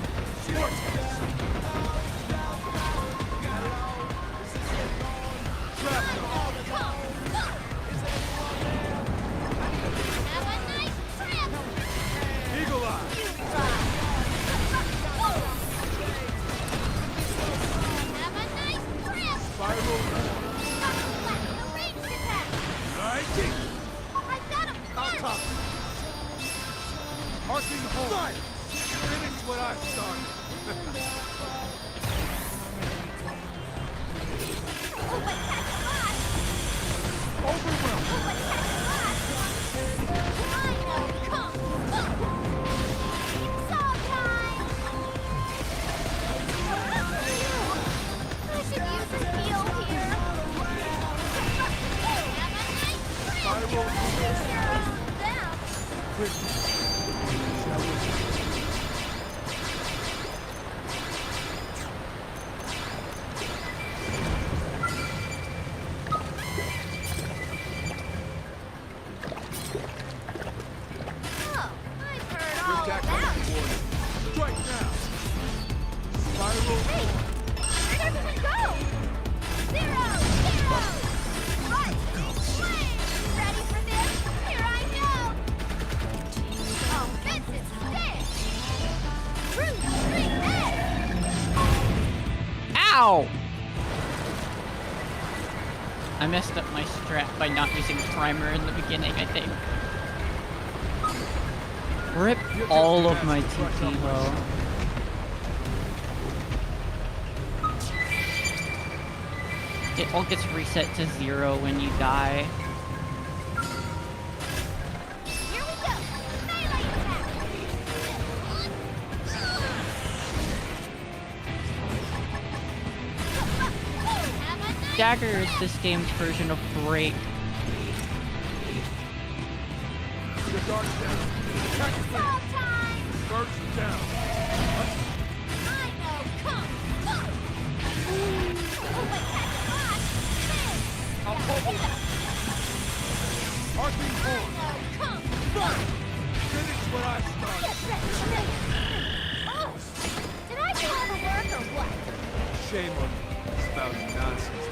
Ow! I messed up my strat by not using the primer in the beginning, I think. Rip all of my TP though. It all gets reset to 0 when you die. Dagger is this game's version of Break.
Did I do all the work or what?
Shame on you. Spouting nonsense.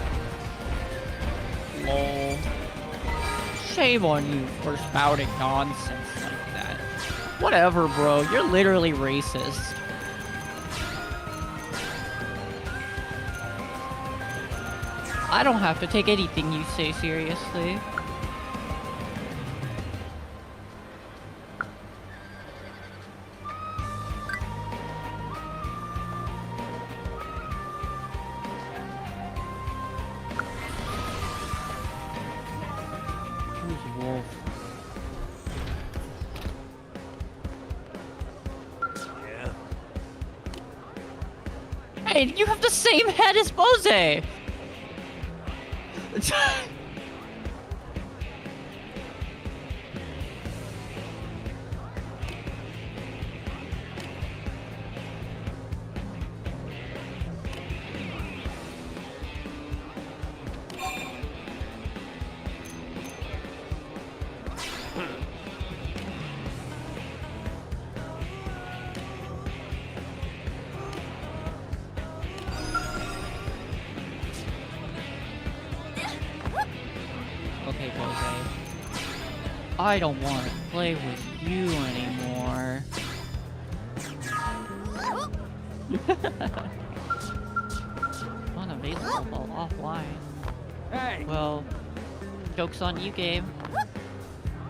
Lol. Shame on you for spouting nonsense like that. Whatever, bro. You're literally racist. I don't have to take anything you say seriously. wolf.
Yeah.
Hey, you have the same head as Bose! Okay, Bose. I don't want to play with you anymore. Unavailable offline.
Hey!
Well, joke's on you, game.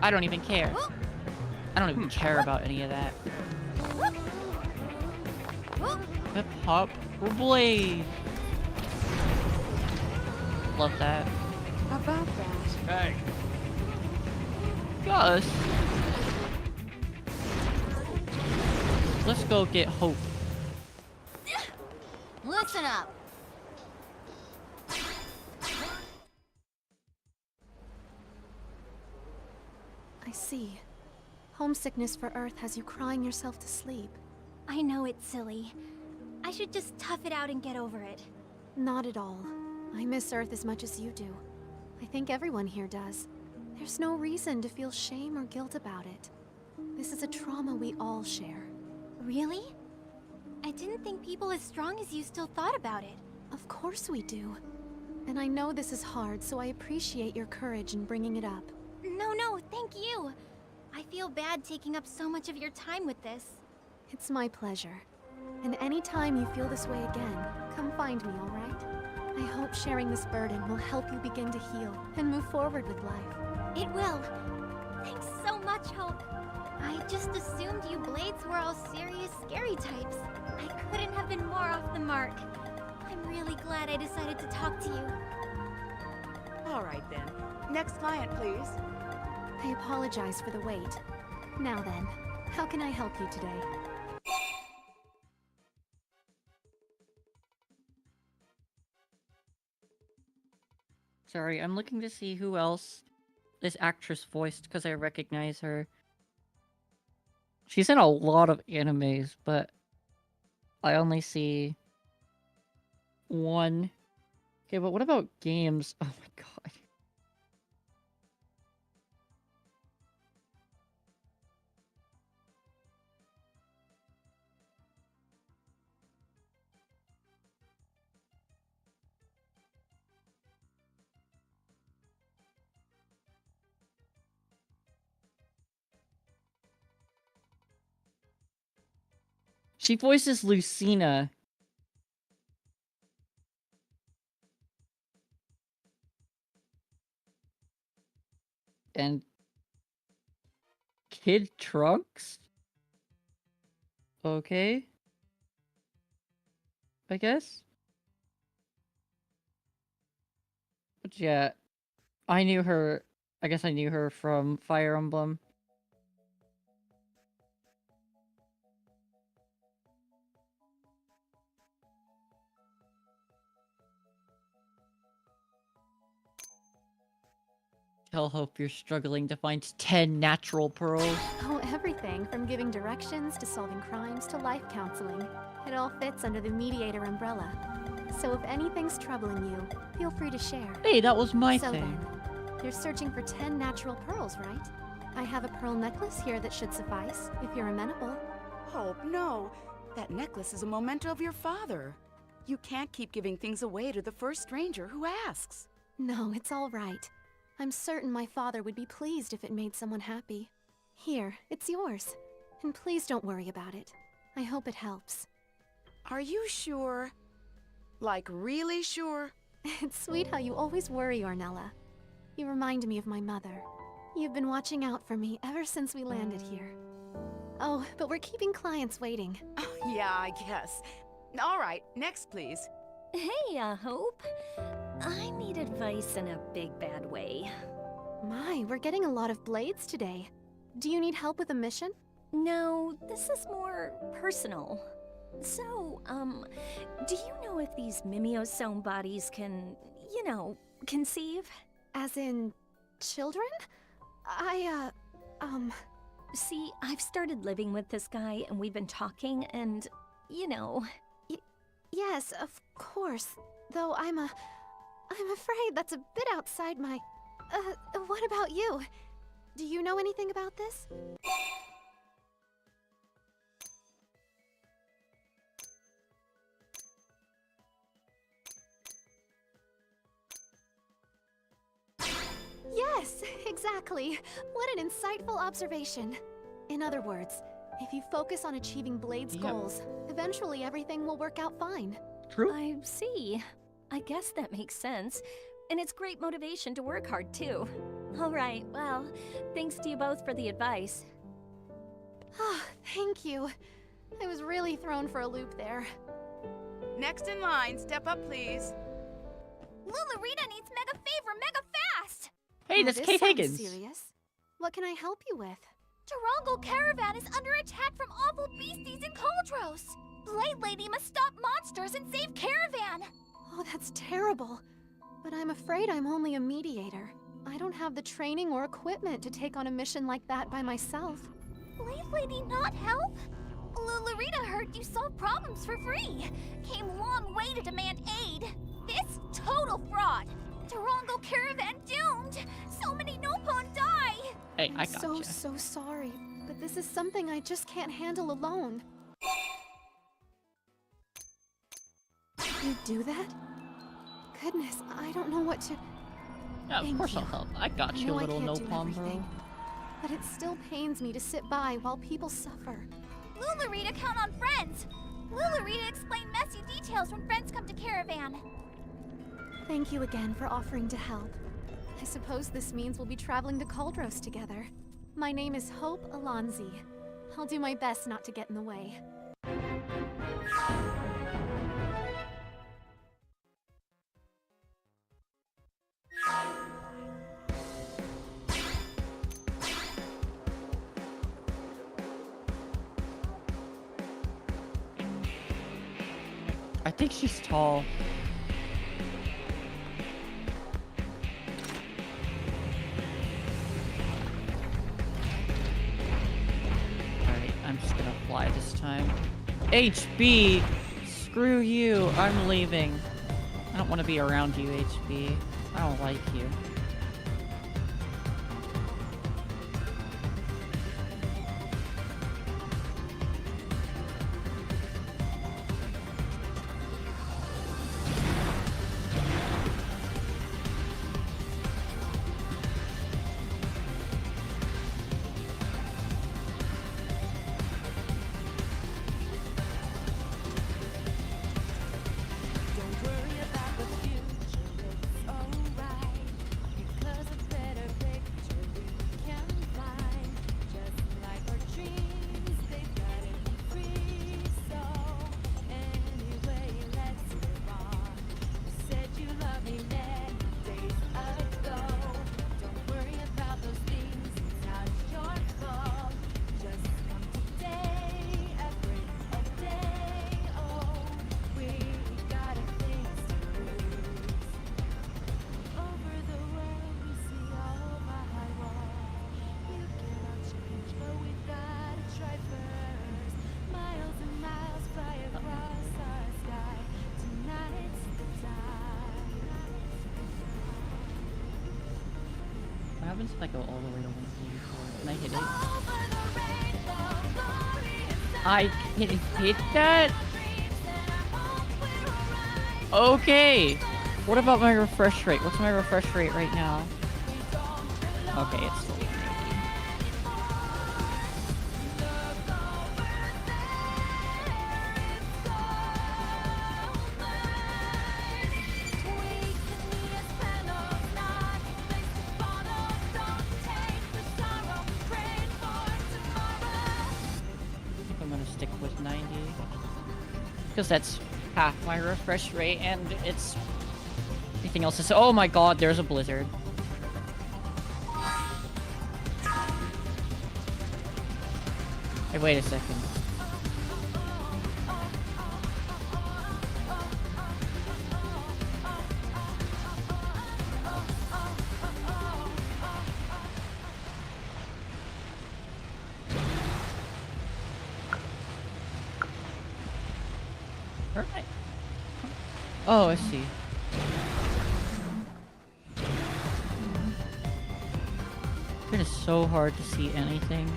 I don't even care. I don't even care about any of that. Hip hop blade. Love that.
About that.
Hey!
Gus. Let's go get Hope.
Listen up.
I see. Homesickness for Earth has you crying yourself to sleep.
I know it's silly. I should just tough it out and get over it.
Not at all. I miss Earth as much as you do. I think everyone here does. There's no reason to feel shame or guilt about it. This is a trauma we all share.
Really? I didn't think people as strong as you still thought about it.
Of course we do. And I know this is hard, so I appreciate your courage in bringing it up.
No, thank you. I feel bad taking up so much of your time with this.
It's my pleasure. And anytime you feel this way again, come find me, alright? I hope sharing this burden will help you begin to heal and move forward with life.
It will. Thanks so much, Hope. I just assumed you Blades were all serious, scary types. I couldn't have been more off the mark. I'm really glad I decided to talk to you.
All right then. Next client, please.
I apologize for the wait. Now then, how can I help you today?
Sorry, I'm looking to see who else this actress voiced because I recognize her. She's in a lot of animes, but I only see one. Okay, but what about games? Oh my god. She voices Lucina. And Kid Trunks? Okay. I guess. But yeah, I knew her. I guess I knew her from Fire Emblem. Tell Hope you're struggling to find 10 natural pearls.
Oh, everything from giving directions to solving crimes to life counseling. It all fits under the mediator umbrella. So if anything's troubling you, feel free to share.
Hey, that was my
so
thing.
Then, you're searching for 10 natural pearls, right? I have a pearl necklace here that should suffice, if you're amenable.
Hope, no. That necklace is a memento of your father. You can't keep giving things away to the first stranger who asks.
No, it's all right. I'm certain my father would be pleased if it made someone happy. Here, it's yours. And please don't worry about it. I hope it helps.
Are you sure? Like, really sure?
It's sweet how you always worry, Ornella. You remind me of my mother. You've been watching out for me ever since we landed here. Oh, but we're keeping clients waiting.
Oh, yeah, I guess. All right, next, please.
Hey, Hope. I need advice in a big bad way.
My, we're getting a lot of blades today. Do you need help with a mission?
No, this is more personal. So, do you know if these Mimeo-sewn bodies can, you know, conceive?
As in, children?
See, I've started living with this guy and we've been talking and, you know...
Yes, of course. Though I'm afraid that's a bit outside my... what about you? Do you know anything about this? Yes, exactly. What an insightful observation. In other words, if you focus on achieving Blade's goals, eventually everything will work out fine.
True.
I see. I guess that makes sense. And it's great motivation to work hard, too. Alright, well, thanks to you both for the advice.
Ah, thank you. I was really thrown for a loop there.
Next in line, step up, please.
Lulurita needs mega favor mega fast!
Hey,
Oh,
that's
this
Kate
sounds
Higgins.
serious. What can I help you with?
Tarongo Caravan is under attack from awful beasties in Cauldros. Blade Lady must stop monsters and save Caravan.
Oh, that's terrible. But I'm afraid I'm only a mediator. I don't have the training or equipment to take on a mission like that by myself.
Blade Lady not help? Lulurita heard you solve problems for free. Came long way to demand aid. This total fraud. Tarongo Caravan doomed. So many Nopon die.
Hey, I
I'm
gotcha.
so sorry. But this is something I just can't handle alone. You do that? Goodness, I don't know what to...
Yeah, of
Thank
course
you.
I'll help. I got
I
you,
know I
little
can't do
no-palm bro.
everything, but it still pains me to sit by while people suffer.
Lulurita count on friends. Lulurita explain messy details when friends come to Caravan.
Thank you again for offering to help. I suppose this means we'll be traveling to Cauldros together. My name is Hope Alonzi. I'll do my best not to get in the way.
I think she's tall. Alright, I'm just gonna fly this time. HB! Screw you, I'm leaving. I don't want to be around you, HB. I don't like you. What happens if I go all the way to 144? Can I hit it? I can hit that? Okay! What about my refresh rate? What's my refresh rate right now? Okay, it's still 180. With 90 because that's half my refresh rate and it's anything else is oh my god, there's a blizzard. Hey, wait a second. Alright. Oh, I see. It is so hard to see anything.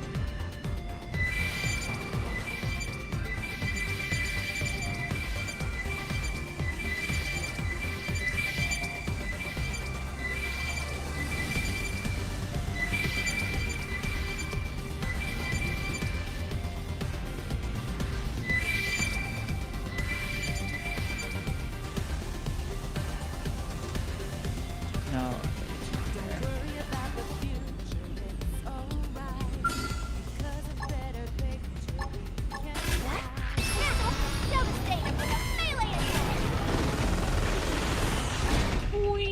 No.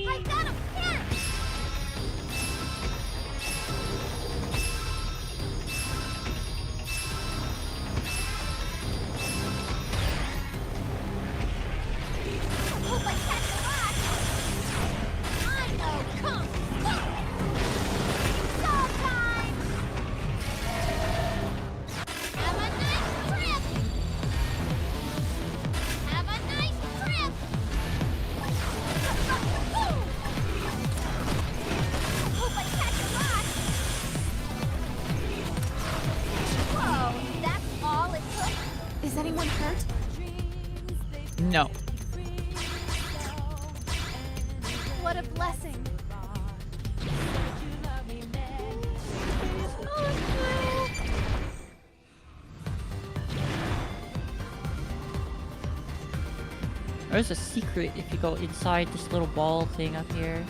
I got him! Hope I catch the last! I know Kung Fu! Showtime! Have a nice trip! Have a nice trip! Hope I catch a lot! Whoa, that's all it took?
Is anyone hurt?
No.
What a blessing.
There's a secret if you go inside this little ball thing up here.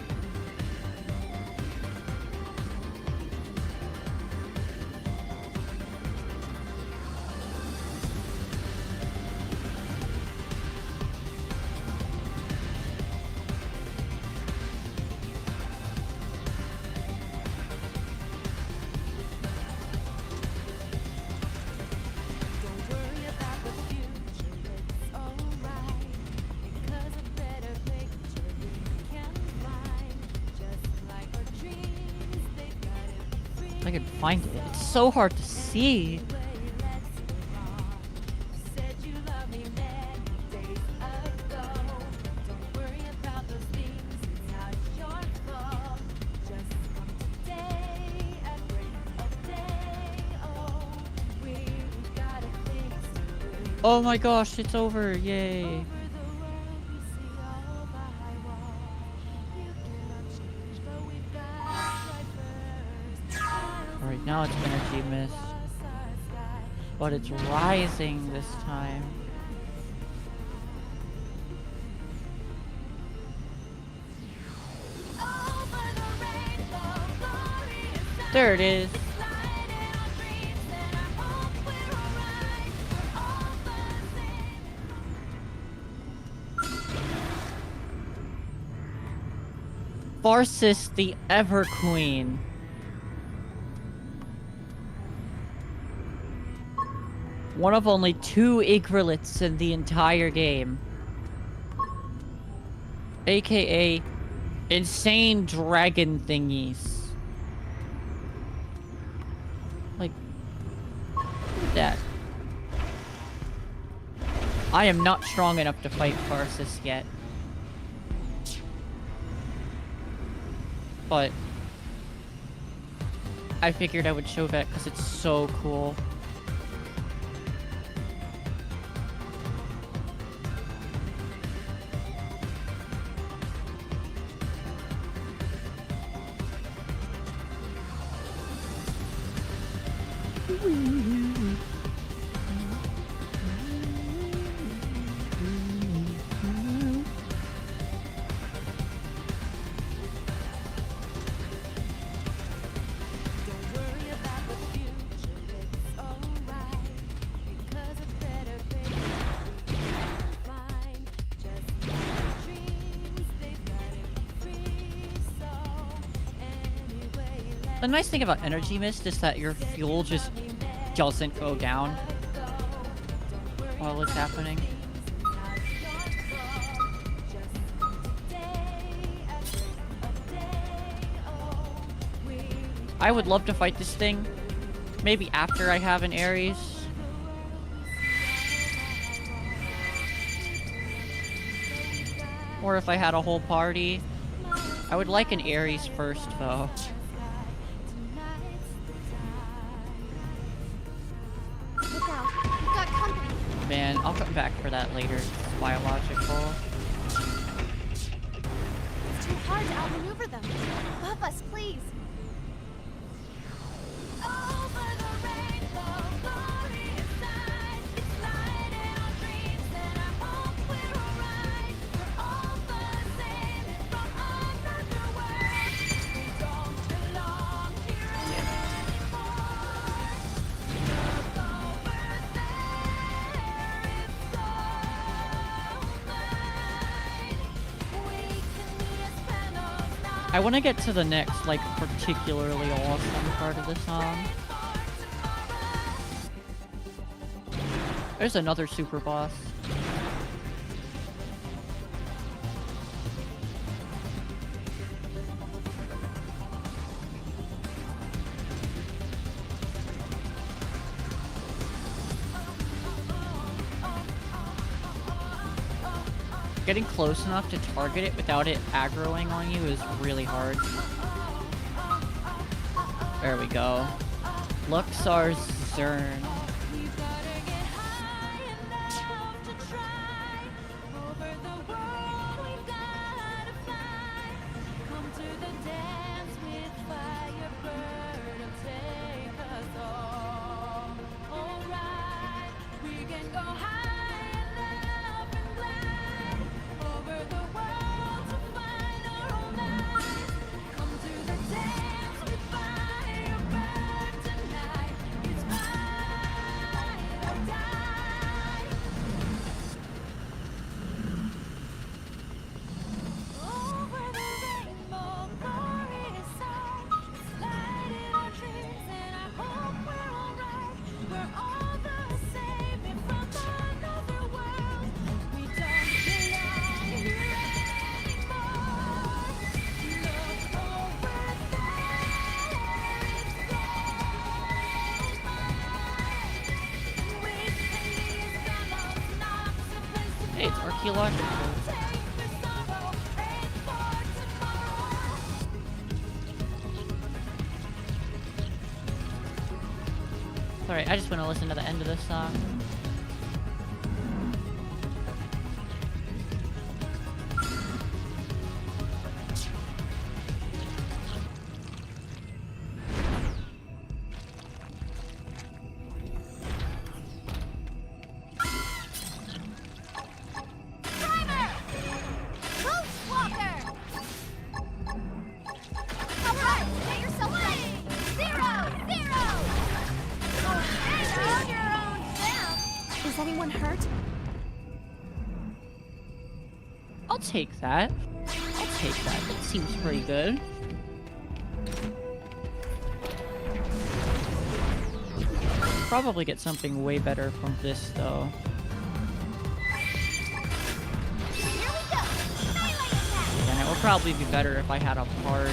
I can find it. It's so hard to see. Oh my gosh, it's over. Yay. Alright, now it's energy mist. But it's rising this time. There it is. Farsis the Ever Queen. One of only 2 Igrelets in the entire game. AKA insane dragon thingies. Like that. I am not strong enough to fight Farsis yet. But I figured I would show that because it's so cool. The nice thing about energy mist is that your fuel just doesn't go down while it's happening. I would love to fight this thing. Maybe after I have an Ares. Or if I had a whole party. I would like an Ares first, though.
Look out. We've got company.
Man, I'll come back for that later. It's biological.
It's too hard to outmaneuver them. Above us, please.
I want to get to the next, like, particularly awesome part of the song. There's another super boss. Getting close enough to target it without it aggroing on you is really hard. There we go. Luxar's Zern. Hey, it's archaeological. Alright, I just want to listen to the end of this song.
Is anyone hurt?
I'll take that. I'll take that. That seems pretty good. Probably get something way better from this, though. And it would probably be better if I had a party.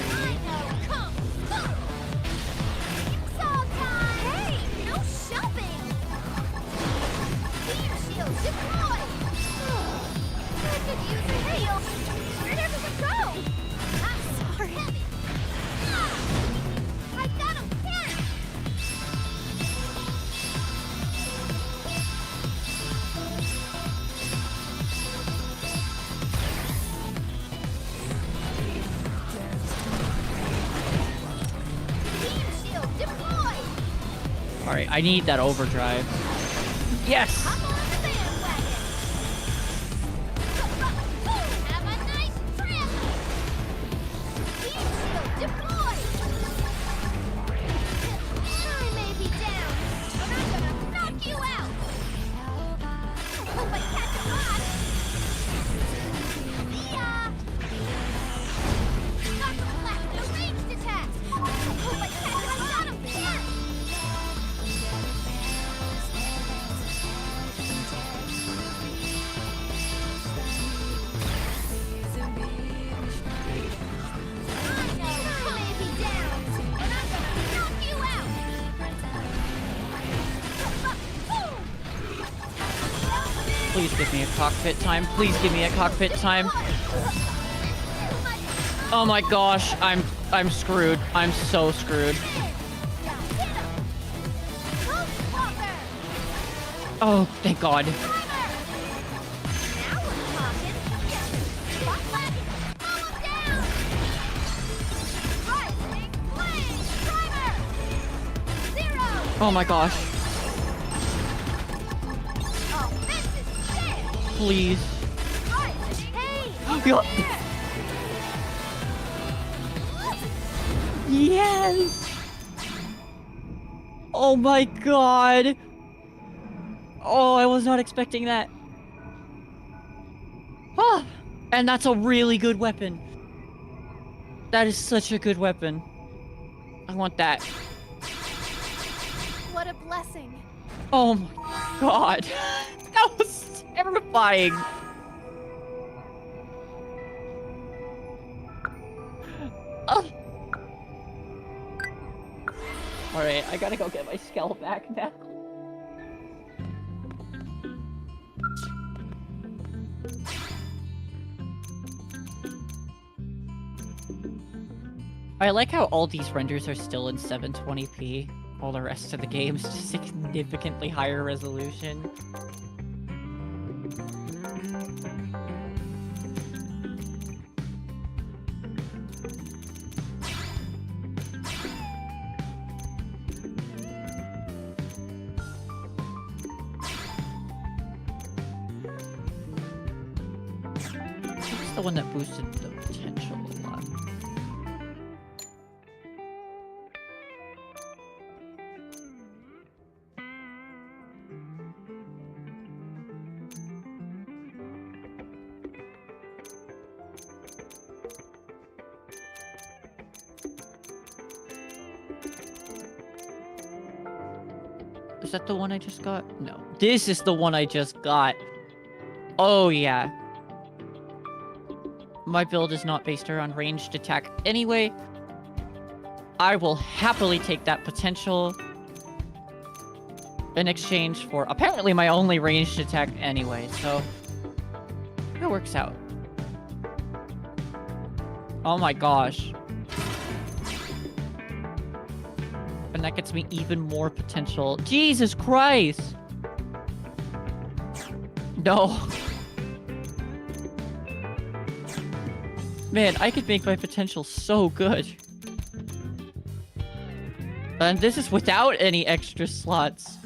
Alright, I need that overdrive. Yes! Please give me a cockpit time. Please give me a cockpit time. Oh my gosh, I'm screwed. I'm so screwed. Oh, thank God. Oh my gosh. Please. Yes! Oh my God! Oh, I was not expecting that. Ah! And that's a really good weapon. That is such a good weapon. I want that.
What a blessing.
Oh my God. That was terrifying. Alright, I gotta go get my skull back now. I like how all these renders are still in 720p. All the rest of the game is just significantly higher resolution. What's the one that boosted the potential a lot? Is that the one I just got? No. This is the one I just got. Oh, yeah. My build is not based around ranged attack anyway. I will happily take that potential in exchange for apparently my only ranged attack anyway, so it works out. Oh my gosh. And that gets me even more potential. Jesus Christ! No. Man, I could make my potential so good. And this is without any extra slots.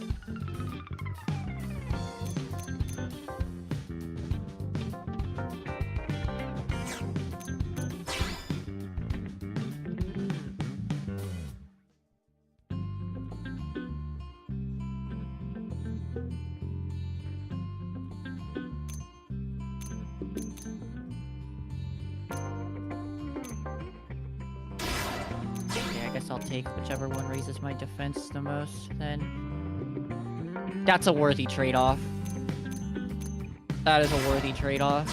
I'll take whichever one raises my defense the most, then. That's a worthy trade-off. That is a worthy trade-off.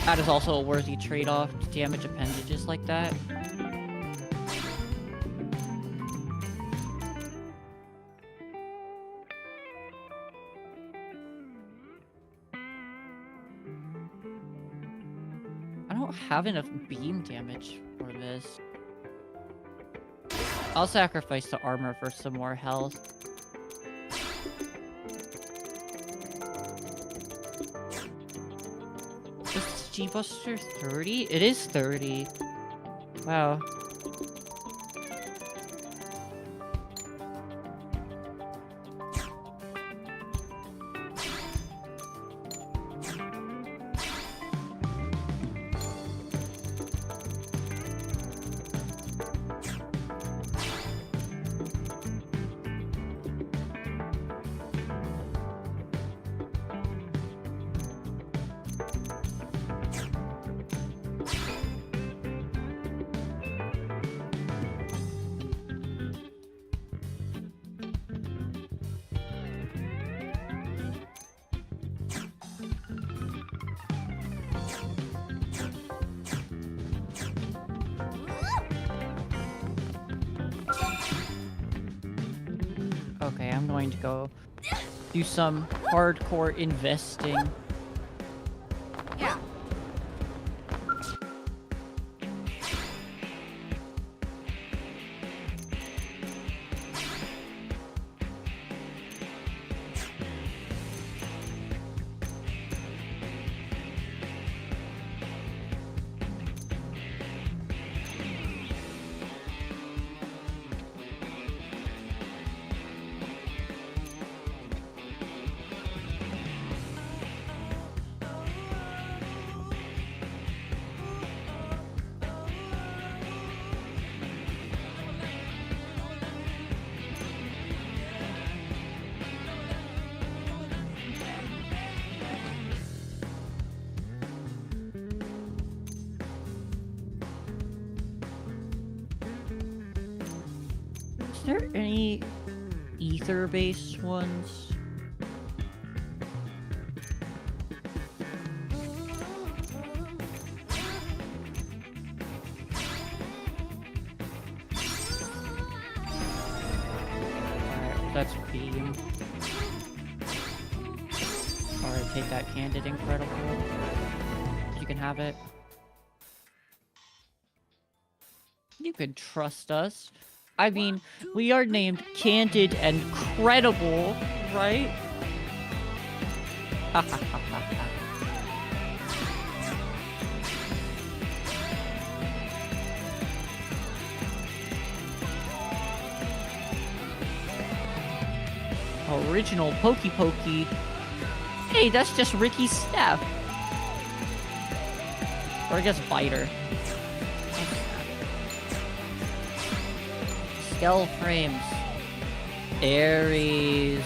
That is also a worthy trade-off to damage appendages like that. Have enough beam damage for this. I'll sacrifice the armor for some more health. Is G-Buster 30? It is 30. Wow. I'm going to go do some hardcore investing.
Yeah.
Is there any ether-based ones? Alright, that's beam. Alright, take that Candid Incredible. You can have it. You can trust us. I mean, we are named Candid and Credible, right? Original Pokey Pokey. Hey, that's just Ricky's staff. Or I guess Biter. Skull frames. Aries.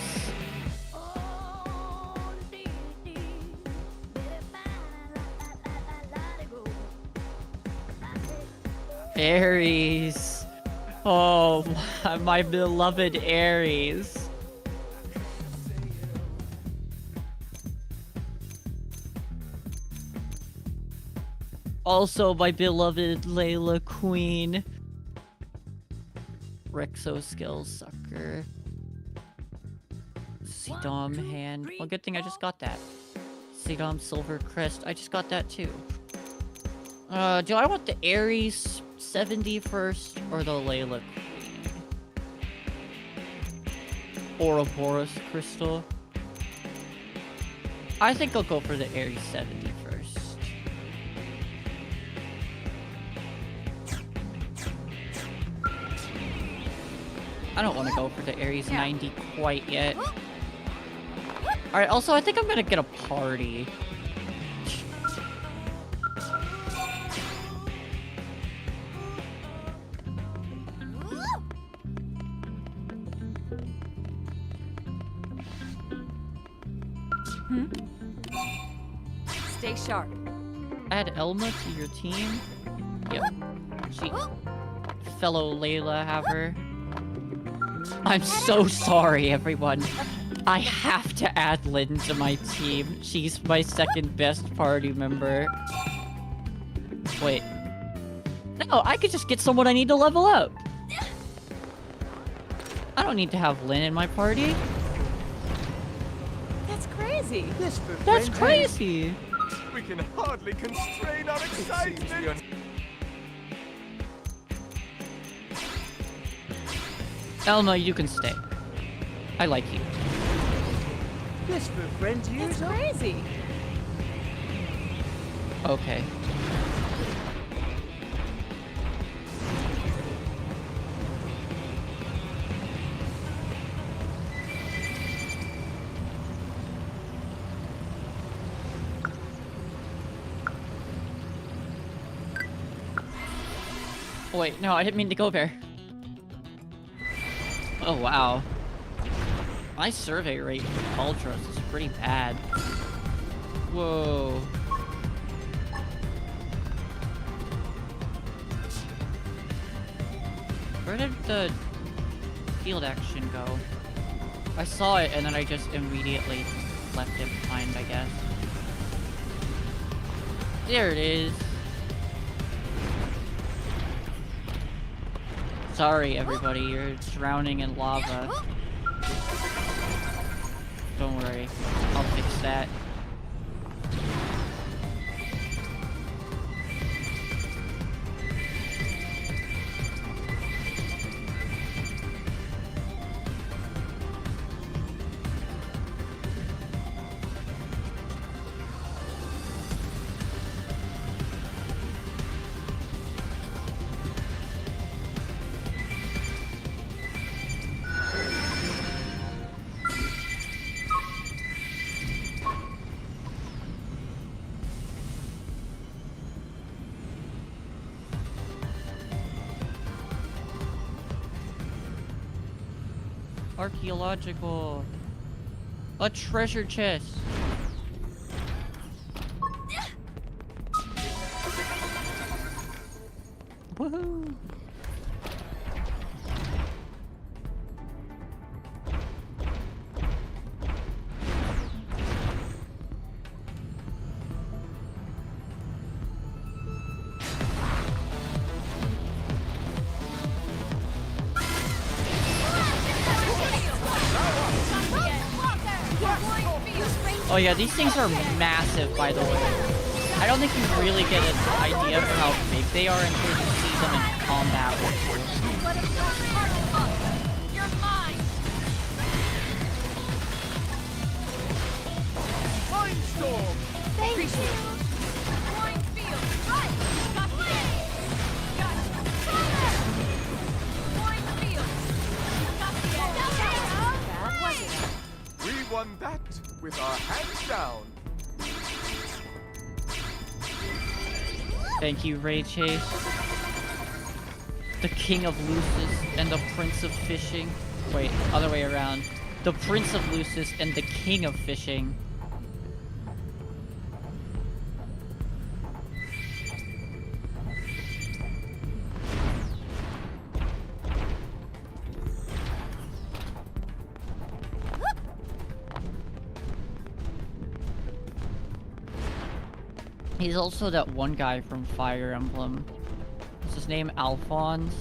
Aries. Oh, my beloved Aries. Also, my beloved Layla Queen. Rexo Skills Sucker. Sedom Hand. Well, good thing I just got that. Sedom Silver Crest. I just got that too. Do I want the Aries 70 first or the Layla Queen? Ouroboros Crystal. I think I'll go for the Aries 70 first. I don't want to go for the Aries 90 quite yet. Alright, also I think I'm gonna get a party.
Stay sharp.
Add Elma to your team? Yep. She... Fellow Layla Haver. I'm so sorry, everyone. I have to add Lynn to my team. She's my second best party member. Wait. No, I could just get someone I need to level up. I don't need to have Lynn in my party.
That's crazy.
That's crazy.
We can hardly constrain our excitement.
Elma, you can stay. I like you.
This for friends
That's crazy.
Okay. Wait, no, I didn't mean to go there. Oh, wow. My survey rate for Ultras is pretty bad. Whoa. Where did the field action go? I saw it and then I just immediately left it behind, I guess. There it is. Sorry, everybody, you're drowning in lava. Don't worry. I'll fix that. Archaeological. A treasure chest. Woohoo! Oh yeah, these things are massive, by the way. I don't think you really get an idea for how big they are until you see them in combat.
You're mine!
Mindstorm!
Thank you! Flying field! Right! Got the edge! Got it! Flying field! Got the edge! Bad, was it?
We won that with our hands down.
Thank you, Ray Chase. The King of Lucis and the Prince of Fishing. Wait, other way around. The Prince of Lucis and the King of Fishing. He's also that one guy from Fire Emblem. What's his name? Alphonse?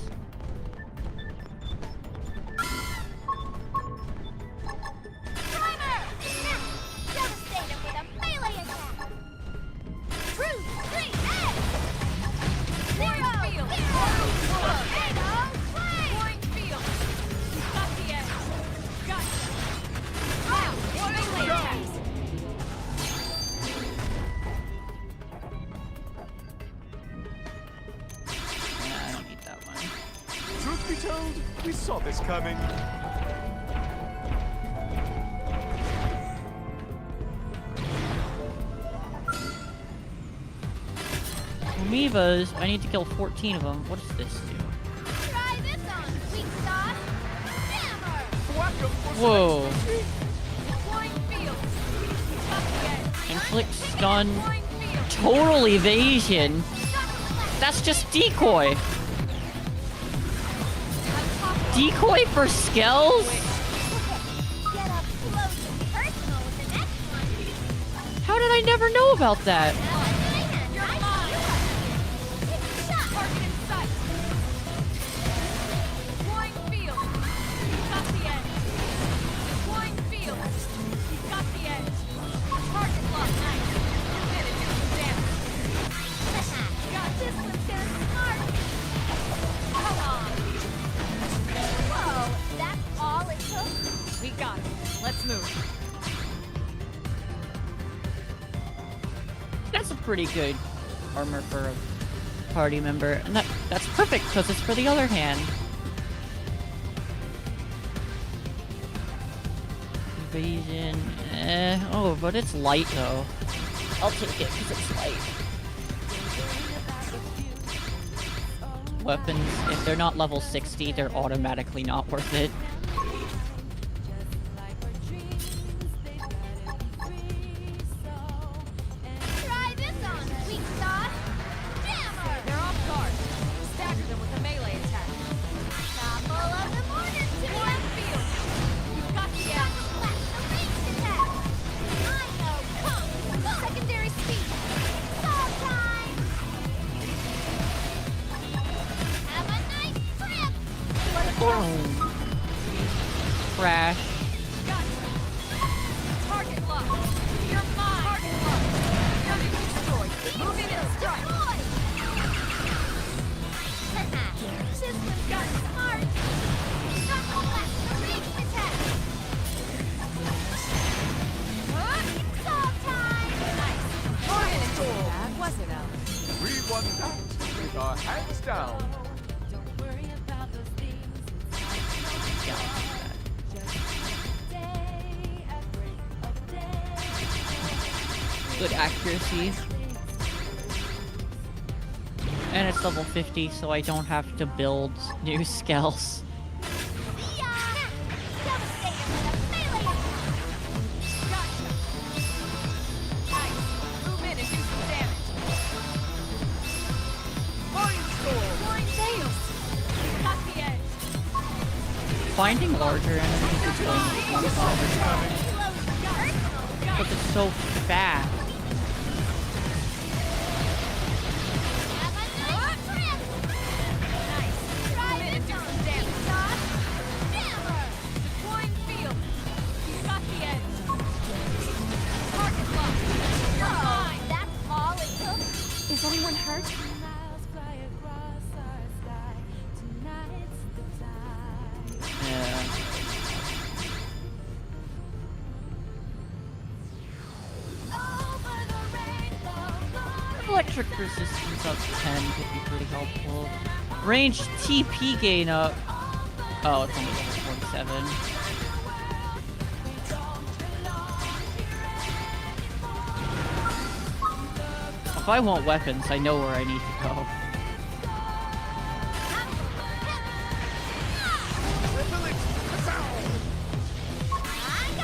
Truth be told, we saw this coming.
Amoebas, I need to kill 14 of them. What does this do?
Try this on, weak sauce! Hammer!
Whoa.
Flying field! Got the edge!
Inflict stun. Total evasion. That's just decoy. Decoy for Skells?
Get up close and personal with the next one!
How did I never know about that?
You're mine! Shot! Target in sight! Flying field! Got the edge! Flying field! Got the edge! Target locked! Nice! Did it, do some damage! Got this one's gonna smart! Come on! Whoa! That's all it took? We got it. Let's move.
That's a pretty good armor for a party member. And that's perfect, because it's for the other hand. Evasion. Oh, but it's light, though. I'll take it, because it's light. Weapons, if they're not level 60, they're automatically not worth it.
Try this on, weak sauce! Jammer! They're off guard. Stagger them with a melee attack. Apple of the morning to you! Field! You've got the edge! The ranged attack! I know, come! Secondary speed! Fall time! Have a nice trip!
Crash.
won that with our hands down.
Good accuracy. And it's level 50, so I don't have to build new skills. Finding larger enemies is going to be fun. But it's so fast.
Is anyone hurt?
Yeah. Electric resistance up 10 could be pretty helpful. Range TP gain up. Oh, it's only level 47. If I want weapons, I know where I need to go.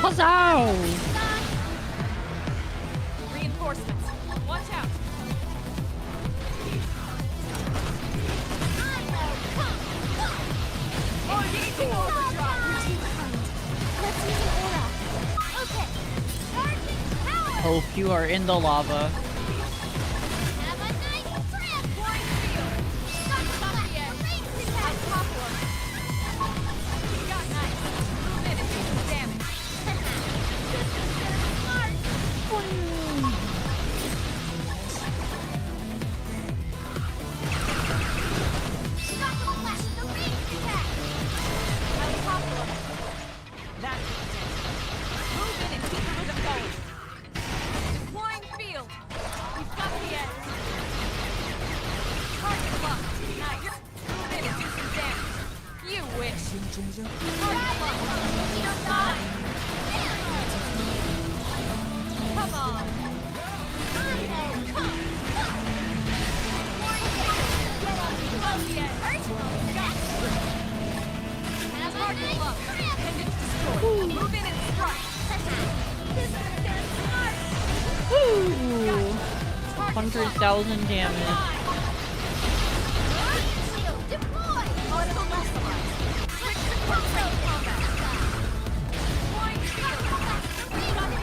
Huzzah!
Reinforcements. Watch out.
Hope you are in the lava. Woo! 100,000 damage.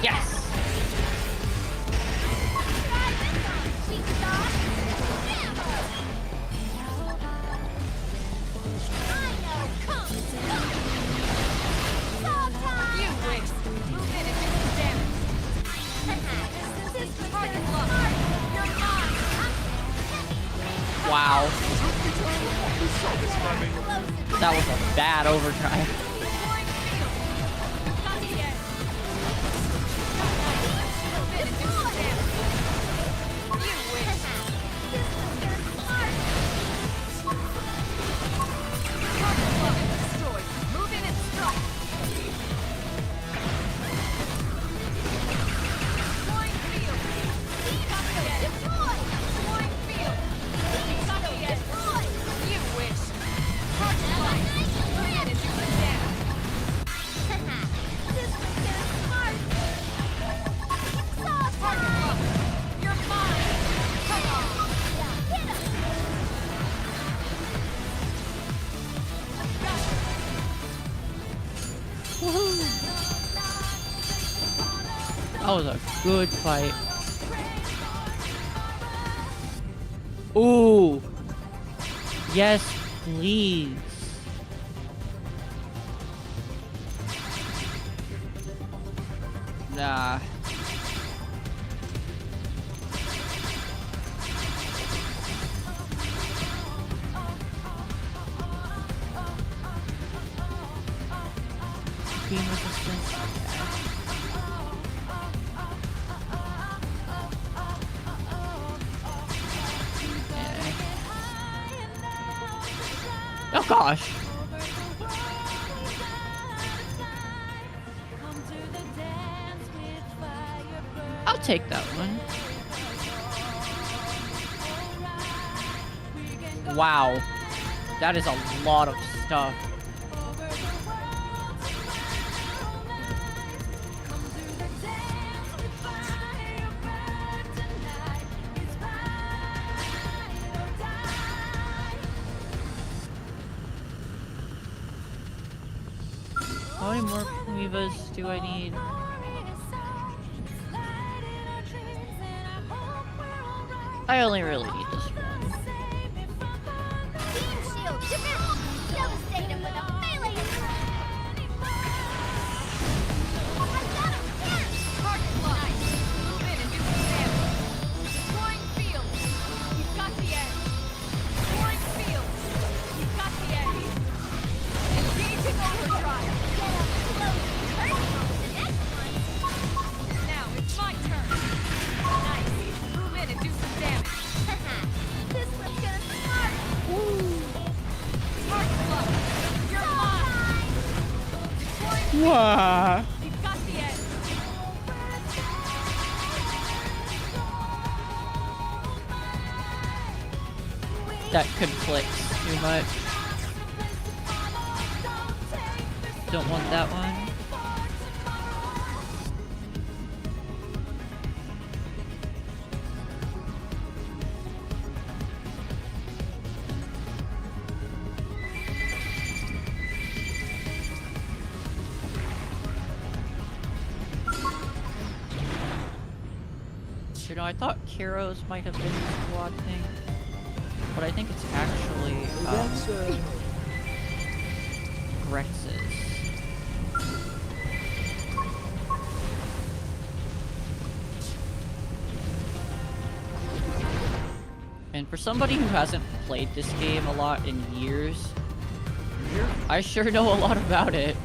Yes! Wow. That was a bad overdrive. That was a good fight. Ooh. Yes, please. Nah. Beam resistance. gosh. I'll take that one. Wow. That is a lot of stuff. How many more Weavas do I need? I only really need this one.
Devastated with a melee attack. Target lock. Move in and do some damage. Destroying field. You've got the edge. Destroying field. You've got the edge. Engaging overdrive. Now it's my turn. Nice. Move in and do some damage. This one's gonna smart. Target lock. You're mine. Deploying field.
Wow.
You've got the edge.
That conflicts too much. Don't want that one. You know, I thought Kiro's might have been the squad thing, but I think it's actually Grex's. And for somebody who hasn't played this game a lot in years, I sure know a lot about it.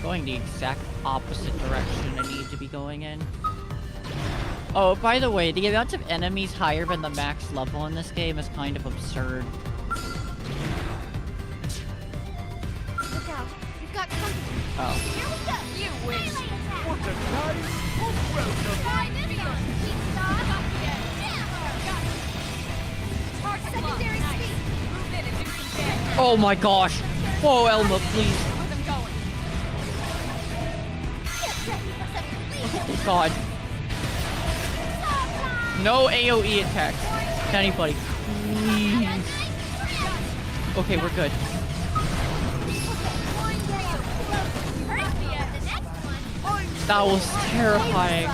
Going the exact opposite direction I need to be going in. Oh, by the way, the amount of enemies higher than the max level in this game is kind of absurd.
Look out. You've got company.
Oh.
Here we go. You win.
What a nice welcome.
Fine field. Keep stop. Got the edge. Got it. Target lock. Secondary speed. Move in and do some damage.
Oh my gosh! Whoa, Elma, please.
With them going.
Oh god. No AoE attacks. Anybody, please. Okay, we're good. That was terrifying.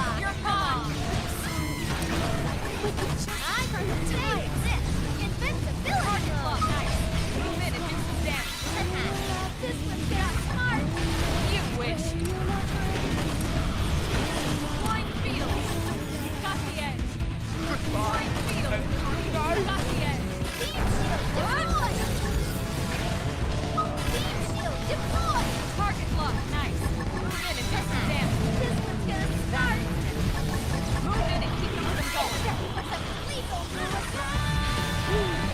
Target lock, nice. Move in and do some damage. This one's gonna start. Move in and keep moving going.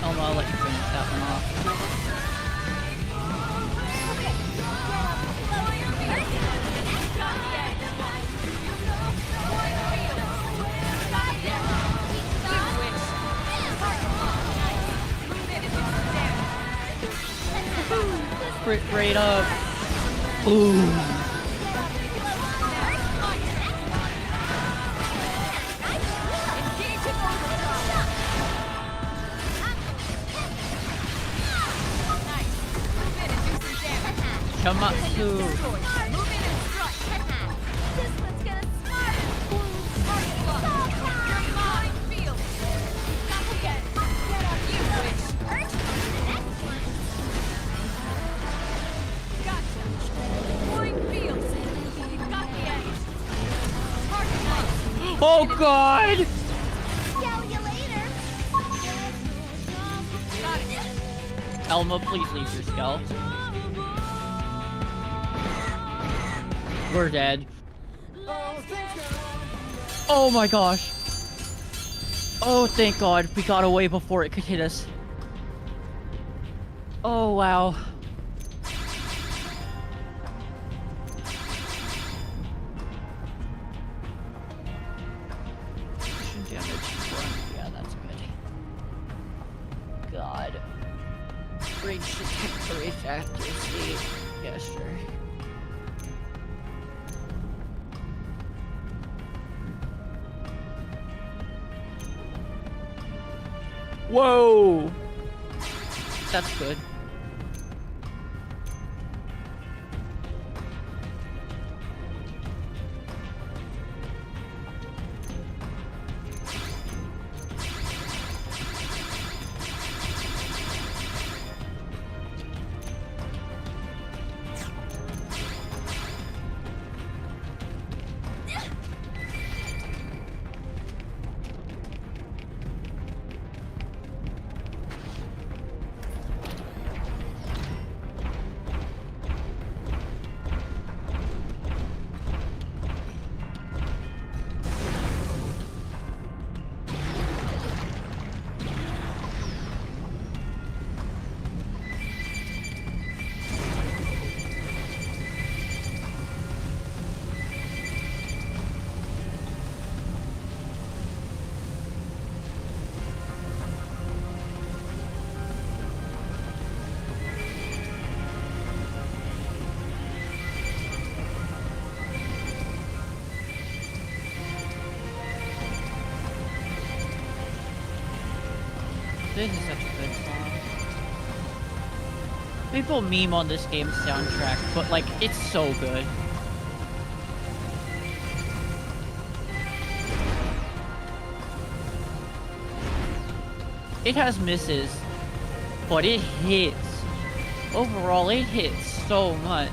Elma, I'll let you finish that one off. Right up. Boom. Kamatsu. Oh god! Elma, please leave your skull. We're dead. Oh my gosh. Oh, thank God. We got away before it could hit us. Oh, wow. Damage. Yeah, that's good. God. Breach detect breach accuracy. Yeah, sure. Whoa! That's good. This is such a good song. People meme on this game's soundtrack, but like, it's so good. It has misses, but it hits. Overall, it hits so much.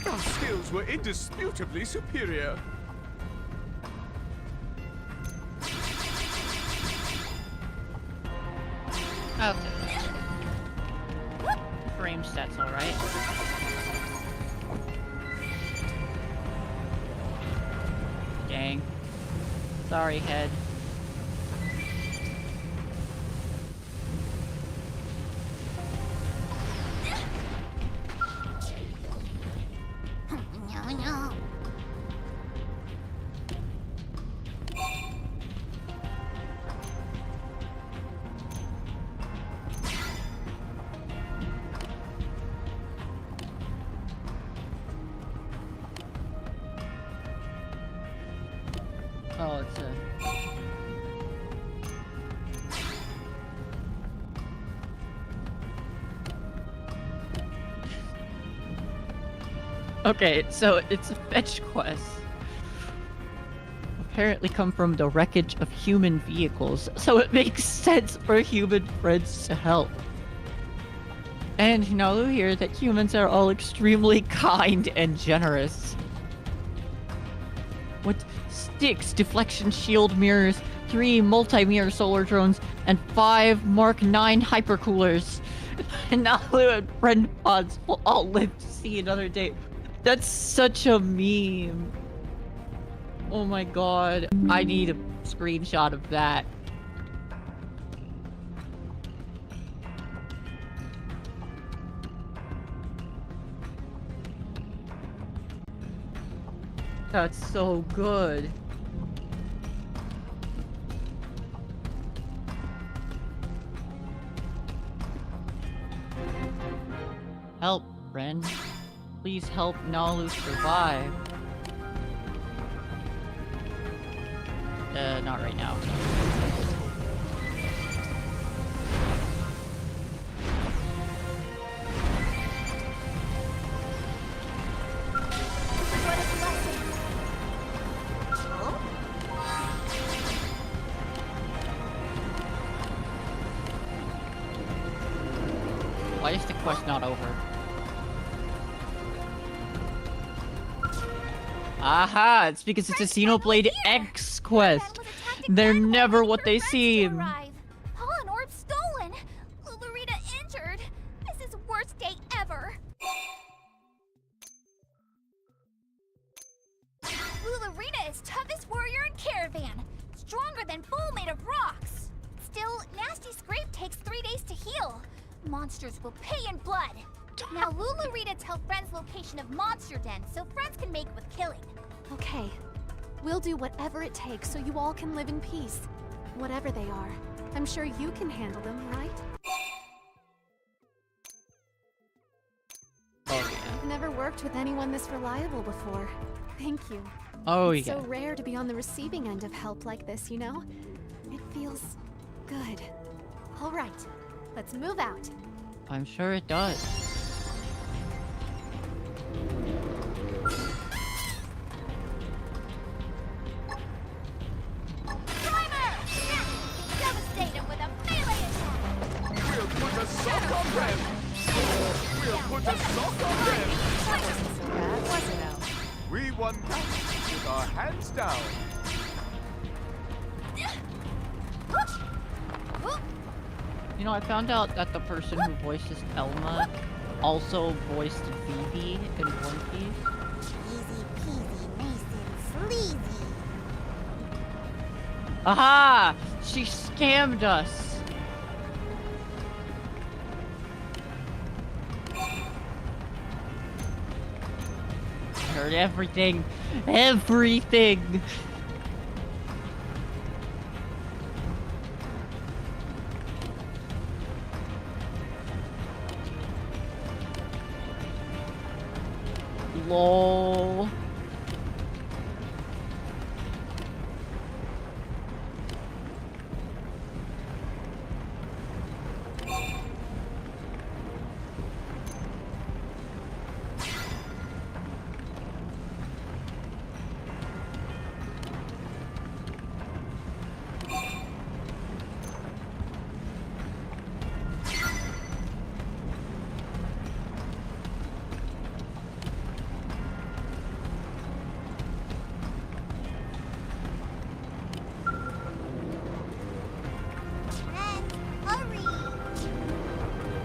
Our skills were indisputably superior.
Okay. Frame stats, alright. Dang. Sorry, head. Oh, it's a... Okay, so it's a fetch quest. Apparently come from the wreckage of human vehicles, so it makes sense for human friends to help. And now we hear that humans are all extremely kind and generous. With sticks, deflection shield mirrors, 3 multi-mirror solar drones, and 5 Mark 9 hypercoolers. And Nalu and friend pods will all live to see another day. That's such a meme. Oh my god. I need a screenshot of that. That's so good. Help, friend. Please help Nalu survive. Not right now. Why is the quest not over? Aha! It's because it's a Xenoblade X quest. They're never what they seem.
Paul and Orb stolen. Lulurita injured. This is worst day ever. Lulurita is toughest warrior in Caravan. Stronger than Bull made of rocks. Still, Nasty Scrape takes 3 days to heal. Monsters will pay in blood. Now Lulurita tell friends location of Monster Den so friends can make with killing.
Okay. We'll do whatever it takes so you all can live in peace. Whatever they are. I'm sure you can handle them, right?
Oh yeah.
I've never worked with anyone this reliable before. Thank you.
Oh
It's
yeah.
so rare to be on the receiving end of help like this, you know? It feels good. All right. Let's move out.
I'm sure it does.
Devastate him with a melee attack.
We'll put a sock on them. We'll put a sock on them.
That wasn't out.
We won that with our hands down.
You know, I found out that the person who voices Elma also voiced Vivi in One Piece.
Easy peasy, Mason, sleazy.
Aha! She scammed us! I heard everything! Everything! LOL.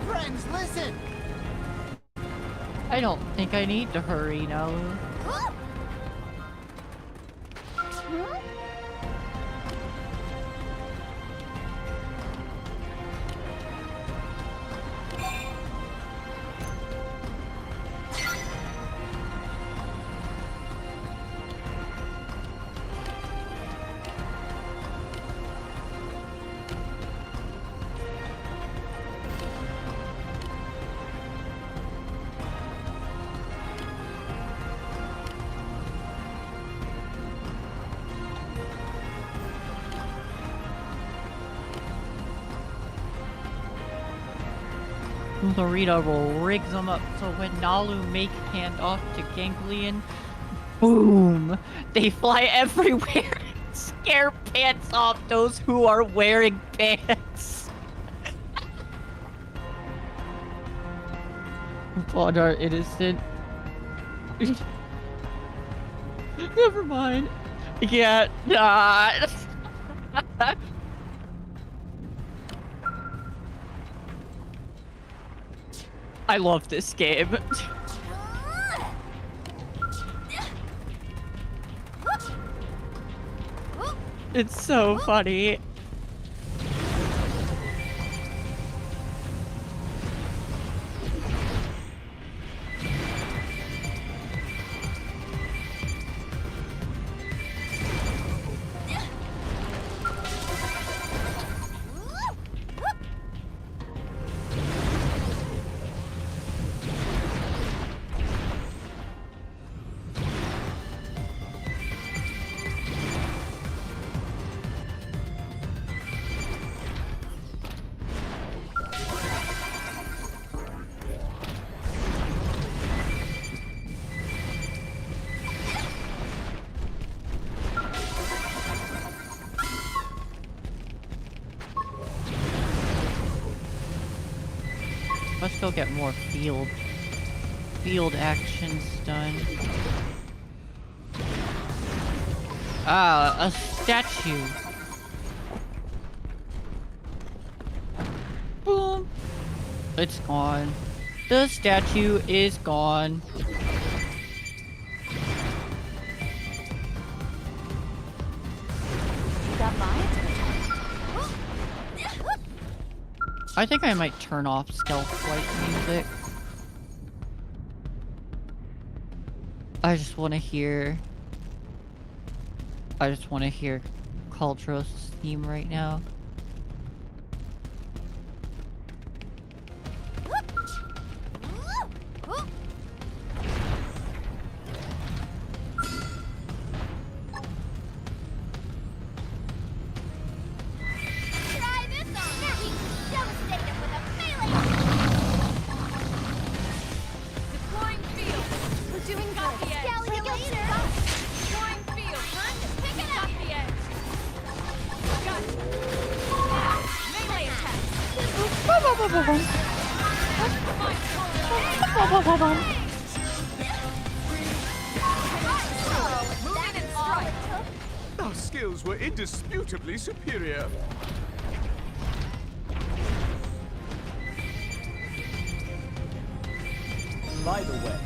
Friends, listen!
I don't think I need to hurry now. Lorita will rig them up so when Nalu make hand off to Ganglion, boom! They fly everywhere and scare pants off those who are wearing pants. Upon our innocent. Never mind. Yeah, not. I love this game. It's so funny. Let's go get more field actions done. Ah, a statue. Boom. It's gone. The statue is gone. I think I might turn off stealth flight music. I just want to hear Cultros' theme right now.
Try this on! Devastate him with a melee! Deploying field! We're doing good. Scally later! Deploying field! Time to pick it up! The edge! Got it! Melee attack! Moving and strike!
Our skills were indisputably superior.
By the way,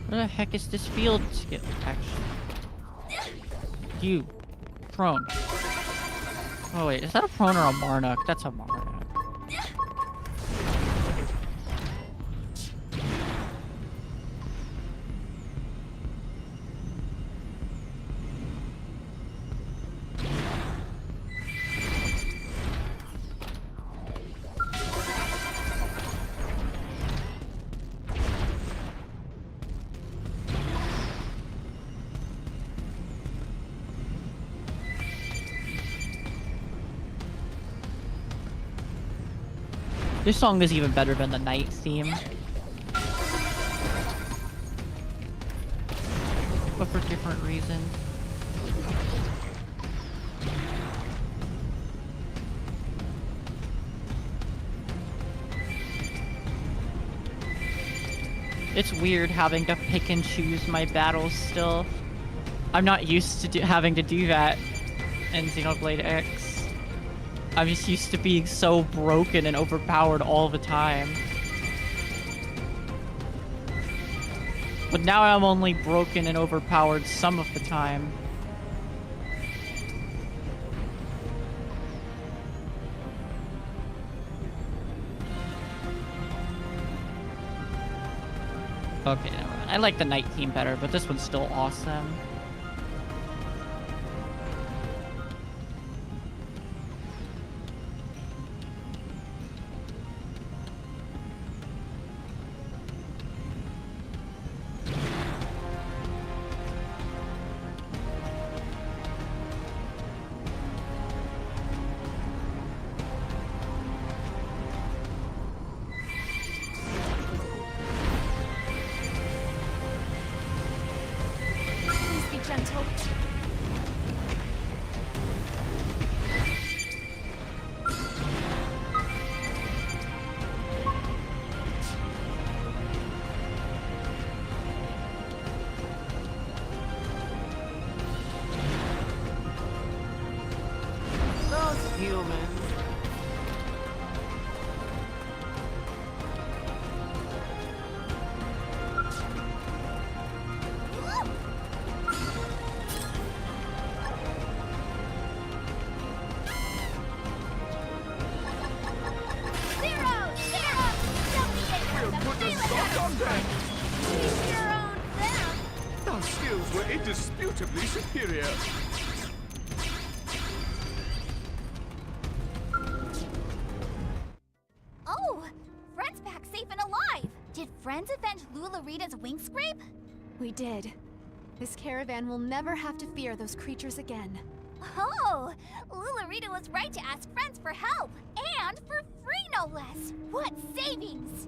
Where the heck is this field skill action? You. Prone. Oh wait, is that a prone or a Marnock? That's a Marnock. This song is even better than the night theme. But for different reasons. It's weird having to pick and choose my battles still. I'm not used to having to do that in Xenoblade X. I'm just used to being so broken and overpowered all the time. But now I'm only broken and overpowered some of the time. Okay, never mind. I like the night theme better, but this one's still awesome.
Gentle.
those humans.
Our skills were indisputably superior.
Oh! Friend's back safe and alive! Did Friends avenge Lularita's wing scrape?
We did. This caravan will never have to fear those creatures again.
Oh! Lularita was right to ask Friends for help! And for free, no less! What savings!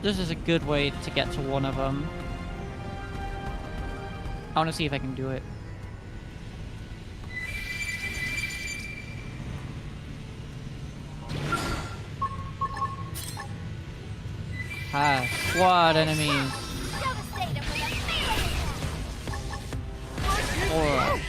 This is a good way to get to one of them. I want to see if I can do it. Ah, squad enemies. Four.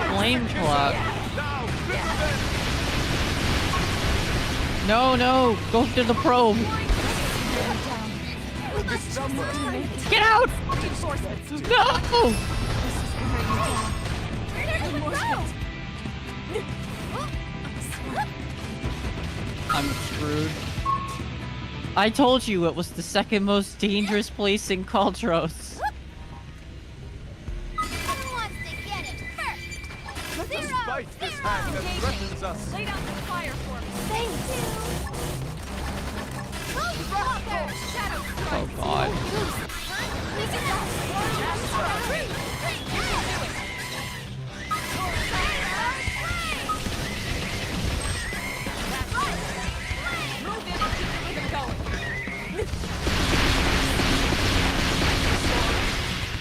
Flame clock. No, no, go to the probe. Get out! No! I'm screwed. I told you it was the second most dangerous place in Kaldros.
Despite this hand that threatens us.
Lay down some fire for me. Thank you.
Oh god.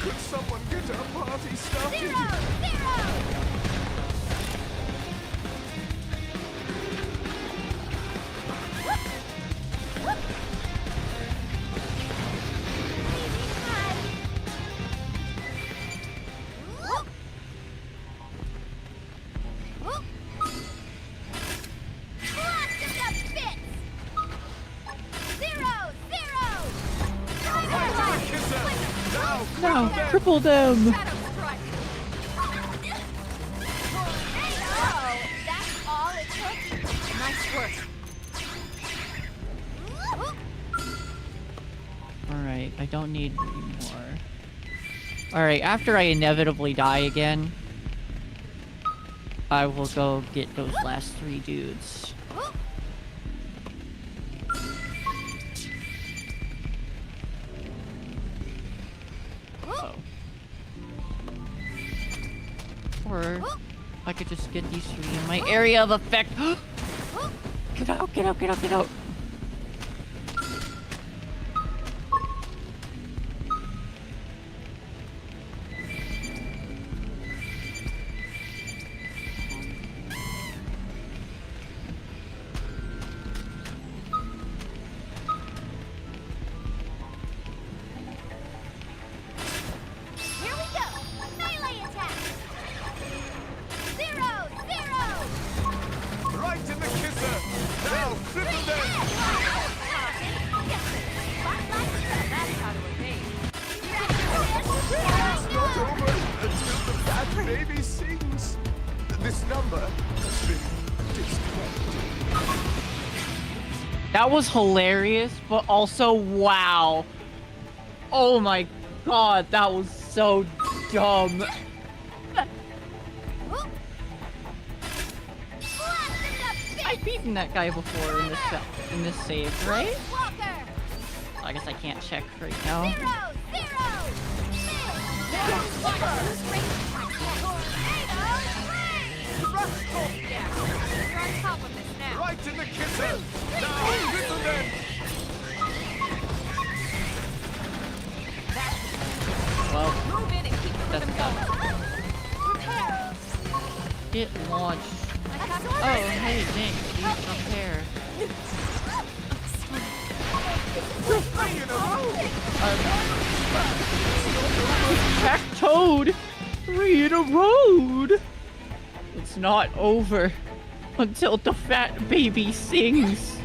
Could someone get our party started?
No, triple them.
That's all it took. Nice work.
Alright, I don't need any more. Alright, after I inevitably die again, I will go get those last 3 dudes. Oh. Or I could just get these 3 in my area of effect. Get out, get out, get out, get out.
Baby sings. This number has been disconnected.
That was hilarious, but also wow. Oh my god, that was so dumb. I've beaten that guy before in this save, right? I guess I can't check right now.
Right in the kisser. Now, little then.
Well, that's get launched. Oh, hey, thanks. Use repair. Back Toad! 3 in a row! It's not over until the fat baby sings.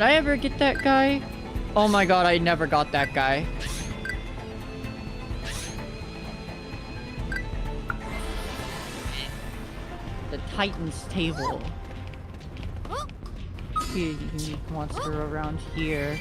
Did I ever get that guy? Oh my god, I never got that guy. The Titan's table. See a unique monster around here.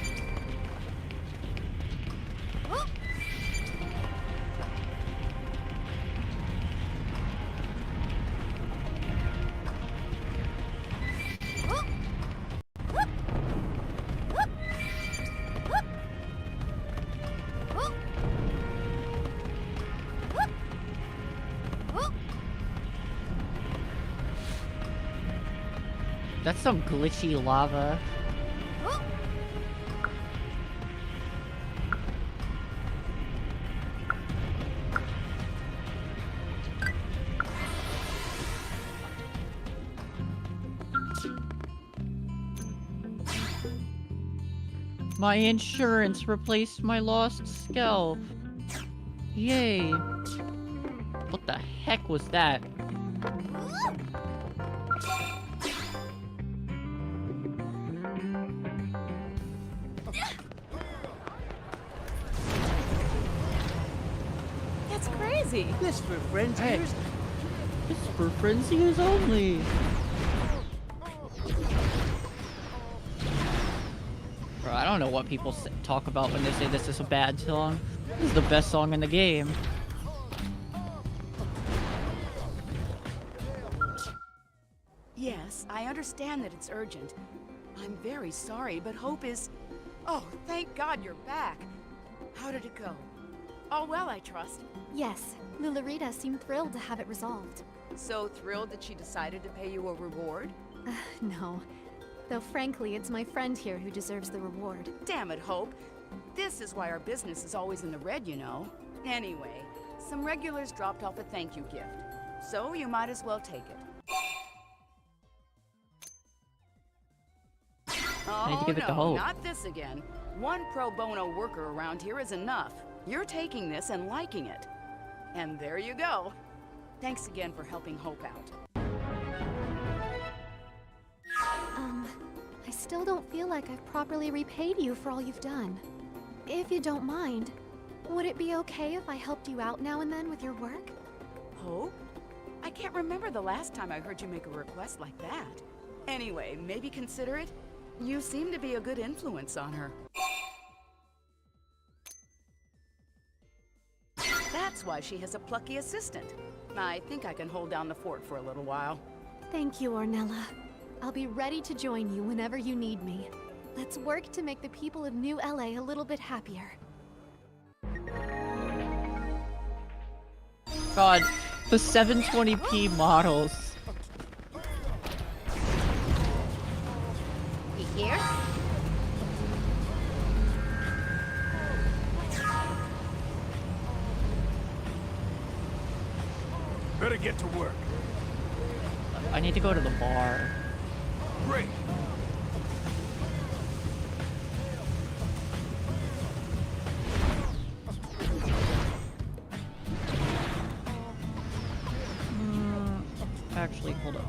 That's some glitchy lava. My insurance replaced my lost scalp. Yay. What the heck was that?
That's crazy.
This for friends.
Hey. It's for frenzies only. Bro, I don't know what people talk about when they say this is a bad song. This is the best song in the game.
Yes, I understand that it's urgent. I'm very sorry, but Hope is... Oh, thank God you're back. How did it go? All well, I trust.
Yes, Lulurita seemed thrilled to have it resolved.
So thrilled that she decided to pay you a reward?
No. Though frankly, it's my friend here who deserves the reward.
Damn it, Hope. This is why our business is always in the red, you know. Anyway, some regulars dropped off a thank you gift. So you might as well take it.
I need to give it to
no,
Hope.
Not this again. One pro bono worker around here is enough. You're taking this and liking it. And there you go. Thanks again for helping Hope out.
I still don't feel like I've properly repaid you for all you've done. If you don't mind, would it be okay if I helped you out now and then with your work?
Hope? I can't remember the last time I heard you make a request like that. Anyway, maybe consider it. You seem to be a good influence on her. That's why she has a plucky assistant. I think I can hold down the fort for a little while.
Thank you, Ornella. I'll be ready to join you whenever you need me. Let's work to make the people of New LA a little bit happier.
God, the 720p models.
You here?
Better get to work.
I need to go to the bar.
Great.
Actually, hold up.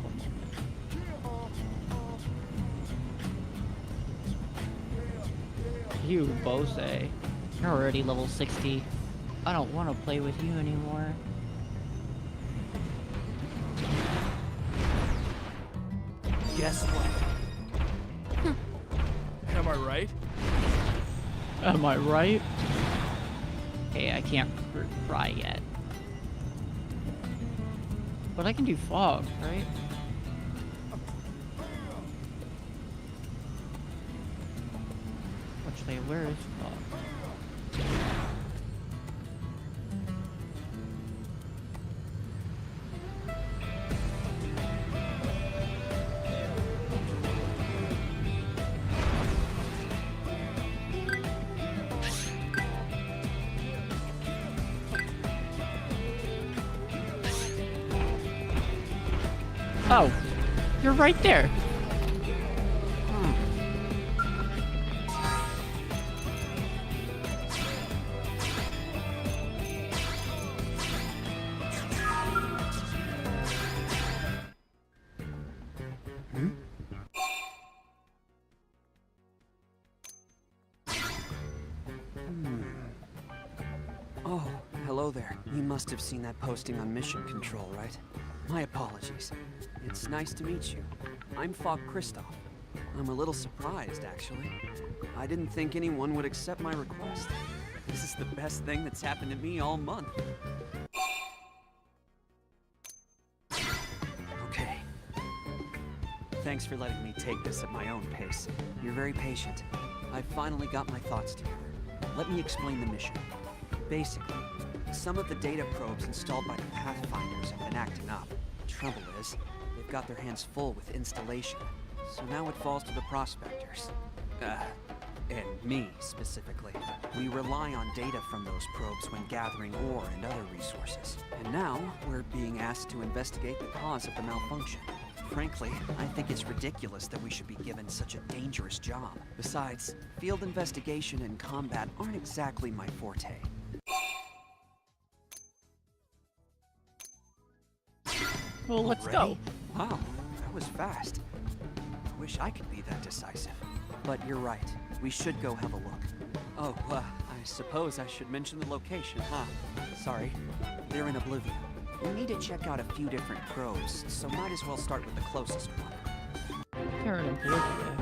You, Bose. You're already level 60. I don't want to play with you anymore.
Guess what? Am I right?
Am I right? Okay, I can't fry yet. But I can do fog, right? Actually, where is fog? Oh, you're right there.
You must have seen that posting on Mission Control, right? My apologies. It's nice to meet you. I'm Fog Kristoff. I'm a little surprised, actually. I didn't think anyone would accept my request. This is the best thing that's happened to me all month. Okay. Thanks for letting me take this at my own pace. You're very patient. I finally got my thoughts together. Let me explain the mission. Basically, some of the data probes installed by the Pathfinders have been acting up. Trouble is, they've got their hands full with installation. So now it falls to the prospectors. And me, specifically. We rely on data from those probes when gathering ore and other resources. And now, we're being asked to investigate the cause of the malfunction. Frankly, I think it's ridiculous that we should be given such a dangerous job. Besides, field investigation and combat aren't exactly my forte.
Well, let's
Already?
go.
Wow, that was fast. I wish I could be that decisive. But you're right. We should go have a look. Oh, I suppose I should mention the location, huh? Sorry. They're in Oblivion. We need to check out a few different probes, so might as well start with the closest one.
They're in Oblivion.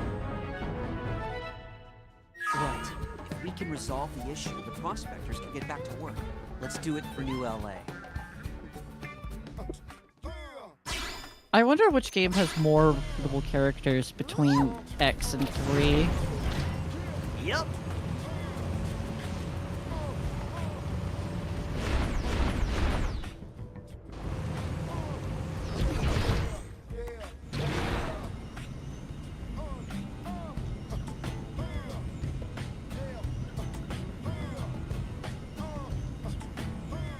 Right. If we can resolve the issue, the prospectors can get back to work. Let's do it for New LA.
I wonder which game has more playable characters between X and 3.
Yep.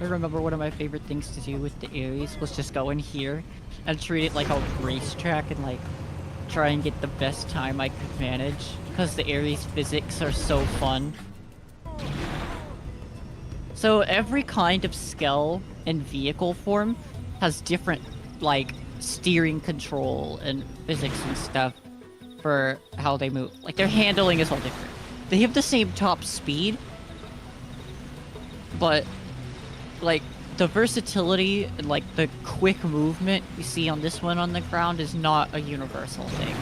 I remember one of my favorite things to do with the Ares was just go in here and treat it like a racetrack and like try and get the best time I could manage because the Ares physics are so fun. So every kind of skull and vehicle form has different like steering control and physics and stuff for how they move. Like their handling is all different. They have the same top speed, but like the versatility and like the quick movement you see on this one on the ground is not a universal thing.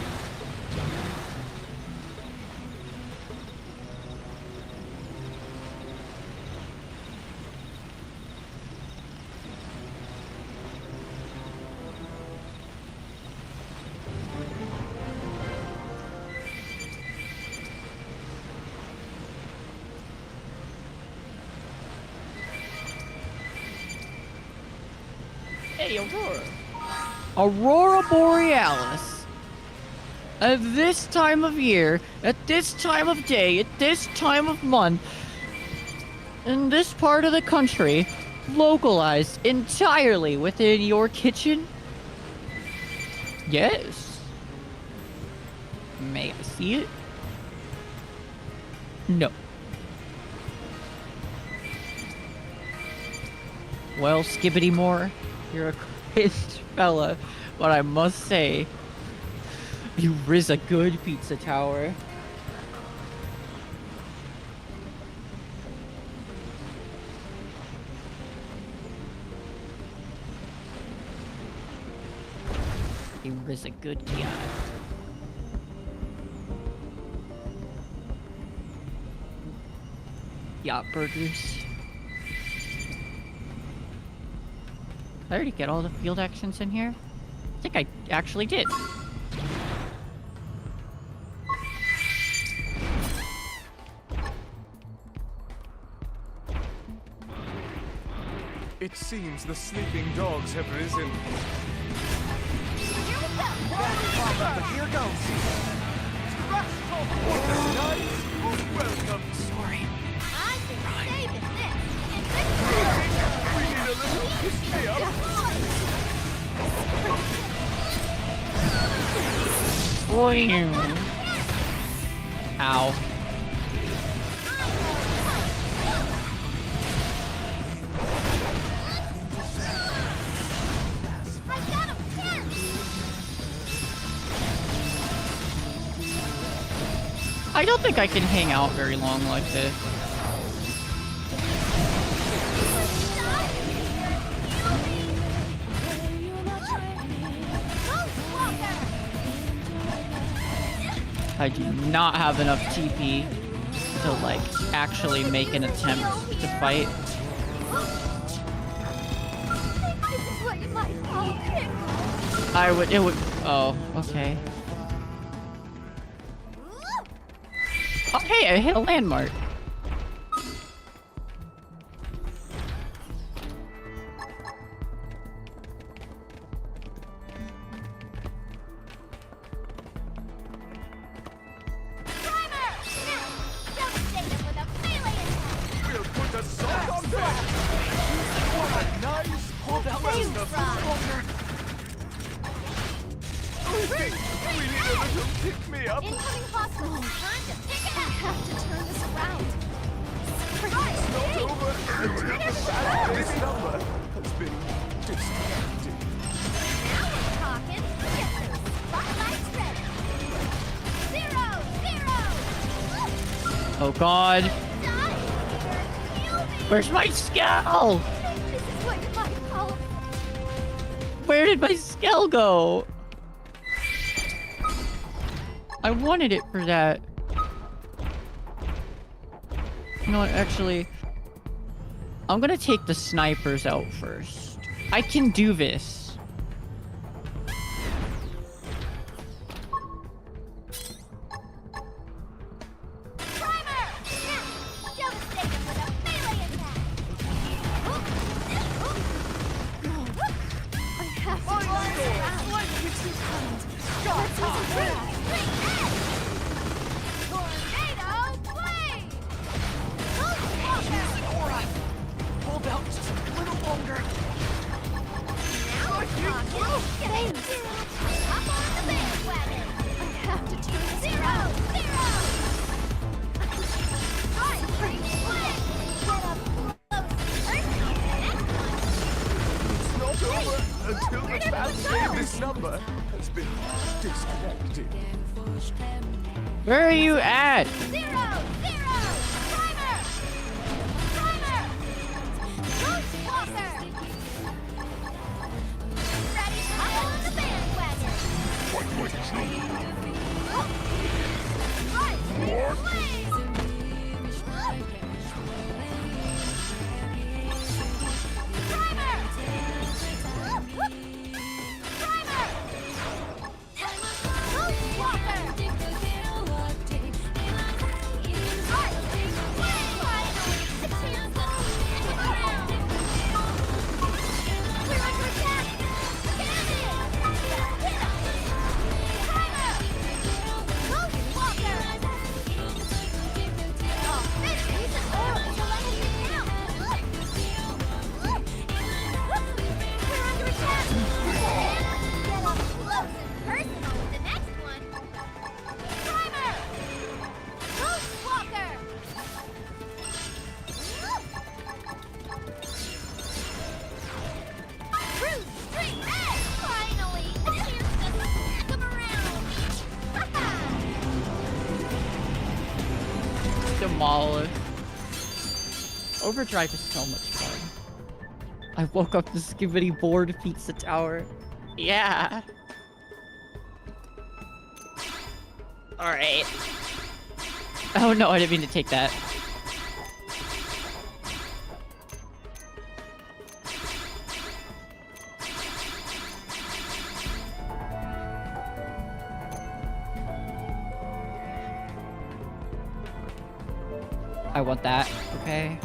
Hey, Aurora. Aurora Borealis. At this time of year, at this time of day, at this time of month, in this part of the country, localized entirely within your kitchen? Yes. May I see it? No. Well, Skibbity Moore, you're a crazy fella, but I must say, you riz a good pizza tower. You riz a good guy. Yacht burgers. Did I already get all the field actions in here? I think I actually did.
It seems the sleeping dogs have risen.
Here goes. Welcome.
Sorry.
I've been saving this.
We need a little pick-me-up.
Ow. I don't think I can hang out very long like this. I do not have enough TP to like actually make an attempt to fight.
This is what you might call
It would, oh, okay. Oh, hey, I hit a landmark.
We'll put a sock on them! What a nice hold out the folder! We need a little pick-me-up!
Incoming hospital! Time to pick it up! I have to turn this around!
It's not over until the Saturday's number has been disconnected.
Now we're talking! Get those spotlights ready! 0, 0!
Oh god. Where's my skull?
This is what you might call
Where did my skull go? I wanted it for that. You know what, actually, I'm gonna take the snipers out first. I can do this.
Hold out just a little longer. It's not over until the Saturday's number has been disconnected.
Where are you at? Demolish. Overdrive is so much fun. I woke up to skibbity board pizza tower. Yeah. Alright. Oh no, I didn't mean to take that. I want that, okay?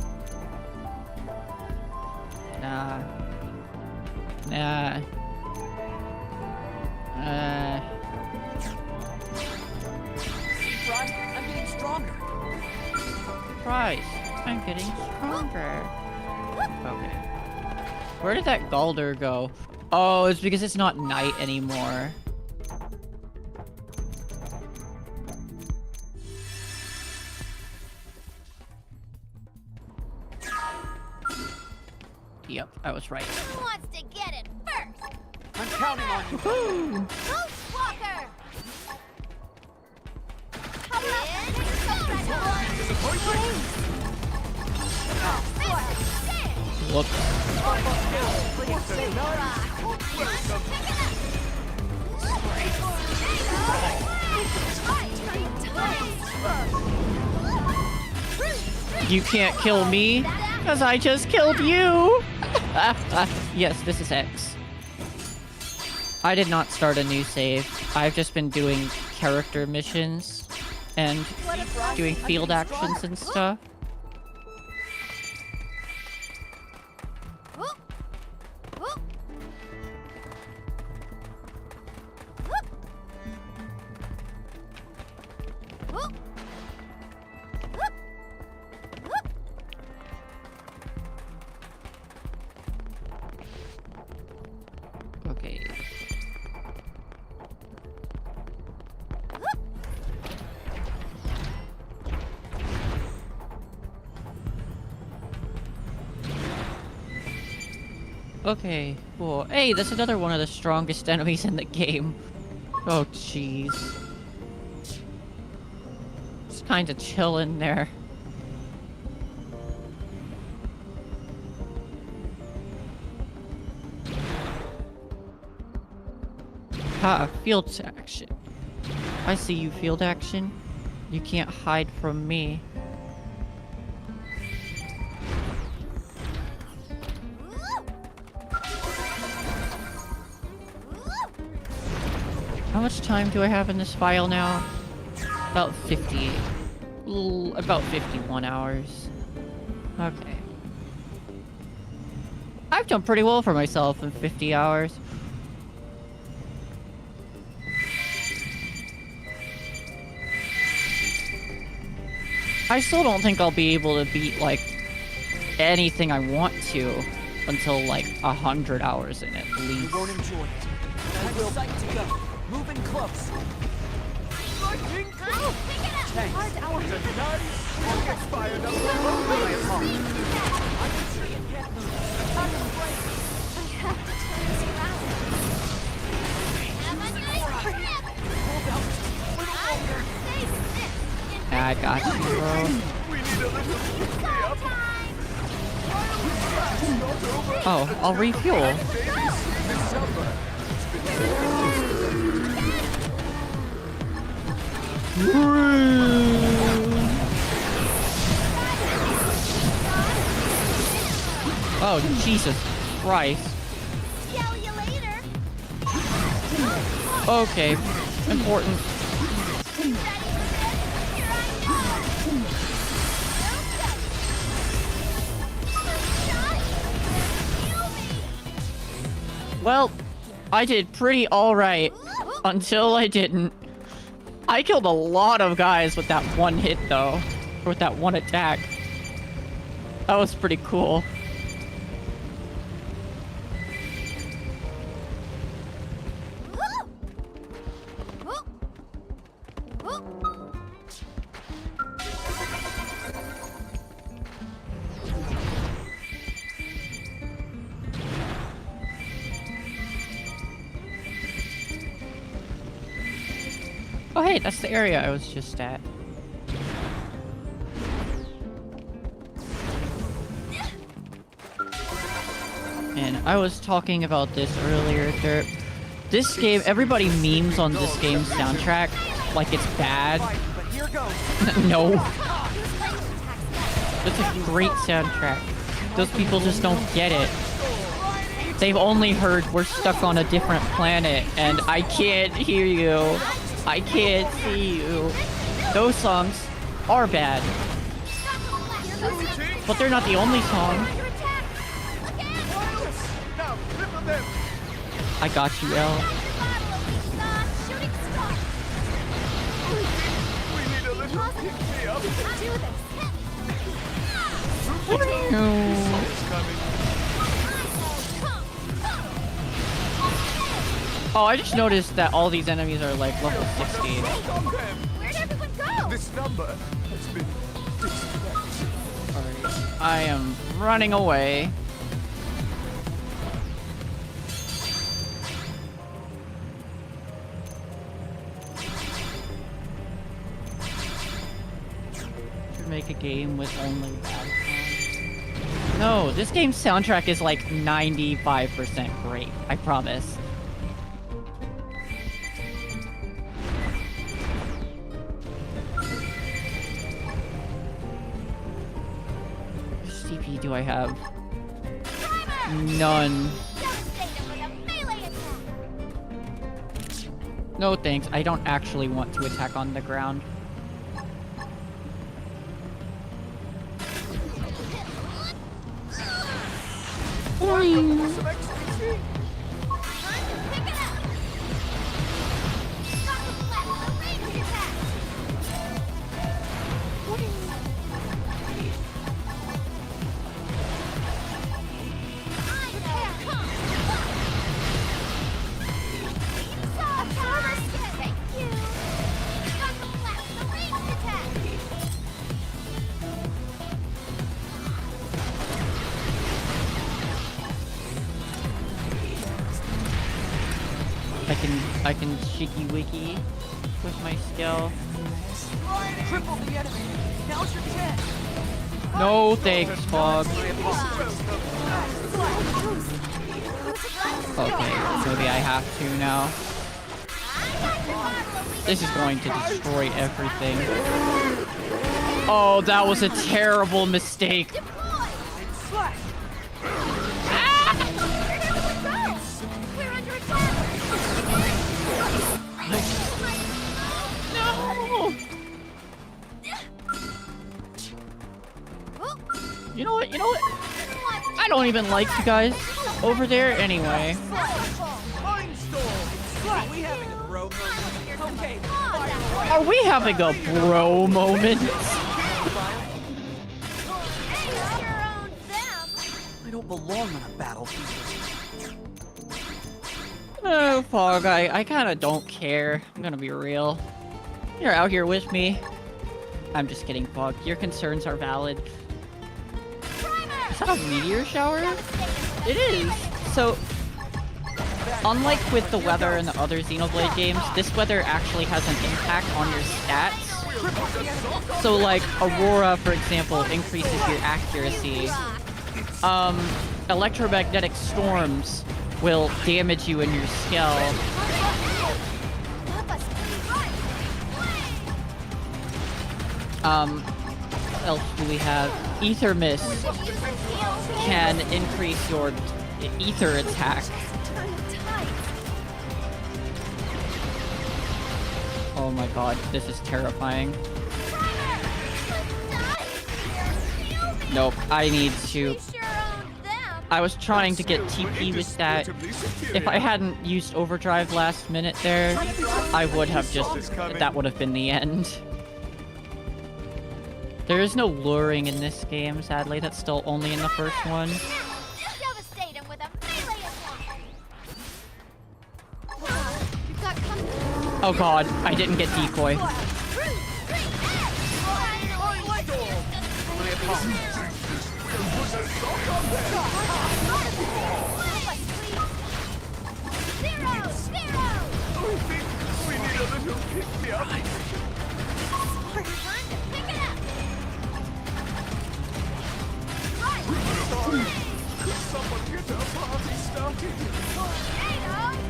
Nah. Nah.
Surprise! I'm getting stronger.
Surprise! I'm getting stronger. Okay. Where did that Galder go? Oh, it's because it's not night anymore. Yep, I was right.
Who wants to get it first?
I'm counting on you.
Woohoo!
Ghost Walker! How
Whoops. You can't kill me, because I just killed you! Yes, this is X. I did not start a new save. I've just been doing character missions and doing field actions and stuff. Okay. Okay, cool. Hey, that's another one of the strongest enemies in the game. Oh, jeez. It's kind of chilling there. Ha, field action. I see you, field action. You can't hide from me. How much time do I have in this file now? About 50. About 51 hours. Okay. I've done pretty well for myself in 50 hours. I still don't think I'll be able to beat, like, anything I want to until, like, 100 hours in at least.
You won't enjoy it. I will. Sight to go. Moving close.
Lightning close!
Thanks.
Hard hour. Nice. Expired up. I can see it can't lose. Attack and break.
I have to turn this around. Have a nice trip!
Hold out. Little longer.
Stay stiff.
I got you, bro.
We need a little pick-me up.
Oh, I'll refuel. Oh, Jesus Christ.
Yell you later.
Okay, important. Well, I did pretty alright until I didn't. I killed a lot of guys with that one hit though, or with that one attack. That was pretty cool. Oh hey, that's the area I was just at. And I was talking about this earlier, Derp. This game, everybody memes on this game's soundtrack like it's bad. No. It's a great soundtrack. Those people just don't get it. They've only heard "We're stuck on a different planet" and "I can't hear you. I can't see you." Those songs are bad. But they're not the only song. I got you, L. Oh, I just noticed that all these enemies are like level 60.
Where'd everyone go?
This number has been disconnected.
Alright, I am running away. Should make a game with only bad songs. No, this game's soundtrack is like 95% great, I promise. do I have? None. No thanks, I don't actually want to attack on the ground. I can shicky wiki with my skill.
Triple the enemy. Now's your chance.
No thanks, Fog. Okay, maybe I have to now. This is going to destroy everything. Oh, that was a terrible mistake. No! You know what? You know what? I don't even like you guys over there anyway. Are we having a bro moment?
I don't belong on a battlefield.
Oh, Fog, I kind of don't care. I'm gonna be real. You're out here with me. I'm just kidding, Fog. Your concerns are valid. Is that a meteor shower? It is. So, unlike with the weather in the other Xenoblade games, this weather actually has an impact on your stats. So, like, Aurora, for example, increases your accuracy. Electromagnetic storms will damage you in your skill. What else do we have? Ether Mist can increase your ether attack. Oh my god, this is terrifying. Nope, I need to... I was trying to get TP with that. If I hadn't used overdrive last minute there, I would have just... that would have been the end. There is no luring in this game, sadly. That's still only in the first one. Oh god, I didn't get decoy.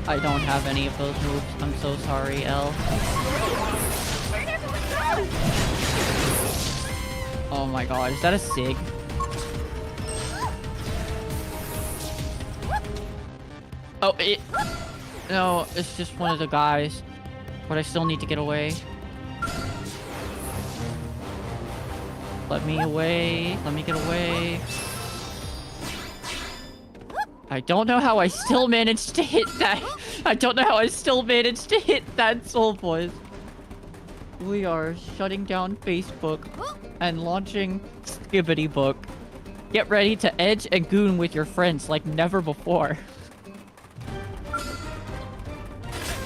I don't have any of those moves. I'm so sorry, L. Oh my god, is that a Sig? Oh, it... No, it's just one of the guys. But I still need to get away. Let me away. Let me get away. I don't know how I still managed to hit that. I don't know how I still managed to hit that soul voice. We are shutting down Facebook and launching Skibbity Book. Get ready to edge and goon with your friends like never before.
Who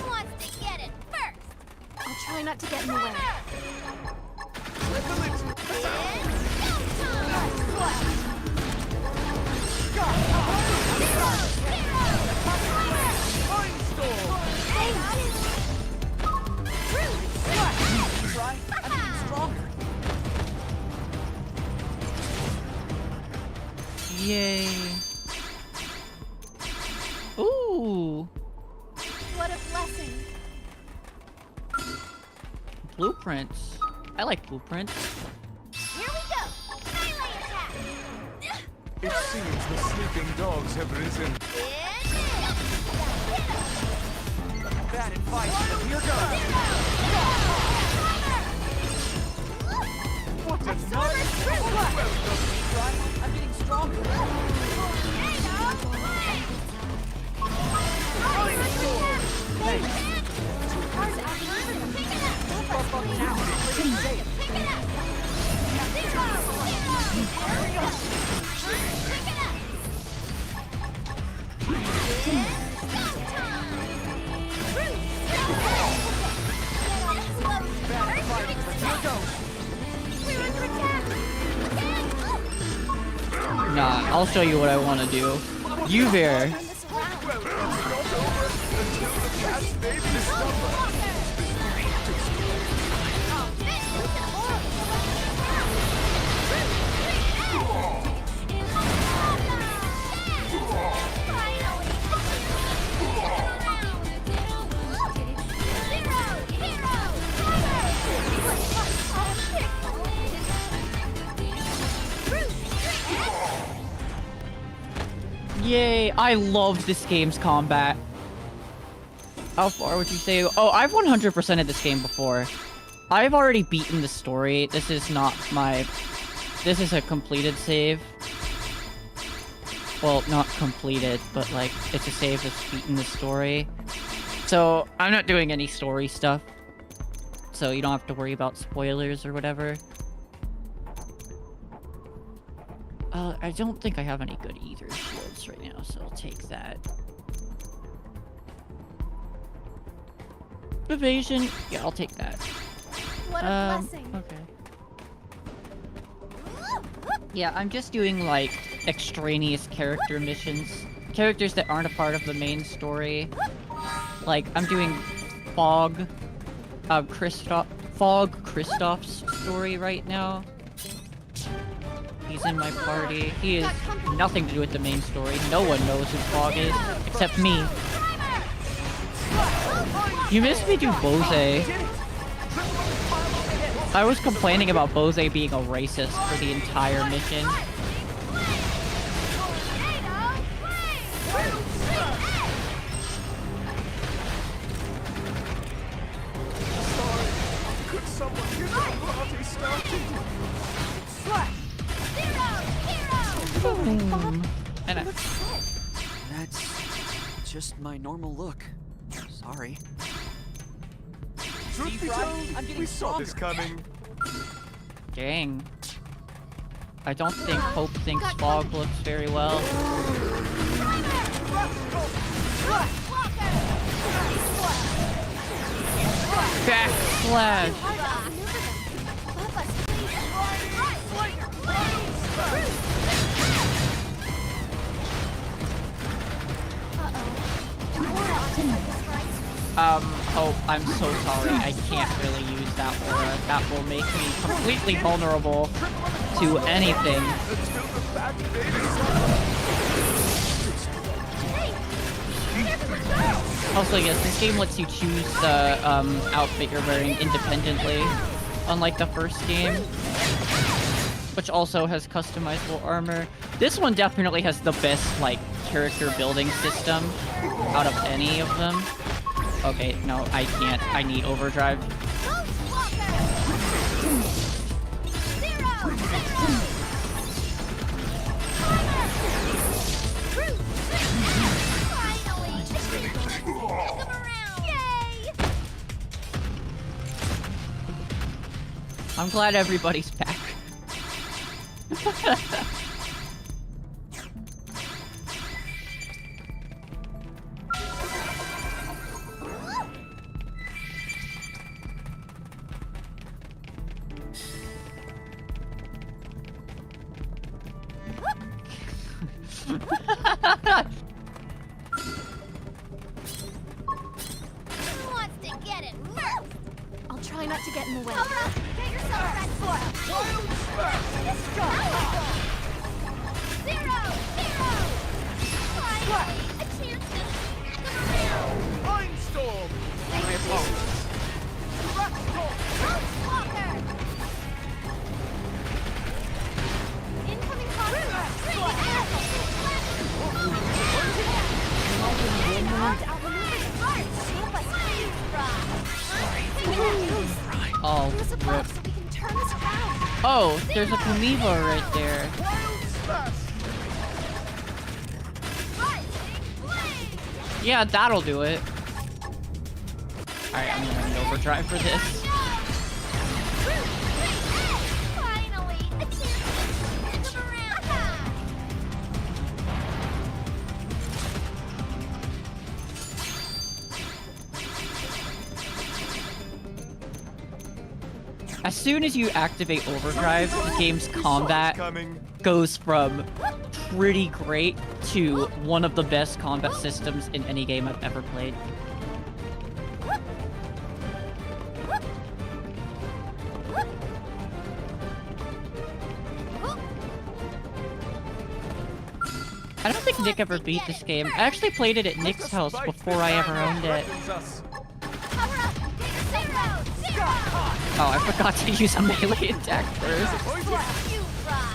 wants to get it first? I'll try not to get in the way.
Yay. Ooh.
What a blessing.
Blueprints. I like blueprints.
Here we go. Melee attack.
It seems the sleeping dogs have risen.
Bad advice, but here goes.
What a
I'm getting stronger.
Nah, I'll show you what I want to do. You there. Yay, I love this game's combat. How far would you say? Oh, I've 100%ed this game before. I've already beaten the story. This is not my... This is a completed save. Well, not completed, but like, it's a save that's beaten the story. So, I'm not doing any story stuff. So you don't have to worry about spoilers or whatever. I don't think I have any good ether shields right now, so I'll take that. Evasion. Yeah, I'll take that.
What a blessing.
Okay. Yeah, I'm just doing, like, extraneous character missions. Characters that aren't a part of the main story. Like, I'm doing Fog Kristoff's story right now. He's in my party. He has nothing to do with the main story. No one knows who Fog is, except me. You missed me do Bose. I was complaining about Bose being a racist for the entire mission.
Could someone get the party started?
And
That's just my normal look. Sorry.
Truth be told, we saw this coming.
dang. I don't think Hope thinks Fog looks very well. Backslash! Hope, I'm so sorry. I can't really use that aura. That will make me completely vulnerable to anything. Also, yes, this game lets you choose the outfit you're wearing independently, unlike the first game, which also has customizable armor. This one definitely has the best, like, character building system out of any of them. Okay, no, I can't. I need overdrive. I'm glad everybody's back.
Who wants to get it first? I'll try not to get in the way. Get yourself ready for it. Zero! Finally, a chance to smack him around.
Mindstorm!
Walker! Incoming hostile! Bring it out!
Oh,
There's a
rip.
box so we can turn this around.
Oh, there's a Kamiba right there. Yeah, that'll do it. Alright, I'm gonna need overdrive for this.
Finally, a chance to spin them around.
As soon as you activate overdrive, the game's combat goes from pretty great to one of the best combat systems in any game I've ever played. I don't think Nick ever beat this game. I actually played it at Nick's house before I ever owned it. Oh, I forgot to use a melee attack first.
You rock.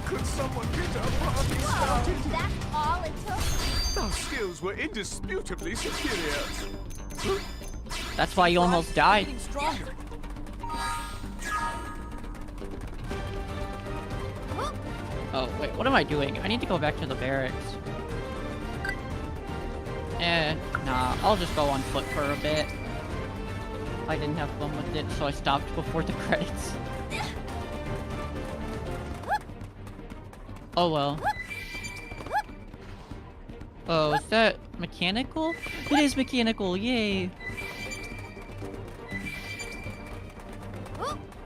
Could someone get our party started?
That's all it took.
Our skills were indisputably superior.
That's why you almost died. Oh, wait, what am I doing? I need to go back to the barracks. Nah, I'll just go on foot for a bit. I didn't have fun with it, so I stopped before the credits. Oh well. Oh, is that mechanical? It is mechanical, yay!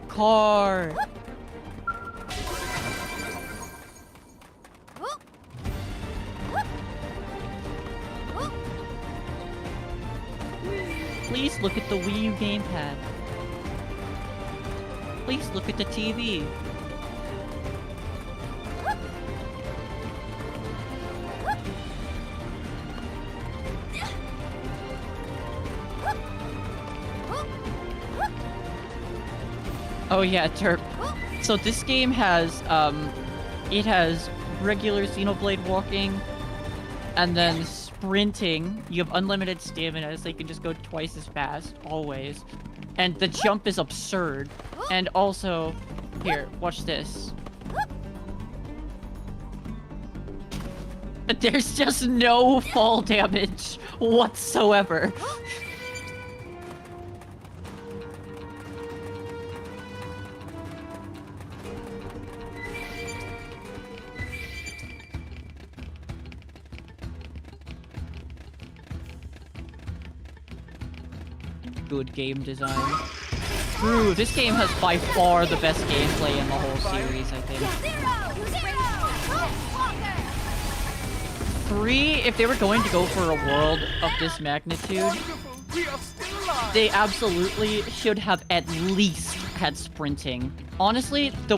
Car! Please look at the Wii U gamepad. Please look at the TV. Oh yeah, Terp. So this game has, it has regular Xenoblade walking, and then sprinting. You have unlimited stamina, so you can just go twice as fast, always. And the jump is absurd. And also, here, watch this. There's just no fall damage whatsoever. Good game design. True, this game has by far the best gameplay in the whole series, I think. 3, if they were going to go for a world of this magnitude, they absolutely should have at least had sprinting. Honestly, the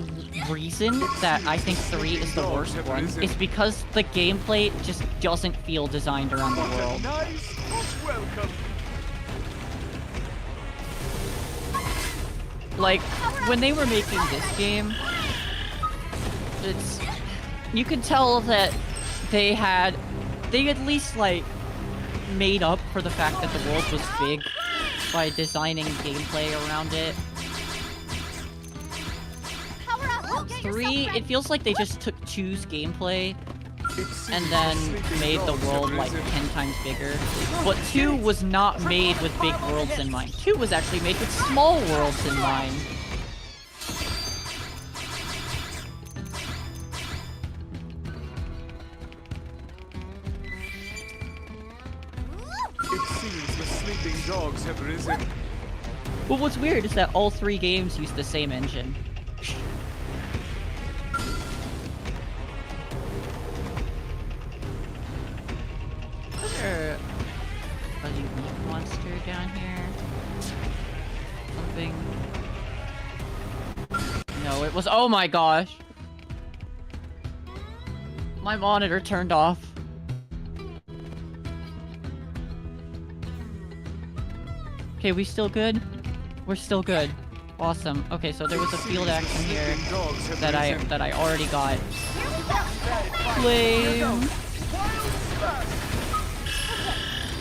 reason that I think 3 is the worst one is because the gameplay just doesn't feel designed around the world. Like, when they were making this game, you could tell that they at least, like, made up for the fact that the world was big by designing gameplay around it. 3, it feels like they just took 2's gameplay and then made the world like 10 times bigger. But 2 was not made with big worlds in mind. 2 was actually made with small worlds in mind.
It seems the sleeping dogs have risen.
But what's weird is that all 3 games use the same engine. A unique monster down here. Something. No, it was. Oh my gosh! My monitor turned off. Okay, we still good? We're still good. Awesome. Okay, so there was a field action here that I already got. Flame.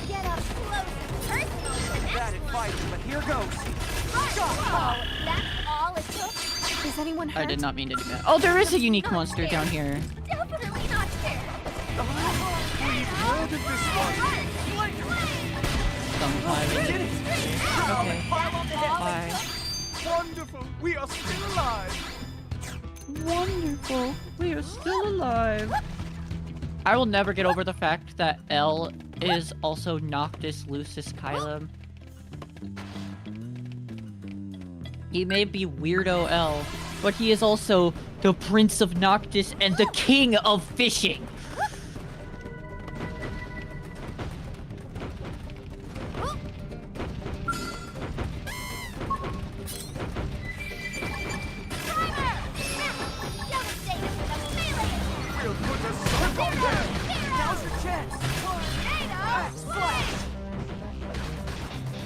Get up close and personal for this
Bad at fighting, but here goes.
Oh, that's all it took?
Is anyone hurt?
I did not mean to do that. Oh, there is a unique monster down here.
Definitely not scared.
Where did this one?
Sometime. Okay. Bye.
Wonderful! We are still alive!
Wonderful. We are still alive. I will never get over the fact that L is also Noctis Lucis Kylum. He may be Weirdo L, but he is also the Prince of Noctis and the King of Fishing.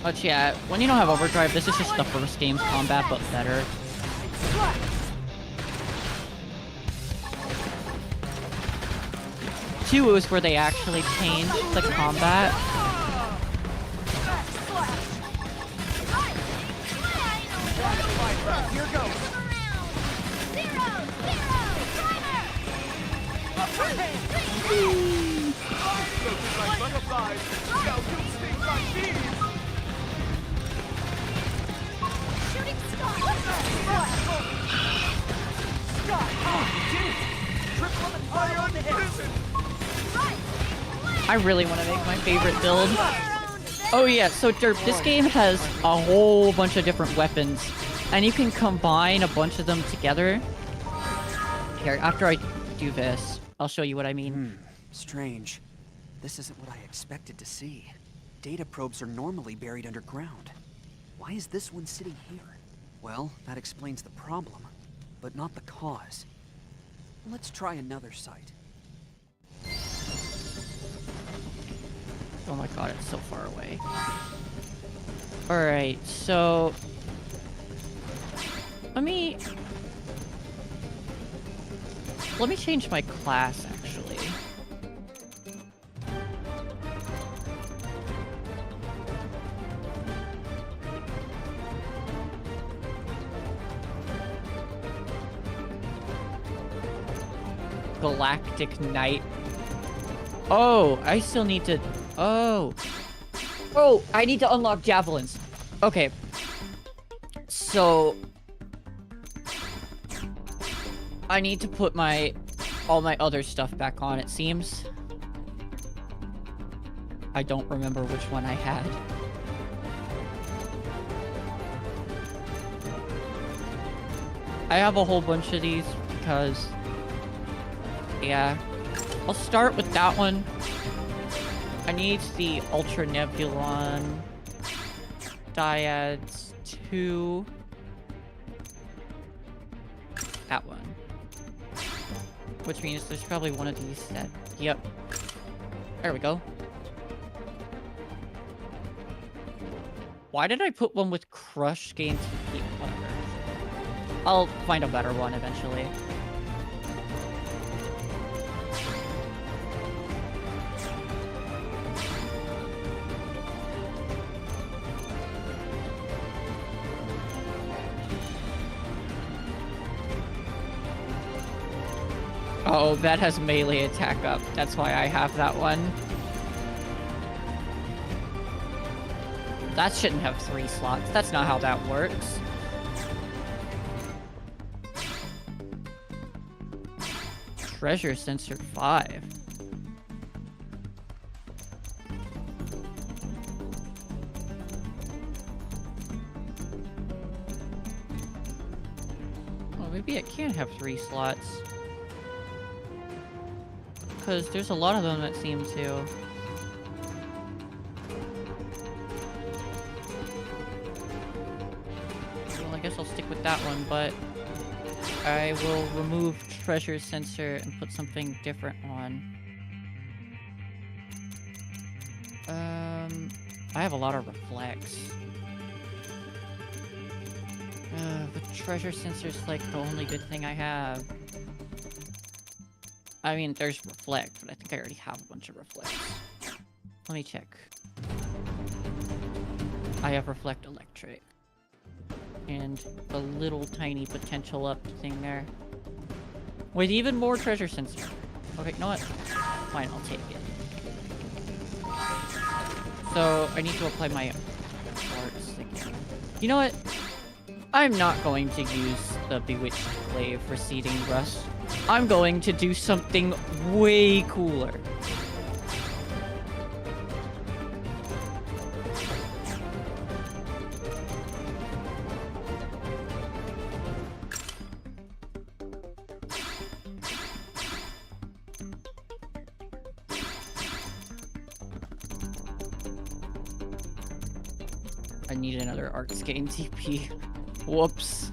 But yeah, when you don't have Overdrive, this is just the first game's combat, but better. 2 is where they actually changed the combat.
Here goes.
Floating like butterflies, now you'll sting like bees!
Shooting star!
Scott! Oh, you did it! Triple and fire on the hit!
I really want to make my favorite build. Oh yeah, so Derp, this game has a whole bunch of different weapons, and you can combine a bunch of them together. Here, after I do this, I'll show you what I mean.
Strange. This isn't what I expected to see. Data probes are normally buried underground. Why is this one sitting here? Well, that explains the problem, but not the cause. Let's try another site.
Oh my god, it's so far away. Alright, so... Let me change my class, actually. Galactic Knight. Oh, I still need to... Oh, I need to unlock javelins. Okay. So... I need to put all my other stuff back on, it seems. I don't remember which one I had. I have a whole bunch of these because... Yeah. I'll start with that one. I need the Ultra Nebulon Dyads 2. That one. Which means there's probably one of these that... Yep. There we go. Why did I put one with Crush Gain TP? Whatever. I'll find a better one eventually. Oh, that has melee attack up. That's why I have that one. That shouldn't have 3 slots. That's not how that works. Treasure Sensor 5. Oh, maybe it can have 3 slots. Because there's a lot of them that seem to. Well, I guess I'll stick with that one, but I will remove Treasure Sensor and put something different on. I have a lot of Reflex. treasure sensor's like the only good thing I have. I mean, there's reflect, but I think I already have a bunch of reflects. Let me check. I have reflect electric. And a little tiny potential up thing there. With even more treasure sensor. Okay, you know what? Fine, I'll take it. So, I need to apply my arts again. You know what? I'm not going to use the Bewitched Glaive Receding Rust. I'm going to do something way cooler. I need another Artscape TP. Whoops.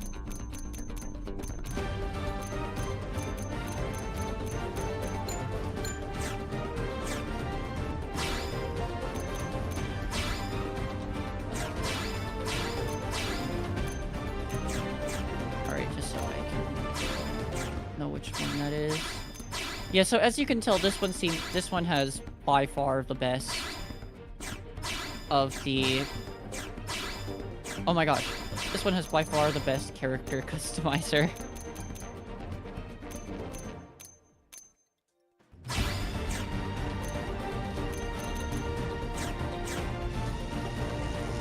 Alright, just so I can know which one that is. Yeah, so as you can tell, this one has by far the best of the... Oh my gosh. This one has by far the best character customizer.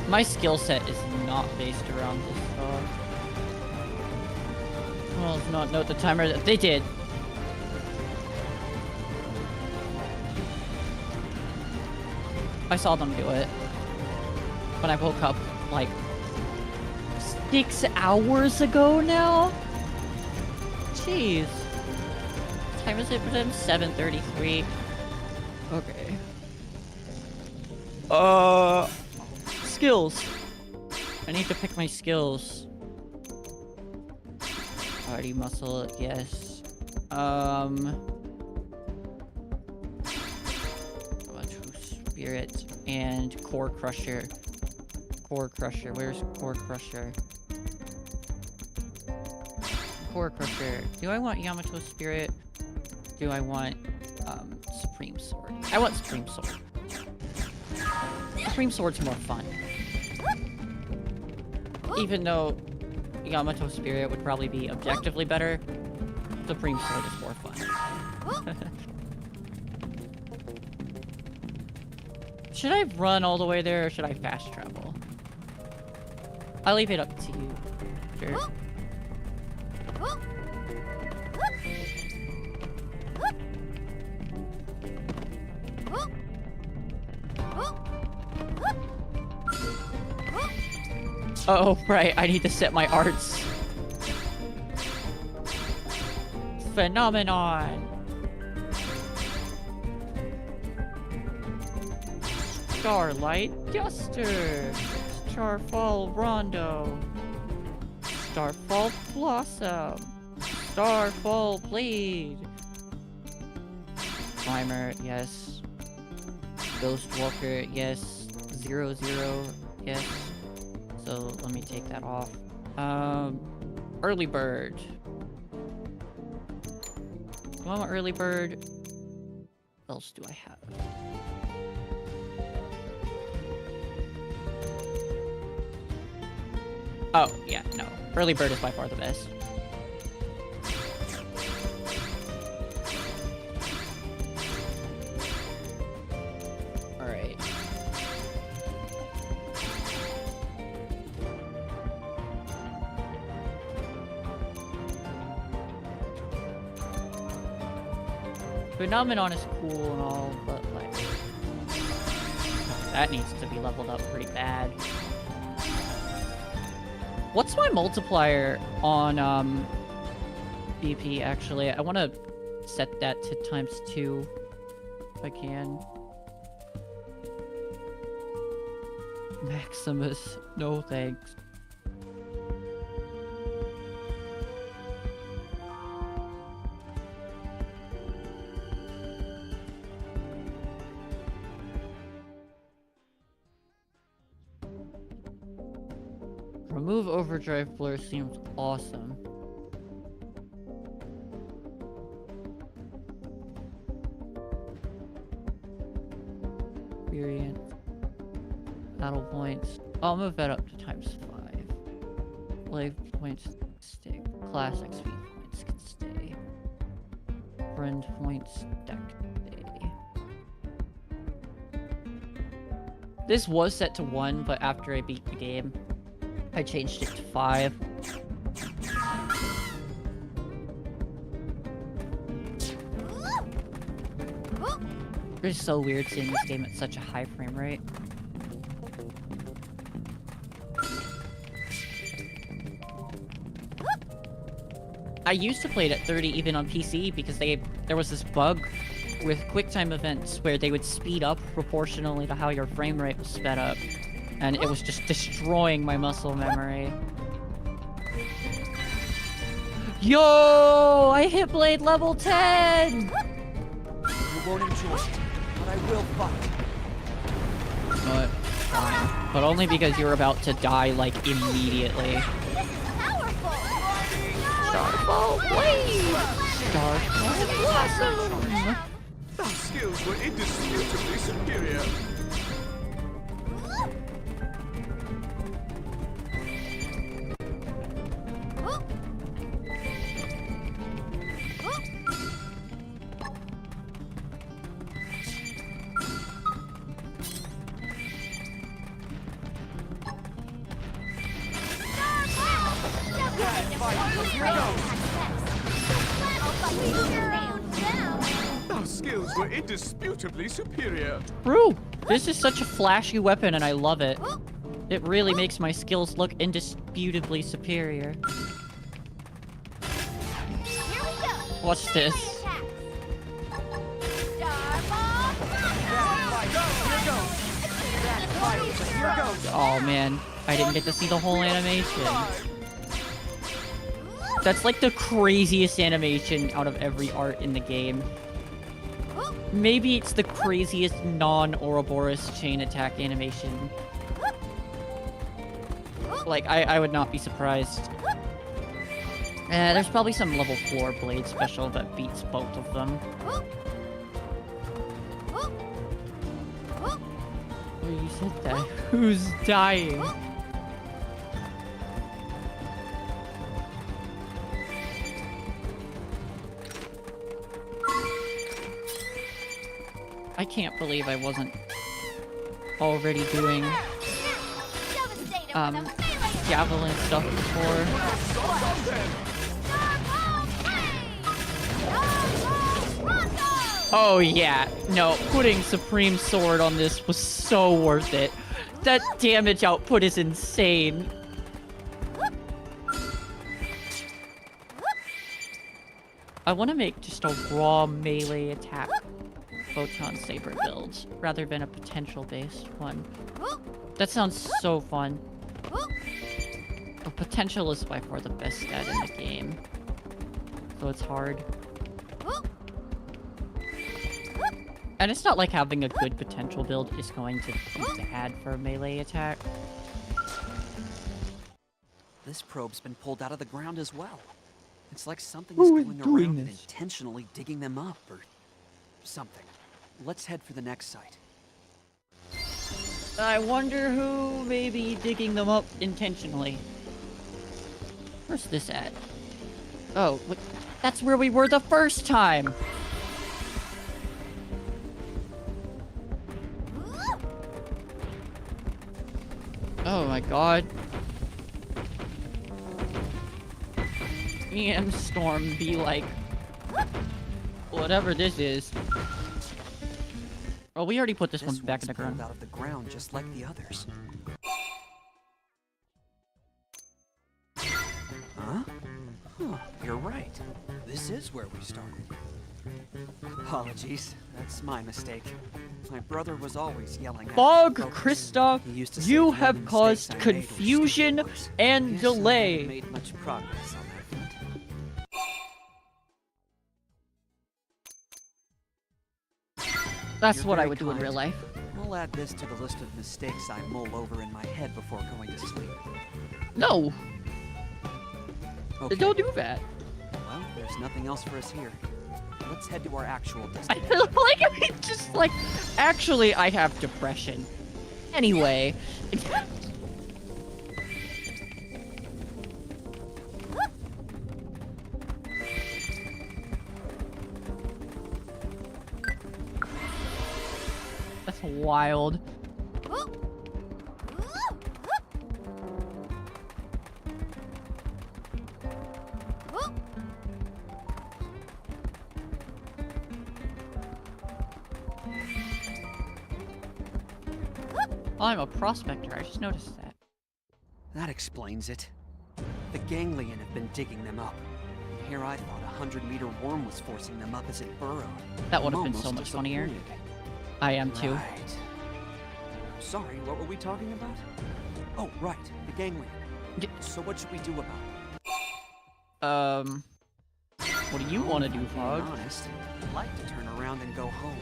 My skill set is not based around this dog. Well, let's not note the timer. They did. I saw them do it. When I woke up, like, 6 hours ago now? Jeez. What time is it for them? 7:33. Okay. Skills. I need to pick my skills. Body muscle, yes. Spirit and Core Crusher. Core Crusher. Where's Core Crusher? Core Crusher. Do I want Yamato Spirit? Do I want Supreme Sword? I want Supreme Sword. Supreme Sword's more fun. Even though Yamato Spirit would probably be objectively better, Supreme Sword is more fun. Should I run all the way there, or should I fast travel? I'll leave it up to you. Sure. Oh, right, I need to set my arts. Phenomenon! Starlight Duster! Starfall Rondo! Starfall Blossom! Starfall Blade! Climber, yes. Ghostwalker, yes. 0-0, yes. So let me take that off. Early Bird. Do I want Early Bird? What else do I have? Oh, yeah, no. Early Bird is by far the best. Alright. Phenomenon is cool and all, but like... that needs to be leveled up pretty bad. What's my multiplier on BP actually? I want to set that to ×2 if I can. Maximus, no thanks. Remove overdrive blur seems awesome. Experience. Battle points. I'll move that up to ×5. Life points stay. Class XP points can stay. Friend points deck stay. This was set to 1, but after I beat the game, I changed it to 5. It's so weird seeing this game at such a high frame rate. I used to play it at 30 even on PC because there was this bug with QuickTime events where they would speed up proportionally to how your frame rate was sped up. And it was just destroying my muscle memory. Yo! I hit Blade level 10!
You won't enjoy it, but I will fight.
But fine. But only because you're about to die, like, immediately. Starfall Blade! Starfall Blossom!
Our skills were indisputably superior. Our skills were indisputably superior.
True! This is such a flashy weapon and I love it. It really makes my skills look indisputably superior. Watch this. Oh man, I didn't get to see the whole animation. That's like the craziest animation out of every art in the game. Maybe it's the craziest non-Ouroboros chain attack animation. Like, I would not be surprised. There's probably some level 4 blade special that beats both of them. Oh, you said that. Who's dying? I can't believe I wasn't already doing javelin stuff before. Oh yeah, no, putting Supreme Sword on this was so worth it. That damage output is insane. I want to make just a raw melee attack Photon Saber build, rather than a potential-based one. That sounds so fun. But potential is by far the best stat in the game. So it's hard. And it's not like having a good potential build is going to be bad for a melee attack.
This probe's been pulled out of the ground as well. It's like something is going around and intentionally digging them up or something. Let's head for the next site.
I wonder who may be digging them up intentionally. Where's this at? Oh, look, that's where we were the first time! Oh my god. EM Storm be like... whatever this is. Oh, we already put this one back in the ground.
Out of the ground just like the others. Huh? Huh, you're right. This is where we started. Apologies, that's my mistake. My brother was always yelling at
Fog,
me.
Krista,
He used to say
you
the
have
mistakes I
caused
made were
confusion
stupid ones.
and
Guess I
delay.
haven't made much progress on that front.
That's
You're
what I
very
would do in
kind.
real life.
I'll add this to the list of mistakes I mull over in my head before going to sleep.
No!
Okay.
Don't do that.
Well, there's nothing else for us here. Let's head to our actual
I
destination.
feel like I mean, just like, actually, I have depression. Anyway. That's wild. Oh, I'm a prospector. I just noticed that.
That explains it. The ganglion have been digging them up. And here I thought a 100-meter worm was forcing them up as it burrowed.
That would have
I'm
been so
almost
much funnier.
disappointed.
I am too.
Right. Sorry, what were we talking about? Oh, right, the ganglion. So what should we do about it?
What do you want to do,
If I'm
Fog?
being honest, I'd like to turn around and go home.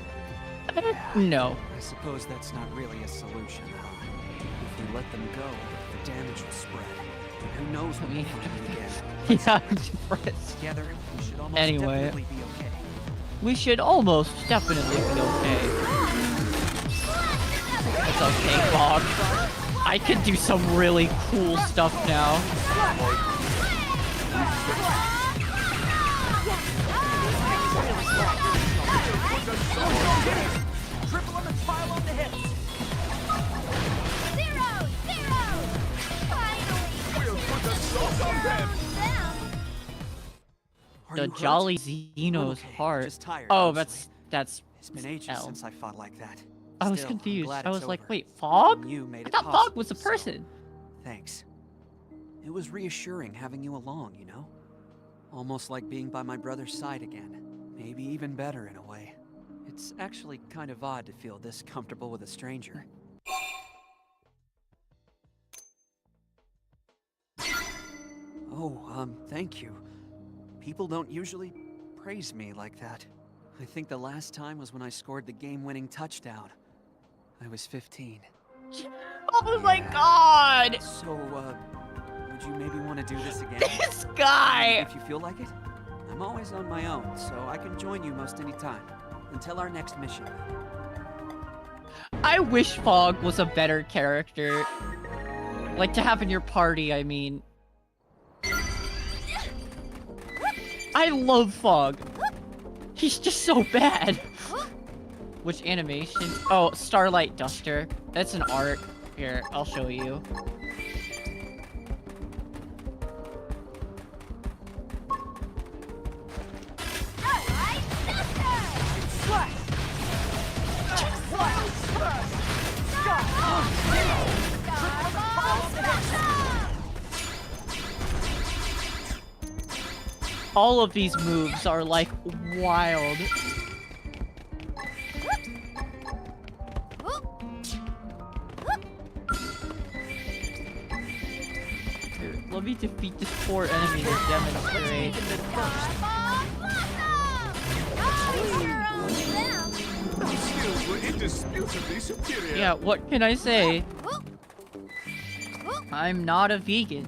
No.
I suppose that's not really a solution, huh? If we let them go, the damage will spread. And who knows when we'll find them again.
Yeah, I'm depressed.
Together, we should almost
Anyway.
definitely be okay.
We should almost definitely be okay. It's okay, Fog. I can do some really cool stuff now.
Triple on the tile on the hips.
The Jolly Xeno's heart.
Just tired,
Oh,
mostly.
that's
It's been ages
L.
since I fought like that.
I was
Still, I'm
confused.
glad
I
it's
was like,
over.
wait, Fog?
You made
I
it
thought Fog
possible,
was a
so
person.
Thanks. It was reassuring having you along, you know? Almost like being by my brother's side again. Maybe even better in a way. It's actually kind of odd to feel this comfortable with a stranger. Oh, thank you. People don't usually praise me like that. I think the last time was when I scored the game-winning touchdown. I was 15.
Oh my god!
So, would you maybe want to do this again?
This guy!
If you feel like it. I'm always on my own, so I can join you most any time. Until our next mission.
I wish Fog was a better character. Like, to have in your party, I mean. I love Fog. He's just so bad. Which animation? Oh, Starlight Duster. That's an art. Here, I'll show you. All of these moves are like wild. Here, let me defeat this poor enemy to demonstrate.
Those skills were indisputably superior.
Yeah, what can I say? I'm not a vegan.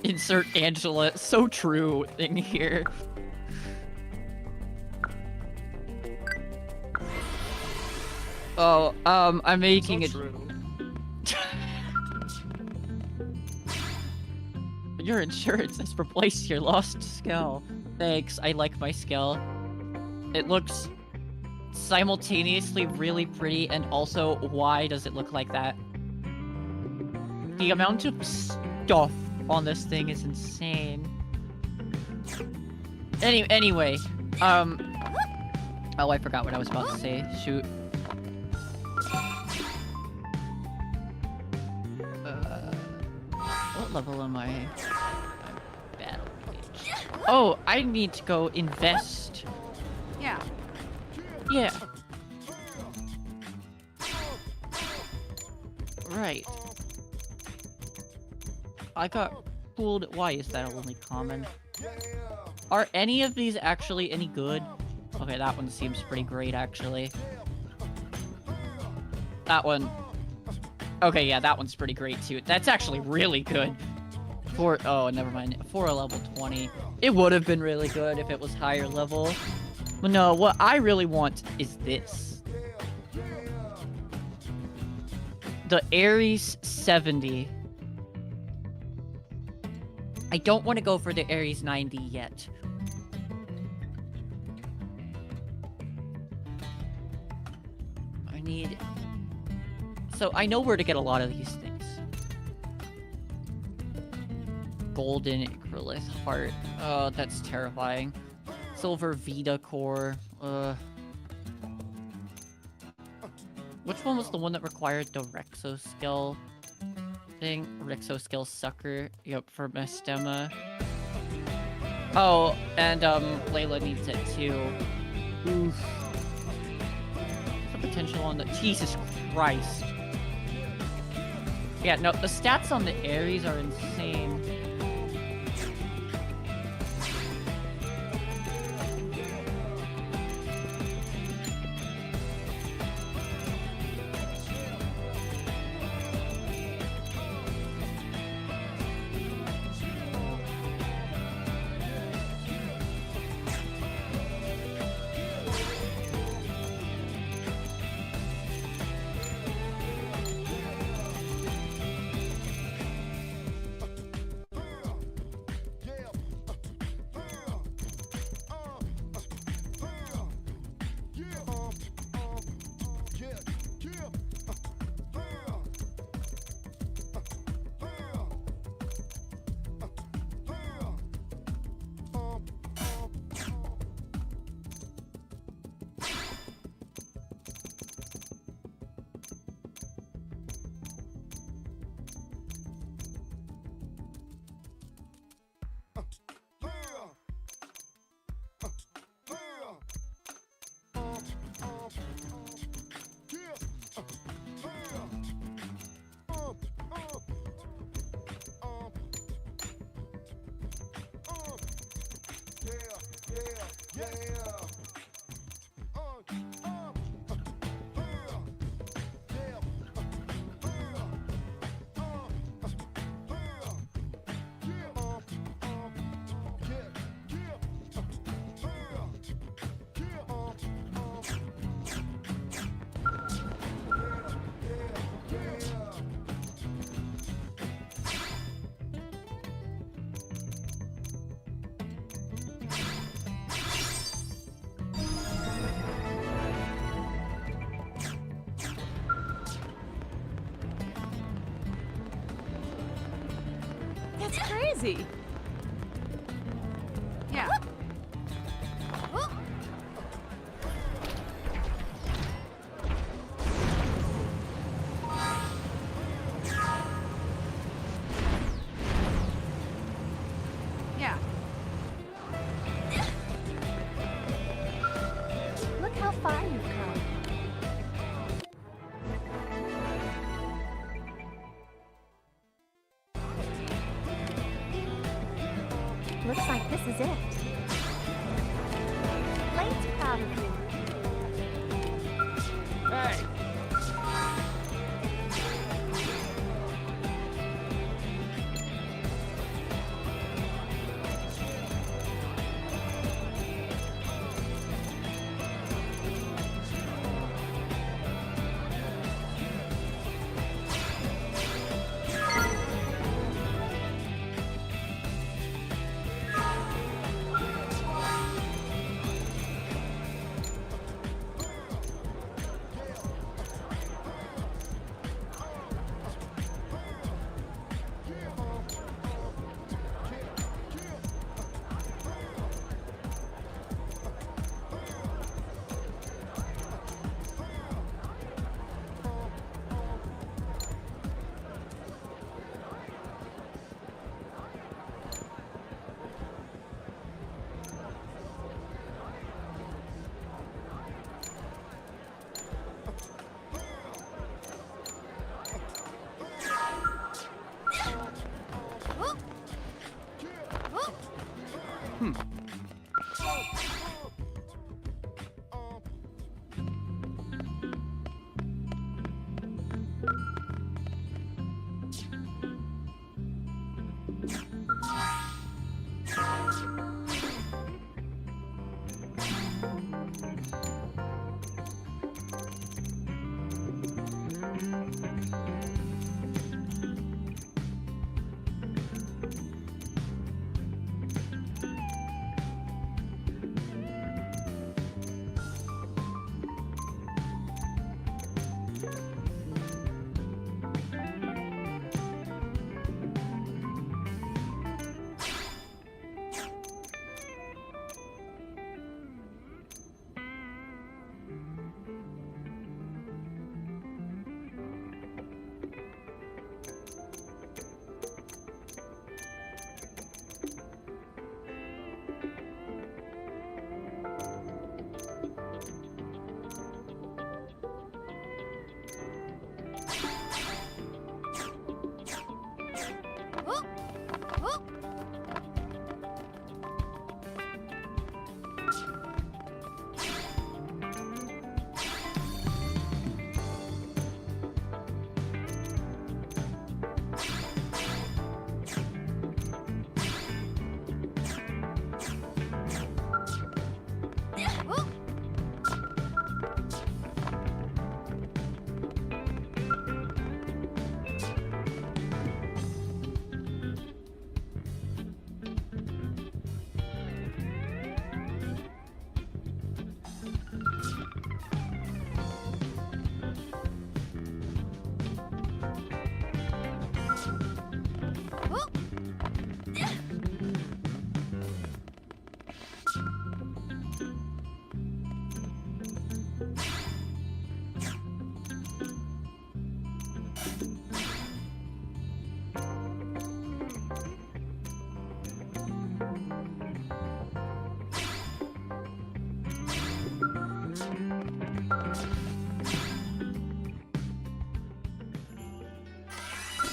Insert Angela, so true thing here. Oh, I'm making it. Your insurance has replaced your lost skill. Thanks, I like my skill. It looks simultaneously really pretty, and also, why does it look like that? The amount of stuff on this thing is insane. Anyway, oh, I forgot what I was about to say. Shoot. What level am I? Battle page. Oh, I need to go invest.
Yeah.
Yeah. Right. I got fooled. Why is that only common? Are any of these actually any good? Okay, that one seems pretty great, actually. That one Okay, yeah, that one's pretty great too. That's actually really good. Oh, never mind. For a level 20. It would have been really good if it was higher level. But no, what I really want is this. The Ares 70. I don't want to go for the Ares 90 yet. I need... So I know where to get a lot of these things. Golden acrylith heart. Oh, that's terrifying. Silver Vita core. Which one was the one that required the Rexoscale thing? Rexoscale sucker. Yep, for Mastema. Oh, and Layla needs it too. Oof. The potential on the... Jesus Christ. Yeah, no, the stats on the Ares are insane.
That's crazy. Yeah. Yeah.
Look how far you've come. Looks like this is it. Blade's proud of you.
Hey!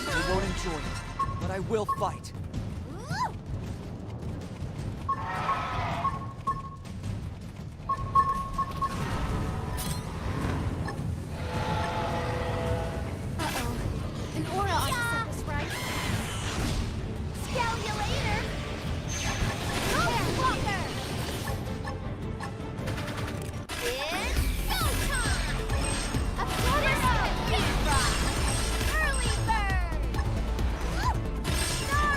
I won't enjoy it, but I will fight.
Uh-oh. An aura on the surface, right? Scale you later! Walker! It's go time! Absorber! Beat rock! Early bird! Star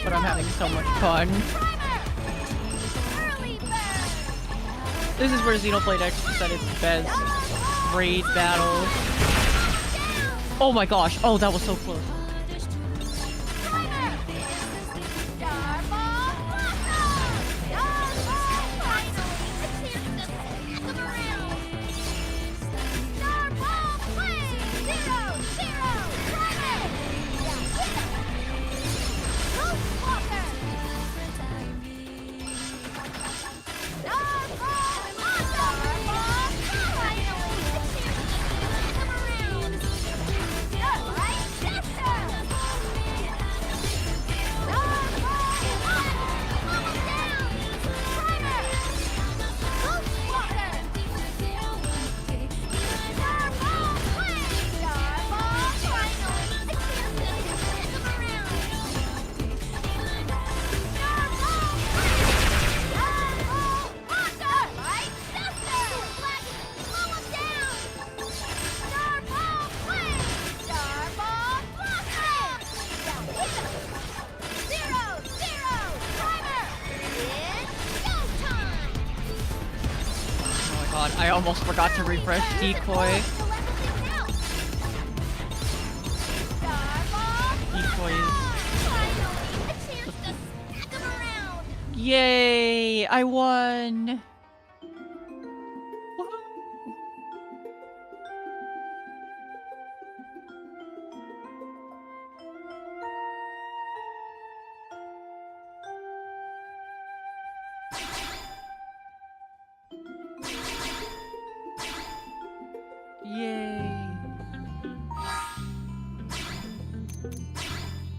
but I'm having so much fun. This is where Xenoblade X is at its best. Raid battle. Oh my gosh. Oh, that was so close. I almost forgot to refresh decoy. Decoys. Yay! I won! Yay.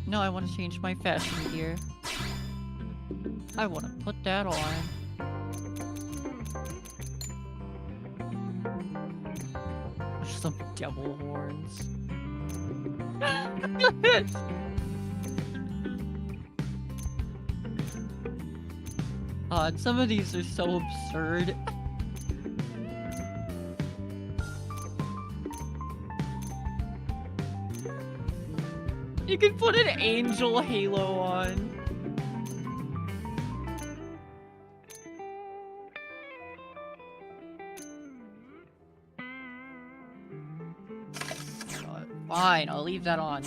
No, I want to change my fashion gear. I want to put that on. Some devil horns. Some of these are so absurd. You can put an angel halo on. Fine, I'll leave that on.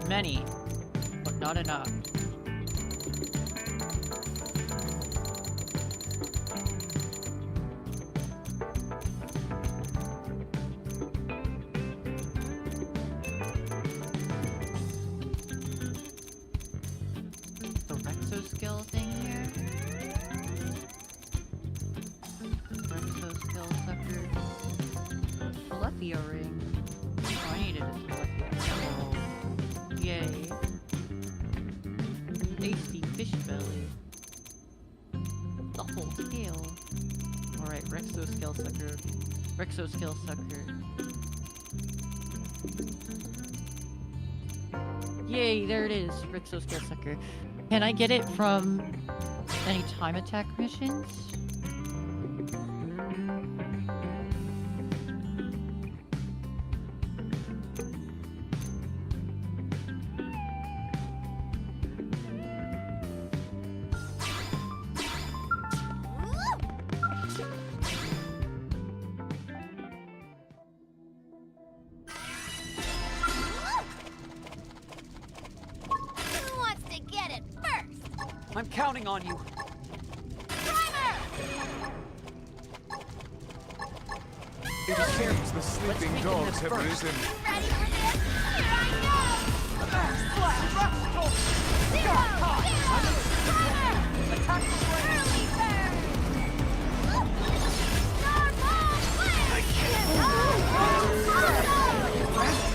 Many, but not enough. The Rexo-skill thing here? Rexo-skill sucker. Alethea ring. Oh, I needed a Alethea. Yay. Tasty fish belly. The whole tail. Alright, Rexo-skill sucker. Rexo-skill sucker. Yay, there it is. Rexo-skill sucker. Can I get it from any time attack missions?
I'm counting on you.
It seems the sleeping dogs have risen.
Ready for this? Here I go! Attack the early bird! Starball flame!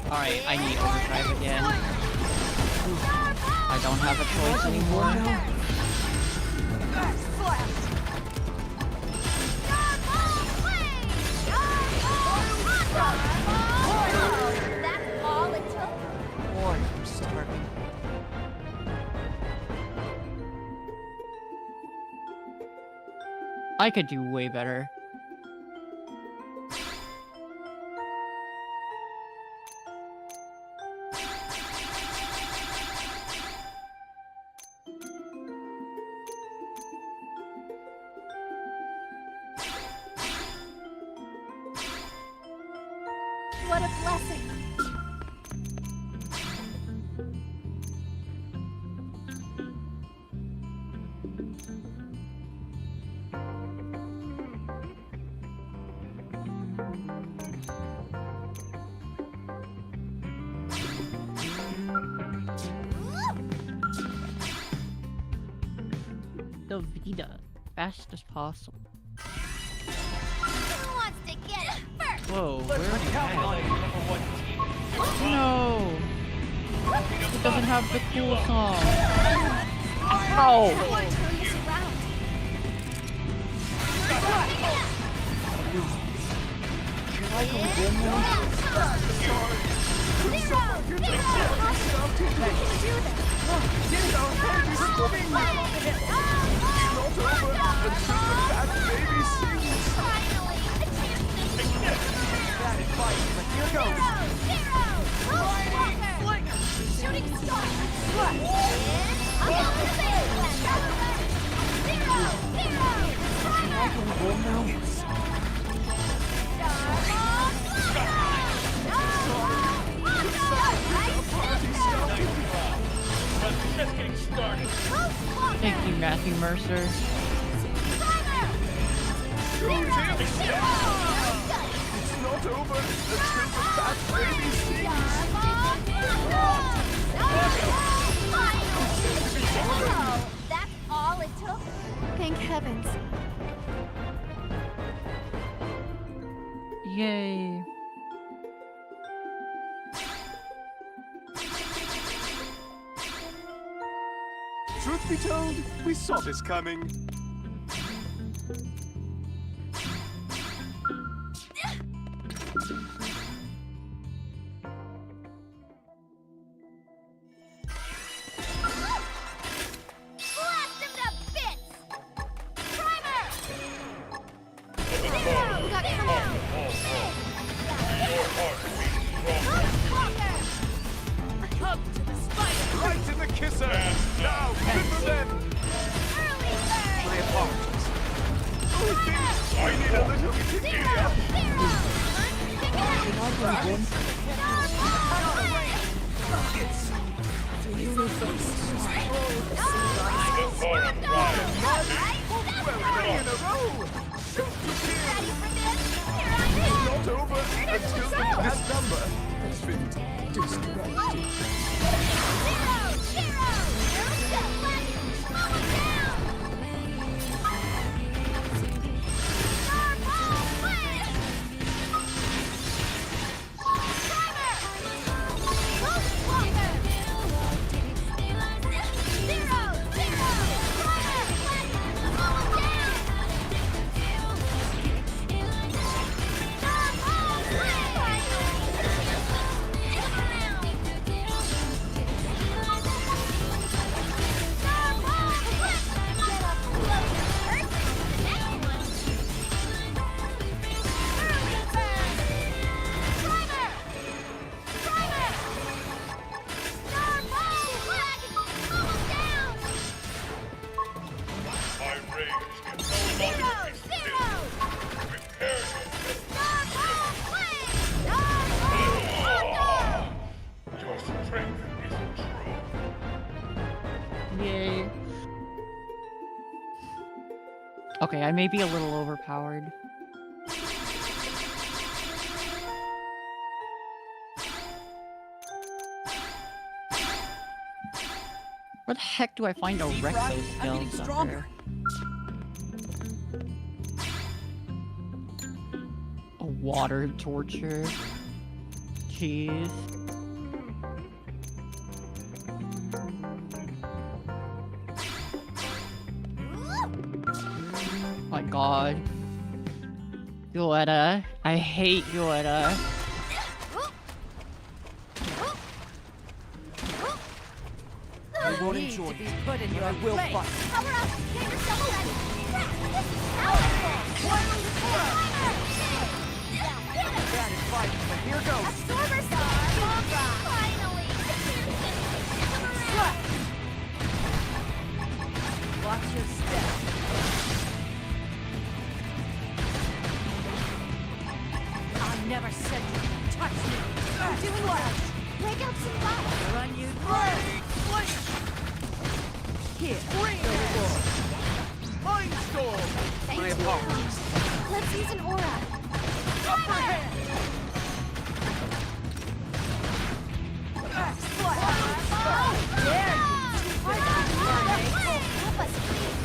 Alright, I need overdrive again. I don't have a choice anymore.
That's all it took.
Boy, I'm starving. I could do way better.
What a blessing.
The Vita, fast as possible.
Who wants to get it first?
Whoa, where are you at? No! It doesn't have the cool song.
Someone turn this around.
Can I go again now?
Shooting star. I'm on the base.
Just getting started.
Thank you, Matthew Mercer.
It's not over until the fat baby sings.
That's all it took? Thank heavens.
Yay.
Truth be told, we saw this coming. Right in the kisser! Now, hit for them! My apologies. I need a little bit here. It's not over until the last number has been distracted.
Yay. Okay, I may be a little overpowered. Where the heck do I find a
See,
Rexo
Fry? I'm getting
skills
stronger.
A water torture. Jeez. My god. Yoetta. I hate Yoetta.
I won't enjoy it, but I will fight.
Power up! Get yourself ready! This is powerful!
Bad at fighting, but here goes.
Absorber star! Finally!
Watch your step.
I never said you could touch me! You're doing well! Break out some fire!
Run you.
Here,
Bring the reward.
Mindstorm!
thank
My
you!
apologies.
Let's use an aura!
Upper hand.
Dare you! Too hard to ignore, help us, please!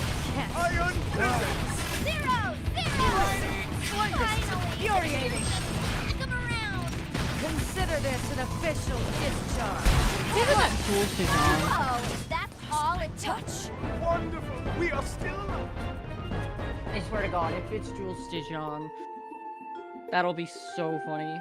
Iron Physics!
Zero! Finally!
Infuriating.
Come around!
Consider this an official discharge.
Oh, that's all it took!
Wonderful! We are still alive!
I swear to god, if it's Jules Dijon, that'll be so funny.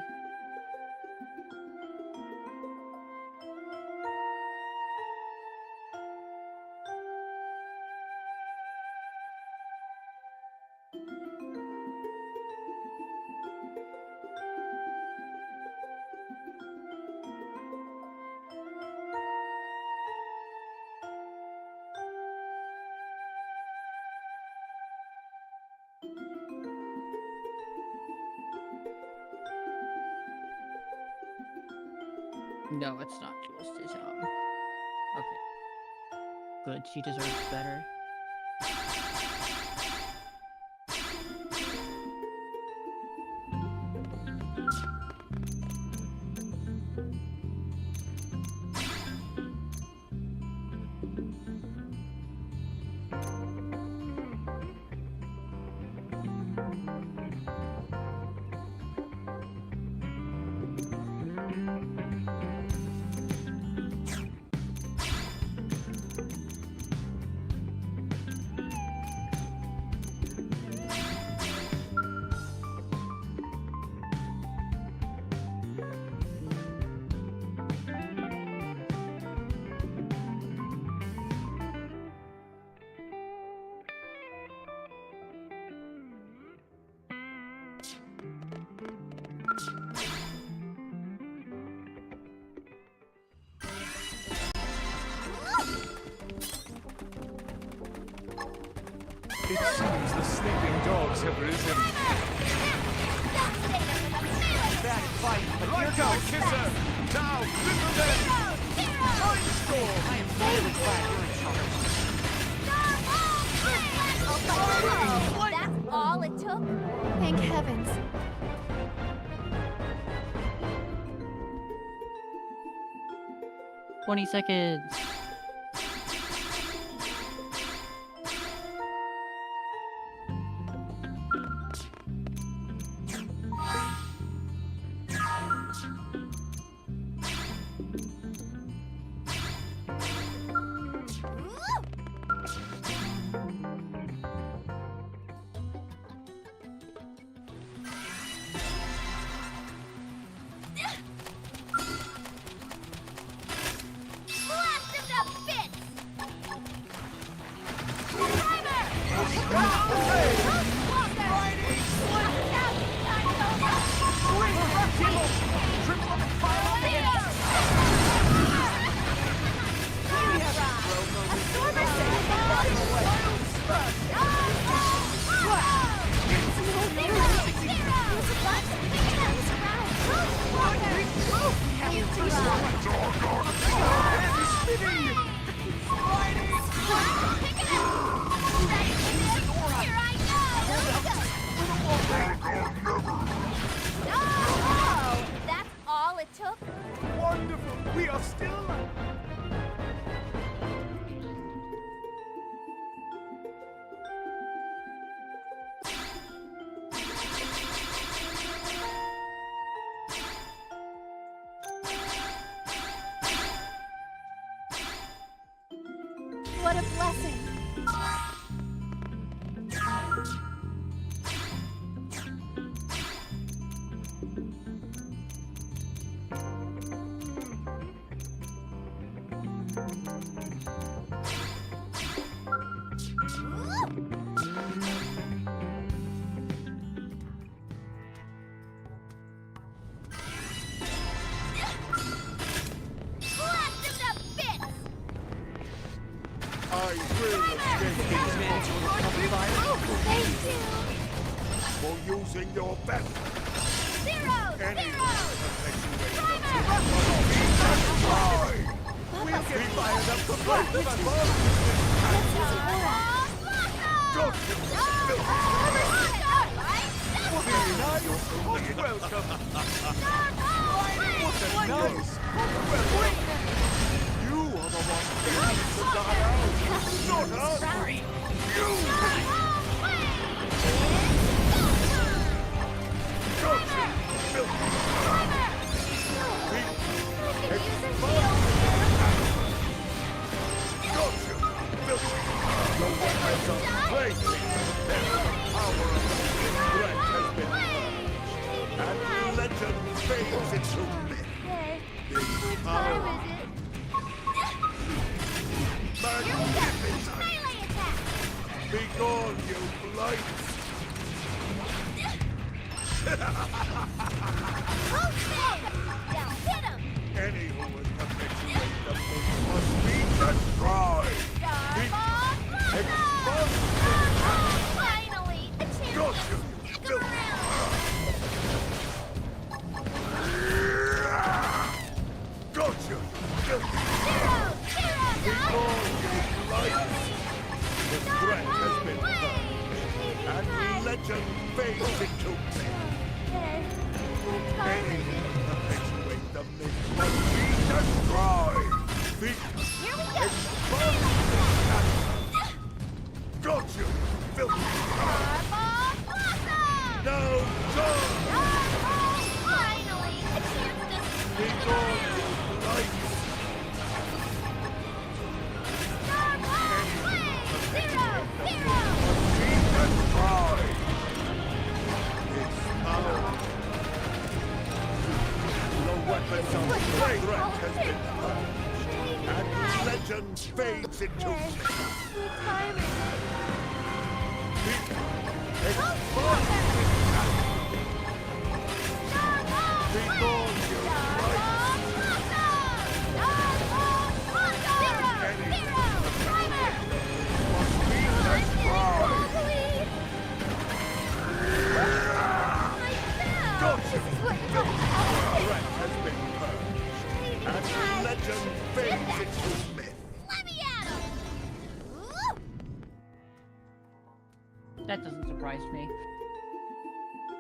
No, it's not Jules Dijon. Okay. Good, she deserves better.
It seems the sleeping dogs have risen.
Bad at fighting, but here
Light
goes.
kisser! Now, little them! Mindstorm!
I am really glad you're in charge.
Oh, that's all it took? Thank heavens.
20 seconds.
Blast him to bits! That's all it took?
Wonderful! We are still alive!
What a blessing.
For using your best. Any we'll get fired up for both of us. You are the one who needs to die out, not us. You. Be gone, you blights! Any who would perpetuate the myth must be destroyed!
Finally! A chance to stick around!
Gotcha! Be gone, you blights! The threat has been heard, and legend fades into myth. Any who would perpetuate the myth must be destroyed! The got you, filthy! No, John!
Finally! A chance to
Be gone, you blights! Weapons of threat has been purged, and legend fades into myth. Be gone, you legend fades into myth.
Let me at him!
That doesn't surprise me.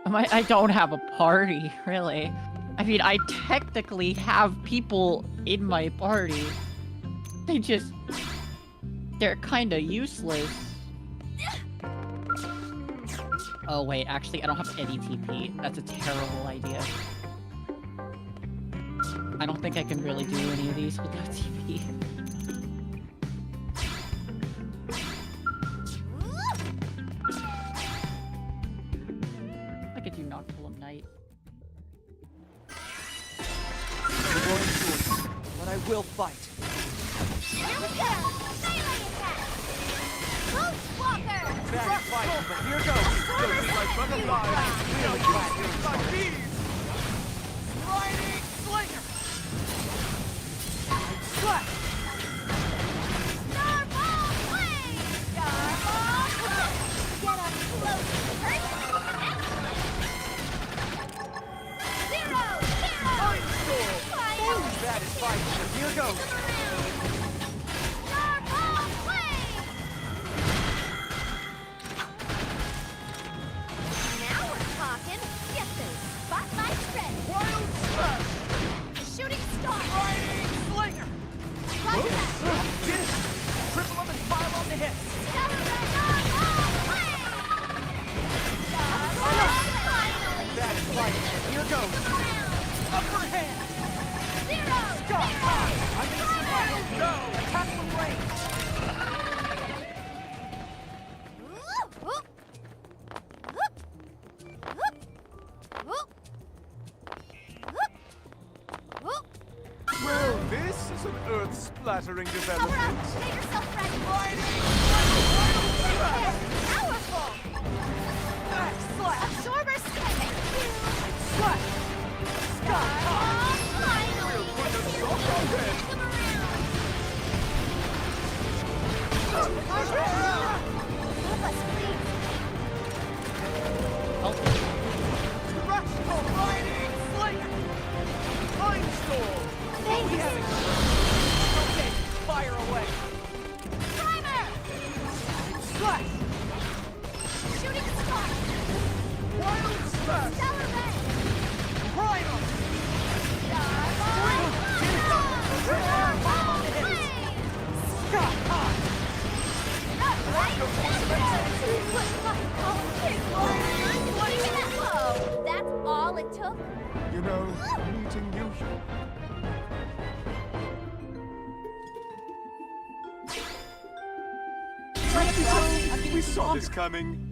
I don't have a party, really. I mean, I technically have people in my party. They're kinda useless. Oh wait, actually, I don't have any TP. That's a terrible idea. I don't think I can really do any of these without TP. I could do Nocturnal Night.
I'm going to, but I will fight.
Here we go! Melee attack! Ghost Walker!
Bad fight, but here goes.
Just like butterflies, we'll catch you like bees!
Sliding Slinger! Slap!
Starball Blade! Starball Blade! Get up close and personal! Zero!
That is fight, but here goes.
Starball Blade! Now we're talking! Get those spotlights ready!
Wild Slash!
Shooting star!
Sliding Slinger!
Roger that!
Get it! Triple them and file on the hit! That is fight, but here goes. Upper hand!
Zero!
Scott! I need some help! Go! Attack from range!
an earth-splattering development.
Get yourself ready! Powerful! Excellent! Absorber stick! What? Finally!
Put a sock on head.
Come around! Help us, please!
Thrashball riding! Slick! Mindstorm!
Thanks!
Okay, fire away.
Primer!
Slash!
Shooting spark!
Wild slash!
Stellar ray!
Primal!
Whoa, that's all it took?
You know, meeting you. We saw this coming.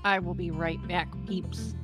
I will be right back, peeps.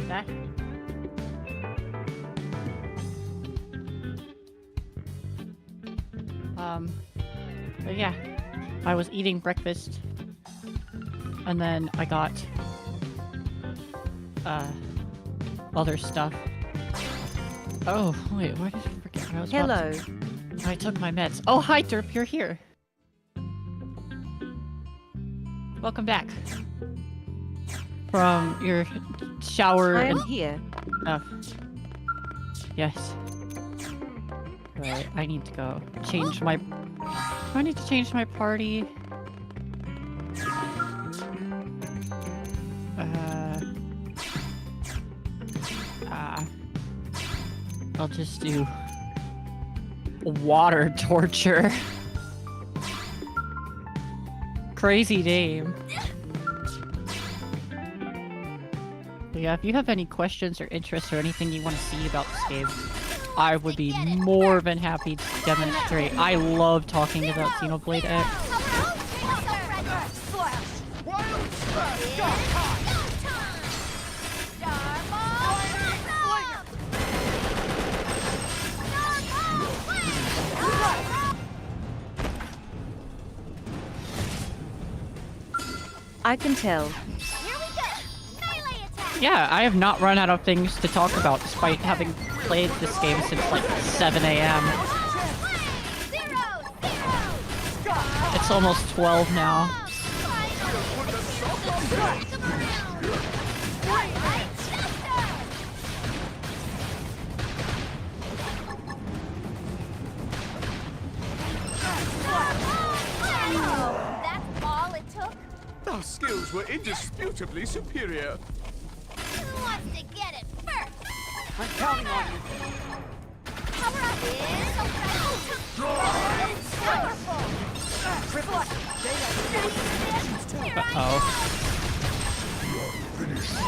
like that. But yeah, I was eating breakfast, and then I got other stuff. Oh wait, why did I forget what I was about to... I took my meds. Oh hi Derp, you're here. Welcome back from your shower.
I am
and
here.
stuff. Yes. Right, I need to go change my... I need to change my party. I'll just do water torture. Crazy name. But yeah, if you have any questions or interests or anything you want to see about this game, I would be more than happy to demonstrate. I love talking about Xenoblade X.
I can tell.
Yeah, I have not run out of things to talk about despite having played this game since like 7 a.m. It's almost 12 now.
That's all it took?
Our skills were indisputably superior.
Who wants to get it first?
I'm counting on you.
Cover up is powerful.
Triple X.
Here I
Uh-oh.
Finished yet.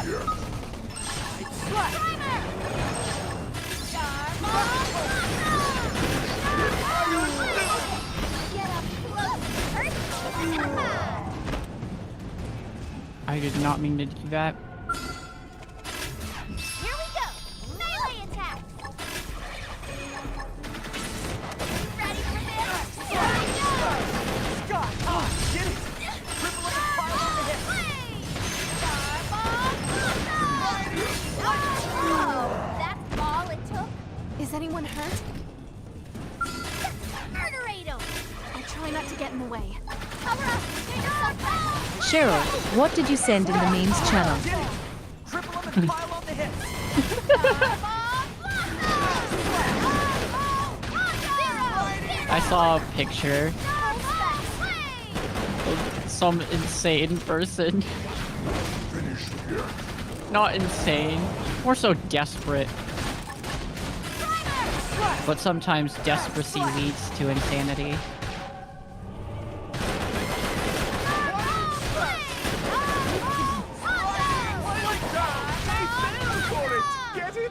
I did not mean to do that.
Here we go. Melee attack. Ready for this? Here I go.
Scott, get it. Triple X fire on the hip.
Oh, that's all it took?
Is anyone hurt?
Murderate him.
I'll try not to get in the way.
Cover up. Get yourself back.
Cheryl, what did you send in the memes channel?
Triple him and pile on the hip.
I saw a picture of some insane person. Not insane, more so desperate. But sometimes desperacy leads to insanity.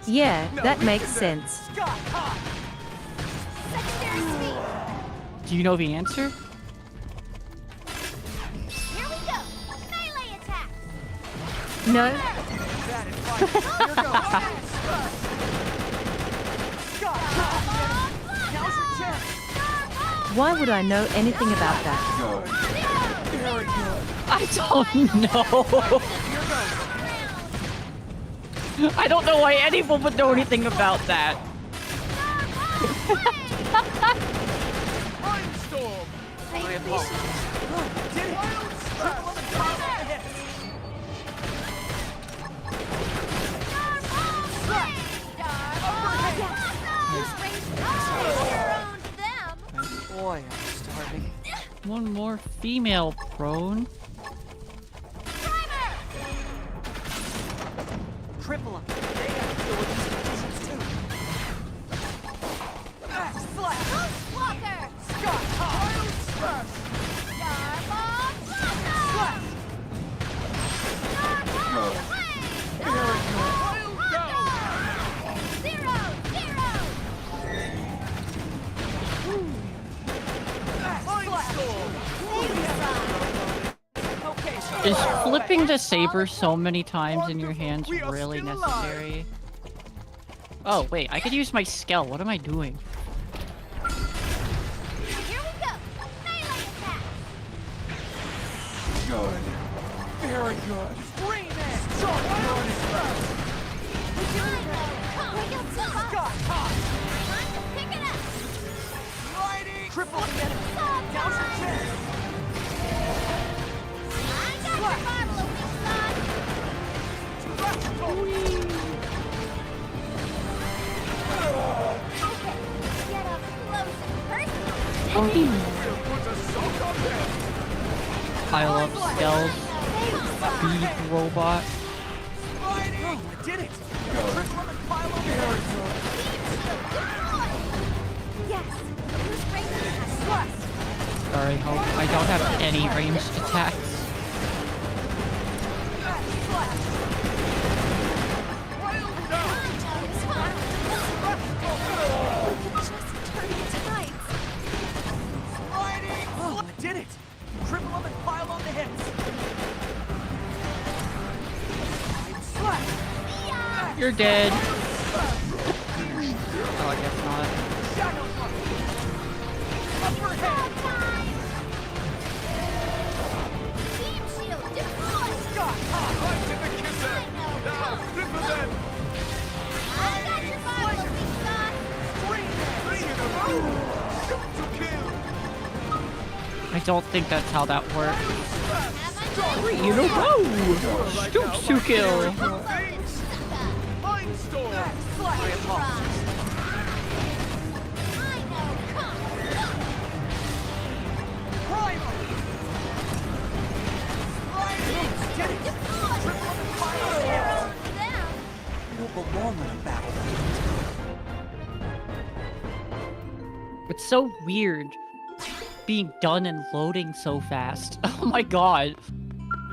Yeah, that makes sense.
Do you know the answer?
Here we go. Melee attack.
No? Why would I know anything about that?
I don't know. I don't know why anyone would know anything about that.
Brainstorm.
My apologies. Boy, I'm starving.
One more female prone.
Triple them. They have to deal with these conditions too. Slash!
Walker.
Scott! Wild smash!
Is flipping the saber so many times in your hands really necessary? Oh, wait, I could use my skill. What am I doing?
Here we go. Melee attack.
Good. Very good. Scream it. Start running.
Time to pick it up.
Sliding. Triple the enemy. Down some chest.
I got your bottle of weak sauce. Okay, get up close and personal.
I love skills. Bead robot.
Oh, I did it. Triple and pile on there.
Yes, who's ranging has thrust.
Sorry, Hope. I don't have any ranged attacks.
Oh, I did it. Triple them and pile on the hits.
You're dead. Oh, I guess not.
Team shield deployed. I got your bottle of weak sauce.
I don't think that's how that works. 3 in a row! Stoops to kill!
You don't belong on a battlefield.
It's so weird being done and loading so fast. Oh my god.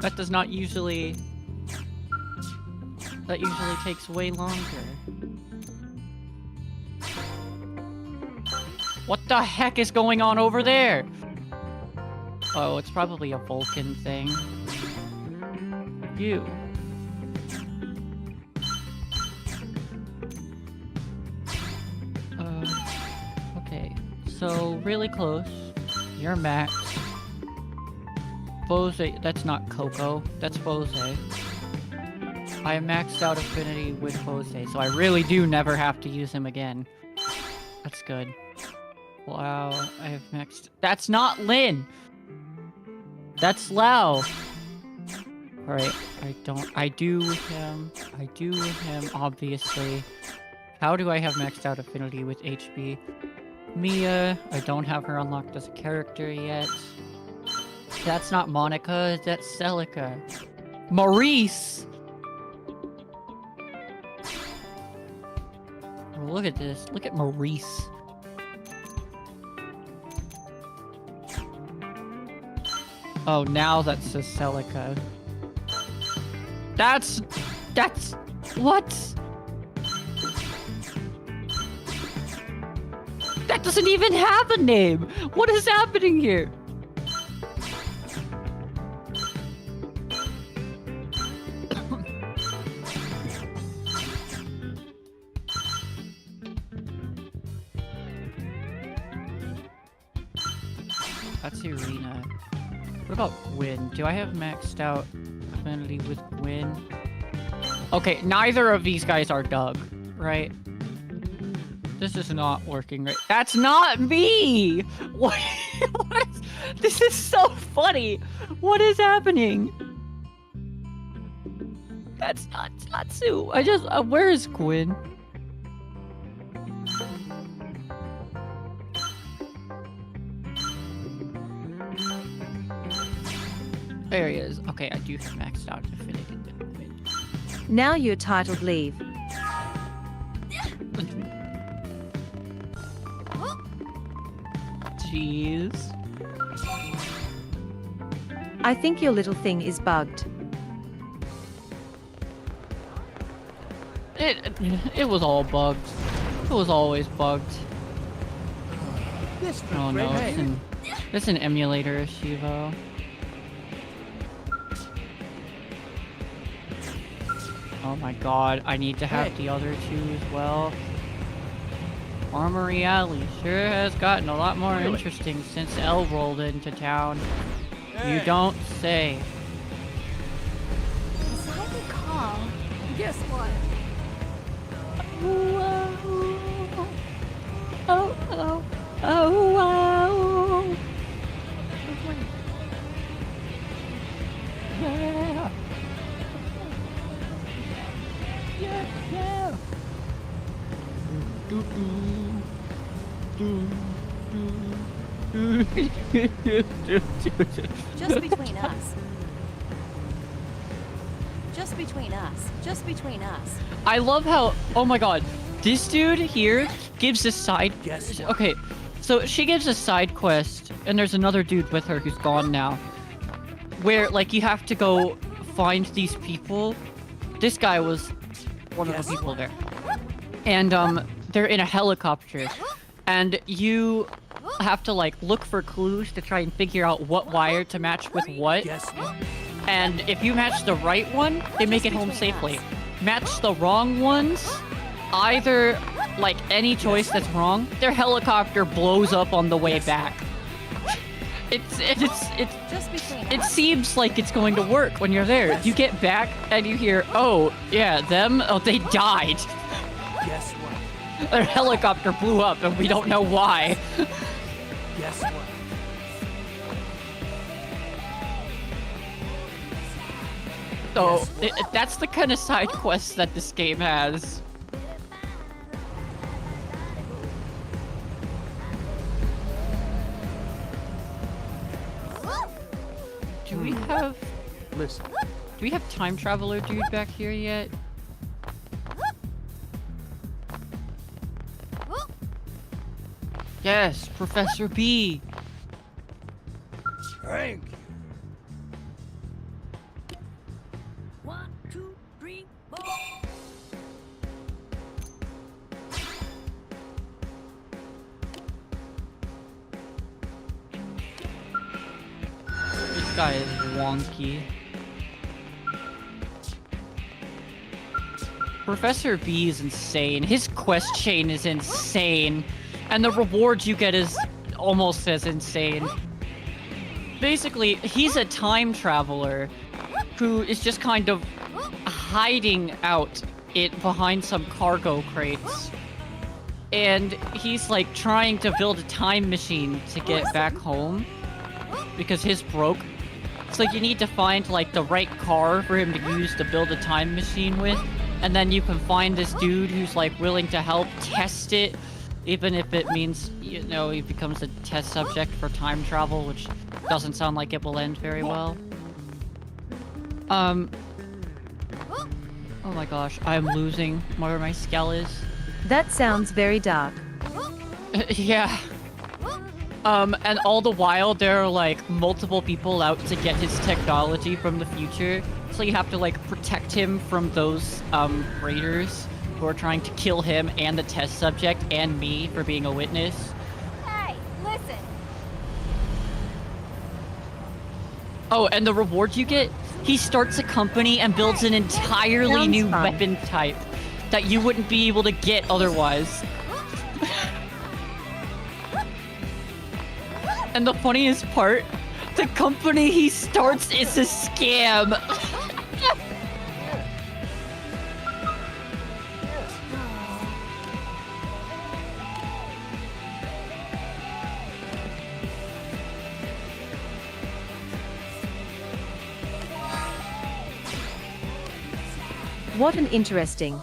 That does not usually... That usually takes way longer. What the heck is going on over there? Oh, it's probably a Vulcan thing. You. Okay. So, really close. You're max. Bose, that's not Coco. That's Bose. I maxed out affinity with Bose, so I really do never have to use him again. That's good. Wow, I have maxed... That's not Lin! That's Lau! Alright, I do with him, obviously. How do I have maxed out affinity with HB? Mia, I don't have her unlocked as a character yet. That's not Monica, that's Celica. Maurice! Oh, look at this, look at Maurice. Oh, now that says Celica. That's... What? That doesn't even have a name! What is happening here? That's Irina. What about Gwen? Do I have maxed out affinity with Gwen? Okay, neither of these guys are Doug, right? This is not working right. That's not me! What is... This is so funny! What is happening? That's not Tatsu. I just... where is Gwen? There he is. Okay, I do have maxed out affinity with Gwen.
Now you're titled leave.
Jeez.
I think your little thing is bugged.
It was all bugged. It was always bugged. Oh no, it's an emulator issue though. Oh my god, I need to have the other two as well. Armory Alley sure has gotten a lot more interesting since Elle rolled into town. You don't say.
As I recall, guess what?
Oh. Yeah. Yeah.
Just between us. Just between us. Just between us.
I love how, oh my god, this dude here gives a side. Okay, so she gives a side quest, and there's another dude with her who's gone now. Where, like, you have to go find these people. This guy was one of the people there. And, they're in a helicopter. And you have to, like, look for clues to try and figure out what wire to match with what. And if you match the right one, they make it home safely. Match the wrong ones, either, like, any choice that's wrong, their helicopter blows up on the way back. It seems like it's going to work when you're there. You get back and you hear, oh, yeah, them? Oh, they died.
Guess what?
Their helicopter blew up and we don't know why.
Guess what?
So, that's the kind of side quests that this game has. Do we have...
Listen.
Do we have Time Traveler dude back here yet? Yes, Professor B.
Thank you.
1, 2, 3, 4.
This guy is wonky. Professor B is insane. His quest chain is insane. And the rewards you get is almost as insane. Basically, he's a time traveler who is just kind of hiding out behind some cargo crates. And he's like trying to build a time machine to get back home because his broke. So you need to find like the right car for him to use to build a time machine with. And then you can find this dude who's like willing to help test it. Even if it means, you know, he becomes a test subject for time travel, which doesn't sound like it will end very well. Oh my gosh, I'm losing where my skull is.
That sounds very dark.
Yeah. And all the while, there are, like, multiple people out to get his technology from the future. So you have to, like, protect him from those, raiders who are trying to kill him and the test subject and me for being a witness.
Hey, listen.
Oh, and the rewards you get? He starts a company and builds an entirely new weapon type that you wouldn't be able to get otherwise. And the funniest part, the company he starts is a scam.
What an interesting.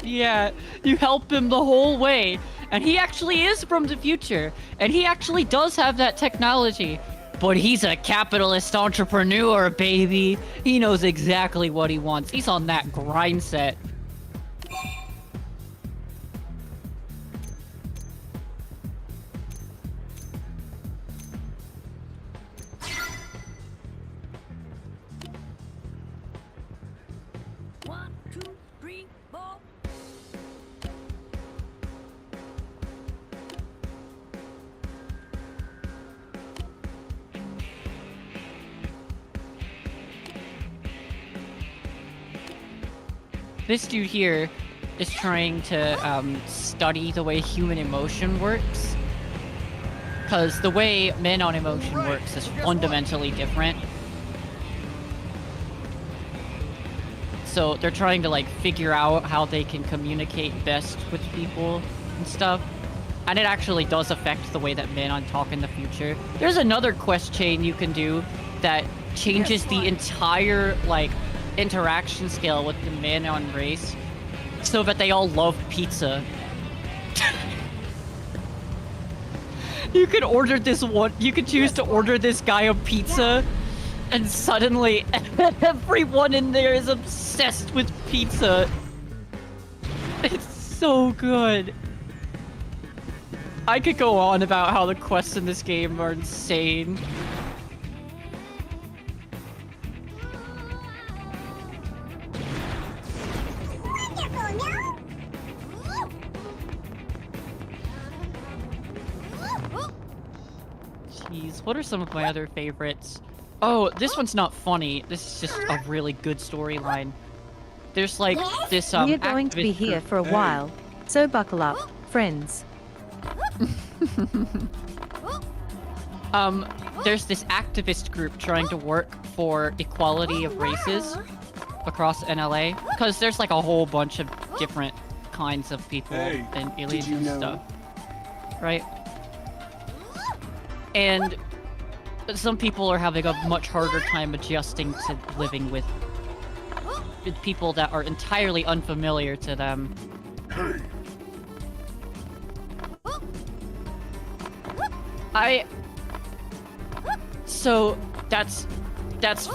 Yeah, you help him the whole way. And he actually is from the future. And he actually does have that technology. But he's a capitalist entrepreneur, baby. He knows exactly what he wants. He's on that grind set. this dude here is trying to study the way human emotion works. Because the way men on emotion works is fundamentally different. So they're trying to like figure out how they can communicate best with people and stuff. And it actually does affect the way that men on talk in the future. There's another quest chain you can do that changes the entire like interaction scale with the men on race so that they all love pizza. You could order this one, you could choose to order this guy a pizza, and suddenly everyone in there is obsessed with pizza. It's so good. I could go on about how the quests in this game are insane. Jeez, what are some of my other favorites? Oh, this one's not funny. This is just a really good storyline. There's like this
We're going to be
activist
here
group-
for a while, so buckle up, friends.
There's this activist group trying to work for equality of races across NLA, because there's like a whole bunch of different kinds of people and aliens and stuff, right? And some people are having a much harder time adjusting to living with people that are entirely unfamiliar to them. So that's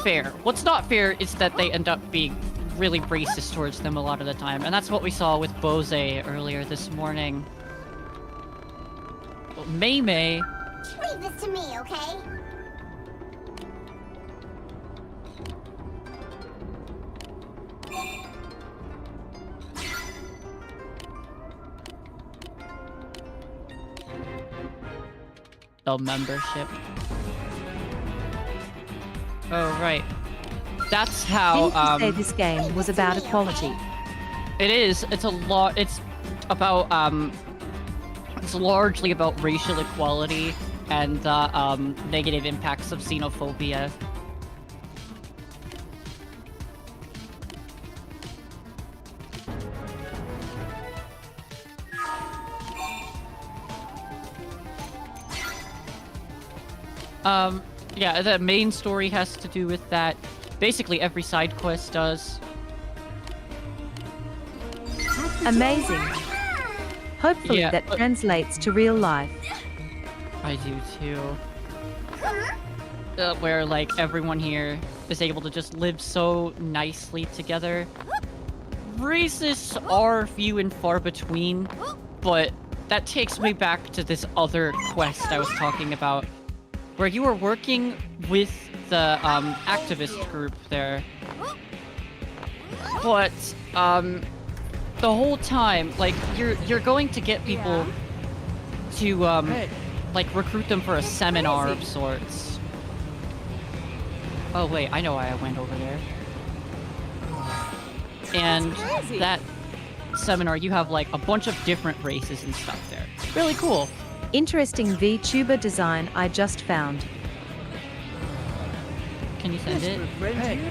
fair. What's not fair is that they end up being really racist towards them a lot of the time, and that's what we saw with Bose earlier this morning. Well, Mei.
Leave this to me, okay?
The membership. Oh, right. That's how,
Didn't you say this game was about equality?
It is. It's a lot. It's about, it's largely about racial equality and the, negative impacts of xenophobia. Yeah, the main story has to do with that. Basically, every side quest does.
Amazing. Hopefully
Yeah,
that translates to real life.
I do too. Where, like, everyone here is able to just live so nicely together. Racists are few and far between, but that takes me back to this other quest I was talking about, where you were working with the activist group there. But the whole time, like, you're going to get people to like recruit them for a seminar of sorts. Oh wait, I know why I went over there. And that seminar, you have like a bunch of different races and stuff there. Really cool.
Interesting VTuber design I just found.
Can you send it?
Hey.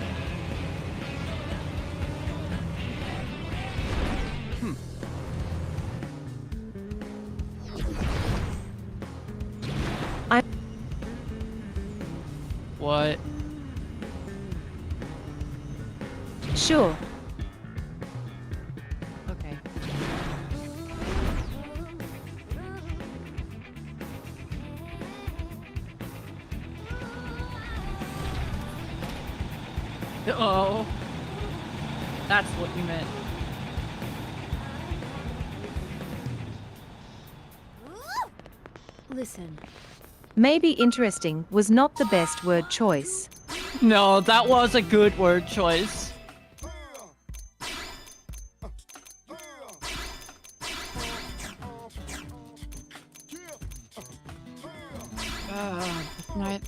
What?
Sure.
Okay. Oh, that's what you meant.
Listen.
Maybe interesting was not the best word choice.
No, that was a good word choice.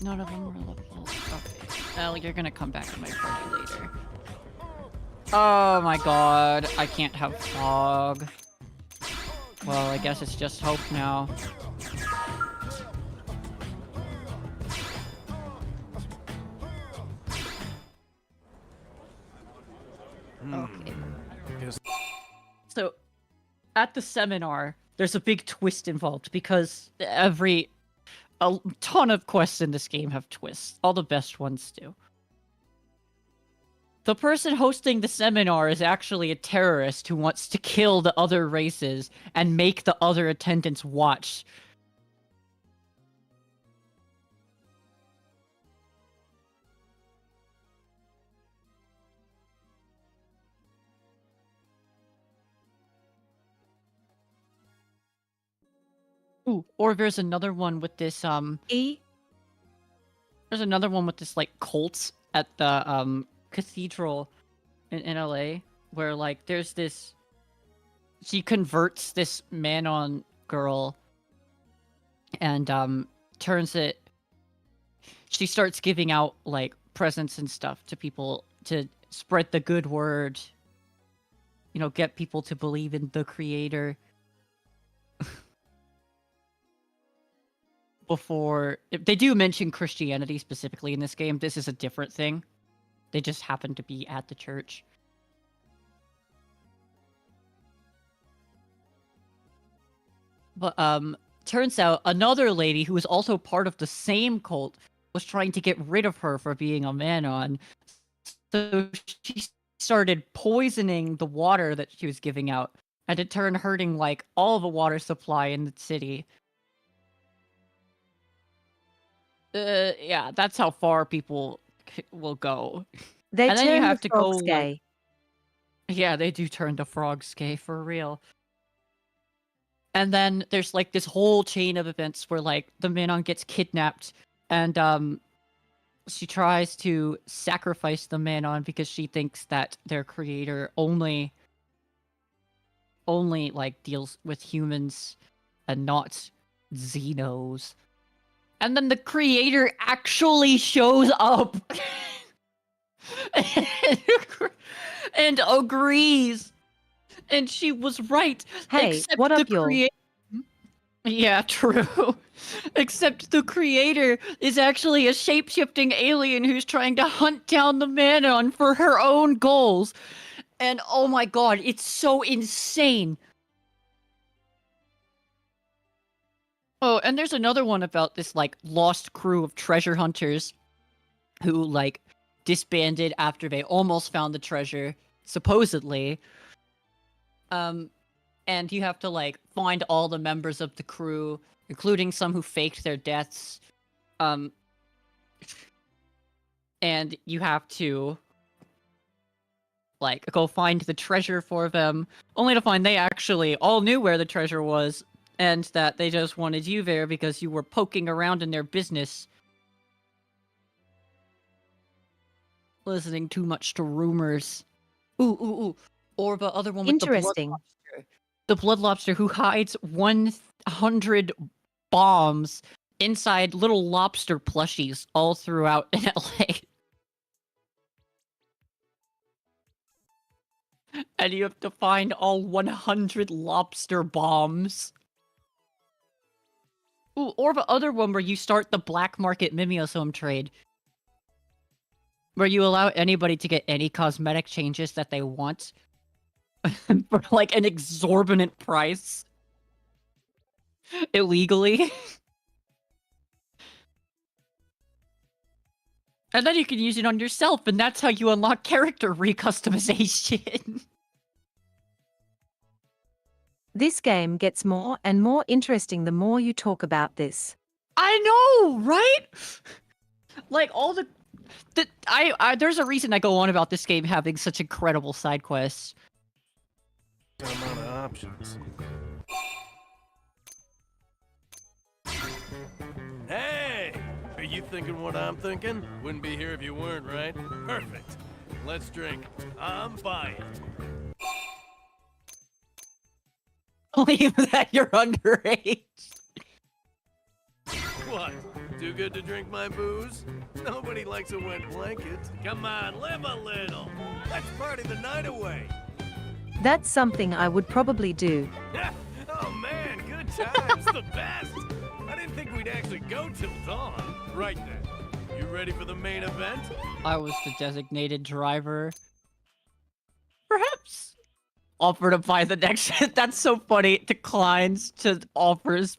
None of them were level. Okay. Well, you're gonna come back to my party later. Oh my god, I can't have fog. Well, I guess it's just hope now. Okay. So, at the seminar, there's a big twist involved because a ton of quests in this game have twists. All the best ones do. The person hosting the seminar is actually a terrorist who wants to kill the other races and make the other attendants watch. Ooh, or there's another one with this there's another one with this like cult at the cathedral in LA where like there's this she converts this man-on girl and she starts giving out like presents and stuff to people to spread the good word, you know, get people to believe in the creator. Before they do mention Christianity specifically in this game, this is a different thing. They just happen to be at the church. But turns out another lady who was also part of the same cult was trying to get rid of her for being a man-on. So she started poisoning the water that she was giving out, and it turned hurting like all the water supply in the city. Yeah, that's how far people will go.
They
and then you
turn
have
the
to go
frogs gay.
Yeah, they do turn the frogs gay for real. And then there's like this whole chain of events where like the Manon gets kidnapped and she tries to sacrifice the Manon because she thinks that their creator only like deals with humans and not Xenos. And then the creator actually shows up and agrees. And she was right.
Hey,
except
what up,
the
y'all?
Yeah, true. Except the creator is actually a shape-shifting alien who's trying to hunt down the Manon for her own goals. And oh my god, it's so insane. Oh, and there's another one about this, like, lost crew of treasure hunters who, like, disbanded after they almost found the treasure, supposedly. And you have to, like, find all the members of the crew, including some who faked their deaths. And you have to, like, go find the treasure for them, only to find they actually all knew where the treasure was, and that they just wanted you there because you were poking around in their business. Listening too much to rumors. Ooh. Or the other one with the blood
Interesting.
lobster. The blood lobster who hides 100 bombs inside little lobster plushies all throughout LA. And you have to find all 100 lobster bombs. Ooh, or the other one where you start the black market mimeosome trade. Where you allow anybody to get any cosmetic changes that they want. For like an exorbitant price. Illegally. And then you can use it on yourself, and that's how you unlock character recustomization.
This game gets more and more interesting the more you talk about this.
I know, right? Like all there's a reason I go on about this game having such incredible side quests.
Amount of options. Hey! Are you thinking what I'm thinking? Wouldn't be here if you weren't, right? Perfect. Let's drink. I'm buying.
Believe that you're underage.
What?
Too good to drink my booze? Nobody likes a wet blanket. Come on, live a little. Let's party the night away.
That's something I would probably do.
Oh man, good times, the best. I didn't think we'd actually go till dawn. Right then, you ready for the main event?
I was the designated driver. Perhaps offer to buy the next. That's so funny. Declines to offers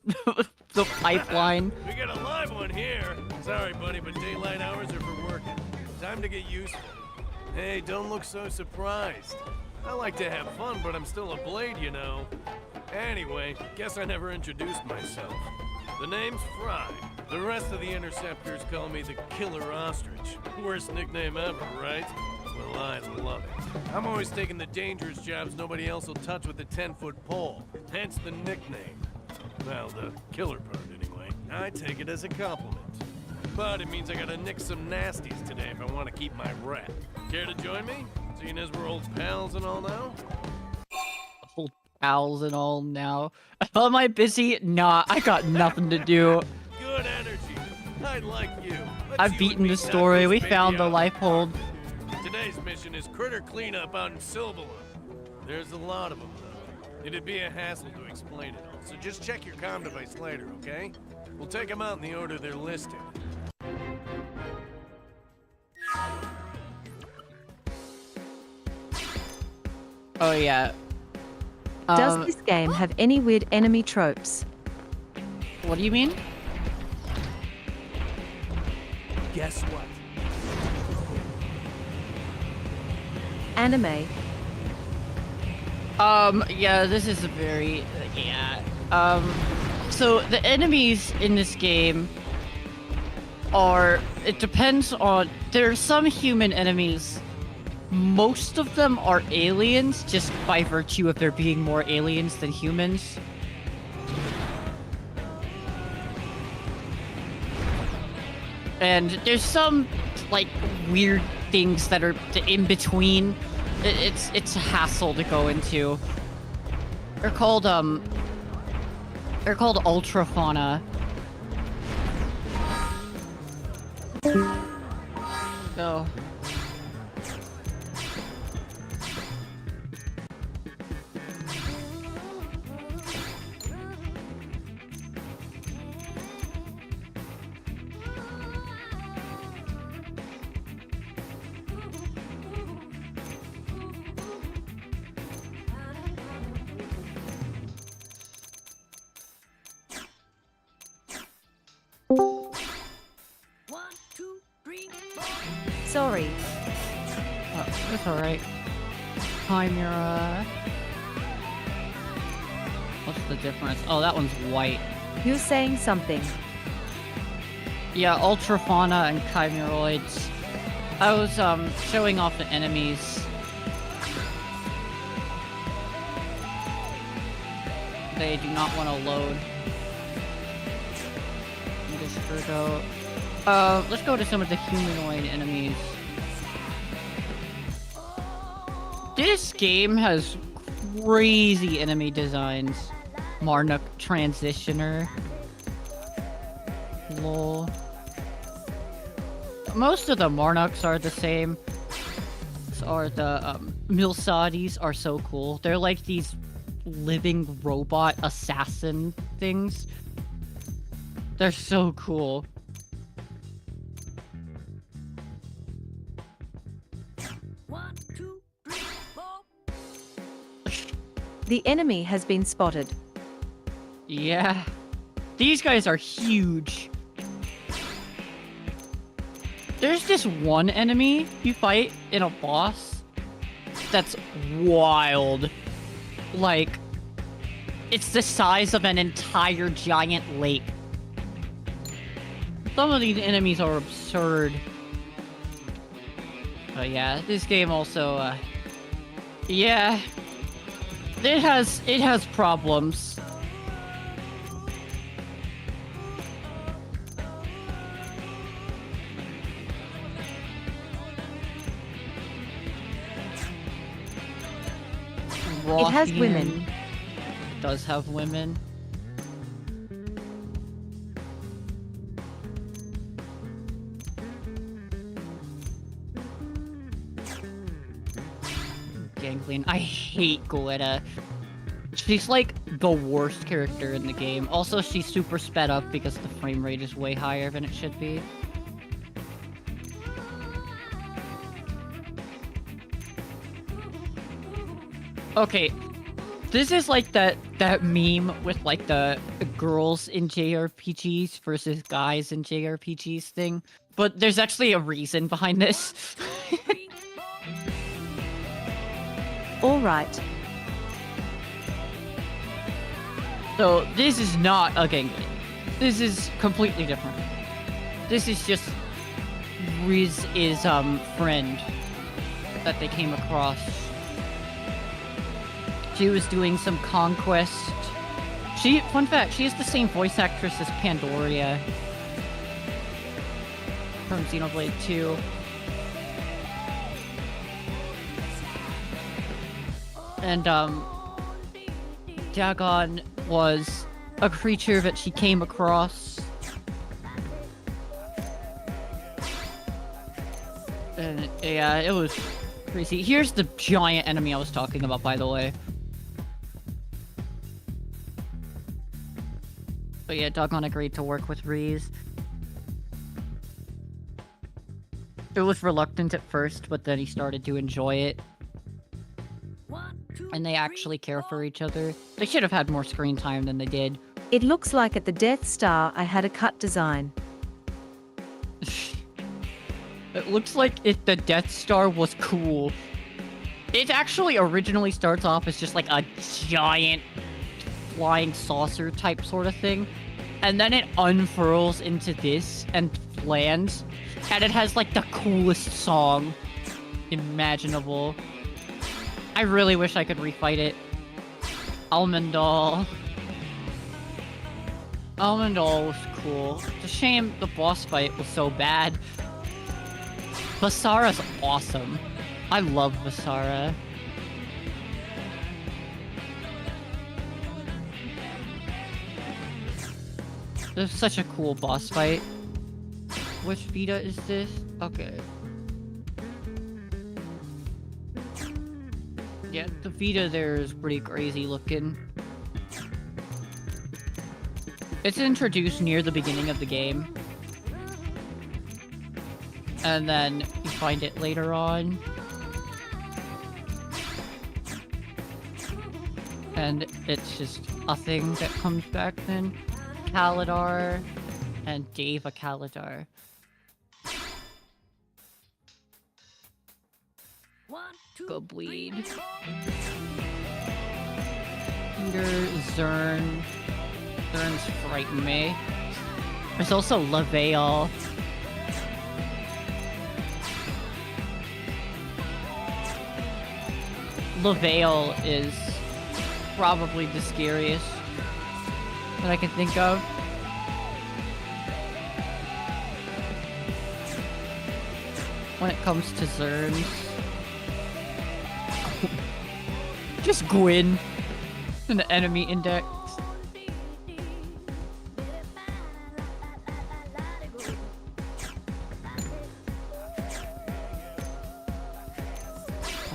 the pipeline.
We got a live one here. Sorry, buddy, but daylight hours are for working. Time to get useful. Hey, don't look so surprised. I like to have fun, but I'm still a blade, you know. Anyway, guess I never introduced myself. The name's Fry. The rest of the interceptors call me the Killer Ostrich. Worst nickname ever, right? Well, I love it. I'm always taking the dangerous jobs nobody else will touch with a 10-foot pole. Hence the nickname. Well, the killer part, anyway. I take it as a compliment. But it means I gotta nick some nasties today if I want to keep my rep. Care to join me? Seeing as we're old pals and all now?
Old pals and all now. Am I busy? Nah, I got nothing to do.
Good energy. I like you.
I've beaten the story. We found the life hold.
Today's mission is critter cleanup out in Silvala. There's a lot of them, though. It'd be a hassle to explain it all, so just check your comm device later, okay? We'll take them out in the order they're listed.
Oh yeah.
Does this game have any weird enemy tropes?
What do you mean?
Guess what?
Anime.
Yeah, this is a very, so the enemies in this game are, it depends on, there are some human enemies. Most of them are aliens, just by virtue of there being more aliens than humans. And there's some, like, weird things that are in between. It's a hassle to go into. They're called ultrafauna. So
Sorry.
Oh, that's alright. Chimera. What's the difference? Oh, that one's white.
You're saying something.
Yeah, ultrafauna and chimeroids. I was showing off the enemies. They do not want to load. Just go. Let's go to some of the humanoid enemies. This game has crazy enemy designs. Marnock Transitioner. Lol. Most of the Marnocks are the same. Or the Milsadis are so cool. They're like these living robot assassin things. They're so cool.
The enemy has been spotted.
Yeah. These guys are huge. There's this one enemy you fight in a boss that's wild. Like, it's the size of an entire giant lake. Some of these enemies are absurd. But yeah, this game also, yeah. It has problems.
It has women.
Does have women. Caitlyn. I hate Goletta. She's like the worst character in the game. Also, she's super sped up because the frame rate is way higher than it should be. Okay, this is like that meme with like the girls in JRPGs versus guys in JRPGs thing. But there's actually a reason behind this.
Alright.
So, this is not a gangly. This is completely different. This is just Riz's friend that they came across. She was doing some conquest. Fun fact, she is the same voice actress as Pandoria from Xenoblade 2. And, Dagon was a creature that she came across. And, yeah, it was crazy. Here's the giant enemy I was talking about, by the way. But yeah, Dagon agreed to work with Riz. It was reluctant at first, but then he started to enjoy it. And they actually care for each other. They should have had more screen time than they did.
It looks like at the Death Star I had a cut design.
It looks like the Death Star was cool. It actually originally starts off as just like a giant flying saucer type sort of thing. And then it unfurls into this and lands. And it has like the coolest song imaginable. I really wish I could refight it. Almondal. Almondal was cool. It's a shame the boss fight was so bad. Basara's awesome. I love Basara. This is such a cool boss fight. Which Vita is this? Okay. Yeah, the Vita there is pretty crazy looking. It's introduced near the beginning of the game. And then you find it later on. And it's just a thing that comes back then. Kalidar and Deva Kalidar. Go bleed. Peter, Zern. Zern's frighten me. There's also Lavale. Lavale is probably the scariest that I can think of. When it comes to Zerns. Just Gwyn. An enemy index.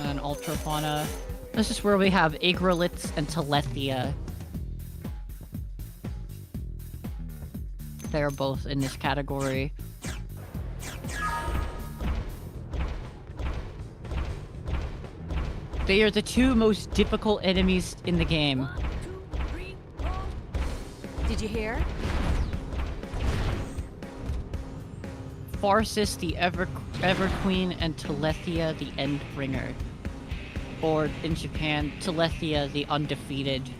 And Ultrafauna. This is where we have Agroliths and Telethia. They're both in this category. They are the two most difficult enemies in the game.
Did you hear?
Farsis, the Everqueen, and Telethia, the Endbringer. Or, in Japan, Telethia, the Undefeated.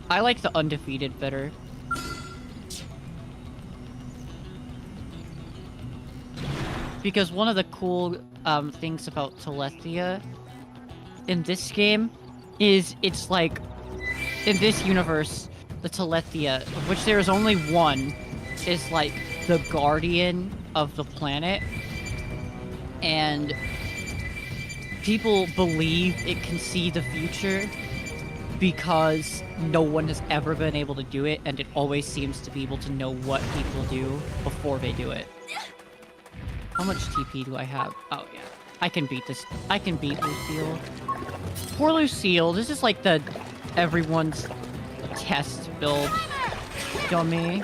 I like the Undefeated better. Because one of the cool things about Telethia in this game is it's like, in this universe, the Telethia, of which there is only one, is like the guardian of the planet. And people believe it can see the future because no one has ever been able to do it, and it always seems to be able to know what people do before they do it. How much TP do I have? Oh, yeah. I can beat this. I can beat Lucille. Poor Lucille. This is like the everyone's test build. Dummy.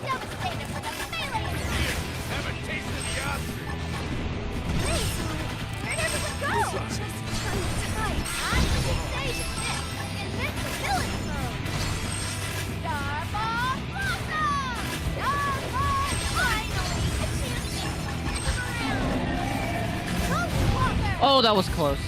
Oh, that was close.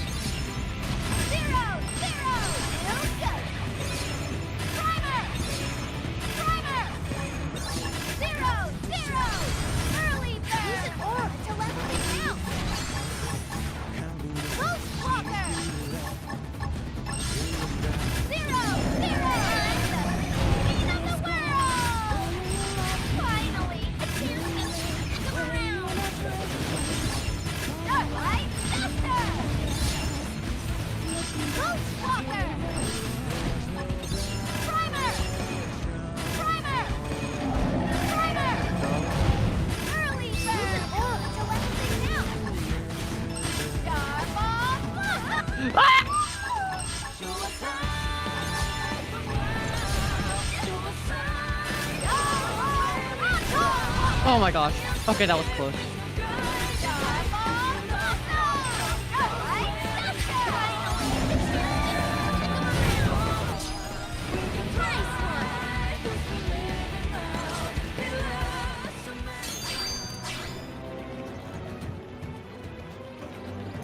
Oh my gosh. Okay, that was close.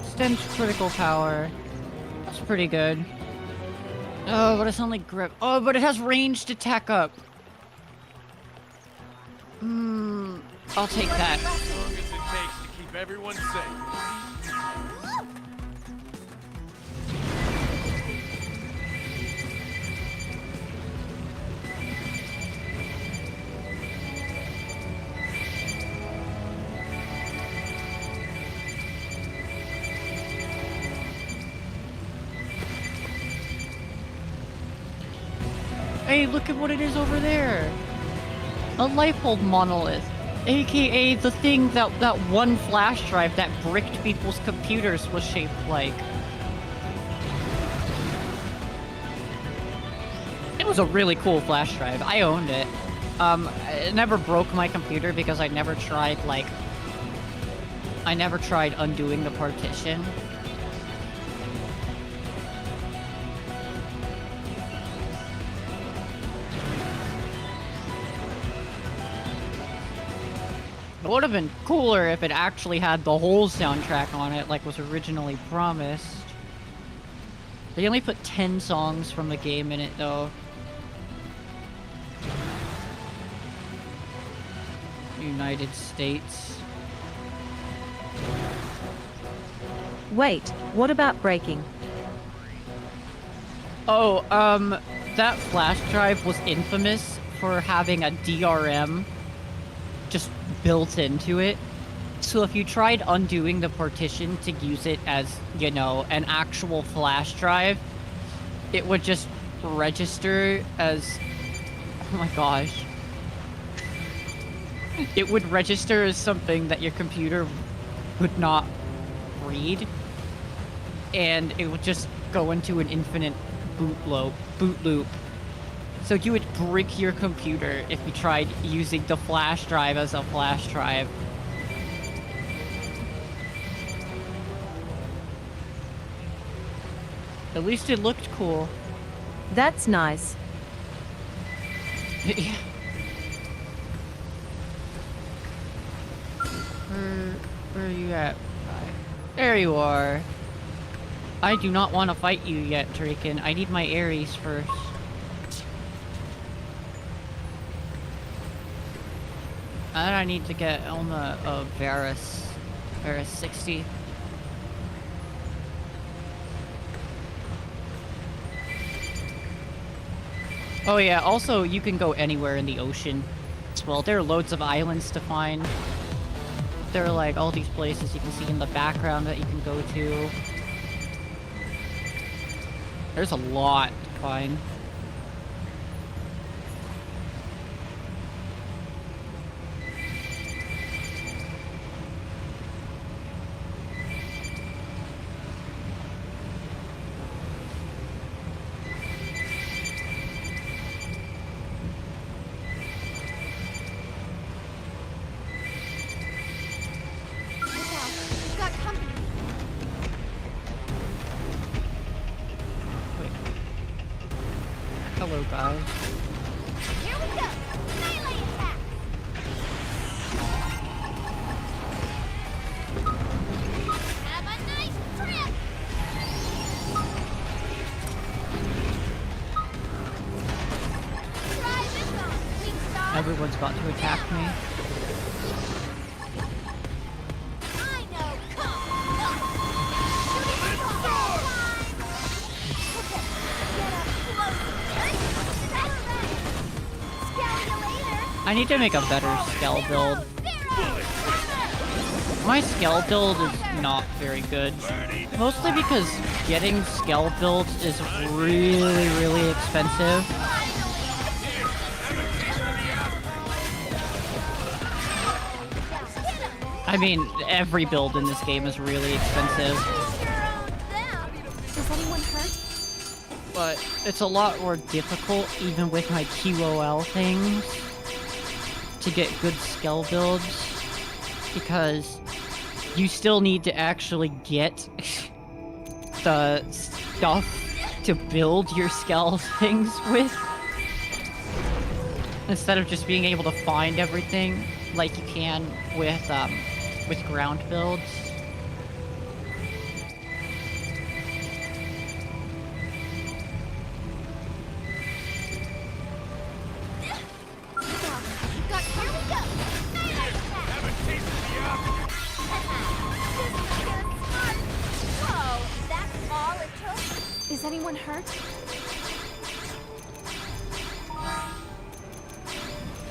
Stench critical power. That's pretty good. Oh, but it's only grip. Oh, but it has ranged attack up. I'll take that.
As long as it takes to keep everyone safe.
Hey, look at what it is over there. A Lifehold monolith. AKA the thing that one flash drive that bricked people's computers was shaped like. It was a really cool flash drive. I owned it. It never broke my computer because I never tried undoing the partition. It would have been cooler if it actually had the whole soundtrack on it, like was originally promised. They only put 10 songs from the game in it, though. United States.
Wait, what about breaking?
Oh, that flash drive was infamous for having a DRM just built into it. So if you tried undoing the partition to use it as, you know, an actual flash drive, it would just register as... Oh my gosh. It would register as something that your computer would not read. And it would just go into an infinite boot loop. So you would brick your computer if you tried using the flash drive as a flash drive. At least it looked cool.
That's nice.
Where are you at? There you are. I do not want to fight you yet, Draken. I need my Ares first. And I need to get Elma of Varus 60. Oh yeah, also you can go anywhere in the ocean as well. There are loads of islands to find. There are like all these places you can see in the background that you can go to. There's a lot to find. Hello, guys.
Here we go! Melee attack! Have a nice trip! Try this on, weak star!
Everyone's about to attack me.
I know, come!
I need to make a better Skell build. My Skell build is not very good. Mostly because getting Skell builds is really, really expensive. I mean, every build in this game is really expensive.
Is anyone hurt?
But it's a lot more difficult, even with my QOL things, to get good Skell builds. Because you still need to actually get the stuff to build your Skell things with. Instead of just being able to find everything like you can with ground builds.
Is anyone hurt?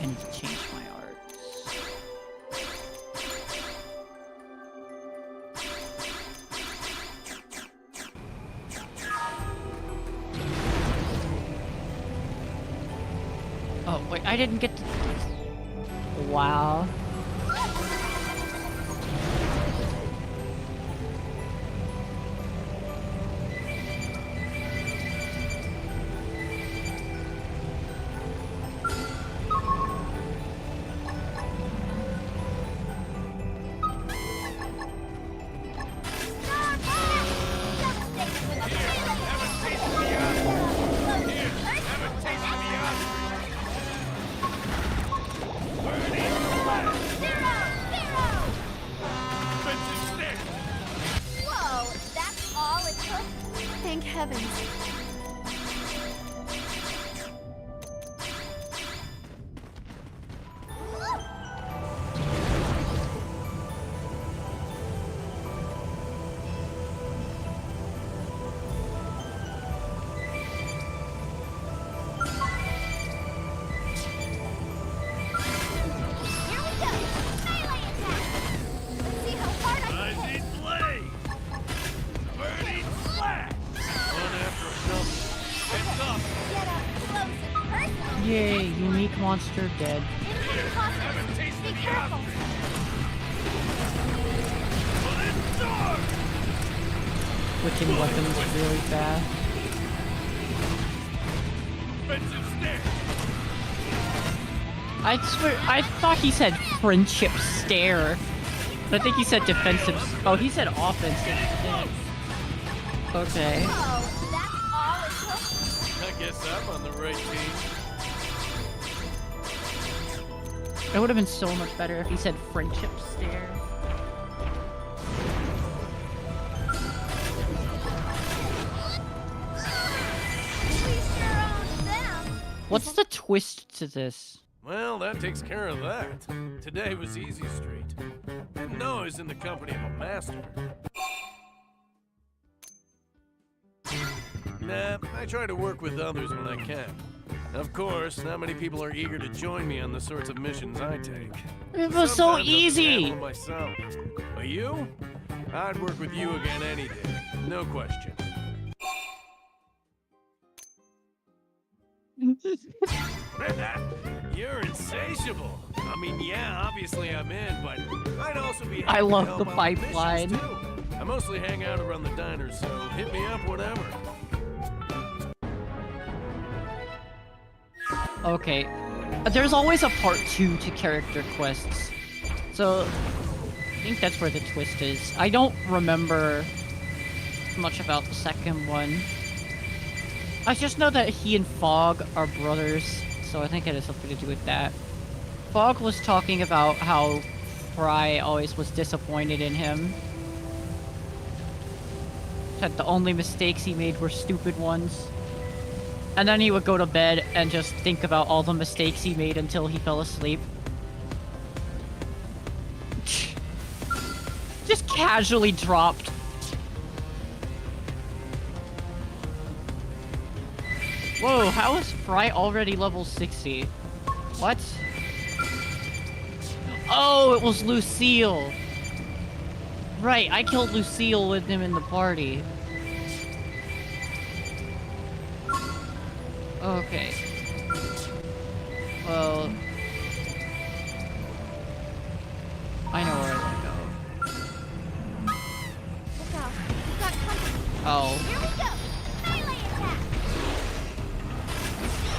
I need to change my art. Oh, wait, I didn't get to... Wow.
Whoa, that's all it took?
Thank heavens.
Here we go! Melee attack! Let's see how hard I can hit!
Blade! Burning slash! One after another. Heads up!
Get up close and personal!
Yay, unique monster dead.
Incoming hostiles! Be careful!
Switching weapons really fast.
Defensive stare!
I swear, I thought he said friendship stare. But I think he said defensive. Oh, he said offensive. Okay.
Whoa, that's all it took?
I guess I'm on the right team.
It would have been so much better if he said friendship stare. What's the twist to this?
Well, that takes care of that. Today was easy street. Didn't know I was in the company of a master. Nah, I try to work with others when I can. Of course, not many people are eager to join me on the sorts of missions I take.
It was so
Sometimes I'll just
easy!
handle it myself. But you? I'd work with you again any day. No question. You're insatiable. I mean, yeah, obviously I'm in, but I'd also be happy
I love
to
the
help out with
pipeline.
missions, too. I mostly hang out around the diners, so hit me up whenever.
Okay. There's always a part 2 to character quests. So, I think that's where the twist is. I don't remember much about the second one. I just know that he and Fog are brothers, so I think it has something to do with that. Fog was talking about how Fry always was disappointed in him. That the only mistakes he made were stupid ones. And then he would go to bed and just think about all the mistakes he made until he fell asleep. Just casually dropped. Whoa, how is Fry already level 60? What? Oh, it was Lucille! Right, I killed Lucille with him in the party. Okay. Well... I know where I want to go.
Look out. We've got company.
Oh.
Here we go. Melee attack.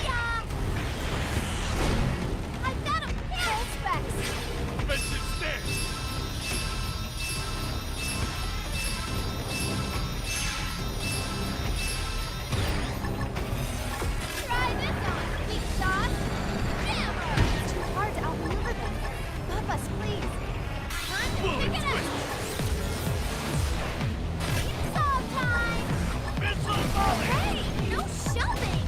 Yeah. I've got him. Full specs.
Offensive stance.
Try this on, weak sauce. Hammer. It's too hard to outmaneuver them. Help us, please. Time to pick it up. It's all time.
Missile volley.
Hey, no shoving.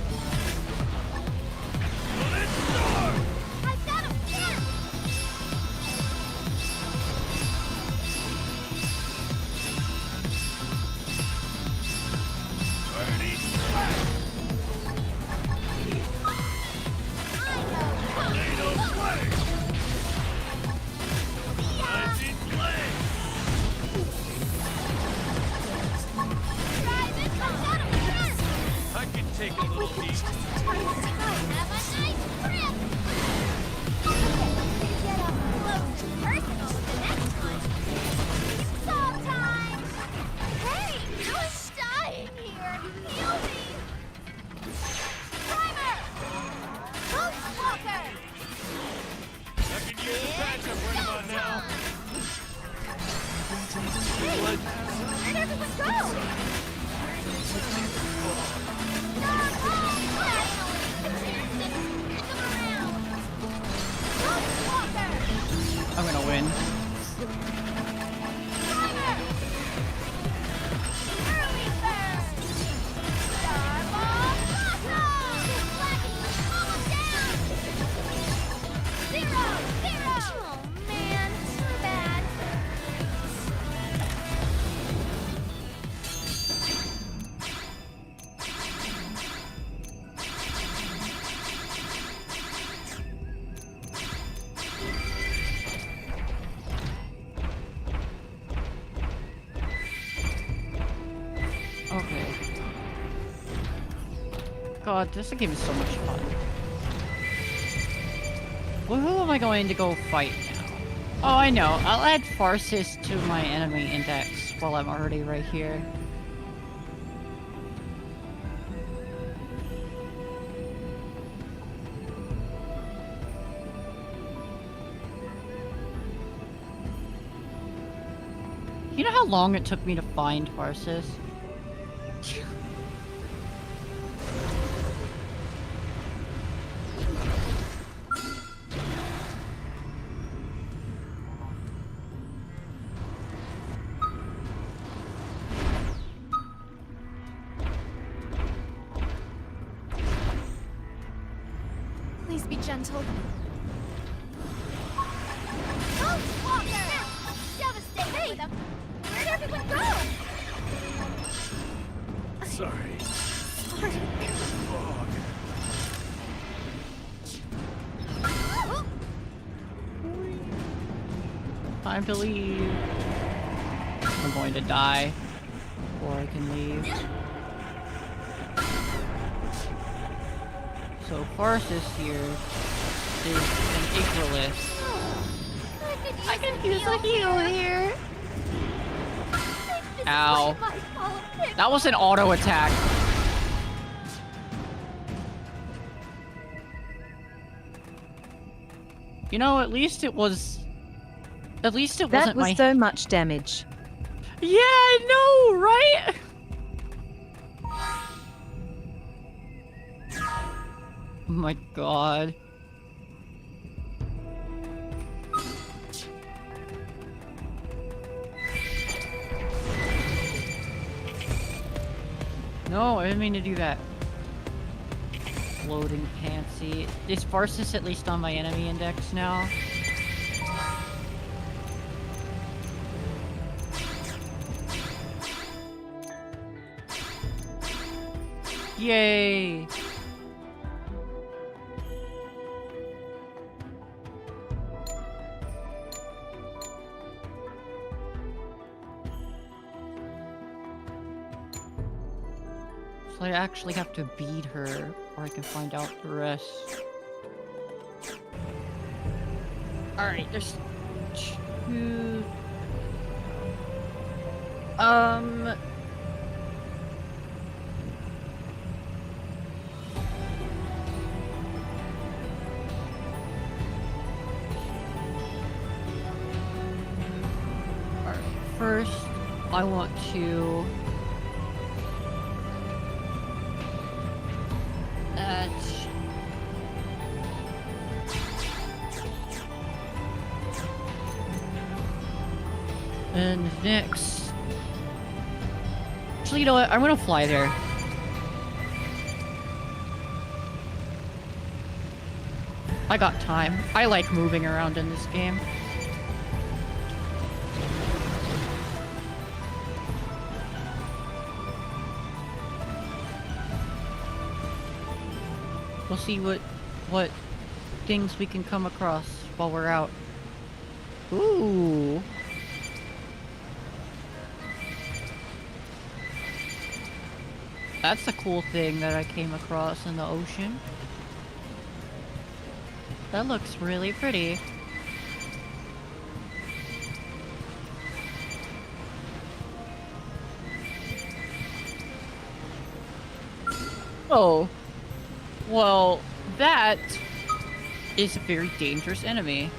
Let's start.
I've got him pinned.
Ready, smash. Tornado play. Lines in play.
Try this on. Got him pinned.
I can take a little heat.
Just turn the tide. Have a nice trip. Okay, get up close and personal with the next one. It's all time. Hey, I'm dying here. Heal me. Primer. Ghost Walker.
I can use the patch-up right about now.
Hey, where'd everyone go?
I'm gonna win.
Oh man, too bad.
Okay. God, this game is so much fun. Well, who am I going to go fight now? Oh, I know. I'll add Farsis to my enemy index while I'm already right here. You know how long it took me to find Farsis?
Please be gentle. Ghost Walker! Devastating with them. Where'd everyone go?
Sorry.
Sorry.
Fog.
Time to leave. I'm going to die before I can leave. So Farsis here is an Icarus.
I can use a heal here.
Ow. That was an auto attack. You know, at least it was... At least it
That
wasn't
was
my...
so much damage.
Yeah, I know, right? my god. No, I didn't mean to do that. Floating pantsy. Is Farsis at least on my enemy index now? Yay! So I actually have to beat her, or I can find out the rest. Alright, there's two... Alright, first, I want to... And next... Actually, you know what? I'm gonna fly there. I got time. I like moving around in this game. We'll see what things we can come across while we're out. Ooh. That's a cool thing that I came across in the ocean. That looks really pretty. Oh. Well, that is a very dangerous enemy.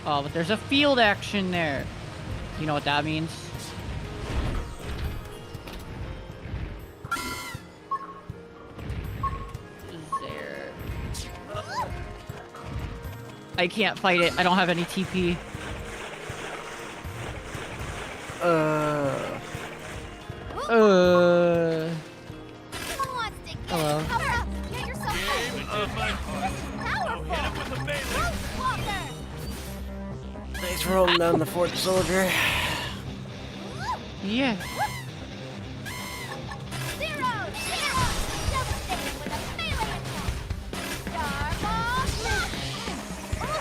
Oh, but there's a field action there. You know what that means? I can't fight it. I don't have any TP. Hello.
Thanks for holding down the fort, soldier.
Yeah.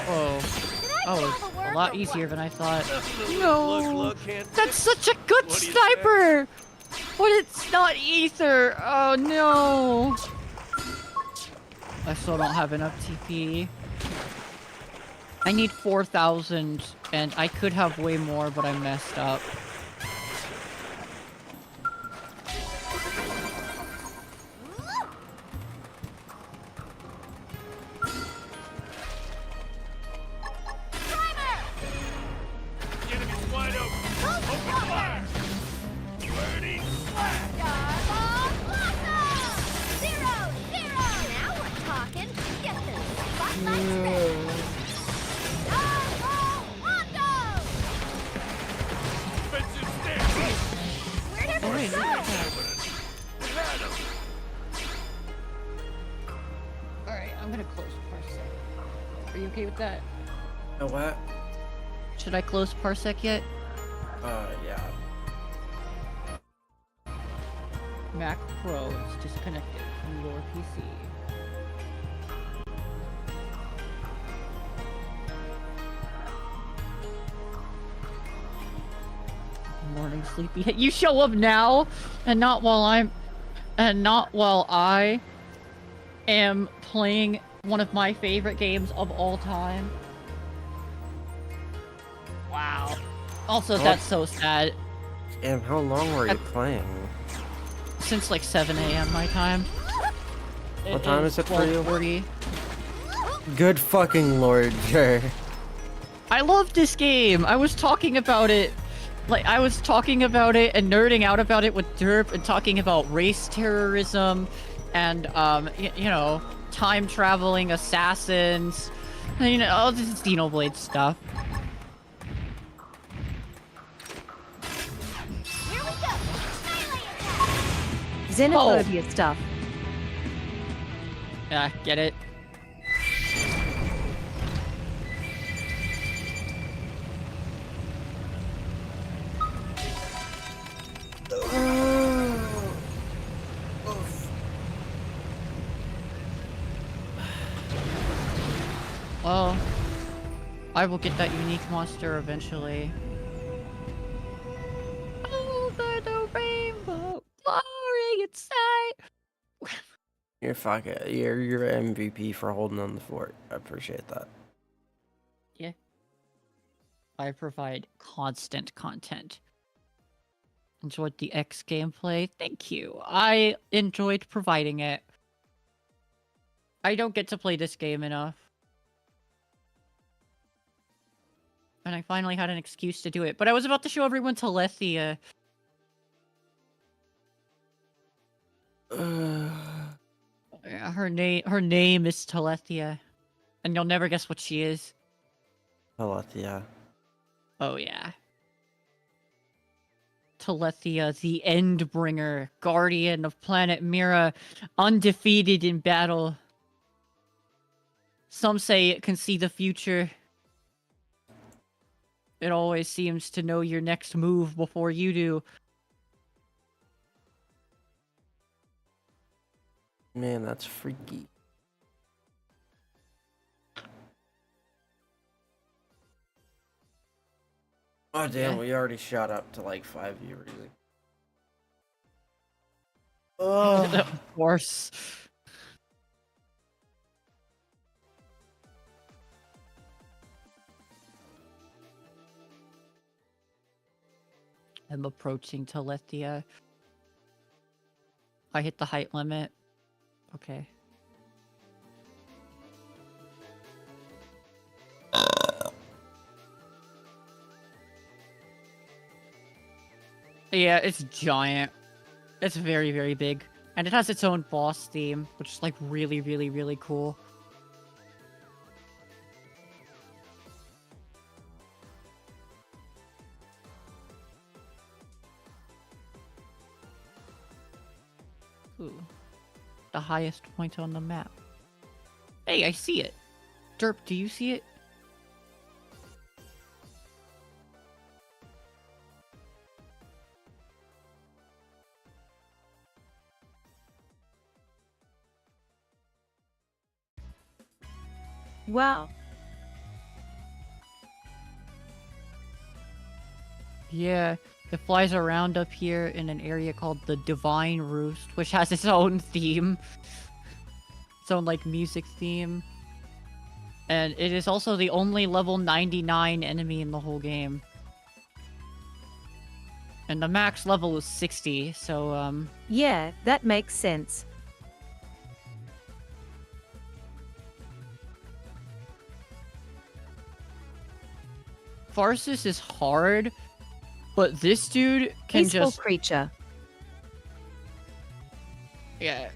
Whoa. Oh, it's a lot easier than I thought. No! That's such a good sniper! But it's not ether! Oh no! I still don't have enough TP. I need 4,000, and I could have way more, but I messed up. Alright, I'm gonna close Parsec. Are you okay with that?
Oh, what?
Should I close Parsec yet?
Yeah.
Mac Pro is disconnected from your PC. Morning sleepy. You show up now, and not while I am playing one of my favorite games of all time. Wow. Also, that's so sad.
Damn, how long were you playing?
Since like 7 a.m. my time.
What time is it for you?
12:40.
Good fucking lord, Jer.
I love this game. I was talking about it. Like, I was talking about it and nerding out about it with Derp and talking about race terrorism and you know, time traveling assassins, you know, all this Xenoblade stuff.
Xenophobia stuff.
Yeah, get it? Well, I will get that unique monster eventually. Over the rainbow, glory inside.
You're MVP for holding on the fort. I appreciate that.
Yeah. I provide constant content. Enjoyed the X gameplay. Thank you. I enjoyed providing it. I don't get to play this game enough. And I finally had an excuse to do it. But I was about to show everyone Telethia. Yeah, her name is Telethia. And you'll never guess what she is.
Telethia.
Oh yeah. Telethia, the Endbringer, guardian of planet Mira, undefeated in battle. Some say it can see the future. It always seems to know your next move before you do.
Man, that's freaky. Oh damn,
Yeah.
we already shot up to like 5 viewers. Oh.
Of course. I'm approaching Telethia. I hit the height limit. Okay. Yeah, it's giant. It's very, very big. And it has its own boss theme, which is like really, really, really cool. Ooh. The highest point on the map. Hey, I see it. Derp, do you see it?
Wow.
Yeah, it flies around up here in an area called the Divine Roost, which has its own theme. Its own, like, music theme. And it is also the only level 99 enemy in the whole game. And the max level is 60, so,
Yeah, that makes sense.
Farsus is hard, but this dude can
Peaceful
just...
creature.
Yeah.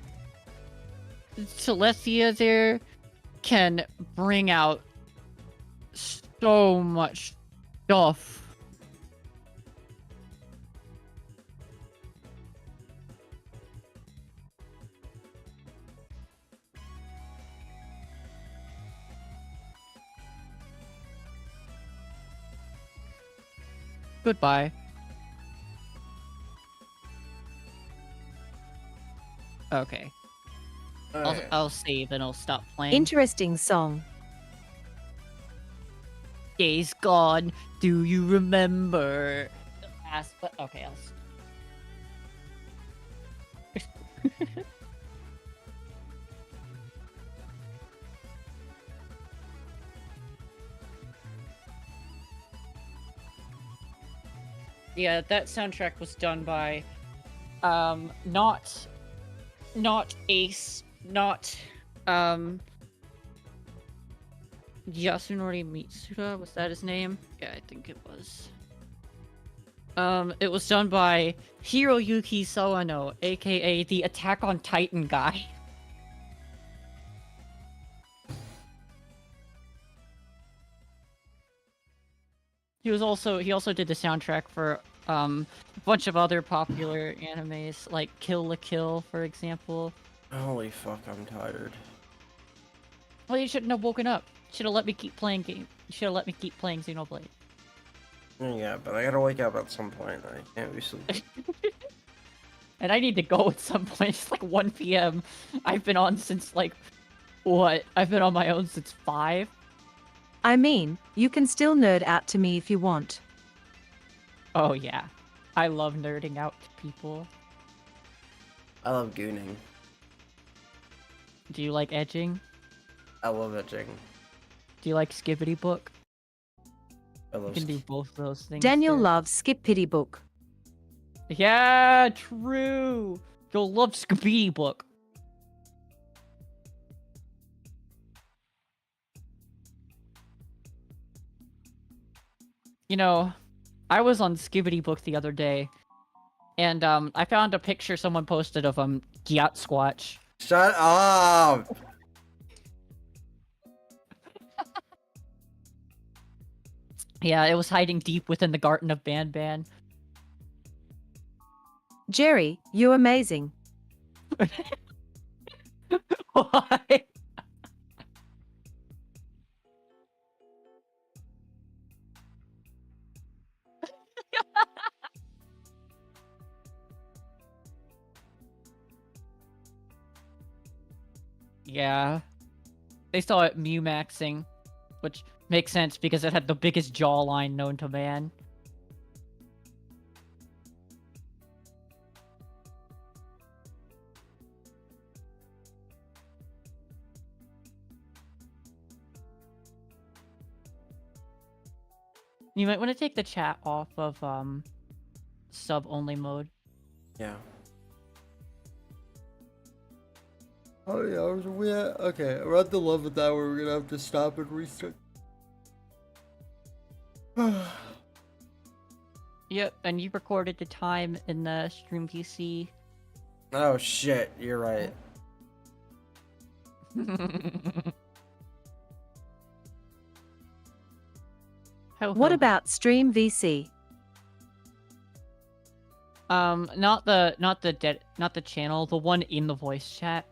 Telethia there can bring out so much stuff. Goodbye. Okay. I'll save and I'll stop playing.
Interesting song.
Days gone. Do you remember? But okay, Yeah, that soundtrack was done by not Ace, not Yasunori Mitsuda, was that his name? Yeah, I think it was. It was done by Hiroyuki Sawano, aka the Attack on Titan guy. He also did the soundtrack for a bunch of other popular animes like Kill la Kill, for example.
Holy fuck, I'm tired.
Well, you shouldn't have woken up. Should have let me keep playing game. You should have let me keep playing Xenoblade.
Yeah, but I gotta wake up at some point. I can't be sleeping.
And I need to go at some point. It's like 1 p.m. I've been on since like what? I've been on my own since 5.
I mean, you can still nerd out to me if you want.
Oh yeah, I love nerding out to people.
I love gooning.
Do you like edging?
I love edging.
Do you like Skibbity Book?
I love
You can do both those things.
Daniel
there.
loves Skip Pity Book.
Yeah, true. You'll love Skibbity Book. You know, I was on Skibbity Book the other day, and I found a picture someone posted of Gyat Squatch.
Shut up!
Yeah, it was hiding deep within the Garden of Banban.
Jerry, you're amazing.
Why? Yeah. They saw it Mew-maxing, which makes sense because it had the biggest jawline known to man. You might want to take the chat off of sub-only mode.
Yeah. Oh yeah, okay, we're at the 11th hour, we're gonna have to stop and restart.
Yep, and you recorded the time in the stream PC.
Oh shit, you're right.
What about Stream VC?
Not the channel, the one in the voice chat.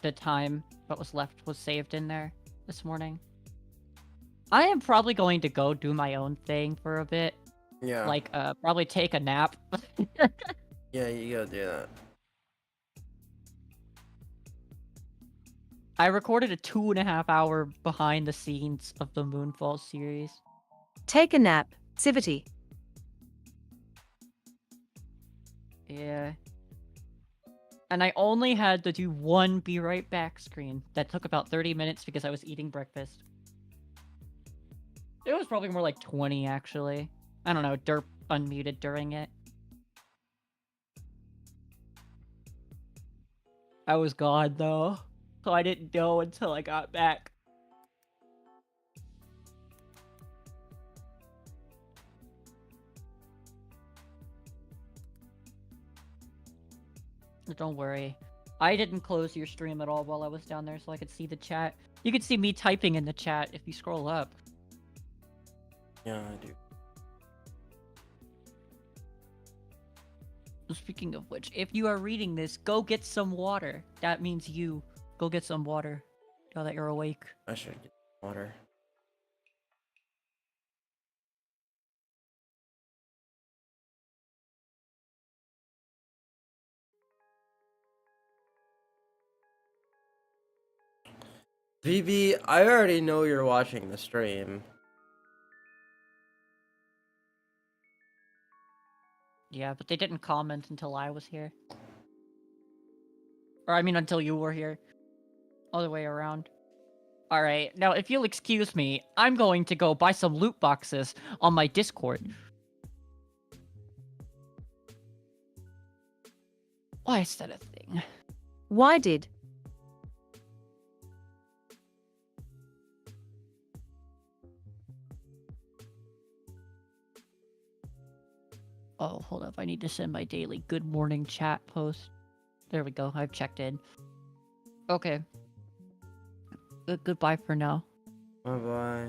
The time that was left was saved in there this morning. I am probably going to go do my own thing for a bit.
Yeah.
Like, probably take a nap.
Yeah, you gotta do that.
I recorded a 2.5 hour behind the scenes of the Moonfall series.
Take a nap, Civity.
Yeah. And I only had to do one be right back screen that took about 30 minutes because I was eating breakfast. It was probably more like 20 actually. I don't know, Derp unmuted during it. I was gone though, so I didn't know until I got back. Don't worry. I didn't close your stream at all while I was down there so I could see the chat. You could see me typing in the chat if you scroll up.
Yeah, I do.
Speaking of which, if you are reading this, go get some water. That means you. Go get some water. Now that you're awake.
I should get water. VB, I already know you're watching the stream.
Yeah, but they didn't comment until I was here. Or I mean until you were here. Other way around. Alright, now if you'll excuse me, I'm going to go buy some loot boxes on my Discord. Why is that a thing?
Why did?
I need to send my daily good morning chat post. There we go. I've checked in. Okay. Goodbye for now.
Bye bye.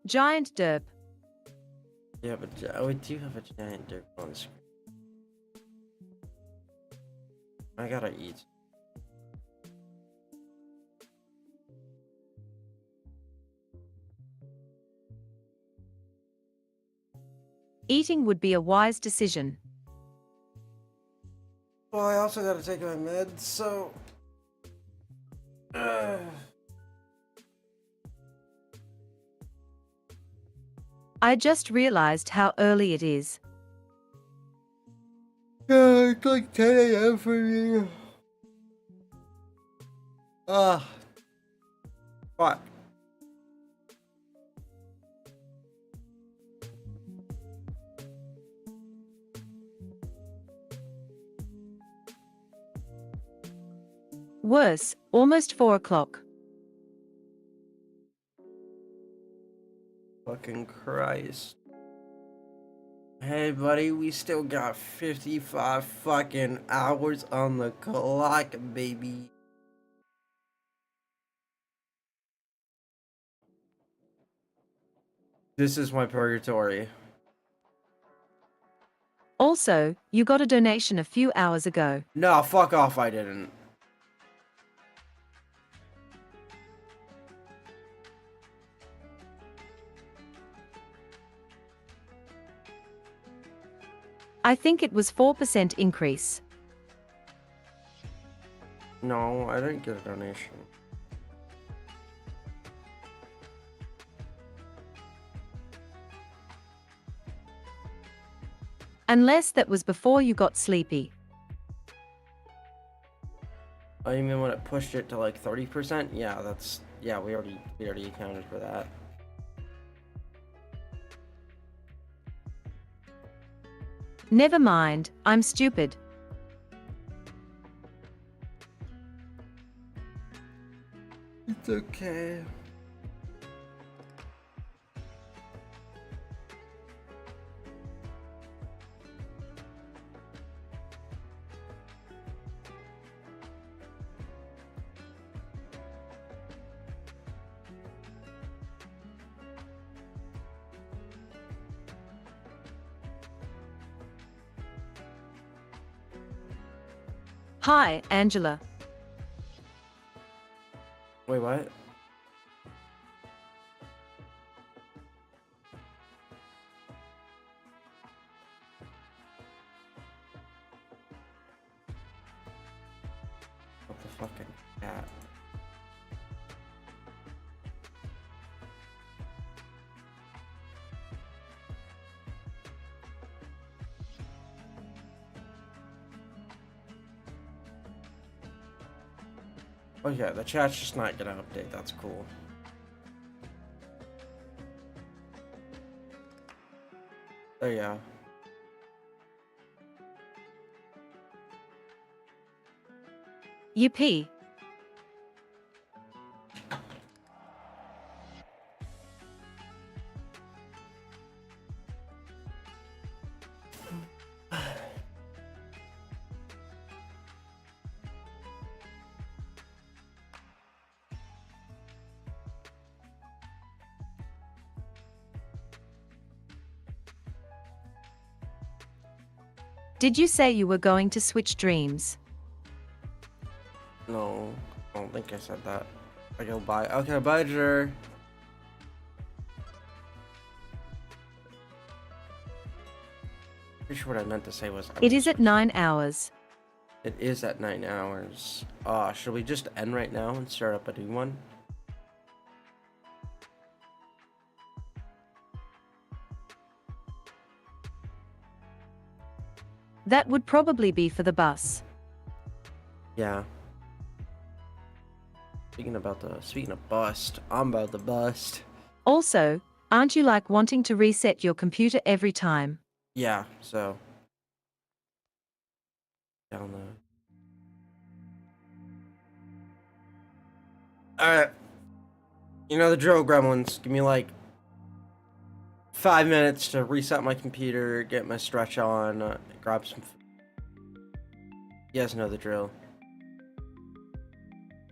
Giant derp.
Yeah, but we do have a giant dick on the screen. I gotta eat.
Eating would be a wise decision.
Well, I also gotta take my meds, so...
I just realized how early it is.
Yeah, it's like 10 a.m. for me. What?
Worse, almost 4 o'clock.
Fucking Christ. Hey, buddy, we still got 55 fucking hours on the clock, baby. This is my purgatory.
Also, you got a donation a few hours ago.
No, fuck off, I didn't.
I think it was 4% increase.
No, I didn't get a donation.
Unless that was before you got sleepy.
Oh, you mean when it pushed it to like 30%? Yeah, that's... Yeah, we already accounted for that.
Never mind, I'm stupid.
It's okay.
Hi, Angela.
Wait, what? What the fucking cat? Oh yeah, the chat's just not gonna update, that's cool. There you go.
Yippee. Did you say you were going to switch dreams?
No, I don't think I said that. I go bye. Okay, bye, Jer. Pretty sure what I meant to say was.
It is at 9 hours.
It is at 9 hours. Should we just end right now and start up a new one?
That would probably be for the bus.
Yeah. Speaking of bust, I'm about to bust.
Also, aren't you like wanting to reset your computer every time?
Yeah, so. Download. Alright. You know the drill, Gremlins. Give me like 5 minutes to reset my computer, get my stretch on, grab some food. You guys know the drill.